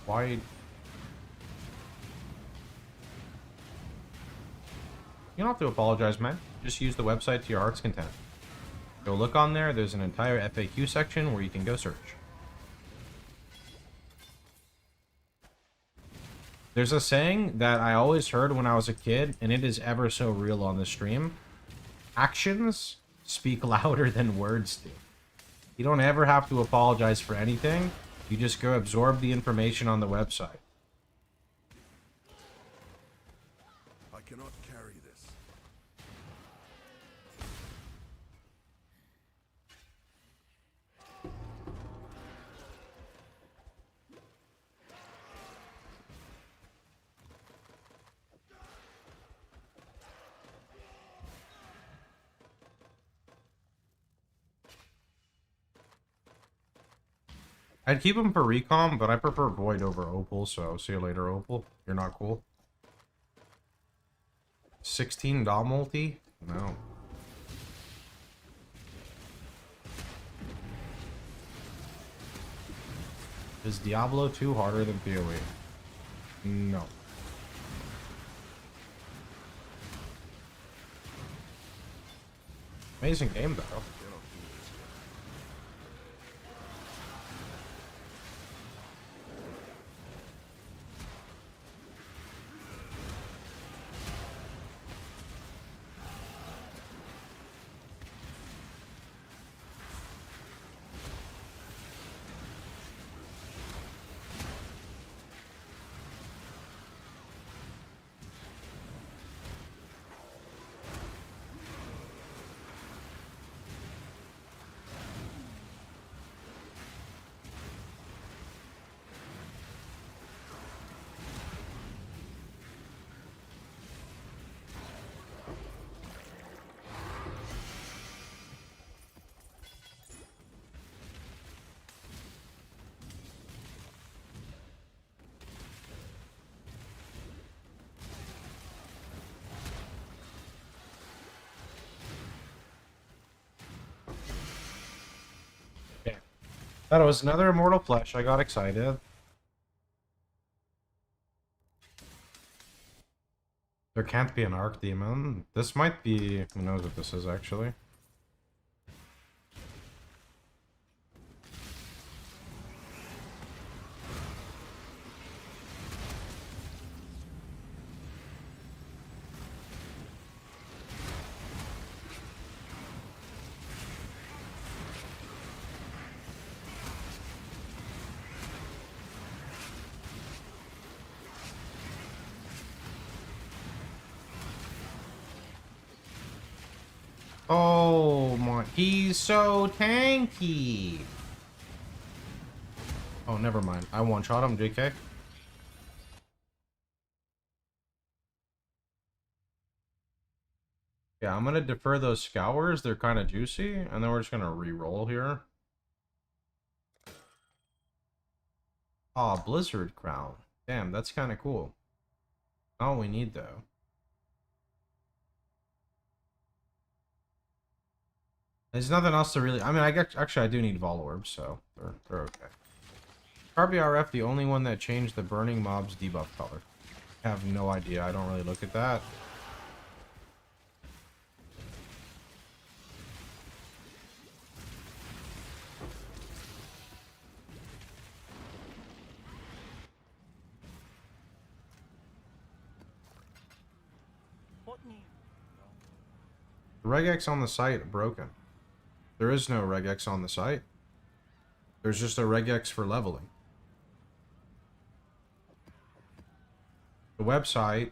Why? You don't have to apologize, man. Just use the website to your heart's content. Go look on there. There's an entire FAQ section where you can go search. There's a saying that I always heard when I was a kid, and it is ever so real on the stream. Actions speak louder than words do. You don't ever have to apologize for anything. You just go absorb the information on the website. I cannot carry this. I'd keep him for recom, but I prefer Void over Opal, so see you later, Opal. You're not cool. 16 Dom multi? No. Is Diablo 2 harder than PoE? No. Amazing game, though. Thought it was another Immortal Flesh. I got excited. They're There can't be an arc demon. This might be... Who knows what this is, actually. Oh my, he's so tanky. Oh, never mind. I one-shot him, JK. Yeah, I'm gonna defer those scours. They're kind of juicy, and then we're just gonna re-roll here. Oh, Blizzard Crown. Damn, that's kind of cool. Not all we need, though. There's nothing else to really... I mean, I guess, actually, I do need Vol Orbs, so they're okay. RBRF, the only one that changed the burning mob's debuff color. I have no idea. I don't really look at that. The regex on the site broken. There is no regex on the site. There's just a regex for leveling. The website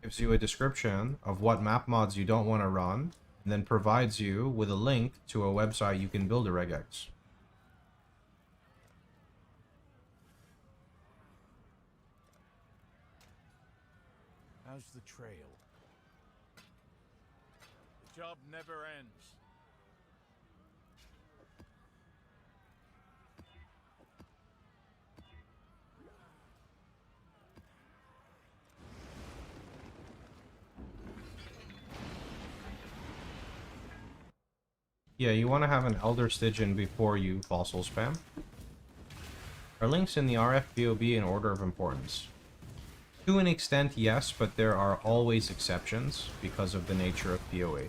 gives you a description of what map mods you don't want to run, and then provides you with a link to a website you can build a regex. How's the trail? The job never ends. Yeah, you want to have an Elder Stygian before you fossil spam. Are links in the RF POB in order of importance? To an extent, yes, but there are always exceptions because of the nature of PoE.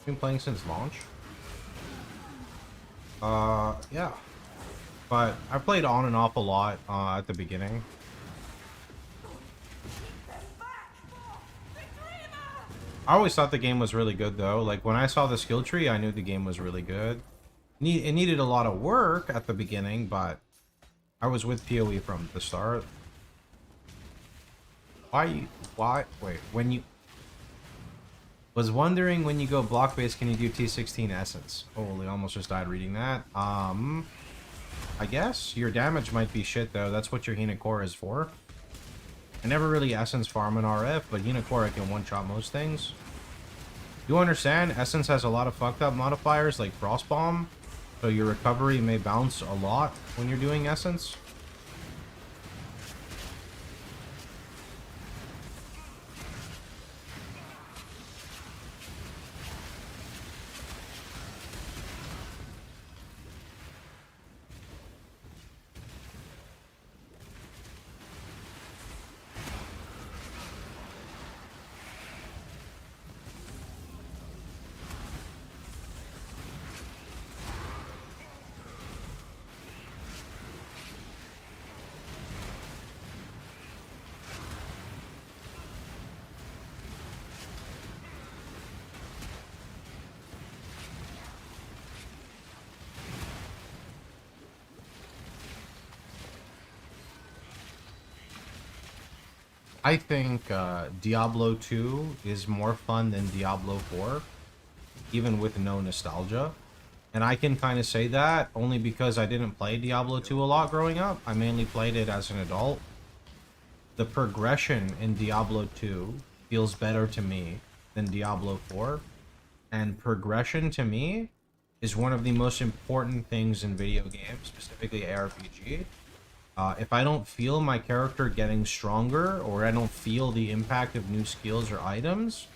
Been playing since launch. Yeah. But I played on and off a lot at the beginning. I always thought the game was really good though. Like when I saw the skill tree, I knew the game was really good. It needed a lot of work at the beginning, but I was with PoE from the start. Why, wait, when you... Was wondering when you go block base, can you do T16 essence? Holy, almost just died reading that. I guess your damage might be shit though. That's what your Hina Core is for. I never really essence farm in RF, but Hina Core I can one-shot most things. You understand? Essence has a lot of fucked up modifiers like Frost Bomb, so your recovery may bounce a lot when you're doing essence. I think Diablo 2 is more fun than Diablo 4, even with no nostalgia. And I can kind of say that only because I didn't play Diablo 2 a lot growing up. I mainly played it as an adult. The progression in Diablo 2 feels better to me than Diablo 4. And progression to me is one of the most important things in video games, specifically ARPG. If I don't feel my character getting stronger, or I don't feel the impact of new skills or items,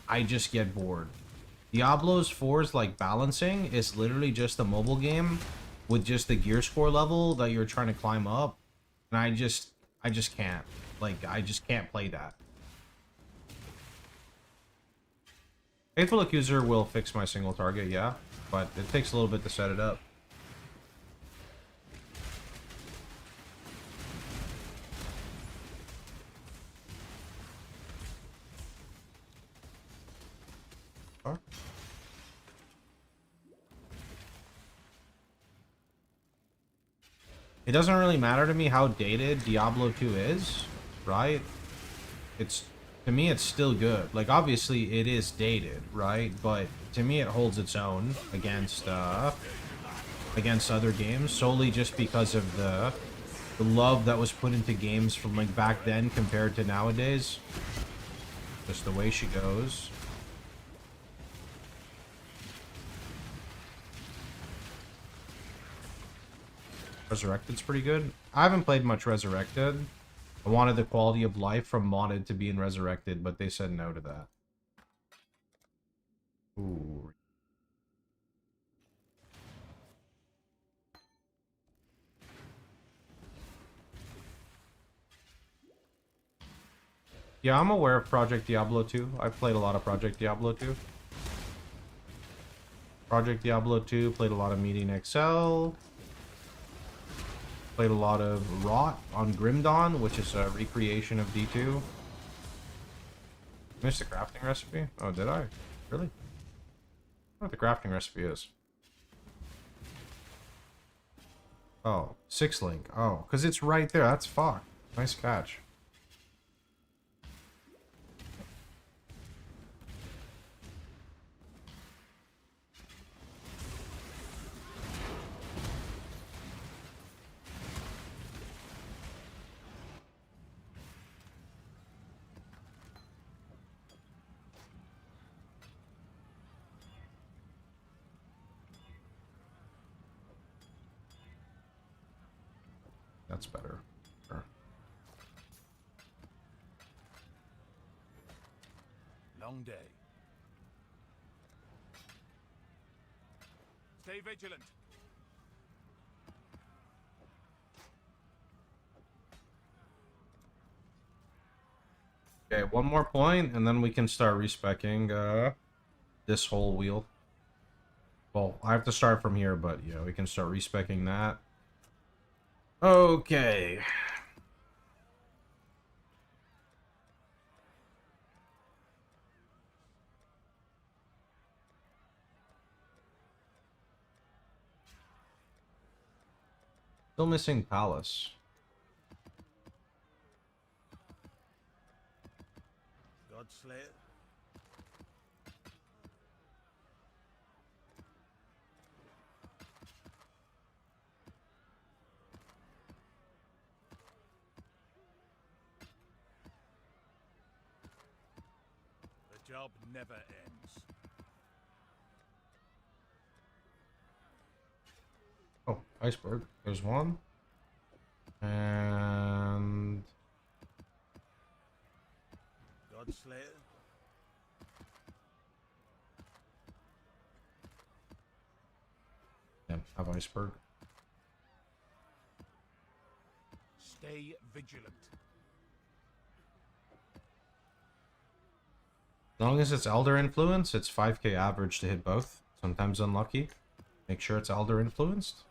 I just get bored. Diablo's 4's like balancing is literally just a mobile game with just the gear score level that you're trying to climb up, and I just can't. Like, I just can't play that. Faithful Accuser will fix my single target, yeah, but it takes a little bit to set it up. It doesn't really matter to me how dated Diablo 2 is, right? To me, it's still good. Like, obviously, it is dated, right? But to me, it holds its own against other games, solely just because of the love that was put into games from, like, back then compared to nowadays. Just the way she goes. Resurrected's pretty good. I haven't played much Resurrected. I wanted the quality of life from modded to be in Resurrected, but they said no to that. Ooh. Yeah, I'm aware of Project Diablo 2. I've played a lot of Project Diablo 2. Project Diablo 2, played a lot of Meeting XL. Played a lot of Rot on Grim Dawn, which is a recreation of D2. Missed the crafting recipe? Oh, did I? Really? I don't know what the crafting recipe is. Oh, 6-link. Oh, because it's right there. That's fucked. Nice catch. That's better. Sure. Long day. Stay vigilant. Okay, one more point, and then we can start respecking this whole wheel. Well, I have to start from here, but yeah, we can start respecking that. Okay. Still missing Palace. Godslayer. The job never ends. Oh, iceberg. There's one. And Godslayer. yeah, have iceberg. Stay vigilant. As long as it's Elder Influence, it's 5k average to hit both. Sometimes unlucky. Make sure it's Elder Influenced.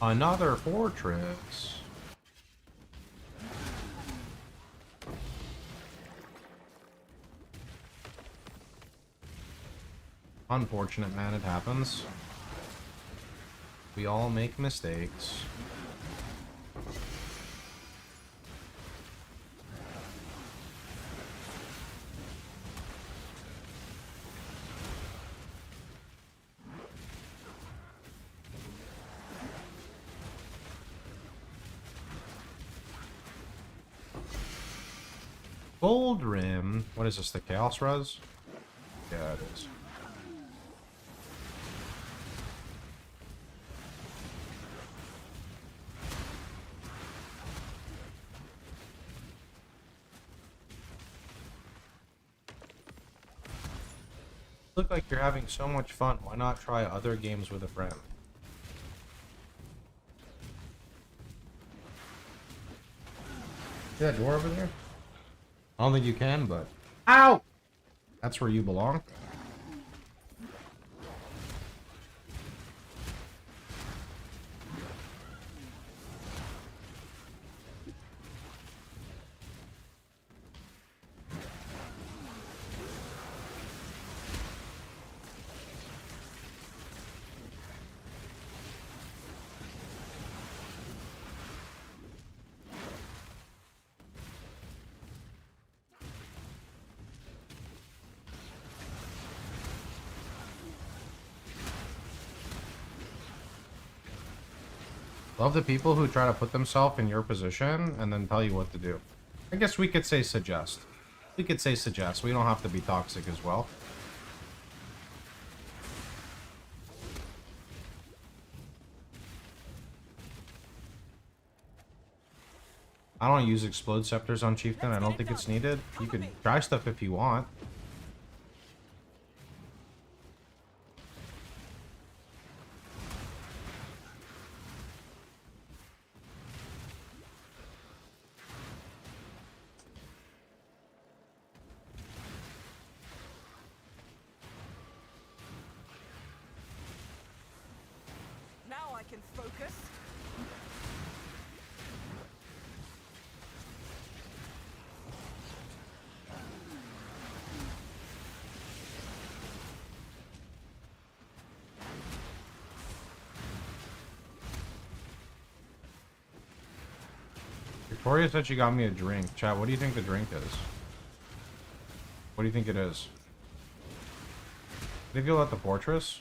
Another fortress. Unfortunate, man. It happens. We all make mistakes. Gold rim. What is this? The Chaos Res? Yeah, it is. Look like you're having so much fun. Why not try other games with a friend? See that door over there? I don't think you can, but... Ow! That's where you belong. Love the people who try to put themselves in your position and then tell you what to do. I guess we could say suggest. We could say suggest. We don't have to be toxic as well. I don't use explode scepters on Chieftain. I don't think it's needed. You can try stuff if you want. Now I can focus. Victoria said she got me a drink. Chat, what do you think the drink is? What do you think it is? Did you feel at the fortress?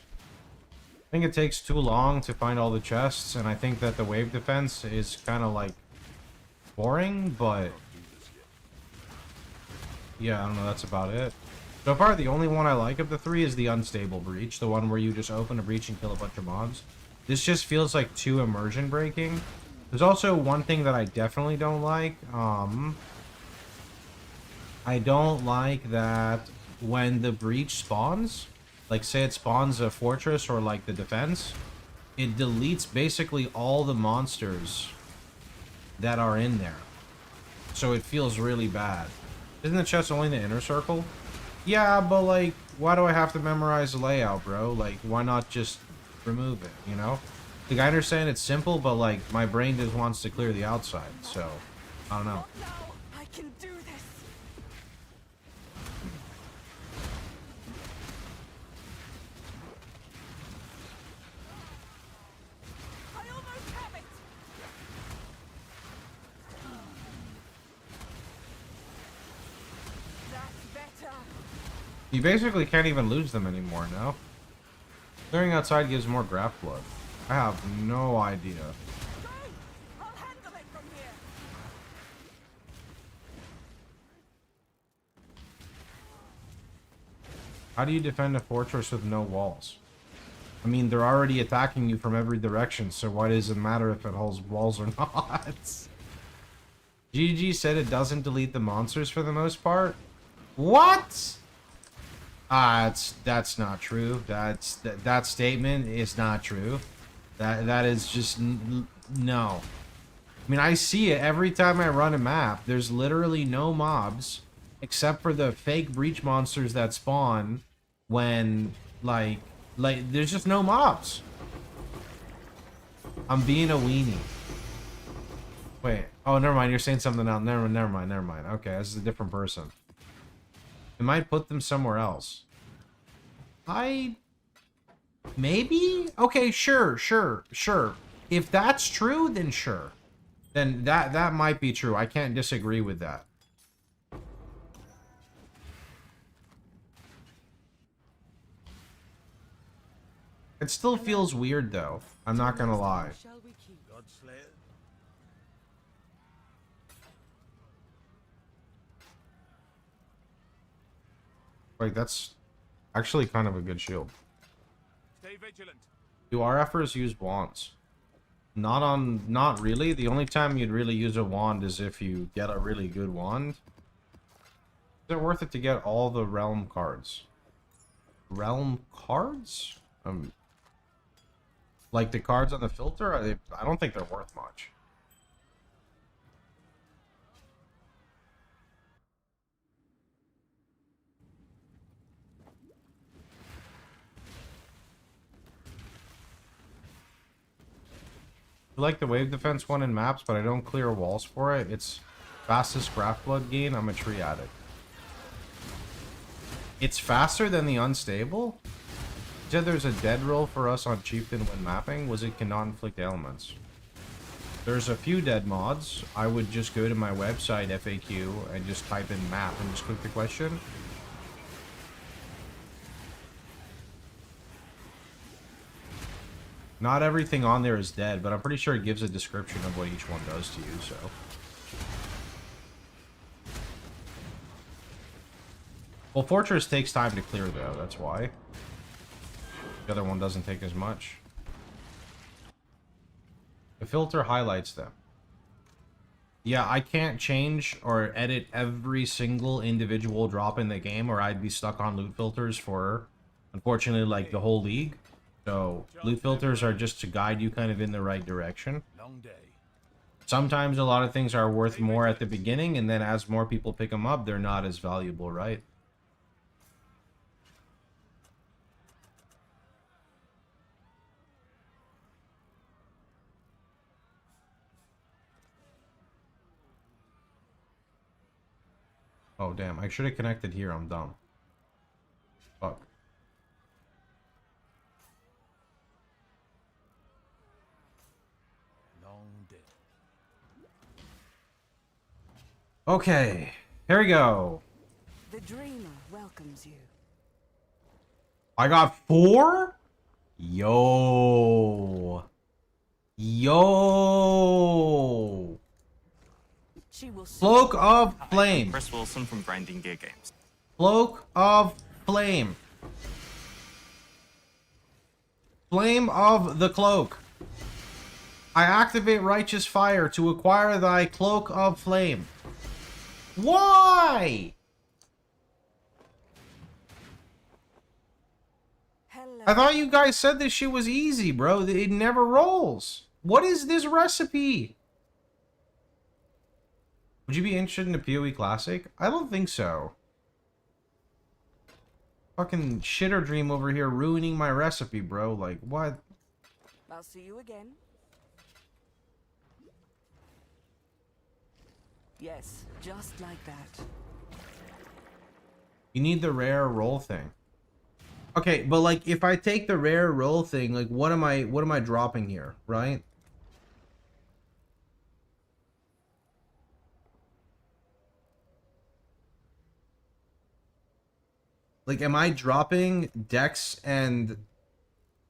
I think it takes too long to find all the chests, and I think that the wave defense is kind of like boring, but yeah, I don't know, that's about it. So far, the only one I like of the three is the unstable breach, the one where you just open a breach and kill a bunch of mobs. This just feels like too immersion breaking. There's also one thing that I definitely don't like. I don't like that when the breach spawns, like say it spawns a fortress or like the defense, it deletes basically all the monsters that are in there. So it feels really bad. Isn't the chest only the inner circle? Yeah, but like, why do I have to memorize the layout, bro? Like, why not just remove it, you know? Like, I understand it's simple, but like, my brain just wants to clear the outside, so I don't know. I can do this. I almost have it. That's better. You basically can't even lose them anymore, no? Clearing outside gives more graft blood. I have no idea. I'll handle it from here. How do you defend a fortress with no walls? I mean, they're already attacking you from every direction, so why does it matter if it holds walls or not? GG said it doesn't delete the monsters for the most part. What? That's not true. That statement is not true. That is just no. I mean, I see it every time I run a map. There's literally no mobs except for the fake breach monsters that spawn when like there's just no mobs. I'm being a weenie. Wait. Oh, never mind. You're saying something else. Never mind. Okay, this is a different person. It might put them somewhere else. Maybe? Okay, sure. If that's true, then sure. Then that might be true. I can't disagree with that. It still feels weird, though. I'm not gonna lie. Like, that's actually kind of a good shield. Stay vigilant. Do RFers use wands? Not really. The only time you'd really use a wand is if you get a really good wand. Is it worth it to get all the realm cards? Realm cards? Like the cards on the filter? I don't think they're worth much. I like the wave defense one in maps, but I don't clear walls for it. It's fastest craft blood gain. I'm a tree addict. It's faster than the unstable? You said there's a dead roll for us on Chieftain when mapping. Was it cannot inflict ailments? There's a few dead mods. I would just go to my website FAQ and just type in map and just click the question. Not everything on there is dead, but I'm pretty sure it gives a description of what each one does to you, so. Well, Fortress takes time to clear, though. That's why. The other one doesn't take as much. The filter highlights them. Yeah, I can't change or edit every single individual drop in the game, or I'd be stuck on loot filters for, unfortunately, like the whole league. So, loot filters are just to guide you kind of in the right direction. Long day. Sometimes a lot of things are worth more at the beginning, and then as more people pick them up, they're not as valuable, right? Oh, damn. I should have connected here. I'm dumb. Fuck. Long day. Okay. Here we go. The dreamer welcomes you. I got 4? Yo. Yo. Cloak of Flame. Chris Wilson from Grinding Gear Games. Cloak of Flame. Flame of the Cloak. I activate Righteous Fire to acquire thy Cloak of Flame. Why? I thought you guys said this shit was easy, bro. It never rolls. What is this recipe? Would you be interested in a PoE Classic? I don't think so. Fucking shitter dream over here ruining my recipe, bro. Like, what? I'll see you again. Yes, just like that. You need the rare roll thing. Okay, but like if I take the rare roll thing, like what am I dropping here, right? Like, am I dropping dex and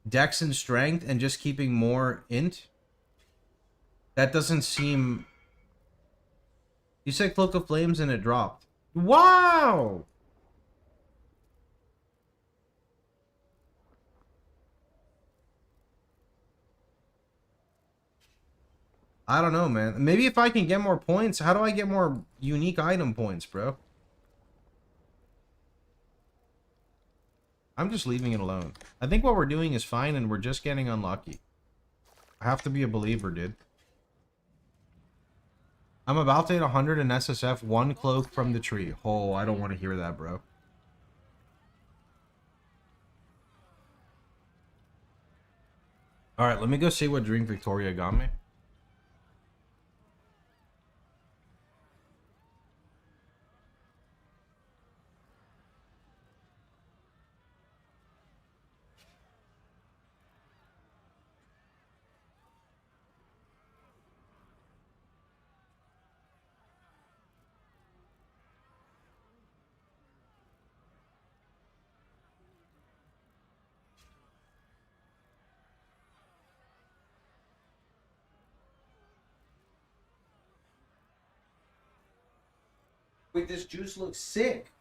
strength and just keeping more int? That doesn't seem... You said Cloak of Flames and it dropped. Wow! I don't know, man. Maybe if I can get more points. How do I get more unique item points, bro? I'm just leaving it alone. I think what we're doing is fine and we're just getting unlucky. I have to be a believer, dude. I'm about to hit 100 in SSF, 1 cloak from the tree. Oh, I don't want to hear that, bro. Alright, let me go see what Dream Victoria got me. Wait, this juice looks sick.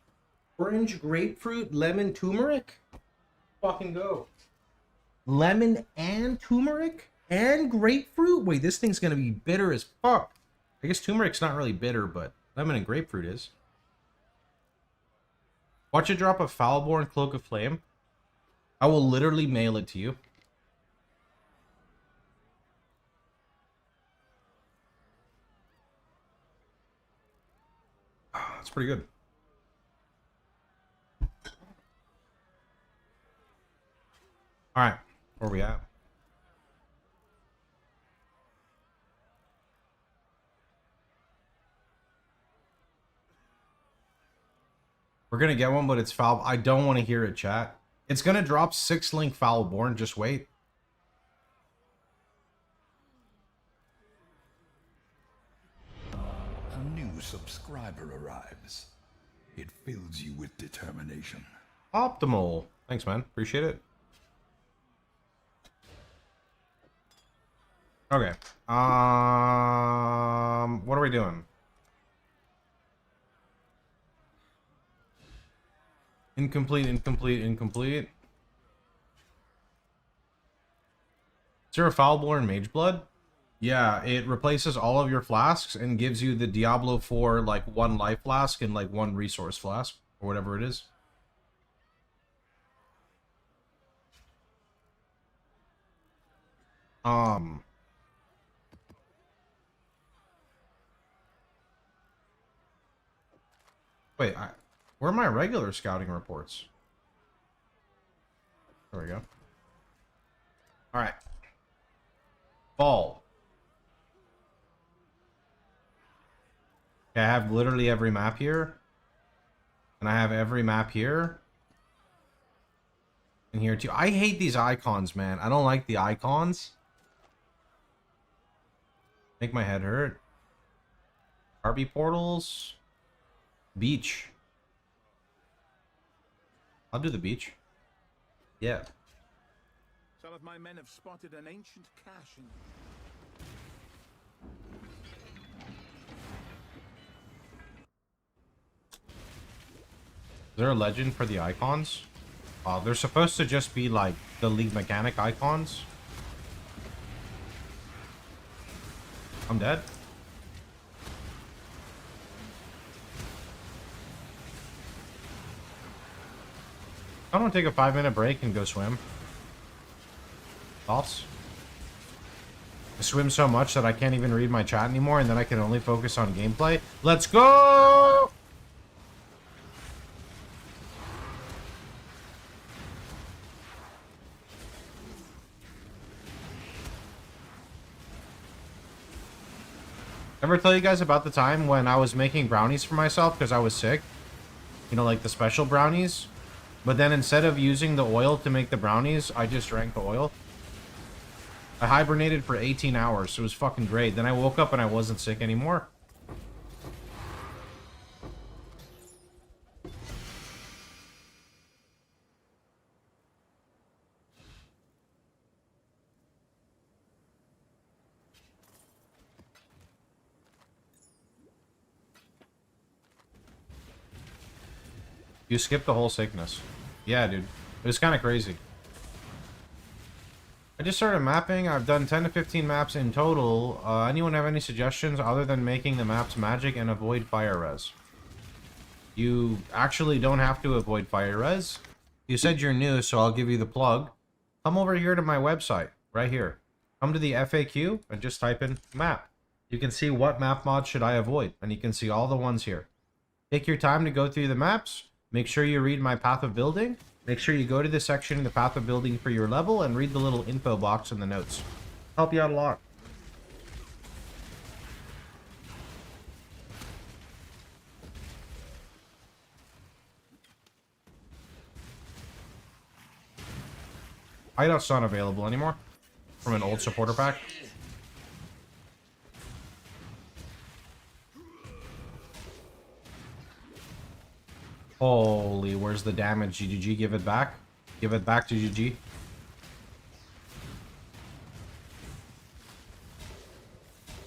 Orange, grapefruit, lemon, turmeric. Fucking go. Lemon and turmeric and grapefruit? Wait, this thing's gonna be bitter as fuck. I guess turmeric's not really bitter, but lemon and grapefruit is. Watch it drop a Foulborn Cloak of Flame. I will literally mail it to you. That's pretty good. Alright, where are we at? We're gonna get one, but it's foul. I don't want to hear it, chat. It's gonna drop 6-link Foulborn, just wait. A new subscriber arrives. It fills you with determination. Optimal. Thanks, man. Appreciate it. Okay. What are we doing? Incomplete, incomplete, incomplete. Is there a Foulborn Mageblood? Yeah, it replaces all of your flasks and gives you the Diablo 4, like, 1 life flask and, like, 1 resource flask, or whatever it is. Wait, where are my regular scouting reports? There we go. Alright. Fall. Okay, I have literally every map here. And I have every map here. And here too. I hate these icons, man. I don't like the icons. Make my head hurt. RB portals. Beach. I'll do the beach. Yeah. Some of my men have spotted an ancient cache in... Is there a legend for the icons? They're supposed to just be like the League Mechanic icons. I'm dead. I want to take a 5-minute break and go swim. Thoughts? I swim so much that I can't even read my chat anymore, and then I can only focus on gameplay. Let's go! Ever tell you guys about the time when I was making brownies for myself because I was sick? You know, like the special brownies? But then instead of using the oil to make the brownies, I just drank the oil. I hibernated for 18 hours. It was fucking great. Then I woke up and I wasn't sick anymore. You skipped the whole sickness. Yeah, dude. It was kind of crazy. I just started mapping. I've done 10 to 15 maps in total. Anyone have any suggestions other than making the maps magic and avoid fire res? You actually don't have to avoid fire res. You said you're new, so I'll give you the plug. Come over here to my website, right here. Come to the FAQ and just type in map. You can see what map mod should I avoid, and you can see all the ones here. Take your time to go through the maps. Make sure you read my path of building. Make sure you go to the section in the path of building for your level and read the little info box in the notes. Help you out a lot. Hideout's not available anymore from an old supporter pack. Holy, where's the damage? GG, give it back. Give it back to GG.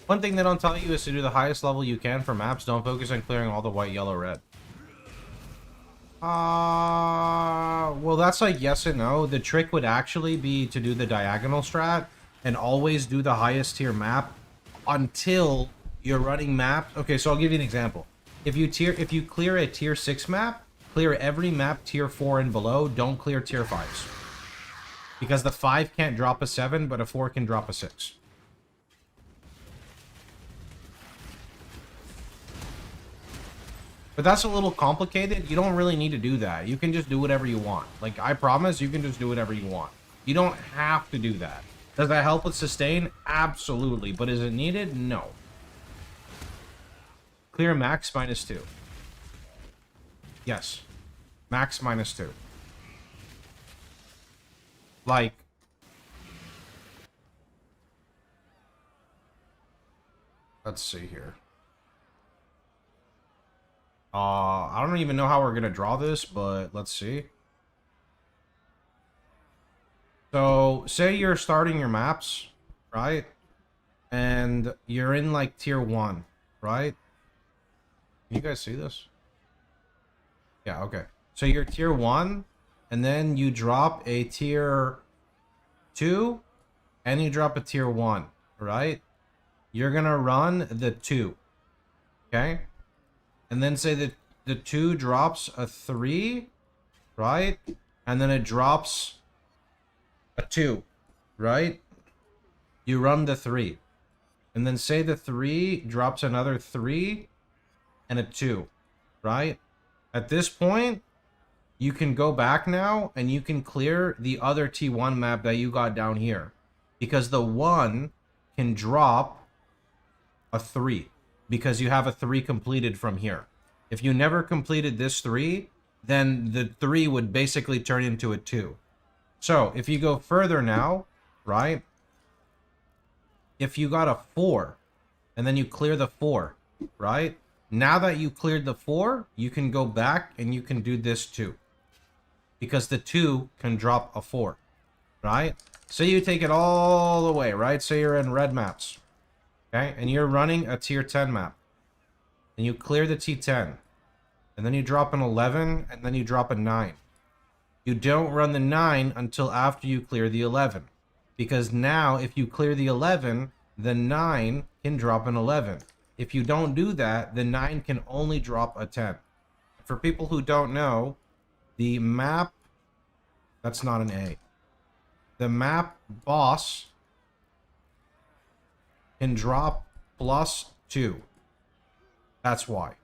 One thing they don't tell you is to do the highest level you can for maps. Don't focus on clearing all the white, yellow, red. Well, that's like yes and no. The trick would actually be to do the diagonal strat and always do the highest tier map until you're running maps. Okay, so I'll give you an example. If you clear a tier 6 map, clear every map tier 4 and below. Don't clear tier 5s. Because the 5 can't drop a 7, but a 4 can drop a 6. But that's a little complicated. You don't really need to do that. You can just do whatever you want. Like, I promise you can just do whatever you want. You don't have to do that. Does that help with sustain? Absolutely. But is it needed? No. Clear max -2. Yes. Max -2. Like... Let's see here. I don't even know how we're gonna draw this, but let's see. So, say you're starting your maps, right? And you're in, like, tier 1, right? Can you guys see this? Yeah, okay. So you're tier 1, and then you drop a tier 2, and you drop a tier 1, right? You're gonna run the 2, okay? And then say that the 2 drops a 3, right? And then it drops a 2, right? You run the 3. And then say the 3 drops another 3 and a 2, right? At this point, you can go back now and you can clear the other T1 map that you got down here. Because the 1 can drop a 3. Because you have a 3 completed from here. If you never completed this 3, then the 3 would basically turn into a 2. So, if you go further now, right? If you got a 4, and then you clear the 4, right? Now that you cleared the 4, you can go back and you can do this too. Because the 2 can drop a 4, right? So you take it all the way, right? Say you're in red maps. Okay, and you're running a tier 10 map. And you clear the T10. And then you drop an 11, and then you drop a 9. You don't run the 9 until after you clear the 11. Because now, if you clear the 11, the 9 can drop an 11. If you don't do that, the 9 can only drop a 10. For people who don't know, the map... That's not an A. The map boss can drop +2. That's why.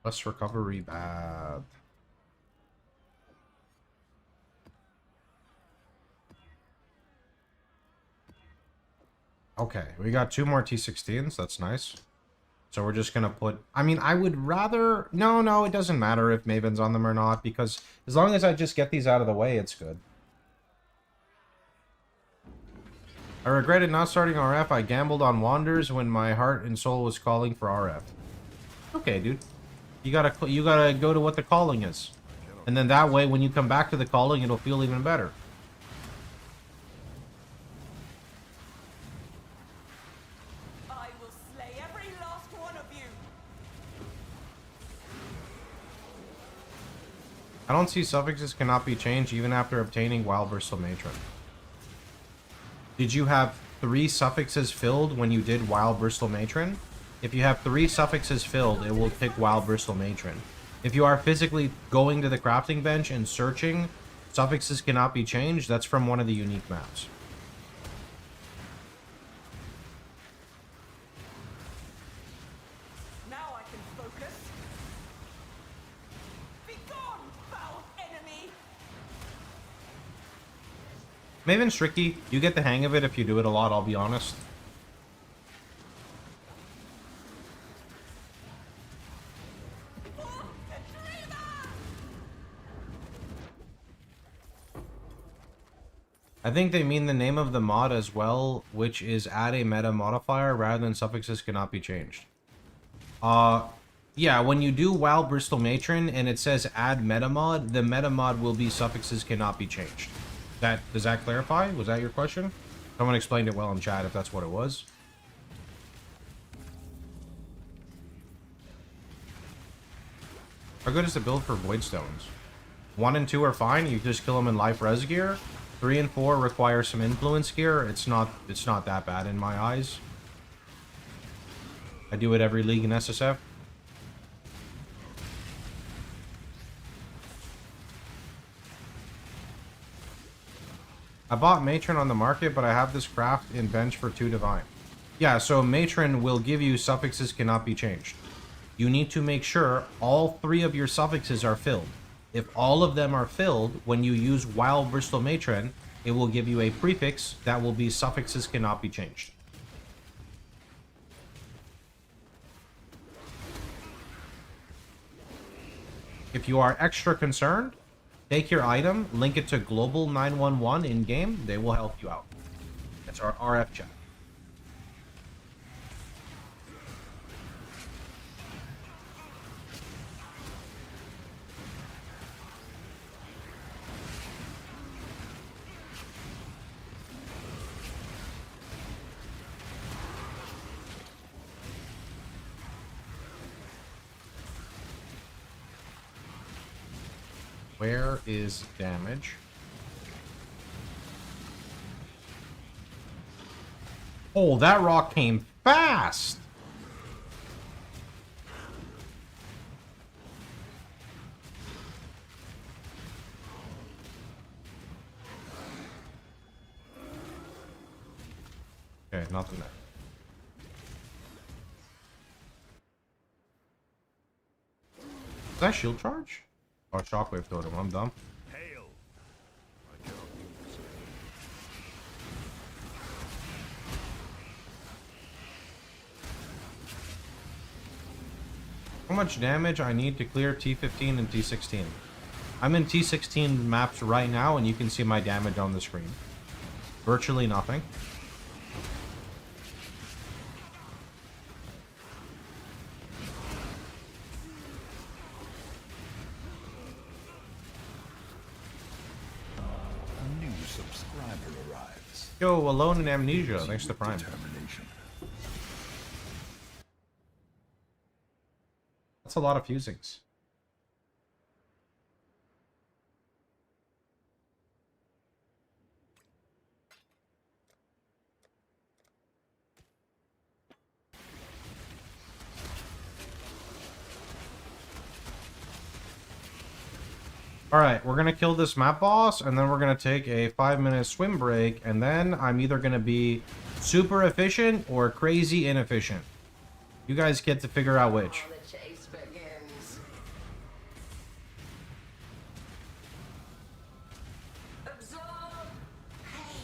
Less recovery, bad. Okay, we got 2 more T16s. That's nice. So we're just gonna put... I mean, I would rather... No, it doesn't matter if Maven's on them or not, because as long as I just get these out of the way, it's good. I regretted not starting RF. I gambled on Wanders when my heart and soul was calling for RF. Okay, dude. You gotta go to what the calling is. And then that way, when you come back to the calling, it'll feel even better. I will slay every last one of you. I don't see suffixes cannot be changed even after obtaining Wild Bristol Matron. Did you have 3 suffixes filled when you did Wild Bristol Matron? If you have 3 suffixes filled, it will pick Wild Bristol Matron. If you are physically going to the crafting bench and searching, suffixes cannot be changed, that's from one of the unique maps. Now I can focus. Be gone, foul enemy! Maven's tricky. You get the hang of it if you do it a lot, I'll be honest. I think they mean the name of the mod as well, which is add a meta modifier rather than suffixes cannot be changed. Yeah, when you do WoW Bristol Matron and it says add meta mod, the meta mod will be suffixes cannot be changed. Does that clarify? Was that your question? Someone explained it well in chat if that's what it was. How good is the build for Void Stones? 1 and 2 are fine. You just kill them in life res gear. 3 and 4 require some influence gear. It's not that bad in my eyes. I do it every league in SSF. I bought Matron on the market, but I have this craft in bench for 2 divine. Yeah, so Matron will give you suffixes cannot be changed. You need to make sure all 3 of your suffixes are filled. If all of them are filled, when you use Wild Bristol Matron, it will give you a prefix that will be suffixes cannot be changed. If you are extra concerned, take your item, link it to Global 911 in-game. They will help you out. That's our RF chat. Where is damage? Oh, that rock came fast! Okay, nothing there. Is that shield charge? Oh, shockwave totem. I'm dumb. Hail. I cannot use. How much damage I need to clear T15 and T16? I'm in T16 maps right now, and you can see my damage on the screen. Virtually nothing. Yo, Alone in Amnesia. Thanks to Prime. That's a lot of fusings. Alright, we're gonna kill this map boss, and then we're gonna take a 5-minute swim break, and then I'm either gonna be super efficient or crazy inefficient. You guys get to figure out which. The chase begins. Absorb pain.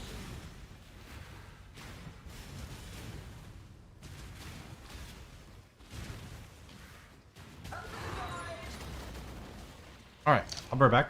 Alright, I'll be right back.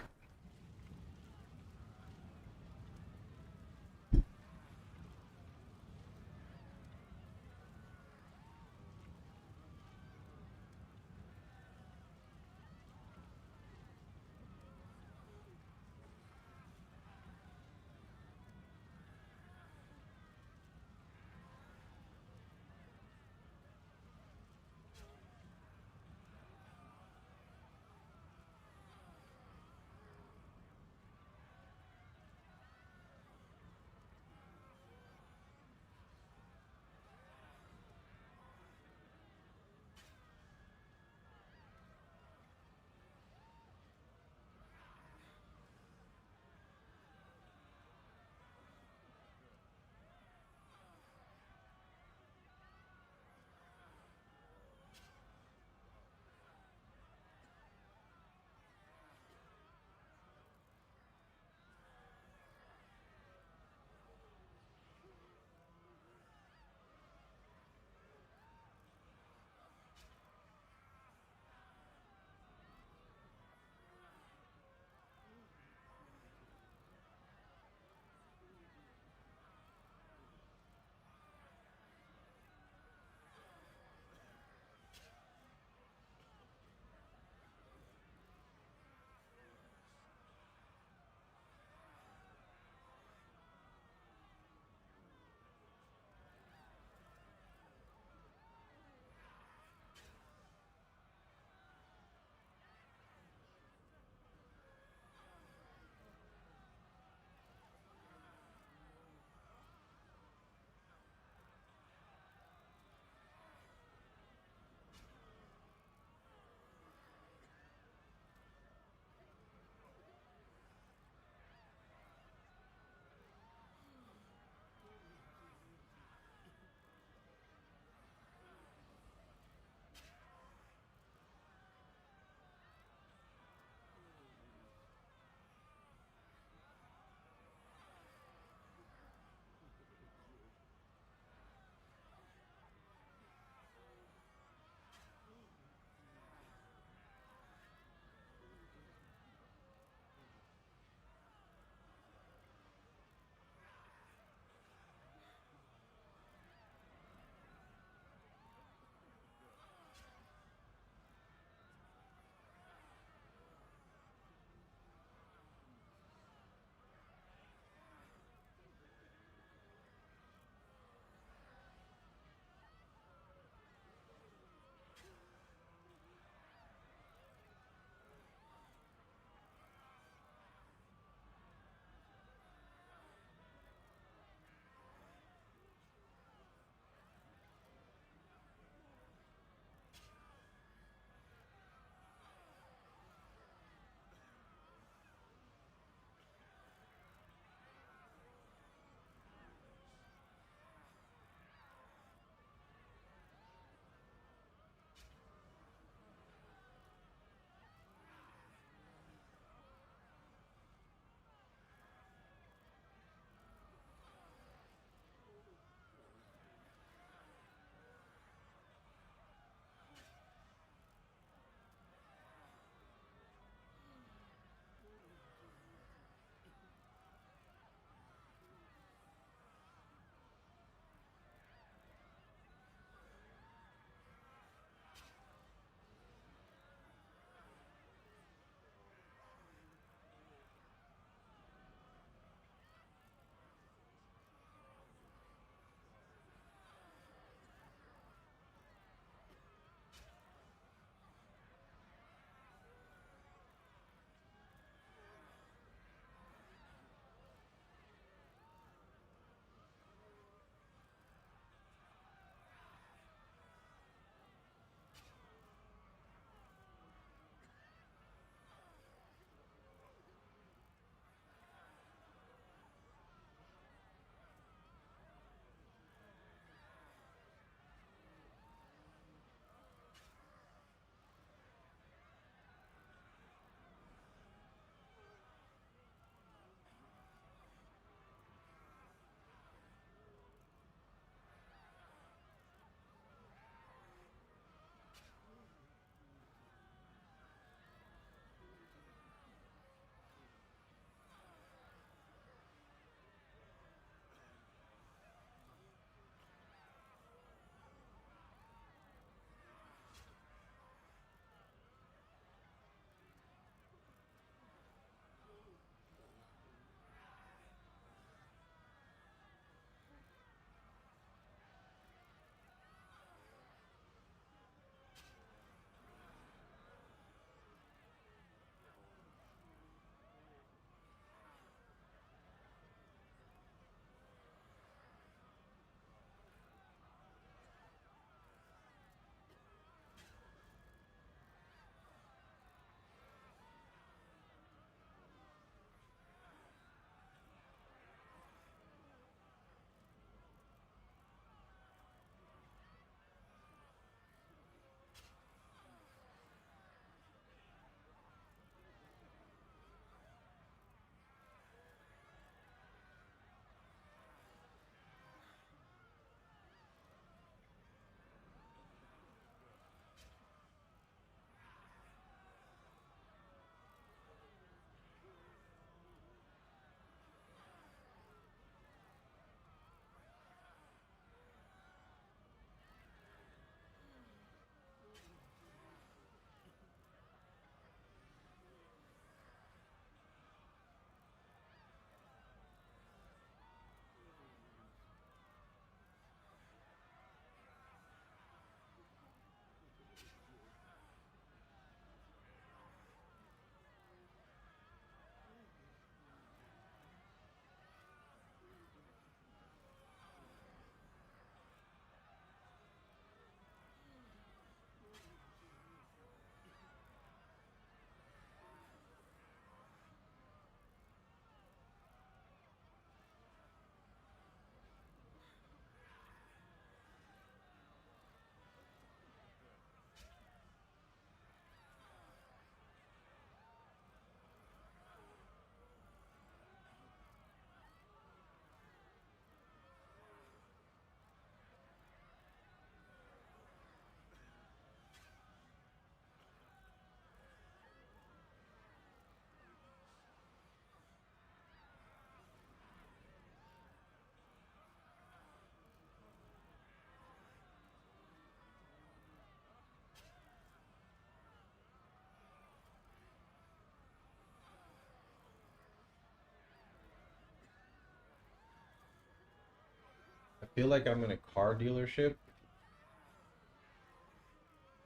feel like I'm in a car dealership.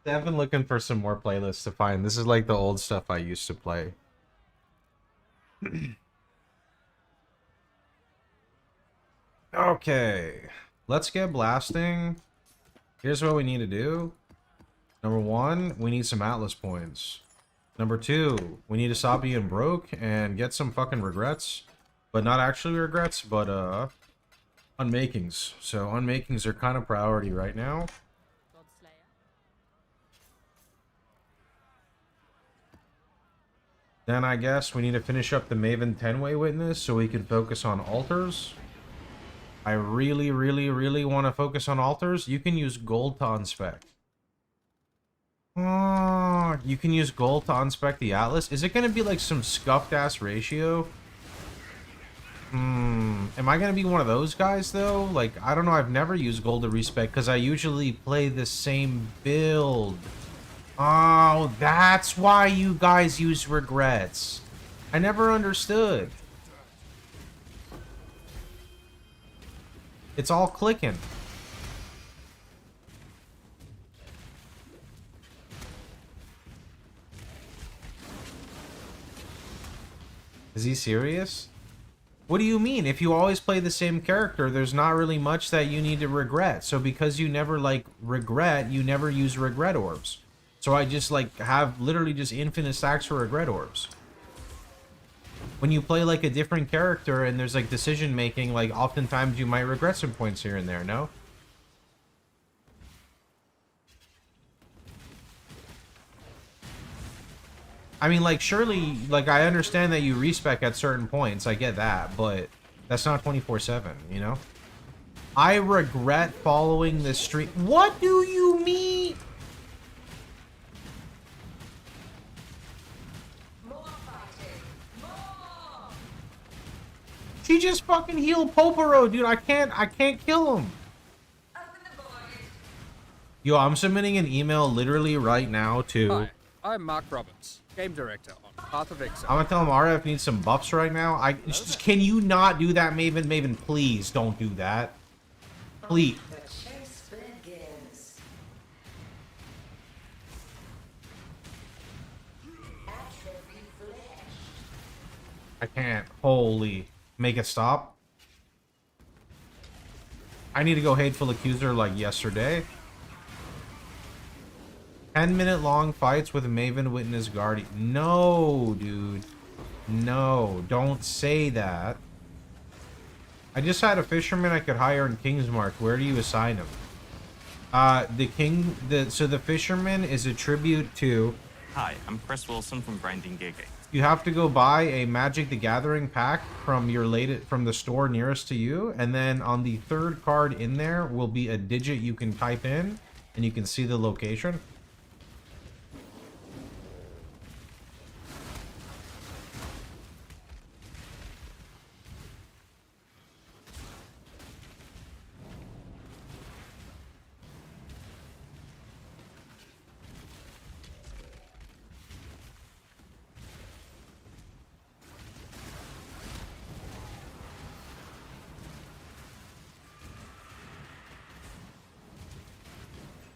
I've been looking for some more playlists to find. This is like the old stuff I used to play. Okay, let's get blasting. Here's what we need to do. Number 1, we need some Atlas points. Number 2, we need to stop being broke and get some fucking regrets. But not actually regrets, but unmakings. So unmakings are kind of priority right now. Then I guess we need to finish up the Maven 10-way witness so we can focus on altars. I really, really, really want to focus on altars. You can use gold to unspec. Oh, you can use gold to unspec the Atlas. Is it going to be like some scuffed ass ratio? Am I going to be one of those guys though? Like, I don't know. I've never used gold to respec because I usually play the same build. Oh, that's why you guys use regrets. I never understood. It's all clicking. Is he serious? What do you mean? If you always play the same character, there's not really much that you need to regret. So because you never like regret, you never use regret orbs. So I just like have literally just infinite stacks for regret orbs. When you play like a different character and there's like decision making, like oftentimes you might regret some points here and there, no? I mean, like, surely, like, I understand that you respec at certain points, I get that, but that's not 24/7, you know? I regret following this stream. What do you mean? She just fucking healed Poporo, dude. I can't kill him. Yo, I'm submitting an email literally right now to... Hi, I'm Mark Roberts, game director on Path of Exile. I'm gonna tell him RF needs some buffs right now. Can you not do that, Maven? Maven, please don't do that. Please. The chase begins. Atrophy flesh. I can't. Holy. Make it stop. I need to go Hateful Accuser like yesterday. 10-minute long fights with Maven Witness Guardian. No, dude. No, don't say that. I just had a fisherman I could hire in Kingsmark. Where do you assign him? So the fisherman is a tribute to... Hi, I'm Chris Wilson from Grinding Gear Games. You have to go buy a Magic the Gathering pack from the store nearest to you, and then on the third card in there will be a digit you can type in, and you can see the location.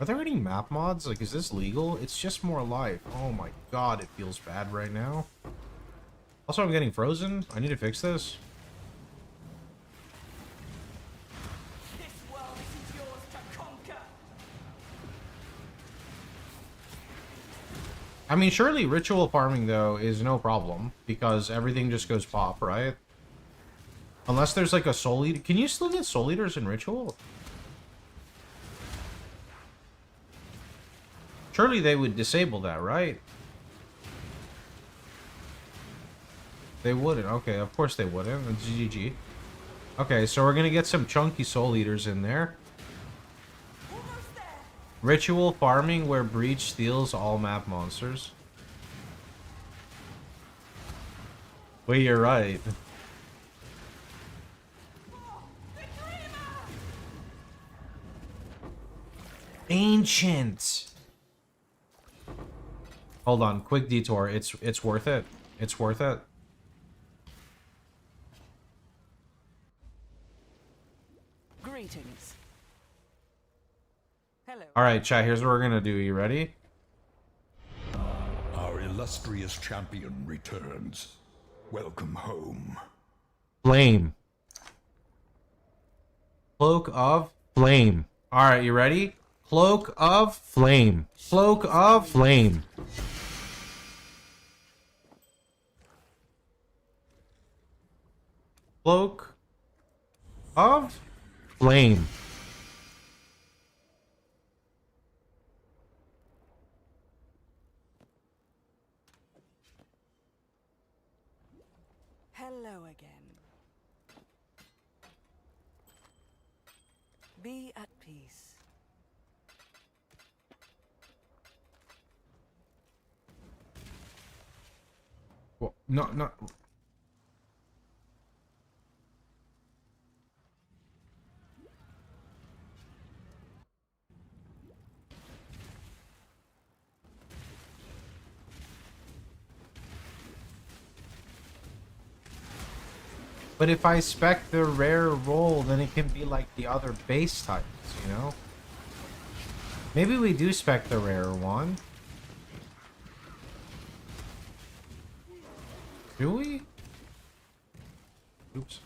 Are there any map mods? Like, is this legal? It's just more life. Oh my god, it feels bad right now. Also, I'm getting frozen. I need to fix this. This world isn't yours to conquer. I mean, surely ritual farming, though, is no problem. Because everything just goes pop, right? Unless there's like a soul eater. Can you still get soul eaters in ritual? Surely they would disable that, right? They wouldn't. Okay, of course they wouldn't. It's GG. Okay, so we're gonna get some chunky soul eaters in there. Ritual farming where Breach steals all map monsters. Wait, you're right. Ancient. Hold on, quick detour. It's worth it. It's worth it. Greetings. Alright, chat, here's what we're gonna do. You ready? Our illustrious champion returns. Welcome home. Flame. Cloak of Flame. Alright, you ready? Cloak of Flame. Cloak of Flame. Cloak of Flame. Hello again. Be at peace. Well, no. But if I spec the rare roll, then it can be like the other base types, you know? Maybe we do spec the rare one. Do we? Oops.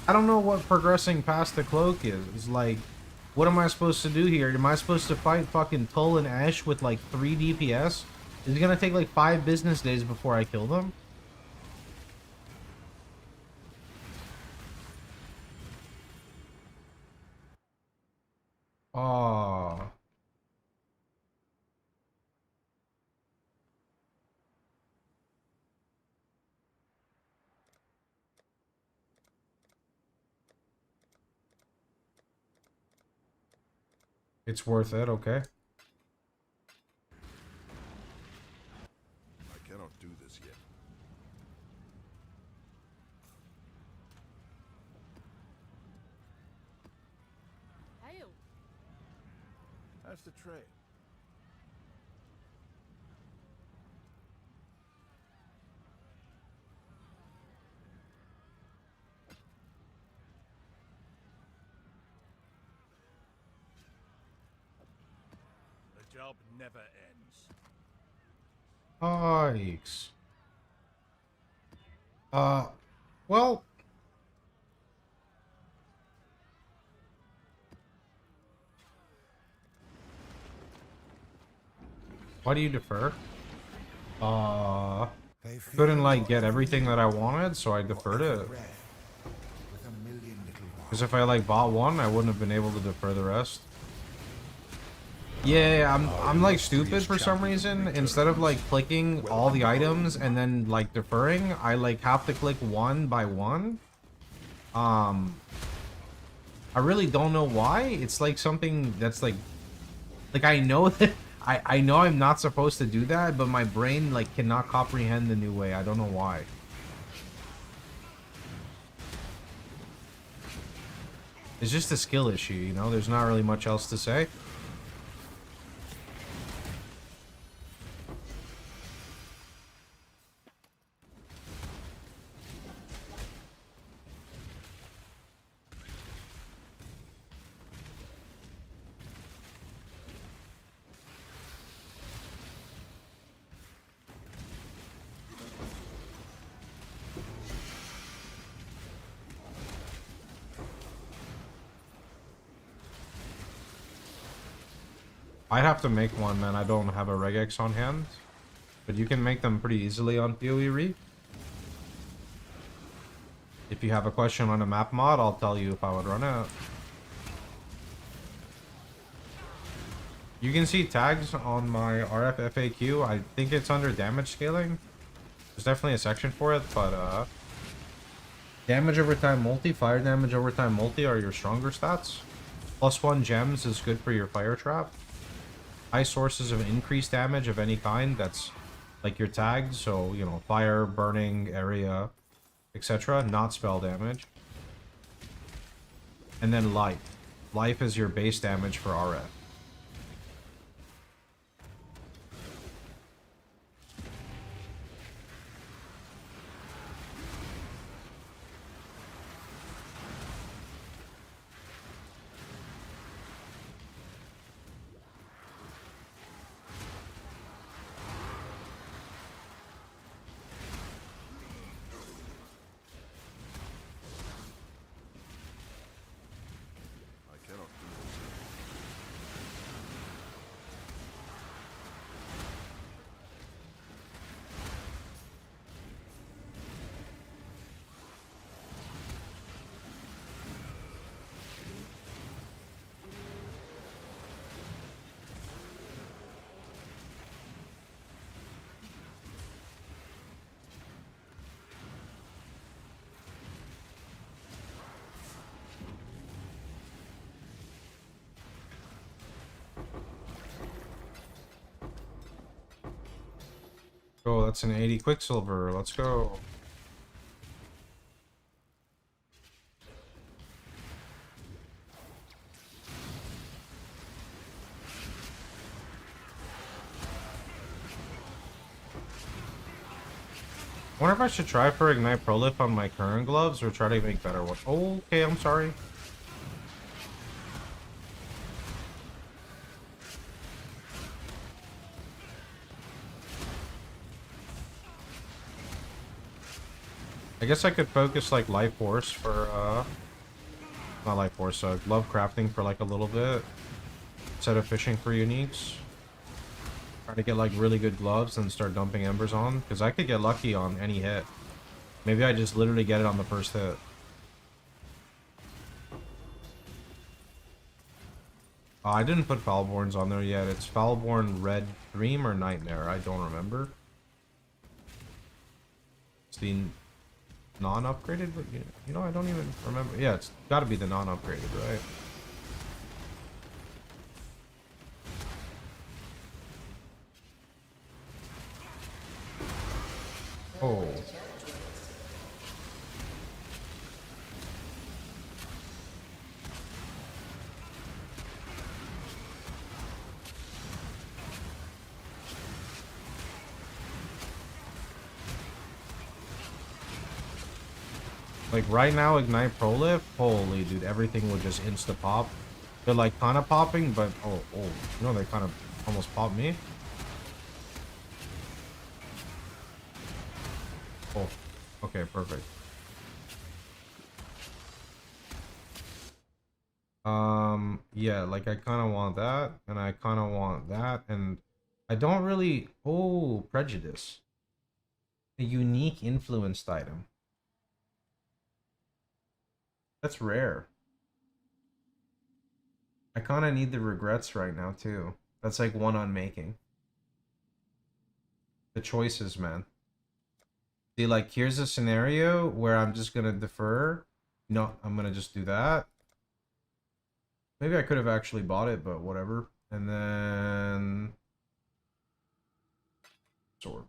I don't know what progressing past the cloak is. It's like, what am I supposed to do here? Am I supposed to fight fucking Tull and Ash with like 3 DPS? Is it gonna take like 5 business days before I kill them? Oh. It's worth it, okay. I cannot do this yet. Hail. How's the trade? The job never ends. Yikes. Well. Why do you defer? Couldn't like get everything that I wanted, so I deferred it. Because if I like bought one, I wouldn't have been able to defer the rest. Yeah, I'm like stupid for some reason. Instead of like clicking all the items and then like deferring, I like have to click one by one. I really don't know why. It's like something that's like I know that I know I'm not supposed to do that, but my brain like cannot comprehend the new way. I don't know why. It's just a skill issue, you know? There's not really much else to say. I'd have to make one, man. I don't have a regex on hand. But you can make them pretty easily on PoE Re. If you have a question on a map mod, I'll tell you if I would run it. You can see tags on my RF FAQ. I think it's under damage scaling. There's definitely a section for it, but damage over time multi, fire damage over time multi are your stronger stats. +1 gems is good for your fire trap. High sources of increased damage of any kind, that's like your tags, so you know, fire, burning, area, etc. Not spell damage. And then life. Life is your base damage for RF. Oh, that's an 80 Quicksilver. Let's go. I wonder if I should try for Ignite Prolif on my current gloves or try to make better ones. Oh, okay, I'm sorry. I guess I could focus like Life Force for, not Life Force, glove crafting for like a little bit. Instead of fishing for uniques. Try to get like really good gloves and start dumping embers on. Because I could get lucky on any hit. Maybe I just literally get it on the first hit. I didn't put Foulborns on there yet. It's Foulborn, Red Dream, or Nightmare. I don't remember. It's the non-upgraded, but you know, I don't even remember. Yeah, it's got to be the non-upgraded, right? Oh. Like right now, Ignite Prolif, holy dude, everything would just insta pop. They're like kind of popping, but oh, you know, they kind of almost popped me. Oh, okay, perfect. Yeah, like I kind of want that, and I kind of want that, and I don't really. Oh, Prejudice, a unique influenced item. That's rare. I kind of need the regrets right now too. That's like one on making. The choices, man. See, like here's a scenario where I'm just gonna defer. No, I'm gonna just do that. Maybe I could have actually bought it, but whatever. And then sword.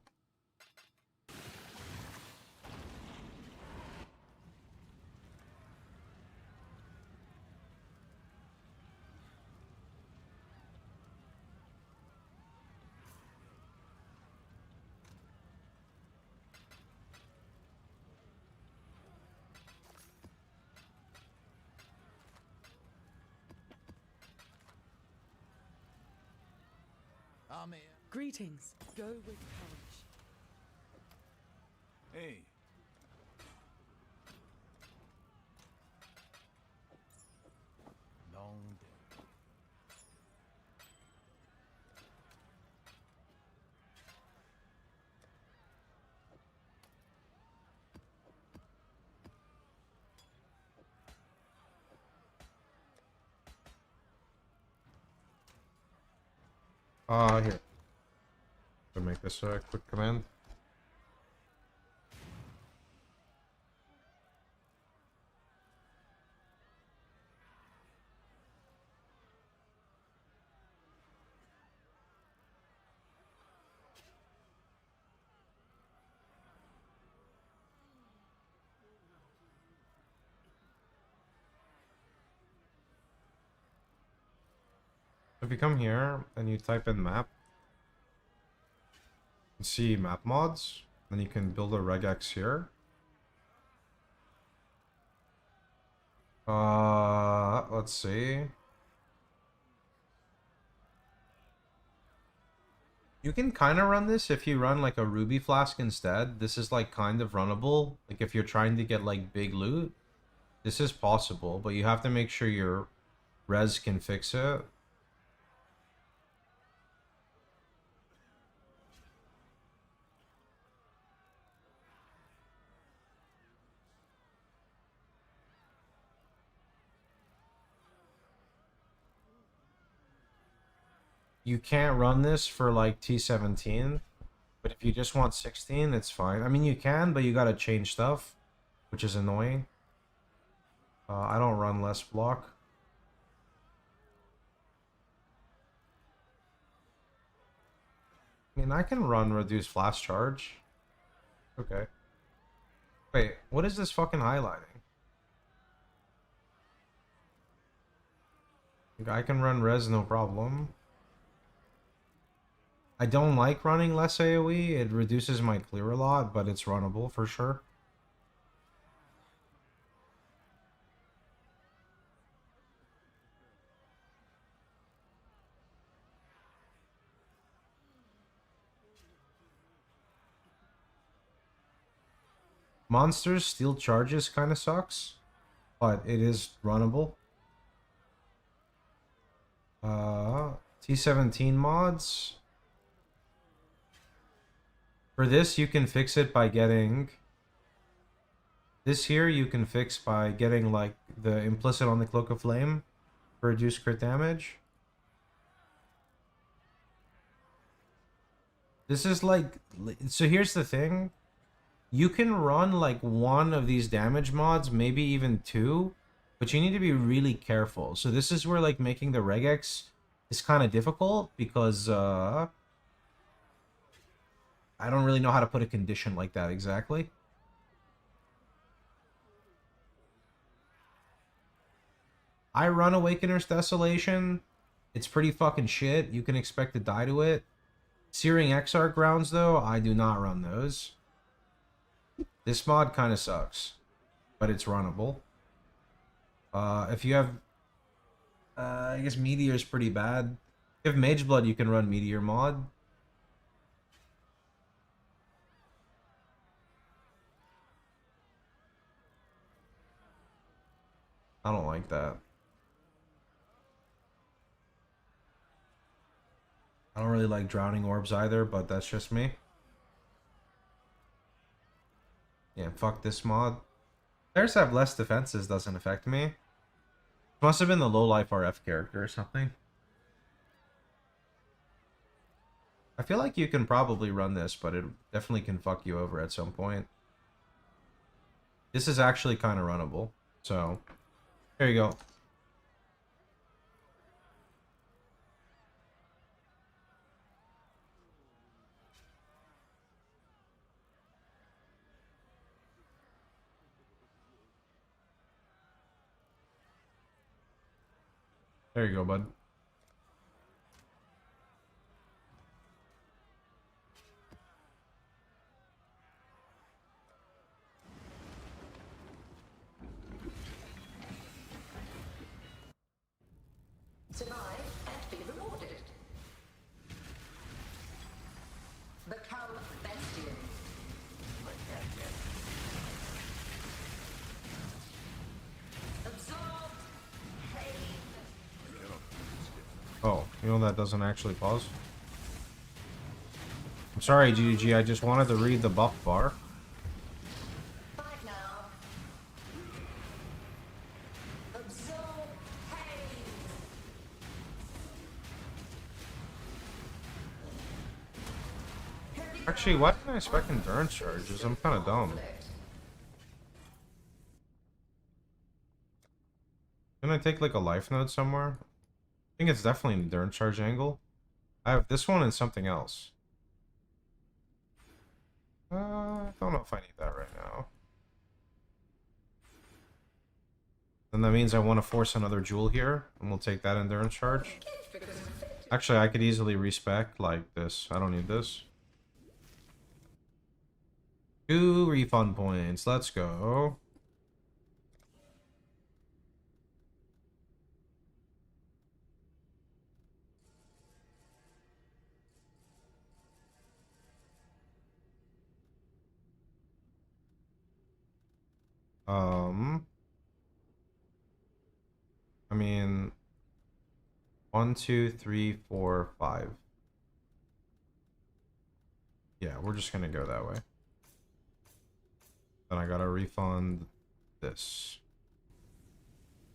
Greetings. Go with courage. Hey. Long day. Here. Gonna make this a quick command. If you come here and you type in map, you see map mods, then you can build a regex here. Let's see. You can kind of run this if you run like a ruby flask instead. This is like kind of runnable. Like if you're trying to get like big loot, this is possible, but you have to make sure your res can fix it. You can't run this for like T17, but if you just want 16, it's fine. I mean, you can, but you gotta change stuff, which is annoying. I don't run less block. I mean, I can run reduce flash charge. Okay. Wait, what is this fucking highlighting? I can run res no problem. I don't like running less AoE. It reduces my clear a lot, but it's runnable for sure. Monsters steal charges kind of sucks, but it is runnable. T17 mods. For this, you can fix it by getting... This here you can fix by getting, like, the implicit on the Cloak of Flame for reduced crit damage. This is like... So here's the thing. You can run, like, one of these damage mods, maybe even two, but you need to be really careful. So this is where, like, making the regex is kind of difficult because, I don't really know how to put a condition like that exactly. I run Awakener's Desolation. It's pretty fucking shit. You can expect to die to it. Searing Exarch Grounds, though, I do not run those. This mod kind of sucks, but it's runnable. If you have... I guess Meteor's pretty bad. If you have Mageblood, you can run Meteor mod. I don't like that. I don't really like Drowning Orbs either, but that's just me. Yeah, fuck this mod. Players have less defenses, doesn't affect me. Must have been the low life RF character or something. I feel like you can probably run this, but it definitely can fuck you over at some point. This is actually kind of runnable. So, there you go. There you go, bud. Survive and be rewarded. Become bestial. Absorb pain. Oh, you know that doesn't actually pause? I'm sorry, GG, I just wanted to read the buff bar. Fight now. Absorb pain. Actually, why didn't I expect endurance charges? I'm kind of dumb. Can I take like a life node somewhere? I think it's definitely an endurance charge angle. I have this one and something else. I don't know if I need that right now. Then that means I want to force another jewel here, and we'll take that endurance charge. Actually, I could easily respec like this. I don't need this. 2 refund points. Let's go. I mean, 1, 2, 3, 4, 5. Yeah, we're just gonna go that way. Then I gotta refund this.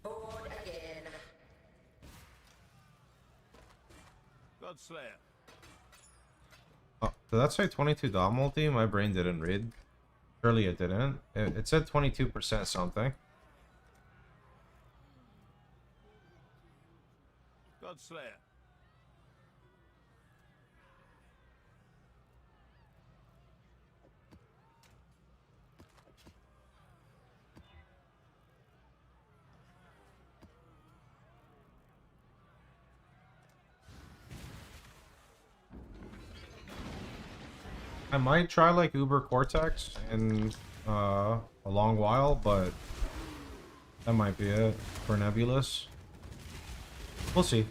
Board again. Godslayer. Oh, did that say 22 dot multi? My brain didn't read. Surely it didn't. It said 22% something. Godslayer. I might try like Uber Cortex in a long while, but that might be it for Nebulous. We'll see.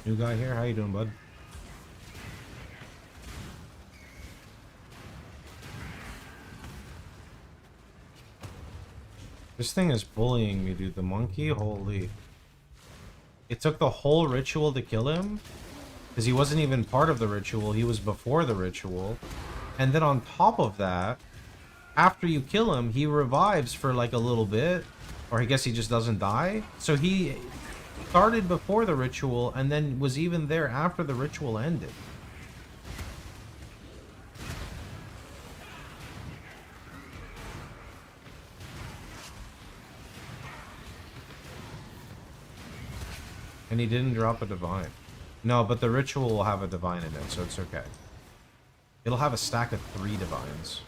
New guy here, how you doing, bud? This thing is bullying me, dude. The monkey, holy. It took the whole ritual to kill him, because he wasn't even part of the ritual. He was before the ritual. And then on top of that, after you kill him, he revives for like a little bit, or I guess he just doesn't die. So he started before the ritual and then was even there after the ritual ended. And he didn't drop a divine. No, but the ritual will have a divine in it, so it's okay. It'll have a stack of 3 divines.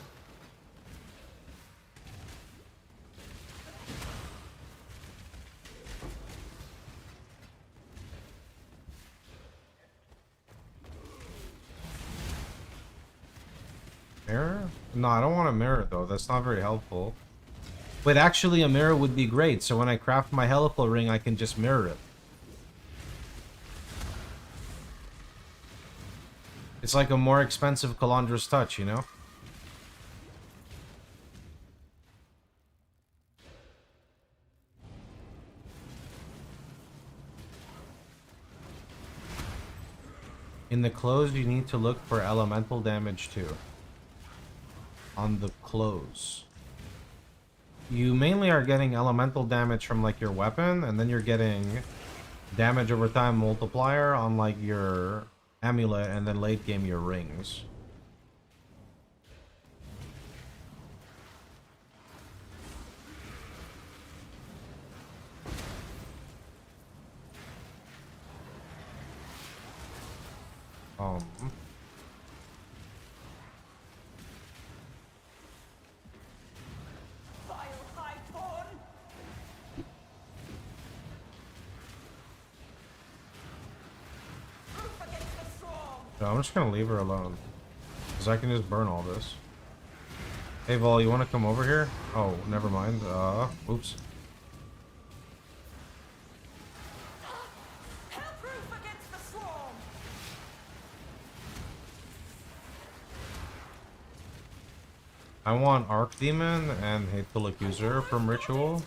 Mirror? No, I don't want a mirror though. That's not very helpful. But actually a mirror would be great. So when I craft my helical ring, I can just mirror it. It's like a more expensive Calandra's Touch, you know? In the close, you need to look for elemental damage too. On the close. You mainly are getting elemental damage from like your weapon, and then you're getting damage over time multiplier on like your amulet, and then late game your rings. No, I'm just gonna leave her alone, because I can just burn all this. Hey Vol, you want to come over here? Oh, never mind. Oops. I want Archdemon and Hateful Accuser from Ritual.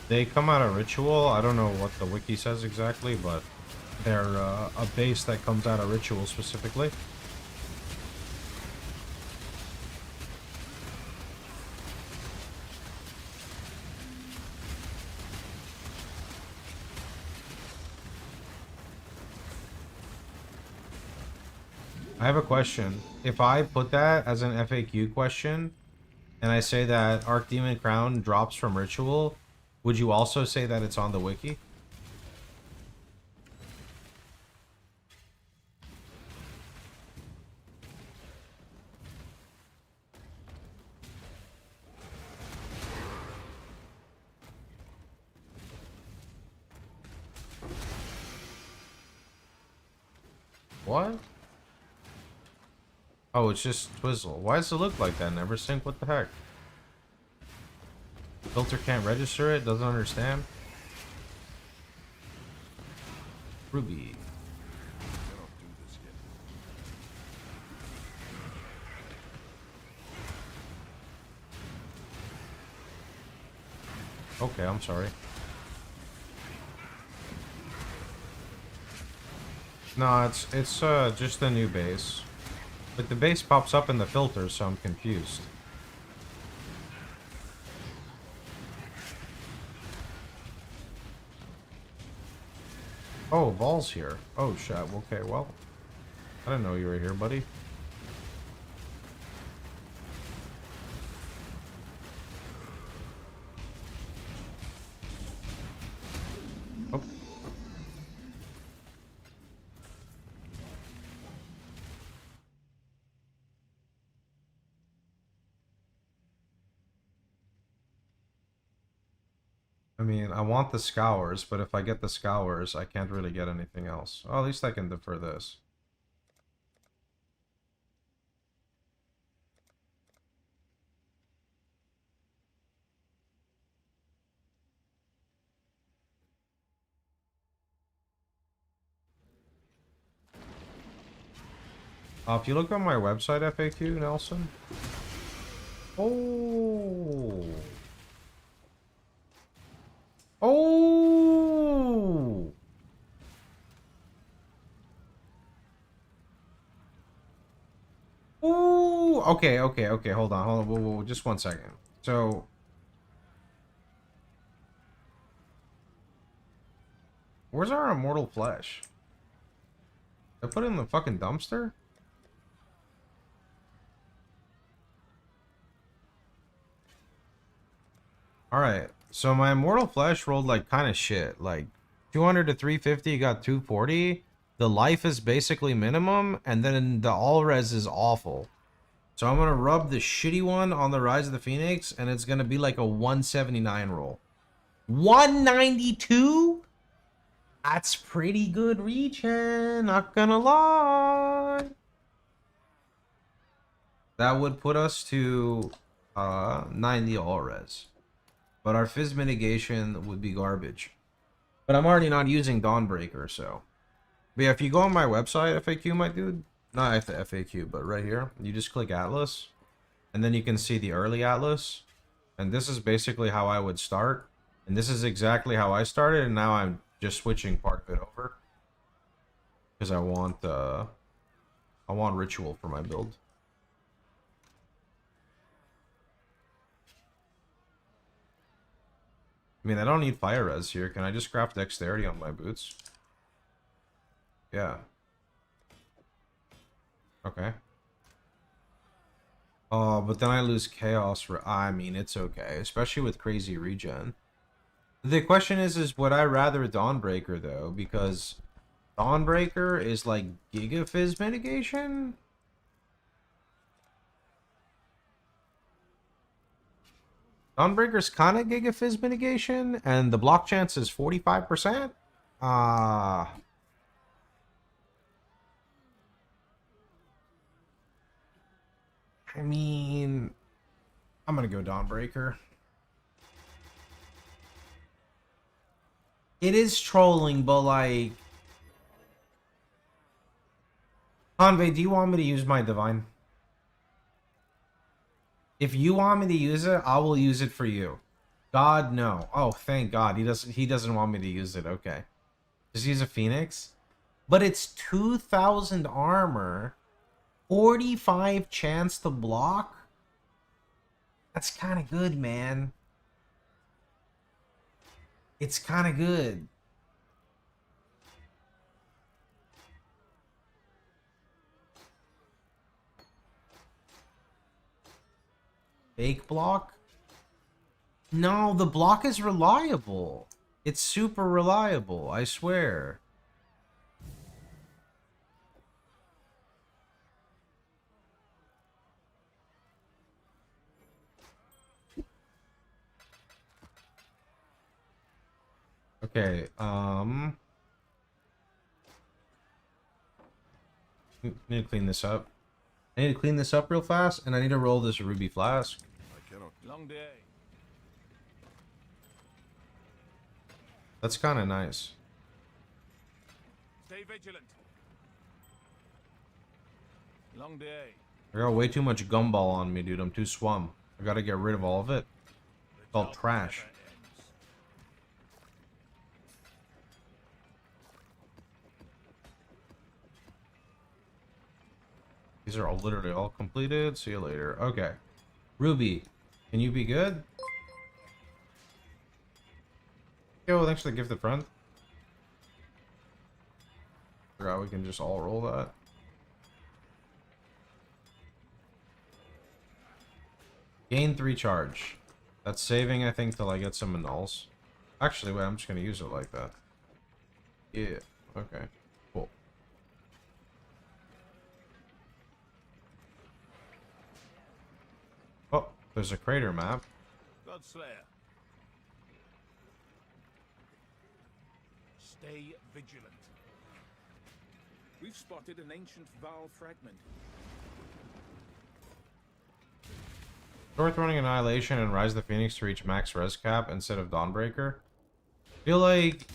They come out of Ritual. I don't know what the wiki says exactly, but they're a base that comes out of Ritual specifically. I have a question. If I put that as an FAQ question, and I say that Archdemon Crown drops from Ritual, would you also say that it's on the wiki? What? Oh, it's just Twizzle. Why does it look like that? Never sync? What the heck? Filter can't register it? Doesn't understand? Ruby. Okay, I'm sorry. No, it's just a new base. But the base pops up in the filter, so I'm confused. Oh, Vol's here. Oh, shit. Okay, well. I didn't know you were here, buddy. Oh. I mean, I want the Scours, but if I get the Scours, I can't really get anything else. Oh, at least I can defer this. If you look on my website FAQ, Nelson. Oh. Oh. Ooh, okay, hold on, whoa, just 1 second. So, where's our immortal flesh? I put it in the fucking dumpster? Alright, so my immortal flesh rolled like kind of shit, like 200 to 350, got 240. The life is basically minimum, and then the all res is awful. So I'm gonna rub the shitty one on the Rise of the Phoenix, and it's gonna be like a 179 roll. 192? That's pretty good reaching, not gonna lie. That would put us to 90 all res. But our fizz mitigation would be garbage. But I'm already not using Dawnbreaker, so. But yeah, if you go on my website, FAQ, my dude, not FAQ, but right here, you just click Atlas, and then you can see the early Atlas. And this is basically how I would start. And this is exactly how I started, and now I'm just switching part of it over. Because I want ritual for my build. I mean, I don't need fire res here. Can I just craft dexterity on my boots? Yeah. Okay. Oh, but then I lose chaos. I mean, it's okay, especially with crazy regen. The question is would I rather Dawnbreaker though? Because Dawnbreaker is like Giga Fizz mitigation. Dawnbreaker's kind of Giga Fizz mitigation, and the block chance is 45%. I mean, I'm gonna go Dawnbreaker. It is trolling, but like, Convey, do you want me to use my divine? If you want me to use it, I will use it for you. God, no. Oh, thank God. He doesn't want me to use it. Okay. Just use a Phoenix. But it's 2,000 armor. 45 chance to block. That's kind of good, man. It's kind of good. Fake block? No, the block is reliable. It's super reliable, I swear. Okay, need to clean this up. I need to clean this up real fast, and I need to roll this ruby flask. I cannot. Long day. That's kind of nice. Stay vigilant. Long day. I got way too much gumball on me, dude. I'm too swum. I gotta get rid of all of it. It's all trash. These are all literally all completed. See you later. Okay. Ruby, can you be good? Yo, thanks for the gift, friend. Forgot we can just all roll that. Gain 3 charge. That's saving, I think, till I get some annuls. Actually, wait, I'm just gonna use it like that. Yeah, okay. Cool. Oh, there's a crater map. Godslayer. Stay vigilant. We've spotted an ancient Val fragment. North running Annihilation and Rise of the Phoenix to reach max res cap instead of Dawnbreaker. Feel like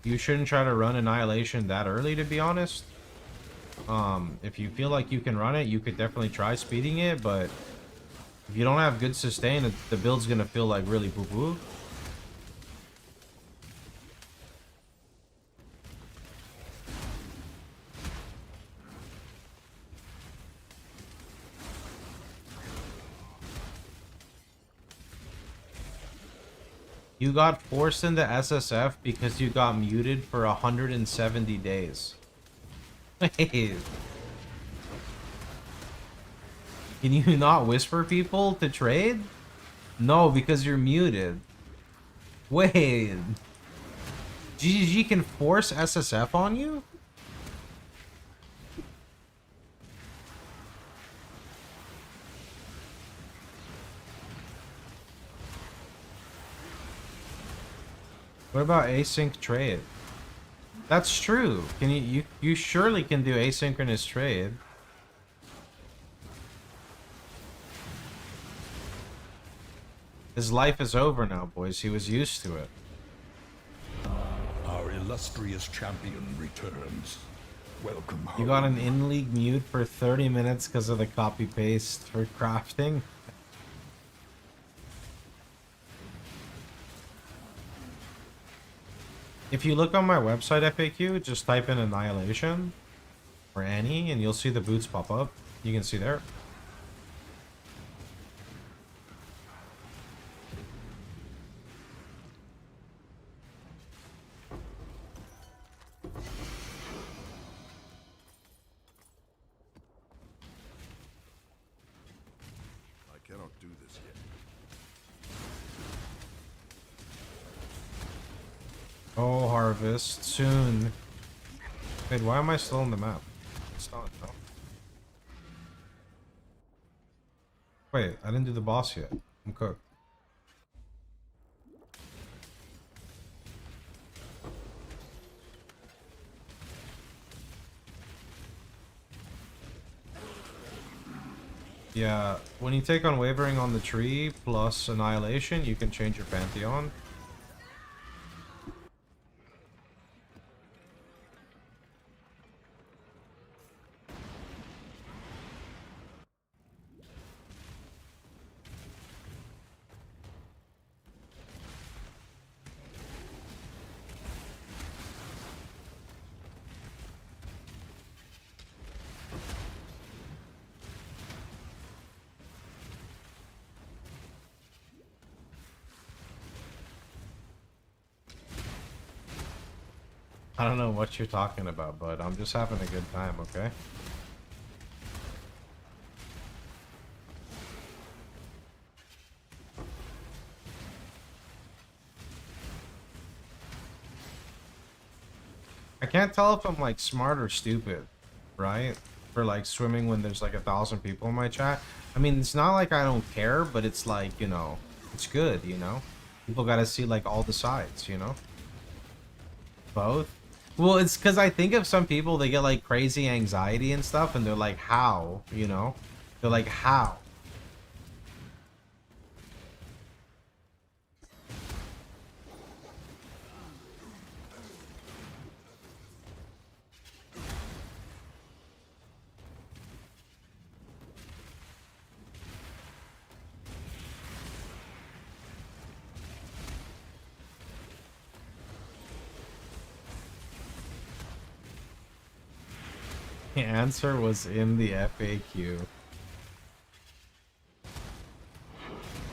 you shouldn't try to run Annihilation that early, to be honest. If you feel like you can run it, you could definitely try speeding it, but if you don't have good sustain, the build's gonna feel like really poo-poo. You got forced into SSF because you got muted for 170 days. Wait. Can you not whisper people to trade? No, because you're muted. Wait. GGG can force SSF on you? What about async trade? That's true. Can you surely can do asynchronous trade. His life is over now, boys. He was used to it. Our illustrious champion returns. Welcome home. You got an in-league mute for 30 minutes because of the copy-paste for crafting? If you look on my website FAQ, just type in Annihilation or Annie, and you'll see the boots pop up. You can see there. I cannot do this yet. Oh, harvest soon. Wait, why am I still on the map? It's not. No. Wait, I didn't do the boss yet. I'm cooked. Yeah, when you take on Wavering on the Tree plus Annihilation, you can change your Pantheon. I don't know what you're talking about, but I'm just having a good time, okay? I can't tell if I'm like smart or stupid, right? For like swimming when there's like 1,000 people in my chat. I mean, it's not like I don't care, but it's like, you know, it's good, you know? People gotta see like all the sides, you know? Both? Well, it's because I think of some people, they get like crazy anxiety and stuff, and they're like, how? You know? They're like, how? The answer was in the FAQ.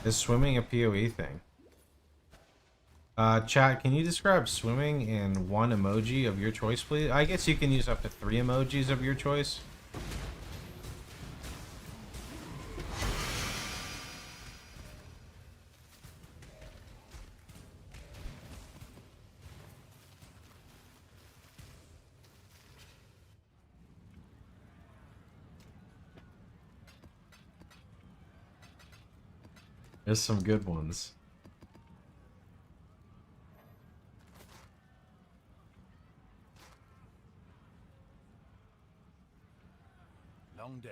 Is swimming a PoE thing? Chat, can you describe swimming in one emoji of your choice, please? I guess you can use up to 3 emojis of your choice. There's some good ones. Long day.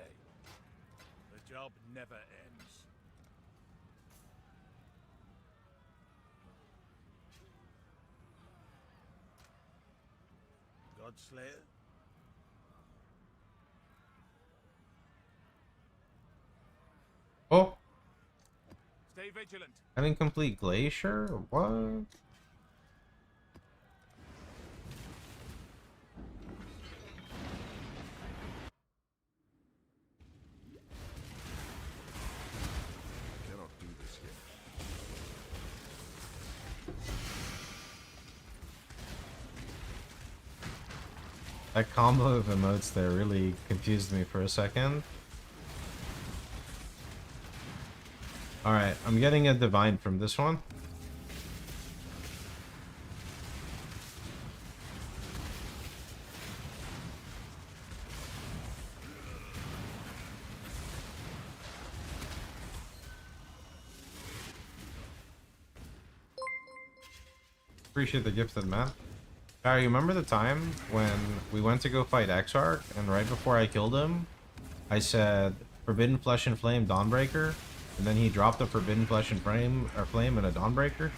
The job never ends. Godslayer? Oh! Stay vigilant. An incomplete glacier? What? Cannot do this yet. That combo of emotes there really confused me for a second. Alright, I'm getting a divine from this one. Appreciate the gifted man. Barry, you remember the time when we went to go fight Exarch, and right before I killed him, I said, Forbidden Flesh and Flame Dawnbreaker, and then he dropped a Forbidden Flesh and Flame and a Dawnbreaker?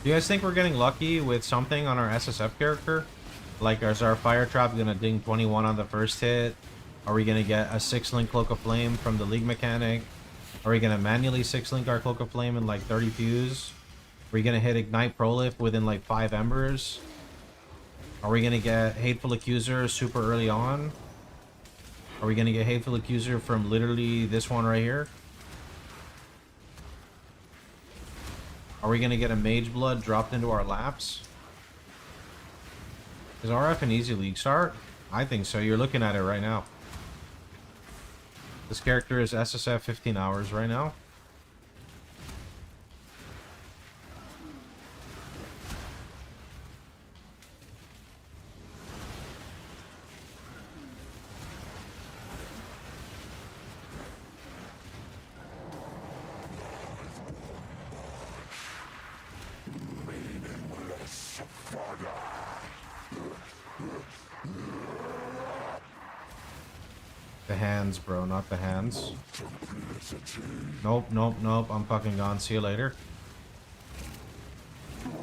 Do you guys think we're getting lucky with something on our SSF character? Like, is our fire trap gonna ding 21 on the first hit? Are we gonna get a 6-link Cloak of Flame from the League mechanic? Are we gonna manually 6-link our Cloak of Flame in like 30 fuse? Are we gonna hit Ignite Prolif within like 5 embers? Are we gonna get Hateful Accuser super early on? Are we gonna get Hateful Accuser from literally this one right here? Are we gonna get a Mage Blood dropped into our laps? Is RF an easy league start? I think so. You're looking at it right now. This character is SSF 15 hours right now. The hands, bro, not the hands. Nope, nope, nope. I'm fucking gone. See you later. Can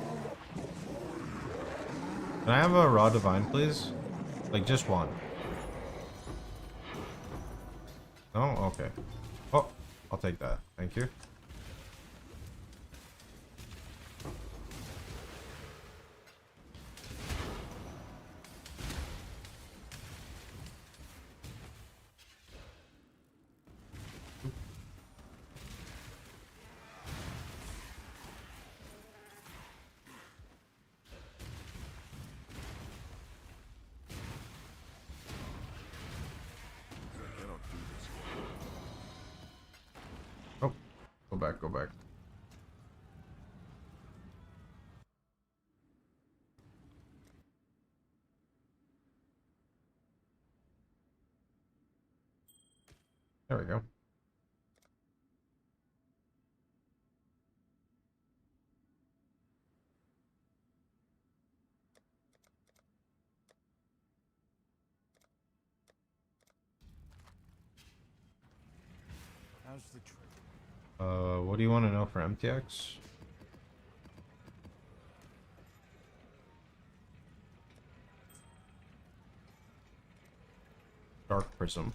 I have a raw divine, please? Like, just one. No? Okay. Oh, I'll take that. Thank you. Oh, go back, go back. There we go. How's the trip? What do you want to know for MTX? Dark Prism.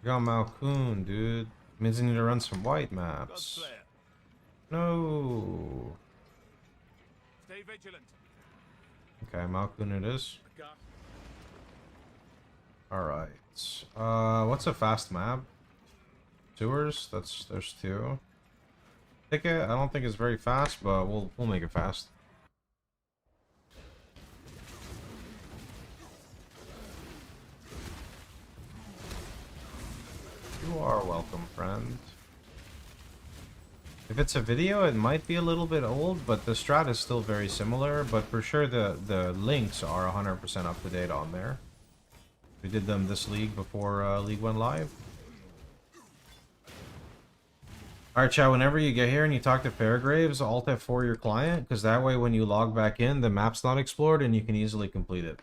We got Malkoon, dude. Means I need to run some white maps. No. Stay vigilant. Okay, Malkoon it is. Alright. What's a fast map? Sewers? There's two. Ticket, I don't think it's very fast, but we'll make it fast. You are welcome, friend. If it's a video, it might be a little bit old, but the strat is still very similar, but for sure the links are 100% up to date on there. We did them this league before League went live. Alright, chat, whenever you get here and you talk to Fairgraves, Alt F4 your client, because that way when you log back in, the map's not explored and you can easily complete it.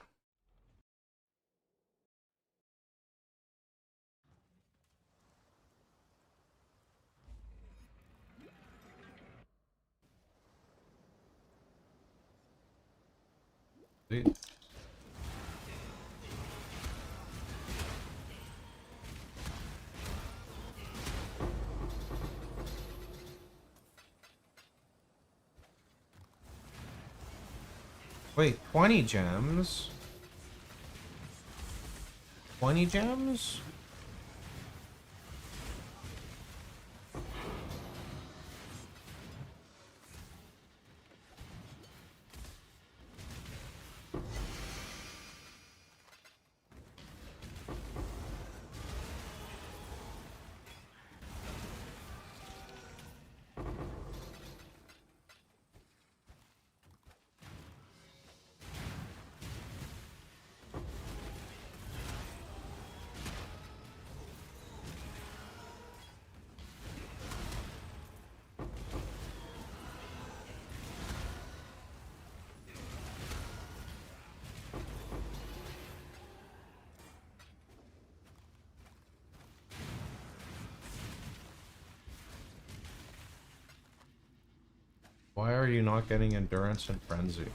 Sweet. Wait, 20 gems? 20 gems? Why are you not getting Endurance and Frenzy?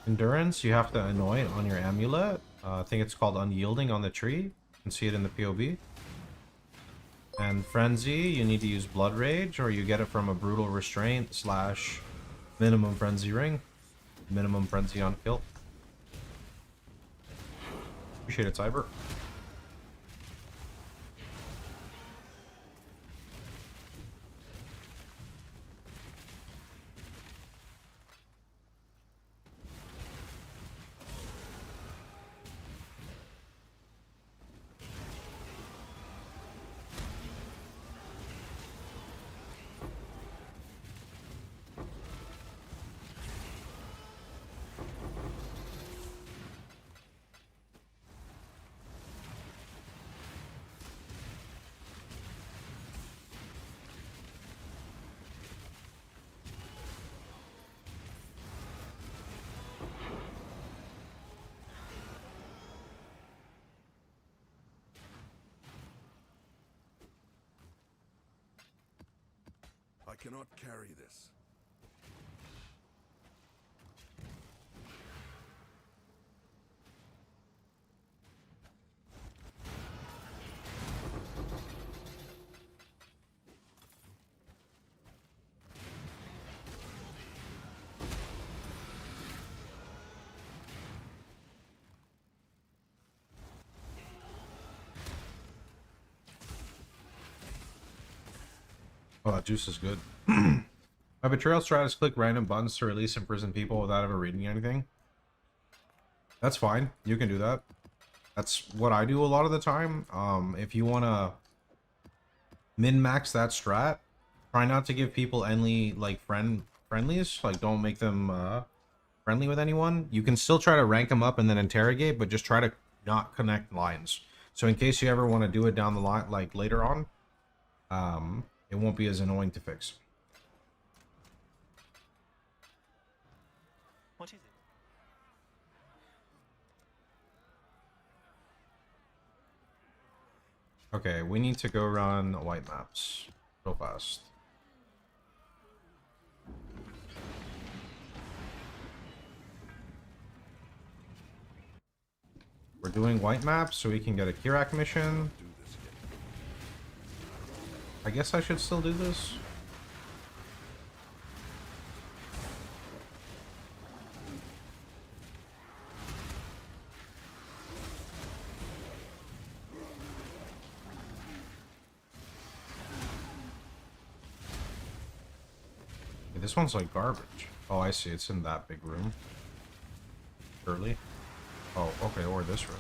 Endurance, you have to annoy it on your amulet. I think it's called Unyielding on the tree. You can see it in the POB. And Frenzy, you need to use Blood Rage, or you get it from a Brutal Restraint / Minimum Frenzy Ring. Minimum Frenzy on kill. Appreciate it, Cyber. I cannot carry this. Oh, that juice is good. My betrayal strat is click random buttons to release imprisoned people without ever reading anything. That's fine. You can do that. That's what I do a lot of the time. If you want to min-max that strat, try not to give people any like friendlies. Like, don't make them friendly with anyone. You can still try to rank them up and then interrogate, but just try to not connect lines. So in case you ever want to do it down the line, like later on, it won't be as annoying to fix. What is it? Okay, we need to go run white maps real fast. We're doing white maps so we can get a Kirak mission. I guess I should still do this. Yeah, this one's like garbage. Oh, I see. It's in that big room. Early. Oh, okay, or this room.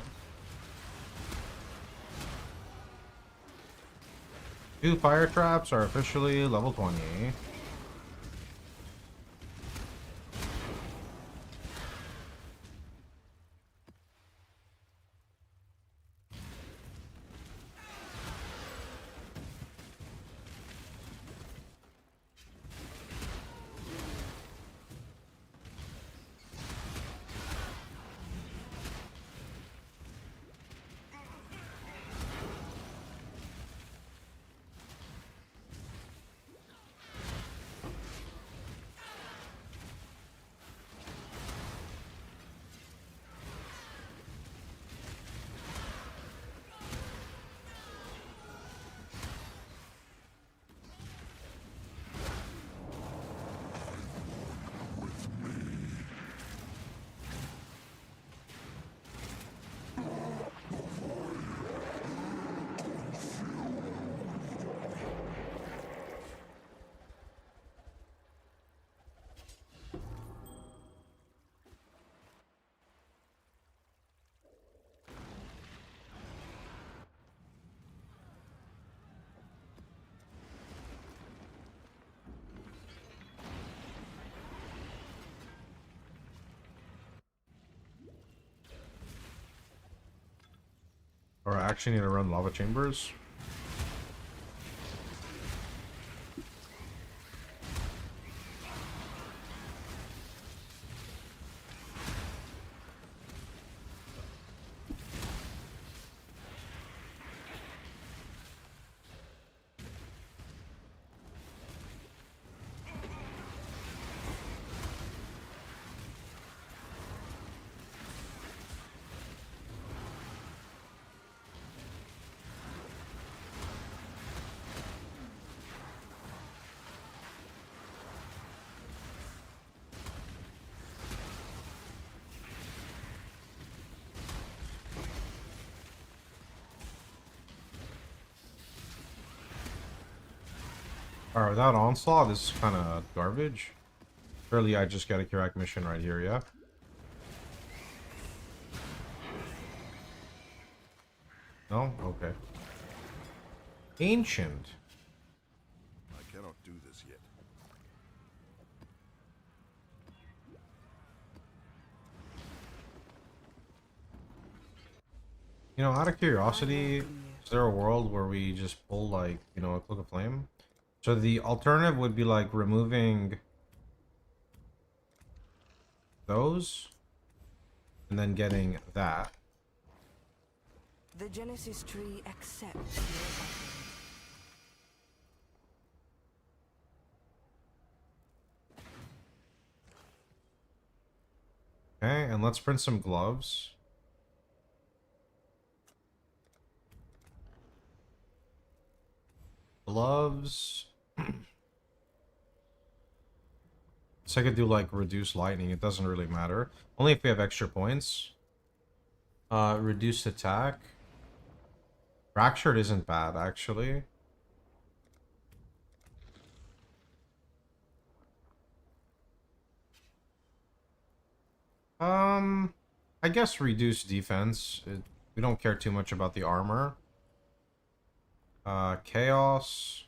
2 fire traps are officially level 20. Or I actually need to run lava chambers. Alright, without Onslaught, this is kind of garbage. Surely I just get a Kirak mission right here, yeah? No? Okay. Ancient. I cannot do this yet. You know, out of curiosity, is there a world where we just pull, like, you know, a Cloak of Flame? So the alternative would be, like, removing those, and then getting that. The Genesis tree accepts your offering. Okay, and let's print some gloves. Gloves. So I could do like reduce lightning, it doesn't really matter. Only if we have extra points. Reduced attack. Fractured isn't bad actually. I guess reduce defense. We don't care too much about the armor. Chaos.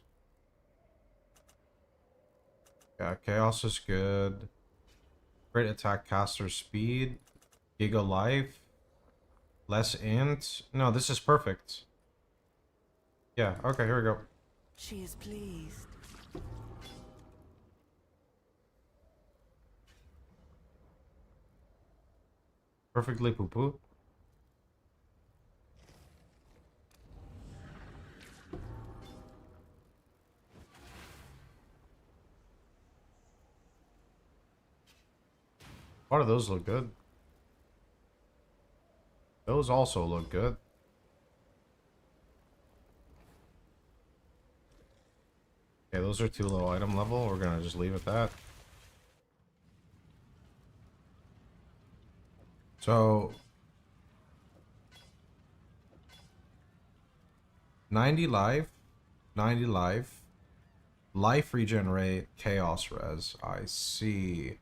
Yeah, Chaos is good. Great attack caster speed. Giga life. Less int. No, this is perfect. Yeah, okay, here we go. She is pleased. Perfectly poo-poo. Why do those look good? Those also look good. Okay, those are too low item level. We're gonna just leave it at that. So 90 life, 90 life, life regenerate, chaos res. I see.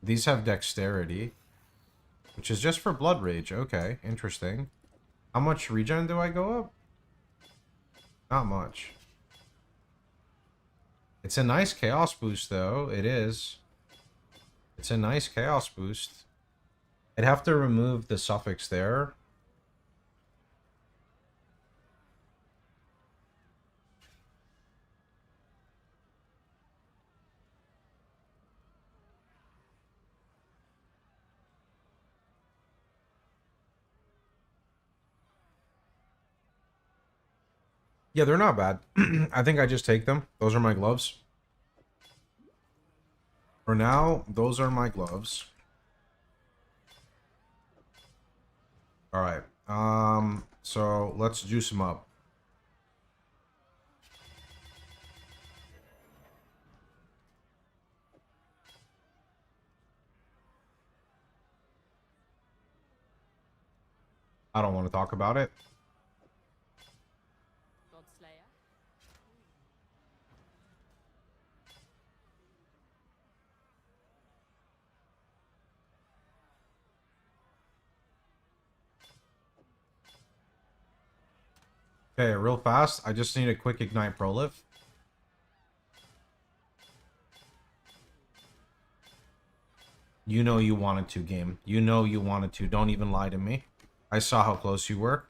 These have dexterity, which is just for blood rage. Okay, interesting. How much regen do I go up? Not much. It's a nice chaos boost though. It is. It's a nice chaos boost. I'd have to remove the suffix there. Yeah, they're not bad. I think I just take them. Those are my gloves. For now, those are my gloves. Alright. So let's juice them up. I don't want to talk about it. Okay, real fast. I just need a quick ignite proliv. You know you wanted to, game. You know you wanted to. Don't even lie to me. I saw how close you were.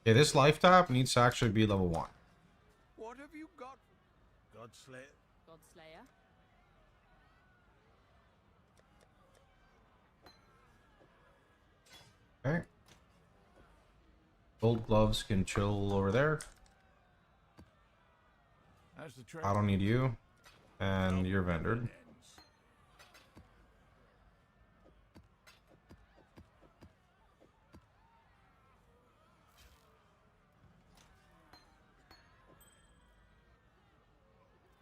Okay, this life tap needs to actually be level 1. What have you got? Godslayer. Godslayer. Okay. Gold gloves can chill over there. I don't need you. And you're vendored.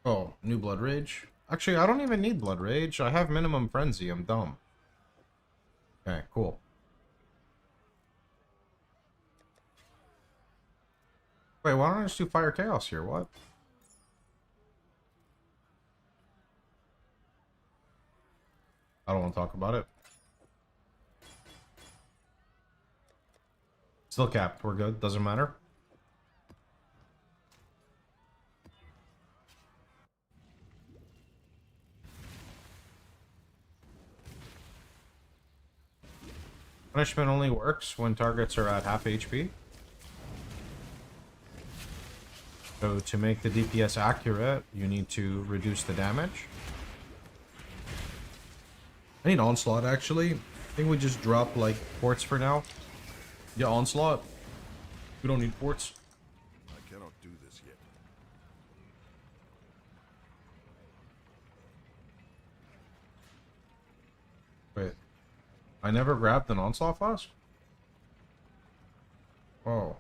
Oh, new blood rage. Actually, I don't even need blood rage. I have minimum frenzy. I'm dumb. Okay, cool. Wait, why don't I just do fire chaos here? What? I don't want to talk about it. Still capped. We're good. Doesn't matter. Punishment only works when targets are at half HP. So to make the DPS accurate, you need to reduce the damage. I need Onslaught, actually. I think we just drop, like, ports for now. Yeah, Onslaught. We don't need ports. I cannot do this yet. Wait. I never grabbed an Onslaught flask? Oh.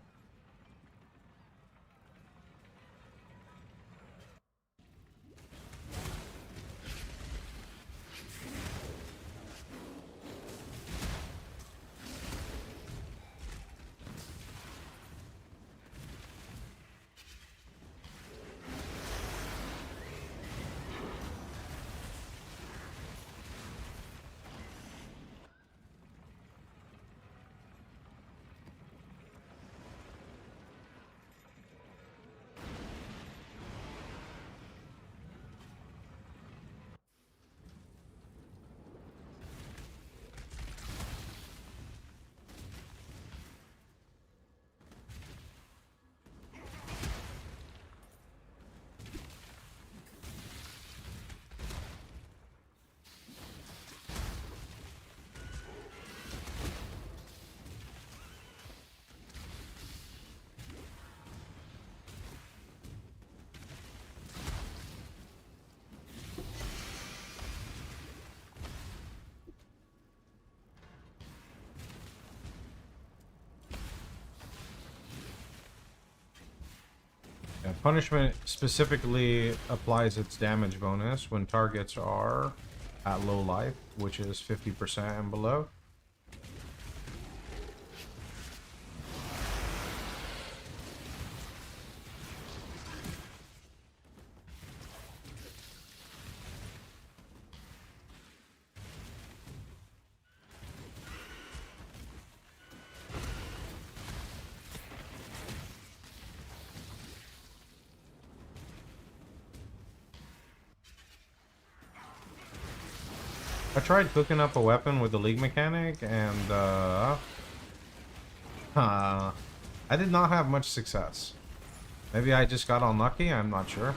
Punishment specifically applies its damage bonus when targets are at low life, which is 50% and below. I tried cooking up a weapon with the League mechanic, and I did not have much success. Maybe I just got unlucky, I'm not sure.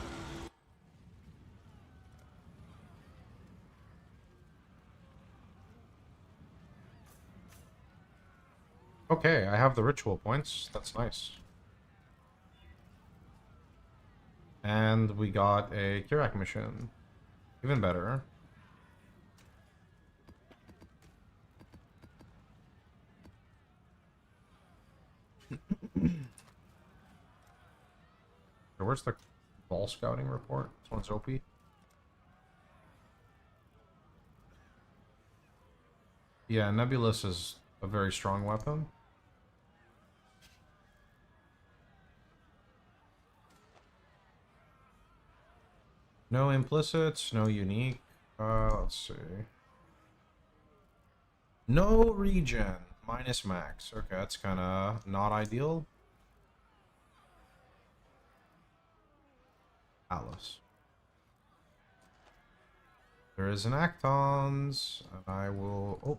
Okay, I have the ritual points. That's nice. And we got a Kirak mission. Even better. Where's the ball scouting report? This one's OP. Yeah, Nebulous is a very strong weapon. No implicits, no unique. Let's see. No regen, minus max. Okay, that's kind of not ideal. Alice. There is an Actons, and I will. Oh,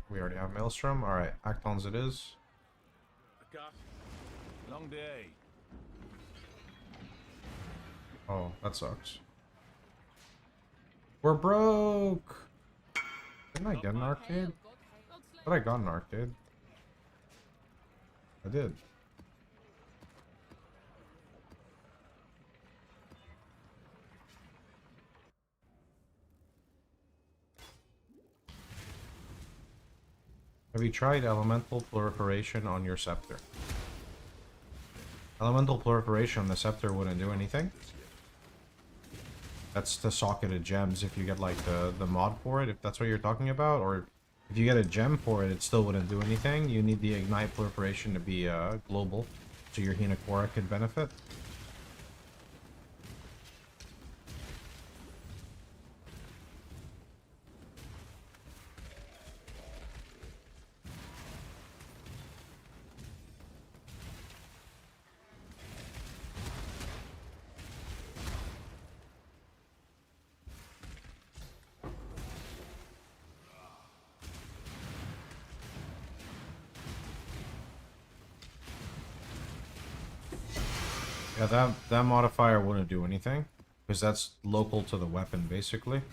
we already have Maelstrom. All right, Actons it is. Long day. Oh, that sucks. We're broke. Didn't I get an arcade? But I got an arcade. I did. Have you tried elemental proliferation on your scepter? Elemental proliferation on the scepter wouldn't do anything. That's the socketed gems if you get like the mod for it, if that's what you're talking about, or if you get a gem for it, it still wouldn't do anything. You need the ignite proliferation to be global, so your Hinakora could benefit. Yeah, that modifier wouldn't do anything, because that's local to the weapon, basically.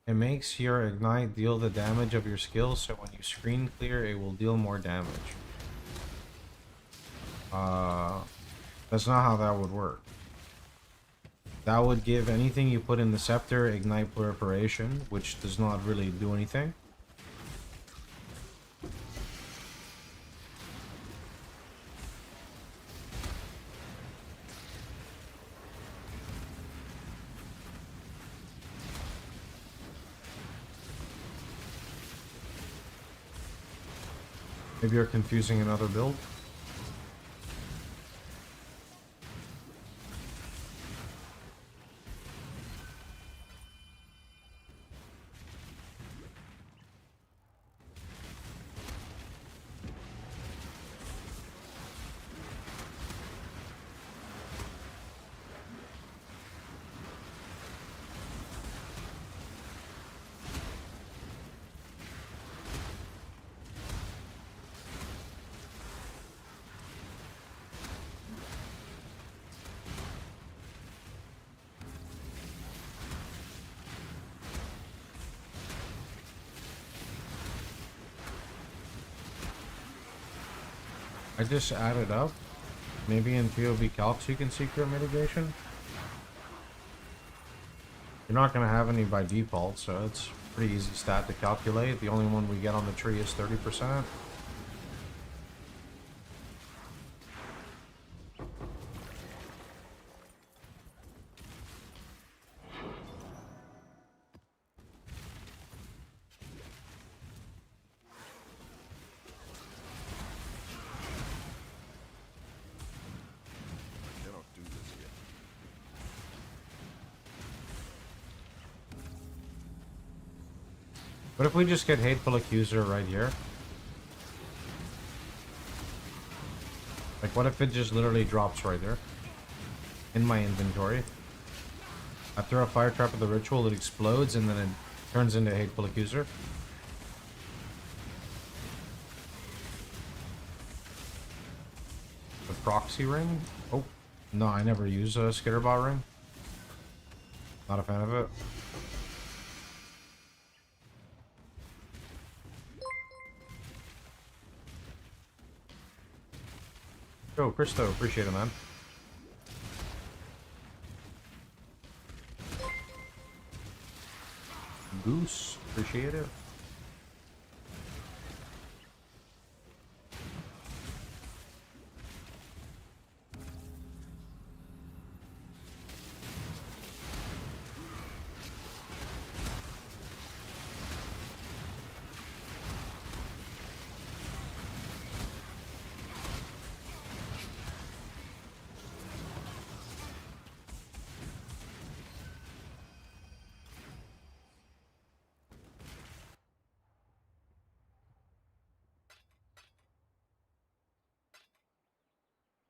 It makes your ignite deal the damage of your skill, so when you screen clear, it will deal more damage. That's not how that would work. That would give anything you put in the scepter ignite proliferation, which does not really do anything. Maybe you're confusing another build. I just added up. Maybe in PoE calcs you can secret mitigation. You're not going to have any by default, so it's a pretty easy stat to calculate. The only one we get on the tree is 30%. What if we just get Hateful Accuser right here? Like, what if it just literally drops right there? In my inventory. I throw a fire trap at the ritual, it explodes, and then it turns into Hateful Accuser. The proxy ring? Oh, no, I never use a Skitterbot ring. Not a fan of it. Yo, Christo, appreciate it, man. Goose, appreciate it.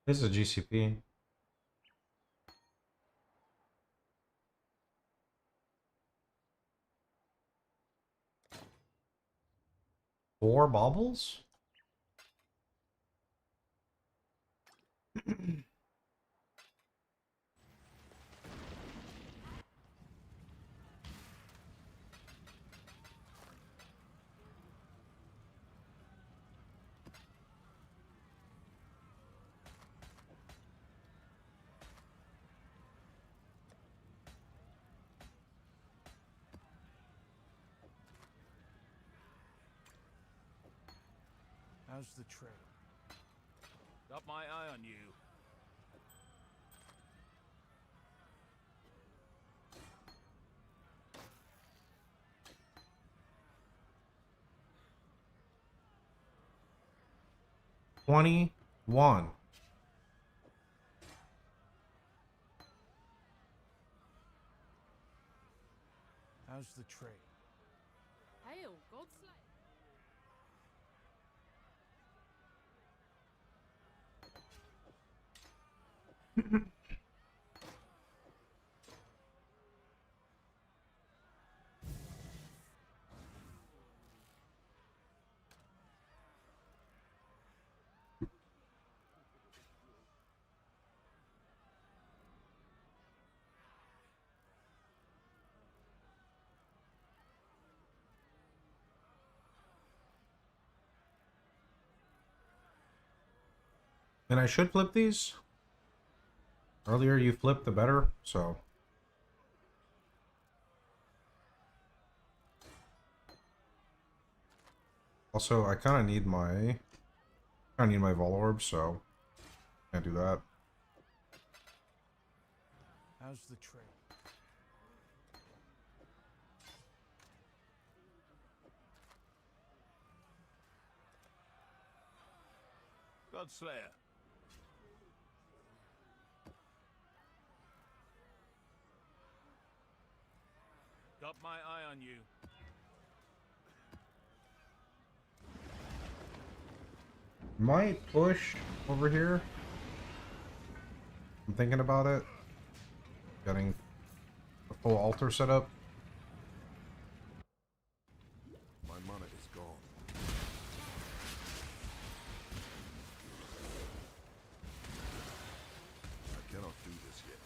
This is a GCP. Four baubles? How's the trade? Got my eye on you. $21. How's the trade? Hail, Godslayer. And I should flip these. Earlier you flipped, the better, so. Also, I kind of need my Vol Orb, so can't do that. How's the trade? Godslayer. Got my eye on you. Might push over here. I'm thinking about it. Getting a full altar set up. My mana is gone. I cannot do this yet.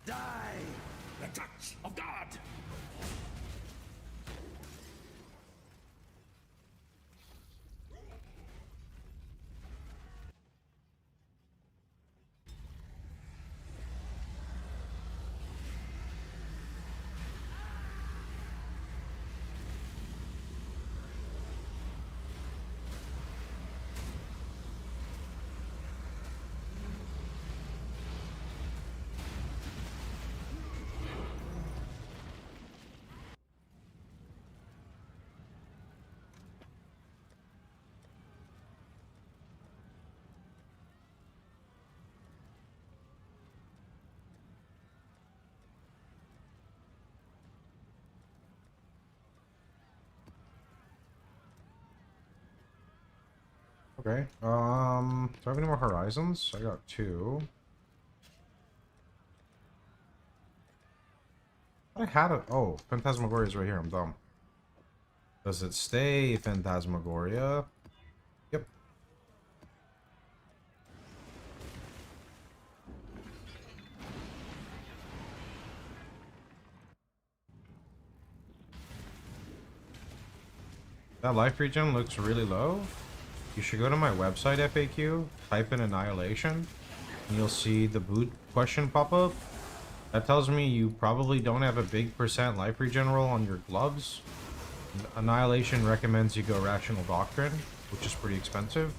Die! The touch of God! Okay. Do I have any more horizons? I got 2. I had it. Oh, Phantasmagoria is right here. I'm dumb. Does it stay Phantasmagoria? Yep. That life regen looks really low. You should go to my website FAQ, type in Annihilation, and you'll see the boot question pop up. That tells me you probably don't have a big % life regen roll on your gloves. Annihilation recommends you go Rational Doctrine, which is pretty expensive.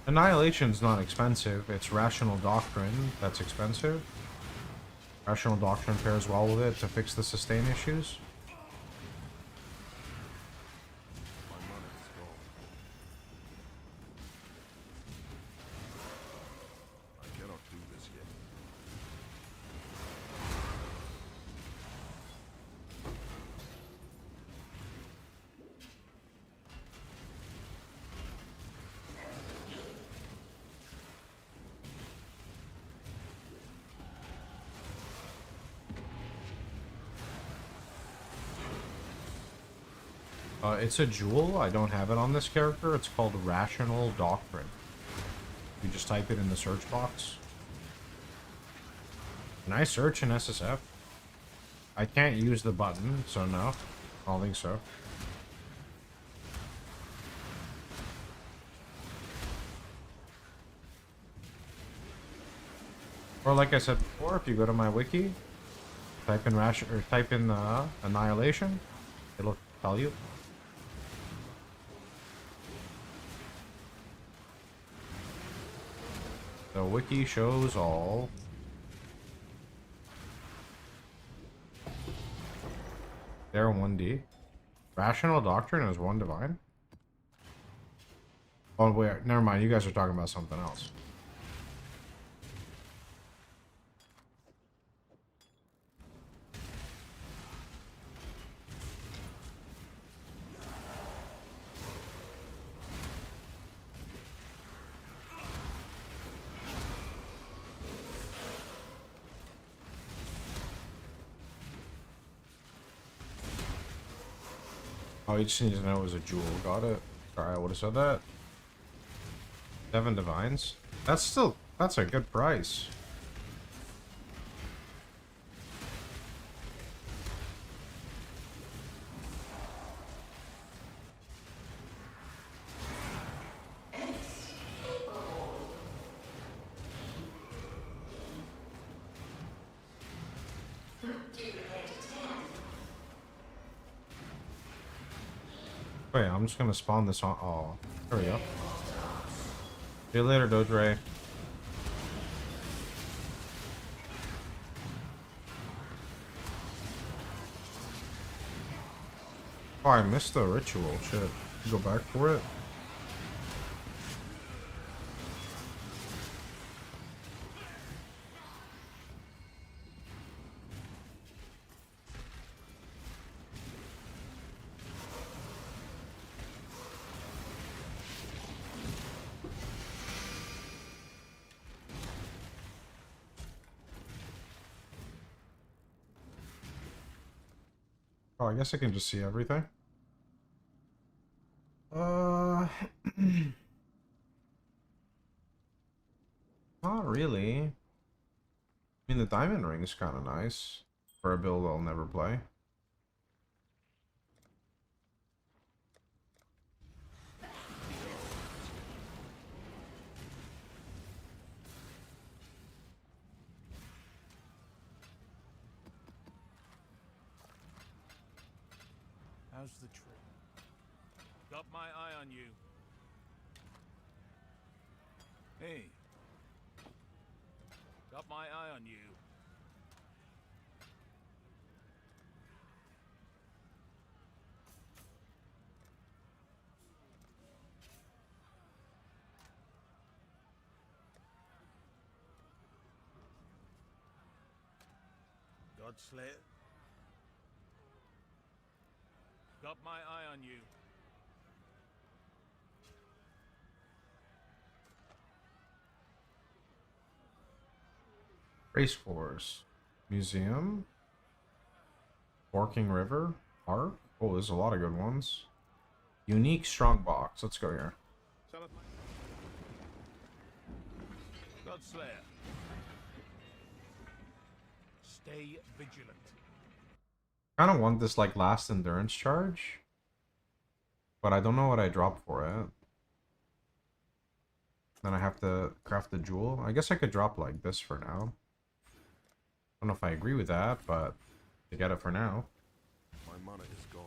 Annihilation's not expensive, it's Rational Doctrine that's expensive. Rational Doctrine pairs well with it to fix the sustain issues. It's a jewel. I don't have it on this character. It's called Rational Doctrine. You just type it in the search box. Can I search in SSF? I can't use the button, so no. I don't think so. Or like I said before, if you go to my wiki, type in Annihilation, it'll tell you. The wiki shows all. They're 1D. Rational Doctrine is 1 divine? Oh wait, never mind, you guys are talking about something else. Oh, you just need to know it was a jewel. Got it. Sorry, I would have said that. 7 divines. That's a good price. Wait, I'm just gonna spawn this on. Oh, there we go. See you later, Dodre. Oh, I missed the ritual. Shit. Go back for it. Oh, I guess I can just see everything. Not really. I mean, the diamond ring is kind of nice for a build I'll never play. How's the tree? Got my eye on you. Hey. Got my eye on you. Godslayer. Got my eye on you. Race Course. Museum. Forking River. Park. Oh, there's a lot of good ones. Unique strong box. Let's go here. Godslayer. Stay vigilant. I kind of want this like last endurance charge, but I don't know what I drop for it. Then I have to craft the jewel. I guess I could drop like this for now. I don't know if I agree with that, but to get it for now. My mana is gone.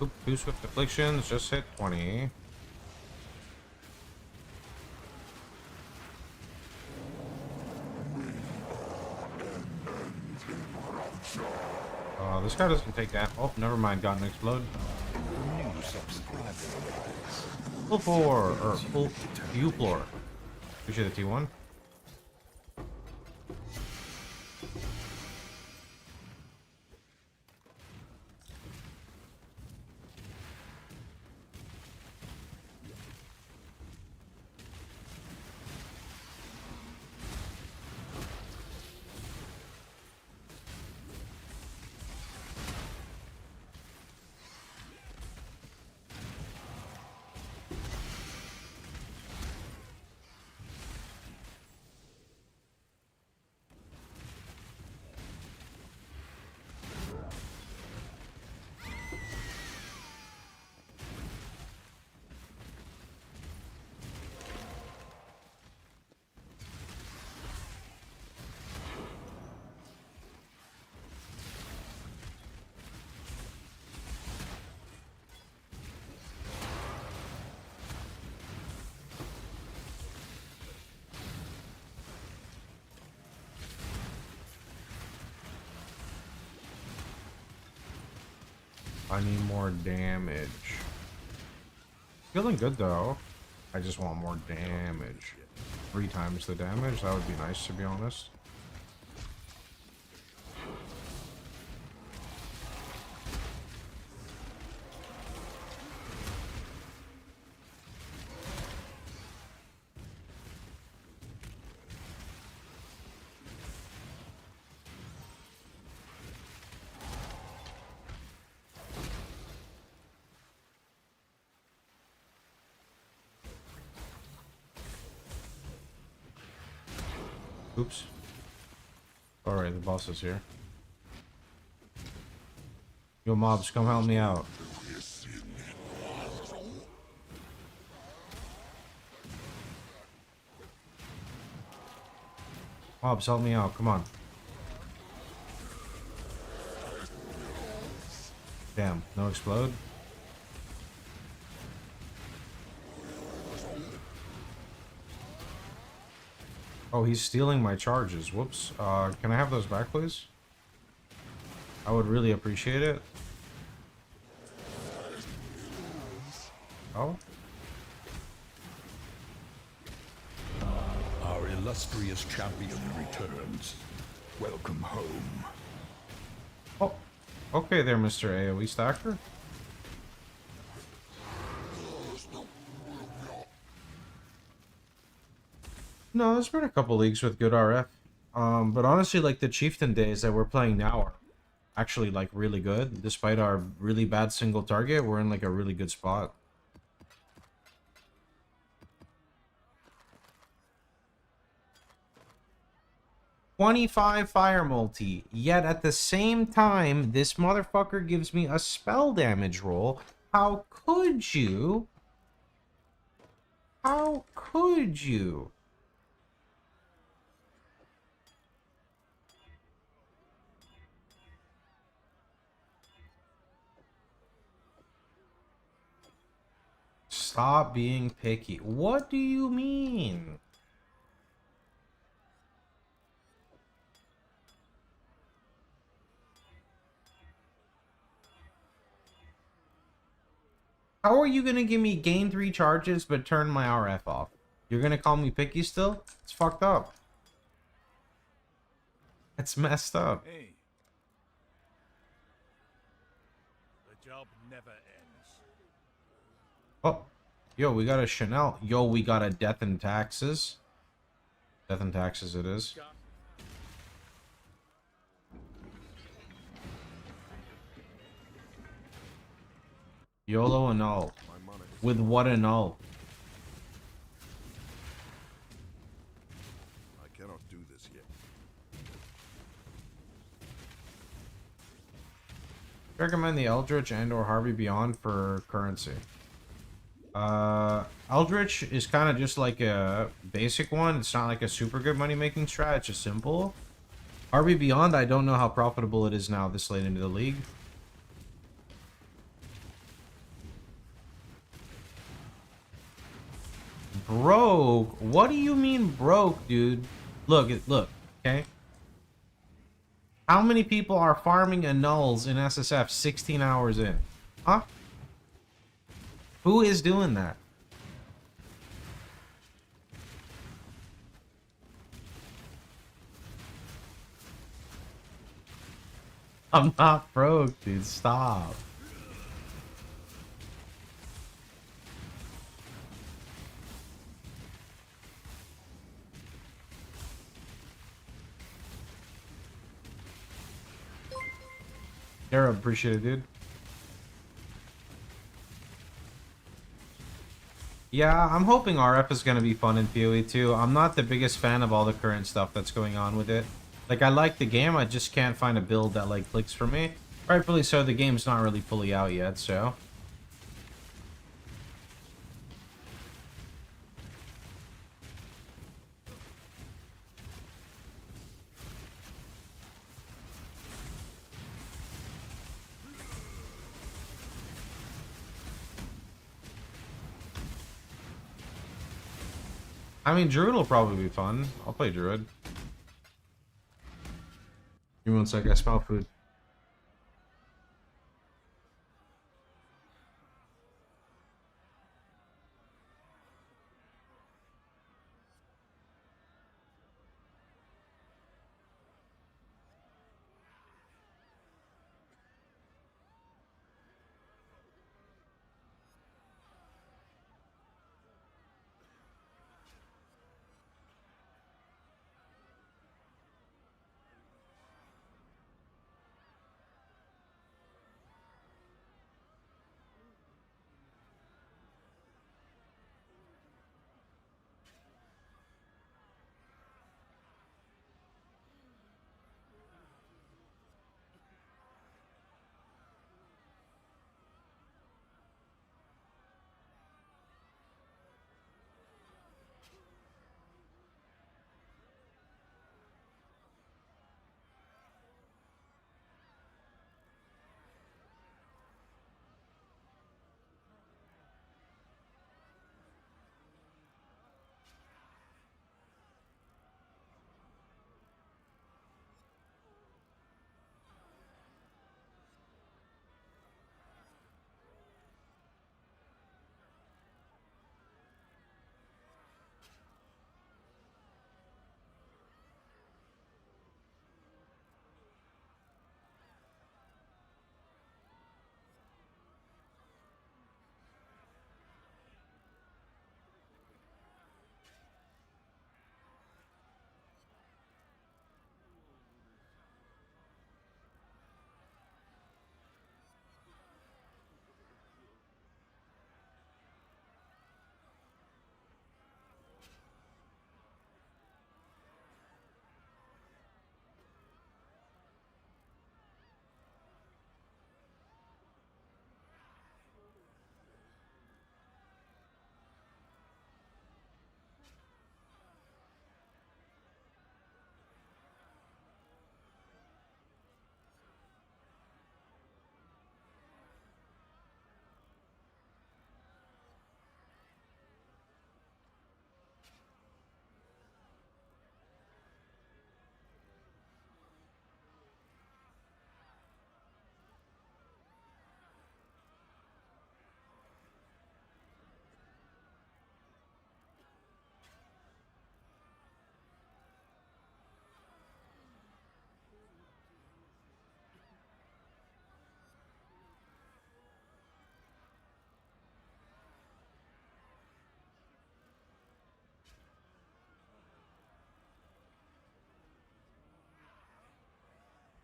Oop, 2 swift afflictions, just hit 20. This guy doesn't take that. Oh, never mind, got an explode. Full floor, or full U floor. Appreciate the T1. I need more damage. Feeling good though. I just want more damage. 3 times the damage, that would be nice to be honest. Oops. Alright, the boss is here. Yo, mobs, come help me out. Mobs, help me out, come on. Damn, no explode? Oh, he's stealing my charges. Whoops. Can I have those back, please? I would really appreciate it. Oh? Our illustrious champion returns. Welcome home. Oh. Okay there, Mr. AoE Stacker. No, there's been a couple leagues with good RF. But honestly, like, the Chieftain days that we're playing now are actually, like, really good. Despite our really bad single target, we're in, like, a really good spot. "25 fire multi, yet at the same time, this motherfucker gives me a spell damage roll. How could you? How could you?" Stop being picky. What do you mean? How are you gonna give me gain 3 charges but turn my RF off? You're gonna call me picky still? It's fucked up. It's messed up. Hey. The job never ends. Oh, yo, we got a Chanel. Yo, we got a death and taxes. Death and taxes it is. YOLO annul. With what annul? I cannot do this yet. Recommend the Eldritch and or Harvey Beyond for currency. Eldritch is kind of just like a basic one. It's not like a super good money making strat. It's just simple. Harvey Beyond, I don't know how profitable it is now this late into the league. Broke? What do you mean broke, dude? Look, okay? How many people are farming annuls in SSF 16 hours in? Huh? Who is doing that? I'm not broke, dude. Stop. Dara, appreciate it, dude. Yeah, I'm hoping RF is going to be fun in PoE too. I'm not the biggest fan of all the current stuff that's going on with it. Like, I like the game, I just can't find a build that, like, clicks for me. Rightfully so, the game's not really fully out yet, so... I mean, Druid will probably be fun. I'll play Druid. Give me one sec, I smell food.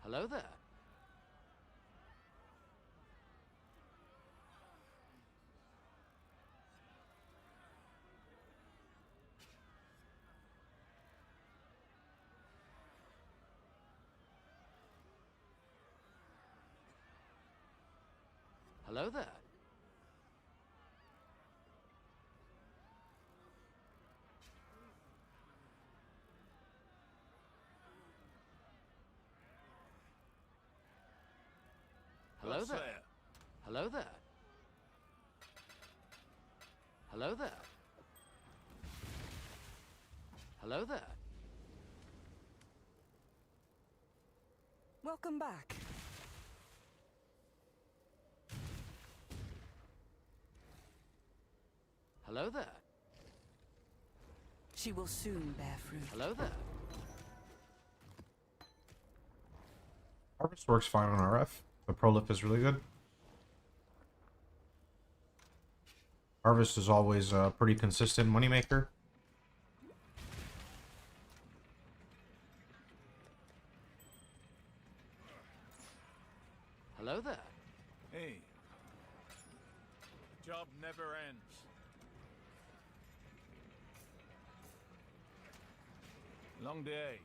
Hello there. Hello there. Hello What's there. there? Hello there. Hello there. Hello there. Welcome back. Hello there. She will soon bear fruit. Hello there. Harvest works fine on RF. The prolif is really good. Harvest is always a pretty consistent moneymaker. Hello there. Hey. Job never ends. Long day.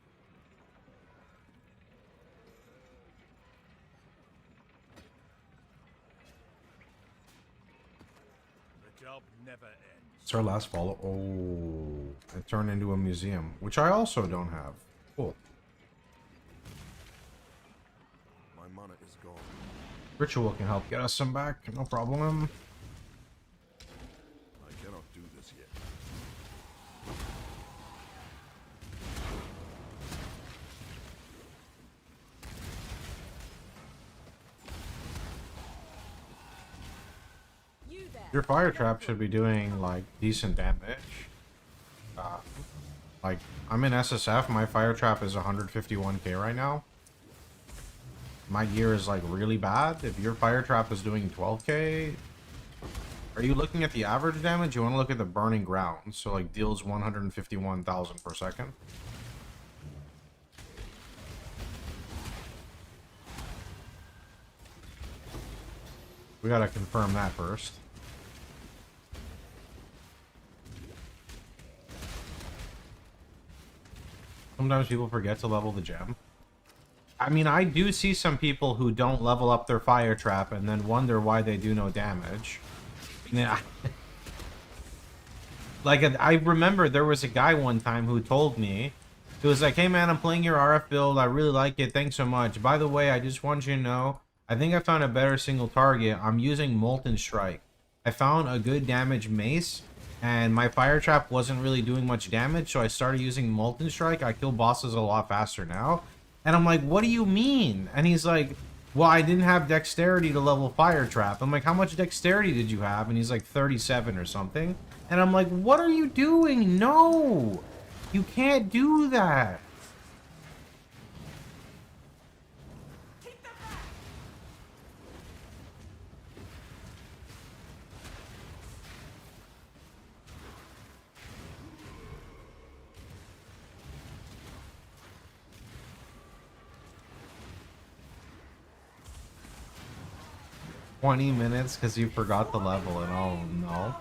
The job never ends. It's our last follow. Oh, it turned into a museum, which I also don't have. Cool. My mana is gone. Ritual can help get us some back, no problem. I cannot do this yet. Your fire trap should be doing like decent damage. Like I'm in SSF, my fire trap is 151k right now. My gear is like really bad. If your fire trap is doing 12k, are you looking at the average damage? You want to look at the burning ground, so like deals 151,000 per second. We gotta confirm that first. Sometimes people forget to level the gem. I mean, I do see some people who don't level up their fire trap and then wonder why they do no damage. Yeah. Like, I remember there was a guy one time who told me, he was like, hey man, I'm playing your RF build, I really like it, thanks so much. By the way, I just want you to know, I think I found a better single target. I'm using Molten Strike. I found a good damage mace, and my fire trap wasn't really doing much damage, so I started using Molten Strike. I kill bosses a lot faster now. And I'm like, what do you mean? And he's like, well, I didn't have dexterity to level fire trap. I'm like, how much dexterity did you have? And he's like 37 or something. And I'm like, what are you doing? No, you can't do that. "20 minutes because you forgot the level," and oh no.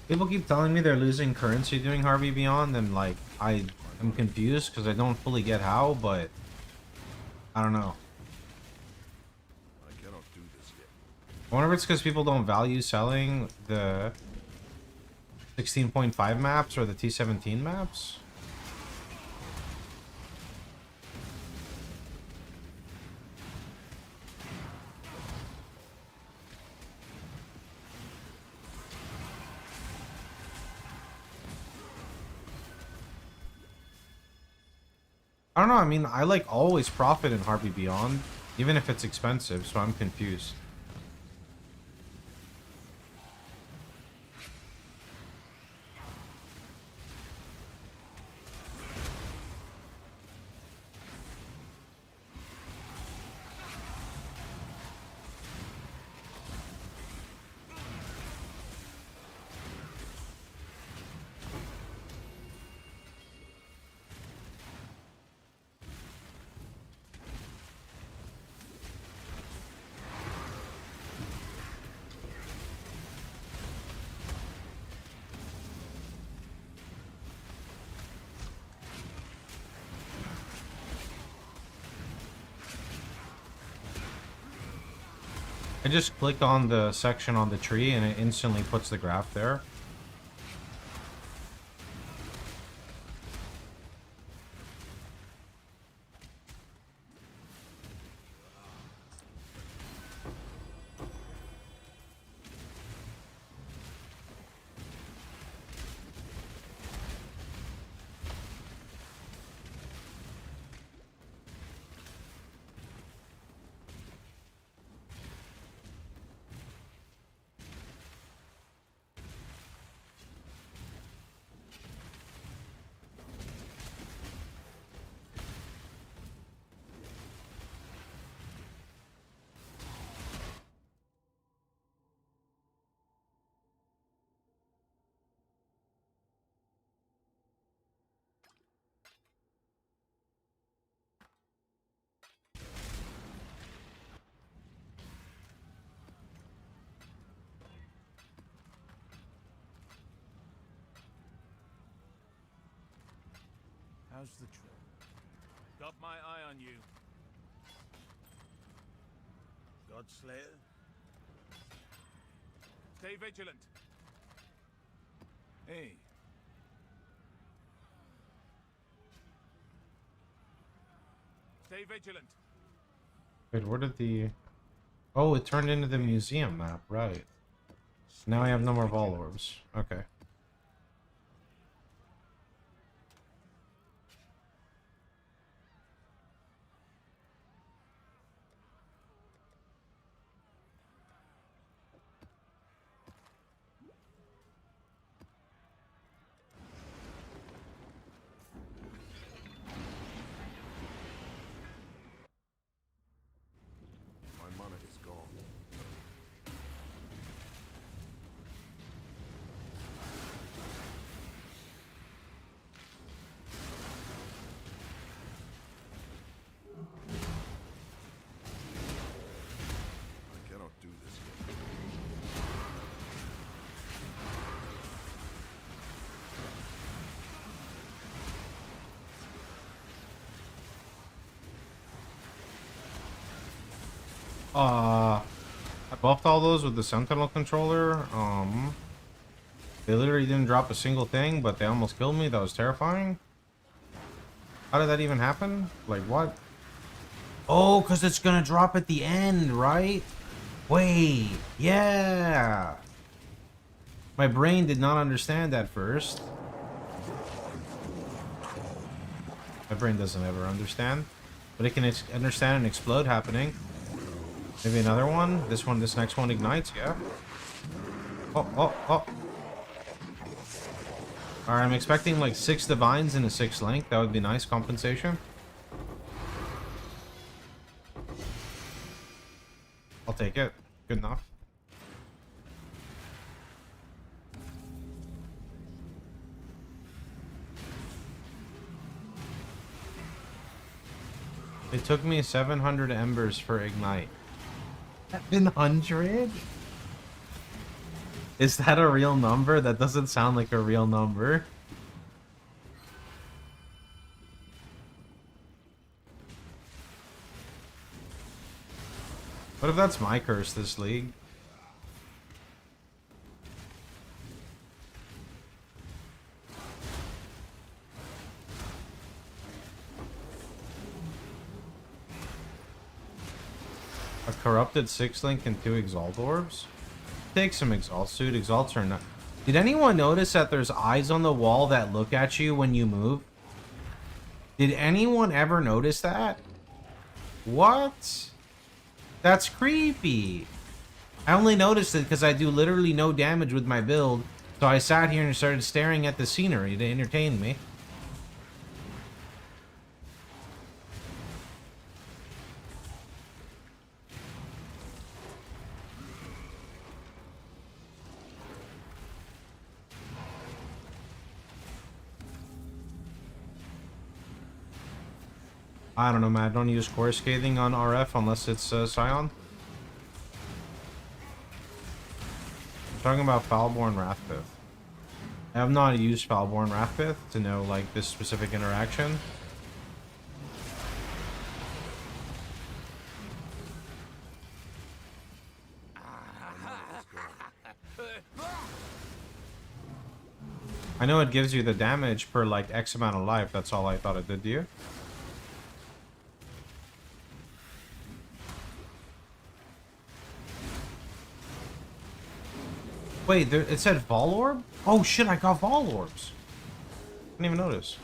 People keep telling me they're losing currency doing Harvey Beyond, and like I am confused because I don't fully get how, but I don't know. I cannot do this yet. I wonder if it's because people don't value selling the 16.5 maps or the T17 maps? I don't know, I mean, I like always profit in Harvey Beyond, even if it's expensive, so I'm confused. I just click on the section on the tree and it instantly puts the graph there. How's the trip? Got my eye on you. Godslayer? Stay vigilant. Hey. Stay vigilant. Wait, where did the... Oh, it turned into the museum map, right. Now I have no more Vol Orbs. Okay. My mana is gone. I cannot do this yet. I buffed all those with the Sentinel controller. They literally didn't drop a single thing, but they almost killed me. That was terrifying. How did that even happen? Like, what? Oh, because it's gonna drop at the end, right? Wait, yeah. My brain did not understand at first. My brain doesn't ever understand. But it can understand and explode happening. Maybe another one? This next one ignites, yeah? Oh, oh, oh. Alright, I'm expecting like 6 divines and a 6 link. That would be nice compensation. I'll take it. Good enough. It took me 700 embers for ignite. 700? Is that a real number? That doesn't sound like a real number. What if that's my curse this league? corrupted 6-link and 2 exalt orbs. Take some exalt suit. Exalts are not. Did anyone notice that there's eyes on the wall that look at you when you move? Did anyone ever notice that? What? That's creepy. I only noticed it because I do literally no damage with my build. So I sat here and started staring at the scenery to entertain me. I don't know, man. Don't use core scathing on RF unless it's Scion. I'm talking about Foulborn Wrathpith. I have not used Foulborn Wrathpith to know, like, this specific interaction. I know it gives you the damage per, like, X amount of life. That's all I thought it did to you. Wait, there, it said Vol Orb? Oh shit, I got Vol Orbs. Didn't even notice.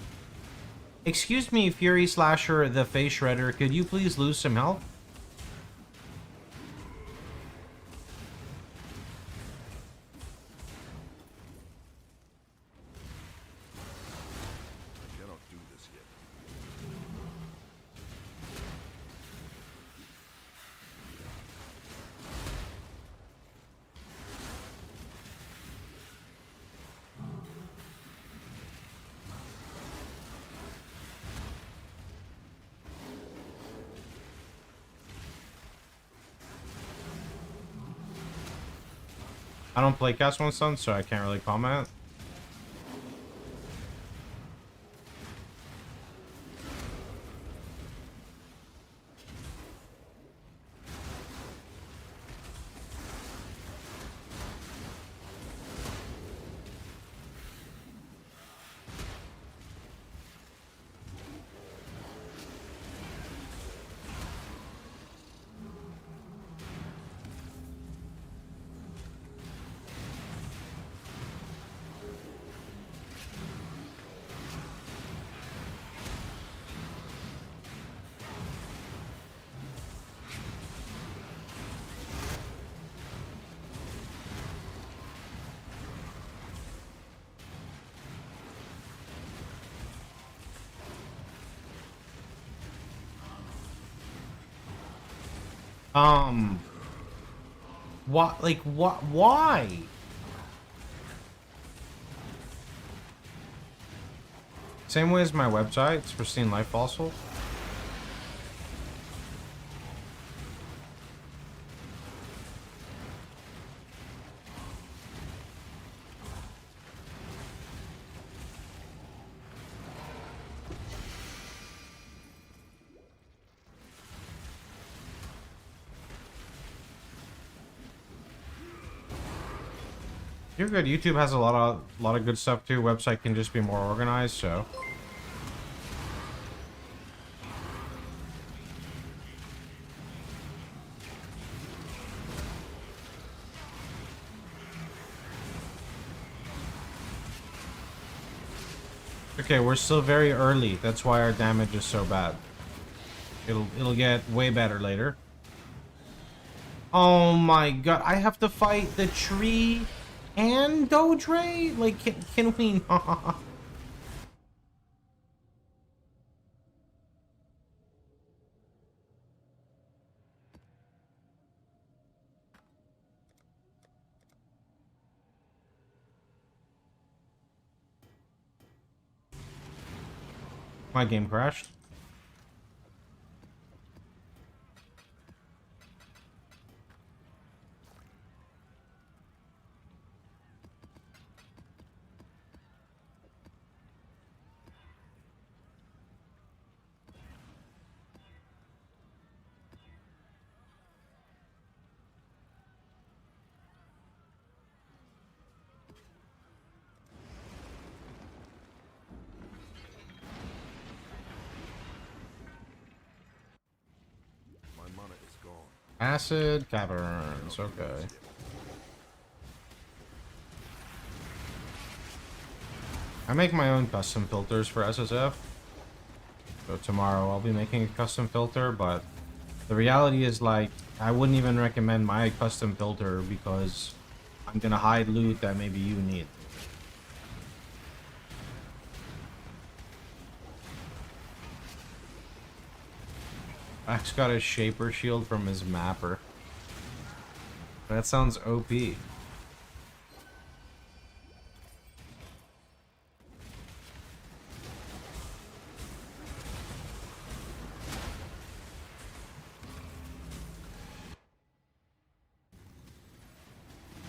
Excuse me, Fury Slasher, the Face Shredder. Could you please lose some health? Cannot do this yet. I don't play Cast One Sun, so I can't really comment. What? Like, what? Why? Same way as my website. It's Pristine Life Fossil. You're good. YouTube has a lot of good stuff too. Website can just be more organized, so. Okay, we're still very early. That's why our damage is so bad. It'll get way better later. Oh my god, I have to fight the tree and Dodre? Like, can we not? My game crashed. Acid caverns, okay. I make my own custom filters for SSF. So tomorrow I'll be making a custom filter, but the reality is, like, I wouldn't even recommend my custom filter because I'm gonna hide loot that maybe you need. Max got a shaper shield from his mapper. That sounds OP.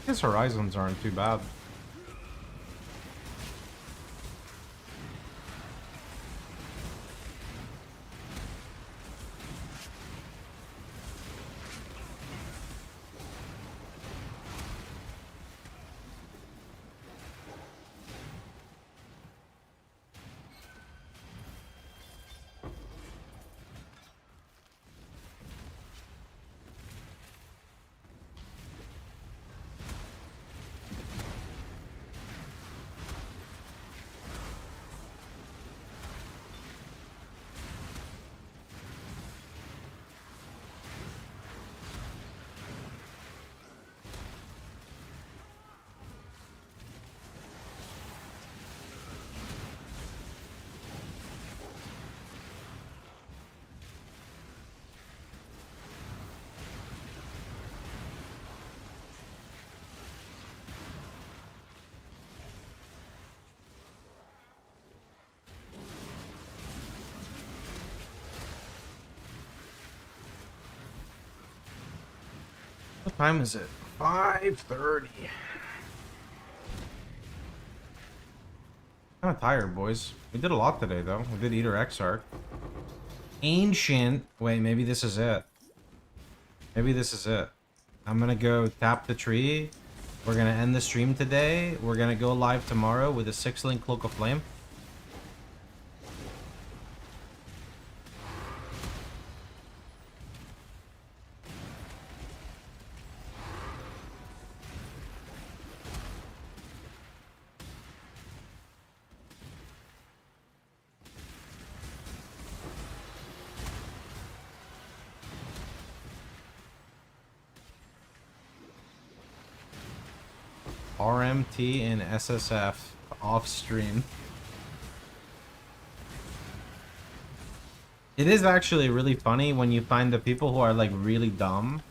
His horizons aren't too bad. What time is it? 5:30. Kind of tired, boys. We did a lot today, though. We did Eater Exarch. Ancient. Wait, maybe this is it. Maybe this is it. I'm gonna go tap the tree. We're gonna end the stream today. We're gonna go live tomorrow with a 6-link Cloak of Flame. RMT and SSF off stream. It is actually really funny when you find the people who are like really dumb.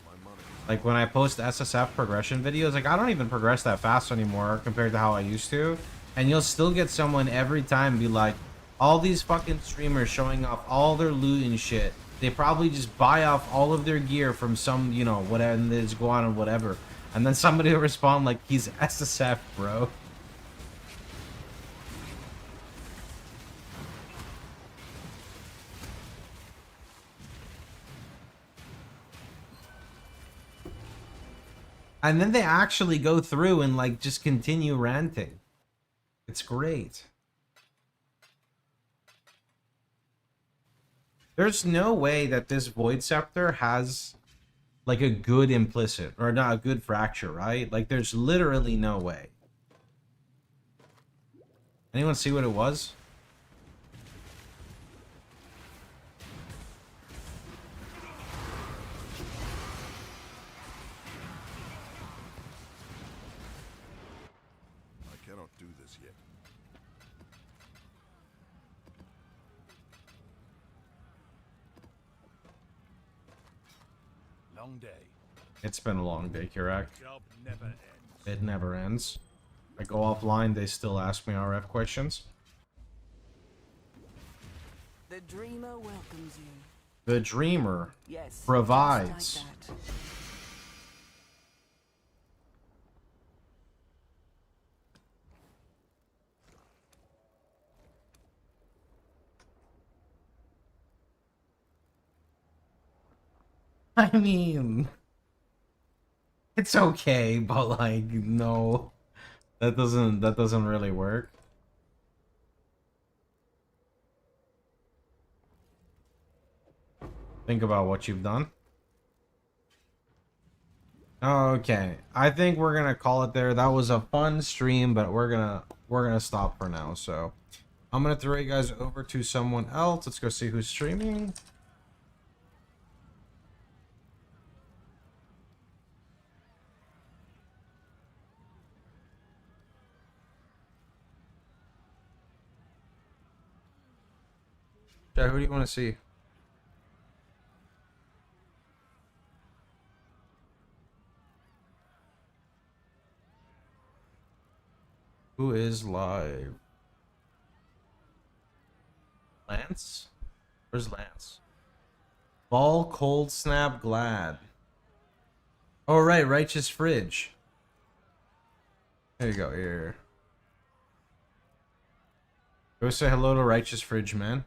Like when I post SSF progression videos, like I don't even progress that fast anymore compared to how I used to. And you'll still get someone every time be like, all these fucking streamers showing off all their loot and shit. They probably just buy off all of their gear from some, you know, whatever, and they just go on and whatever. And then somebody will respond like, he's SSF, bro. And then they actually go through and like just continue ranting. It's great. There's no way that this Void Scepter has like a good implicit or not a good fracture, right? Like there's literally no way. Anyone see what it was? I cannot do this yet. Long day. It's been a long day, Kirak. Job never ends. It never ends. I go offline, they still ask me RF questions. The dreamer welcomes you. The dreamer Yes, provides. just like that. I mean, it's okay, but like, no, that doesn't really work. Think about what you've done. Okay, I think we're gonna call it there. That was a fun stream, but we're gonna stop for now. So I'm gonna throw you guys over to someone else. Let's go see who's streaming. Jay, who do you want to see? Who is live? Lance? Where's Lance? Ball, cold snap, glad. Oh, right, righteous fridge. There you go, here. Go say hello to righteous fridge, man.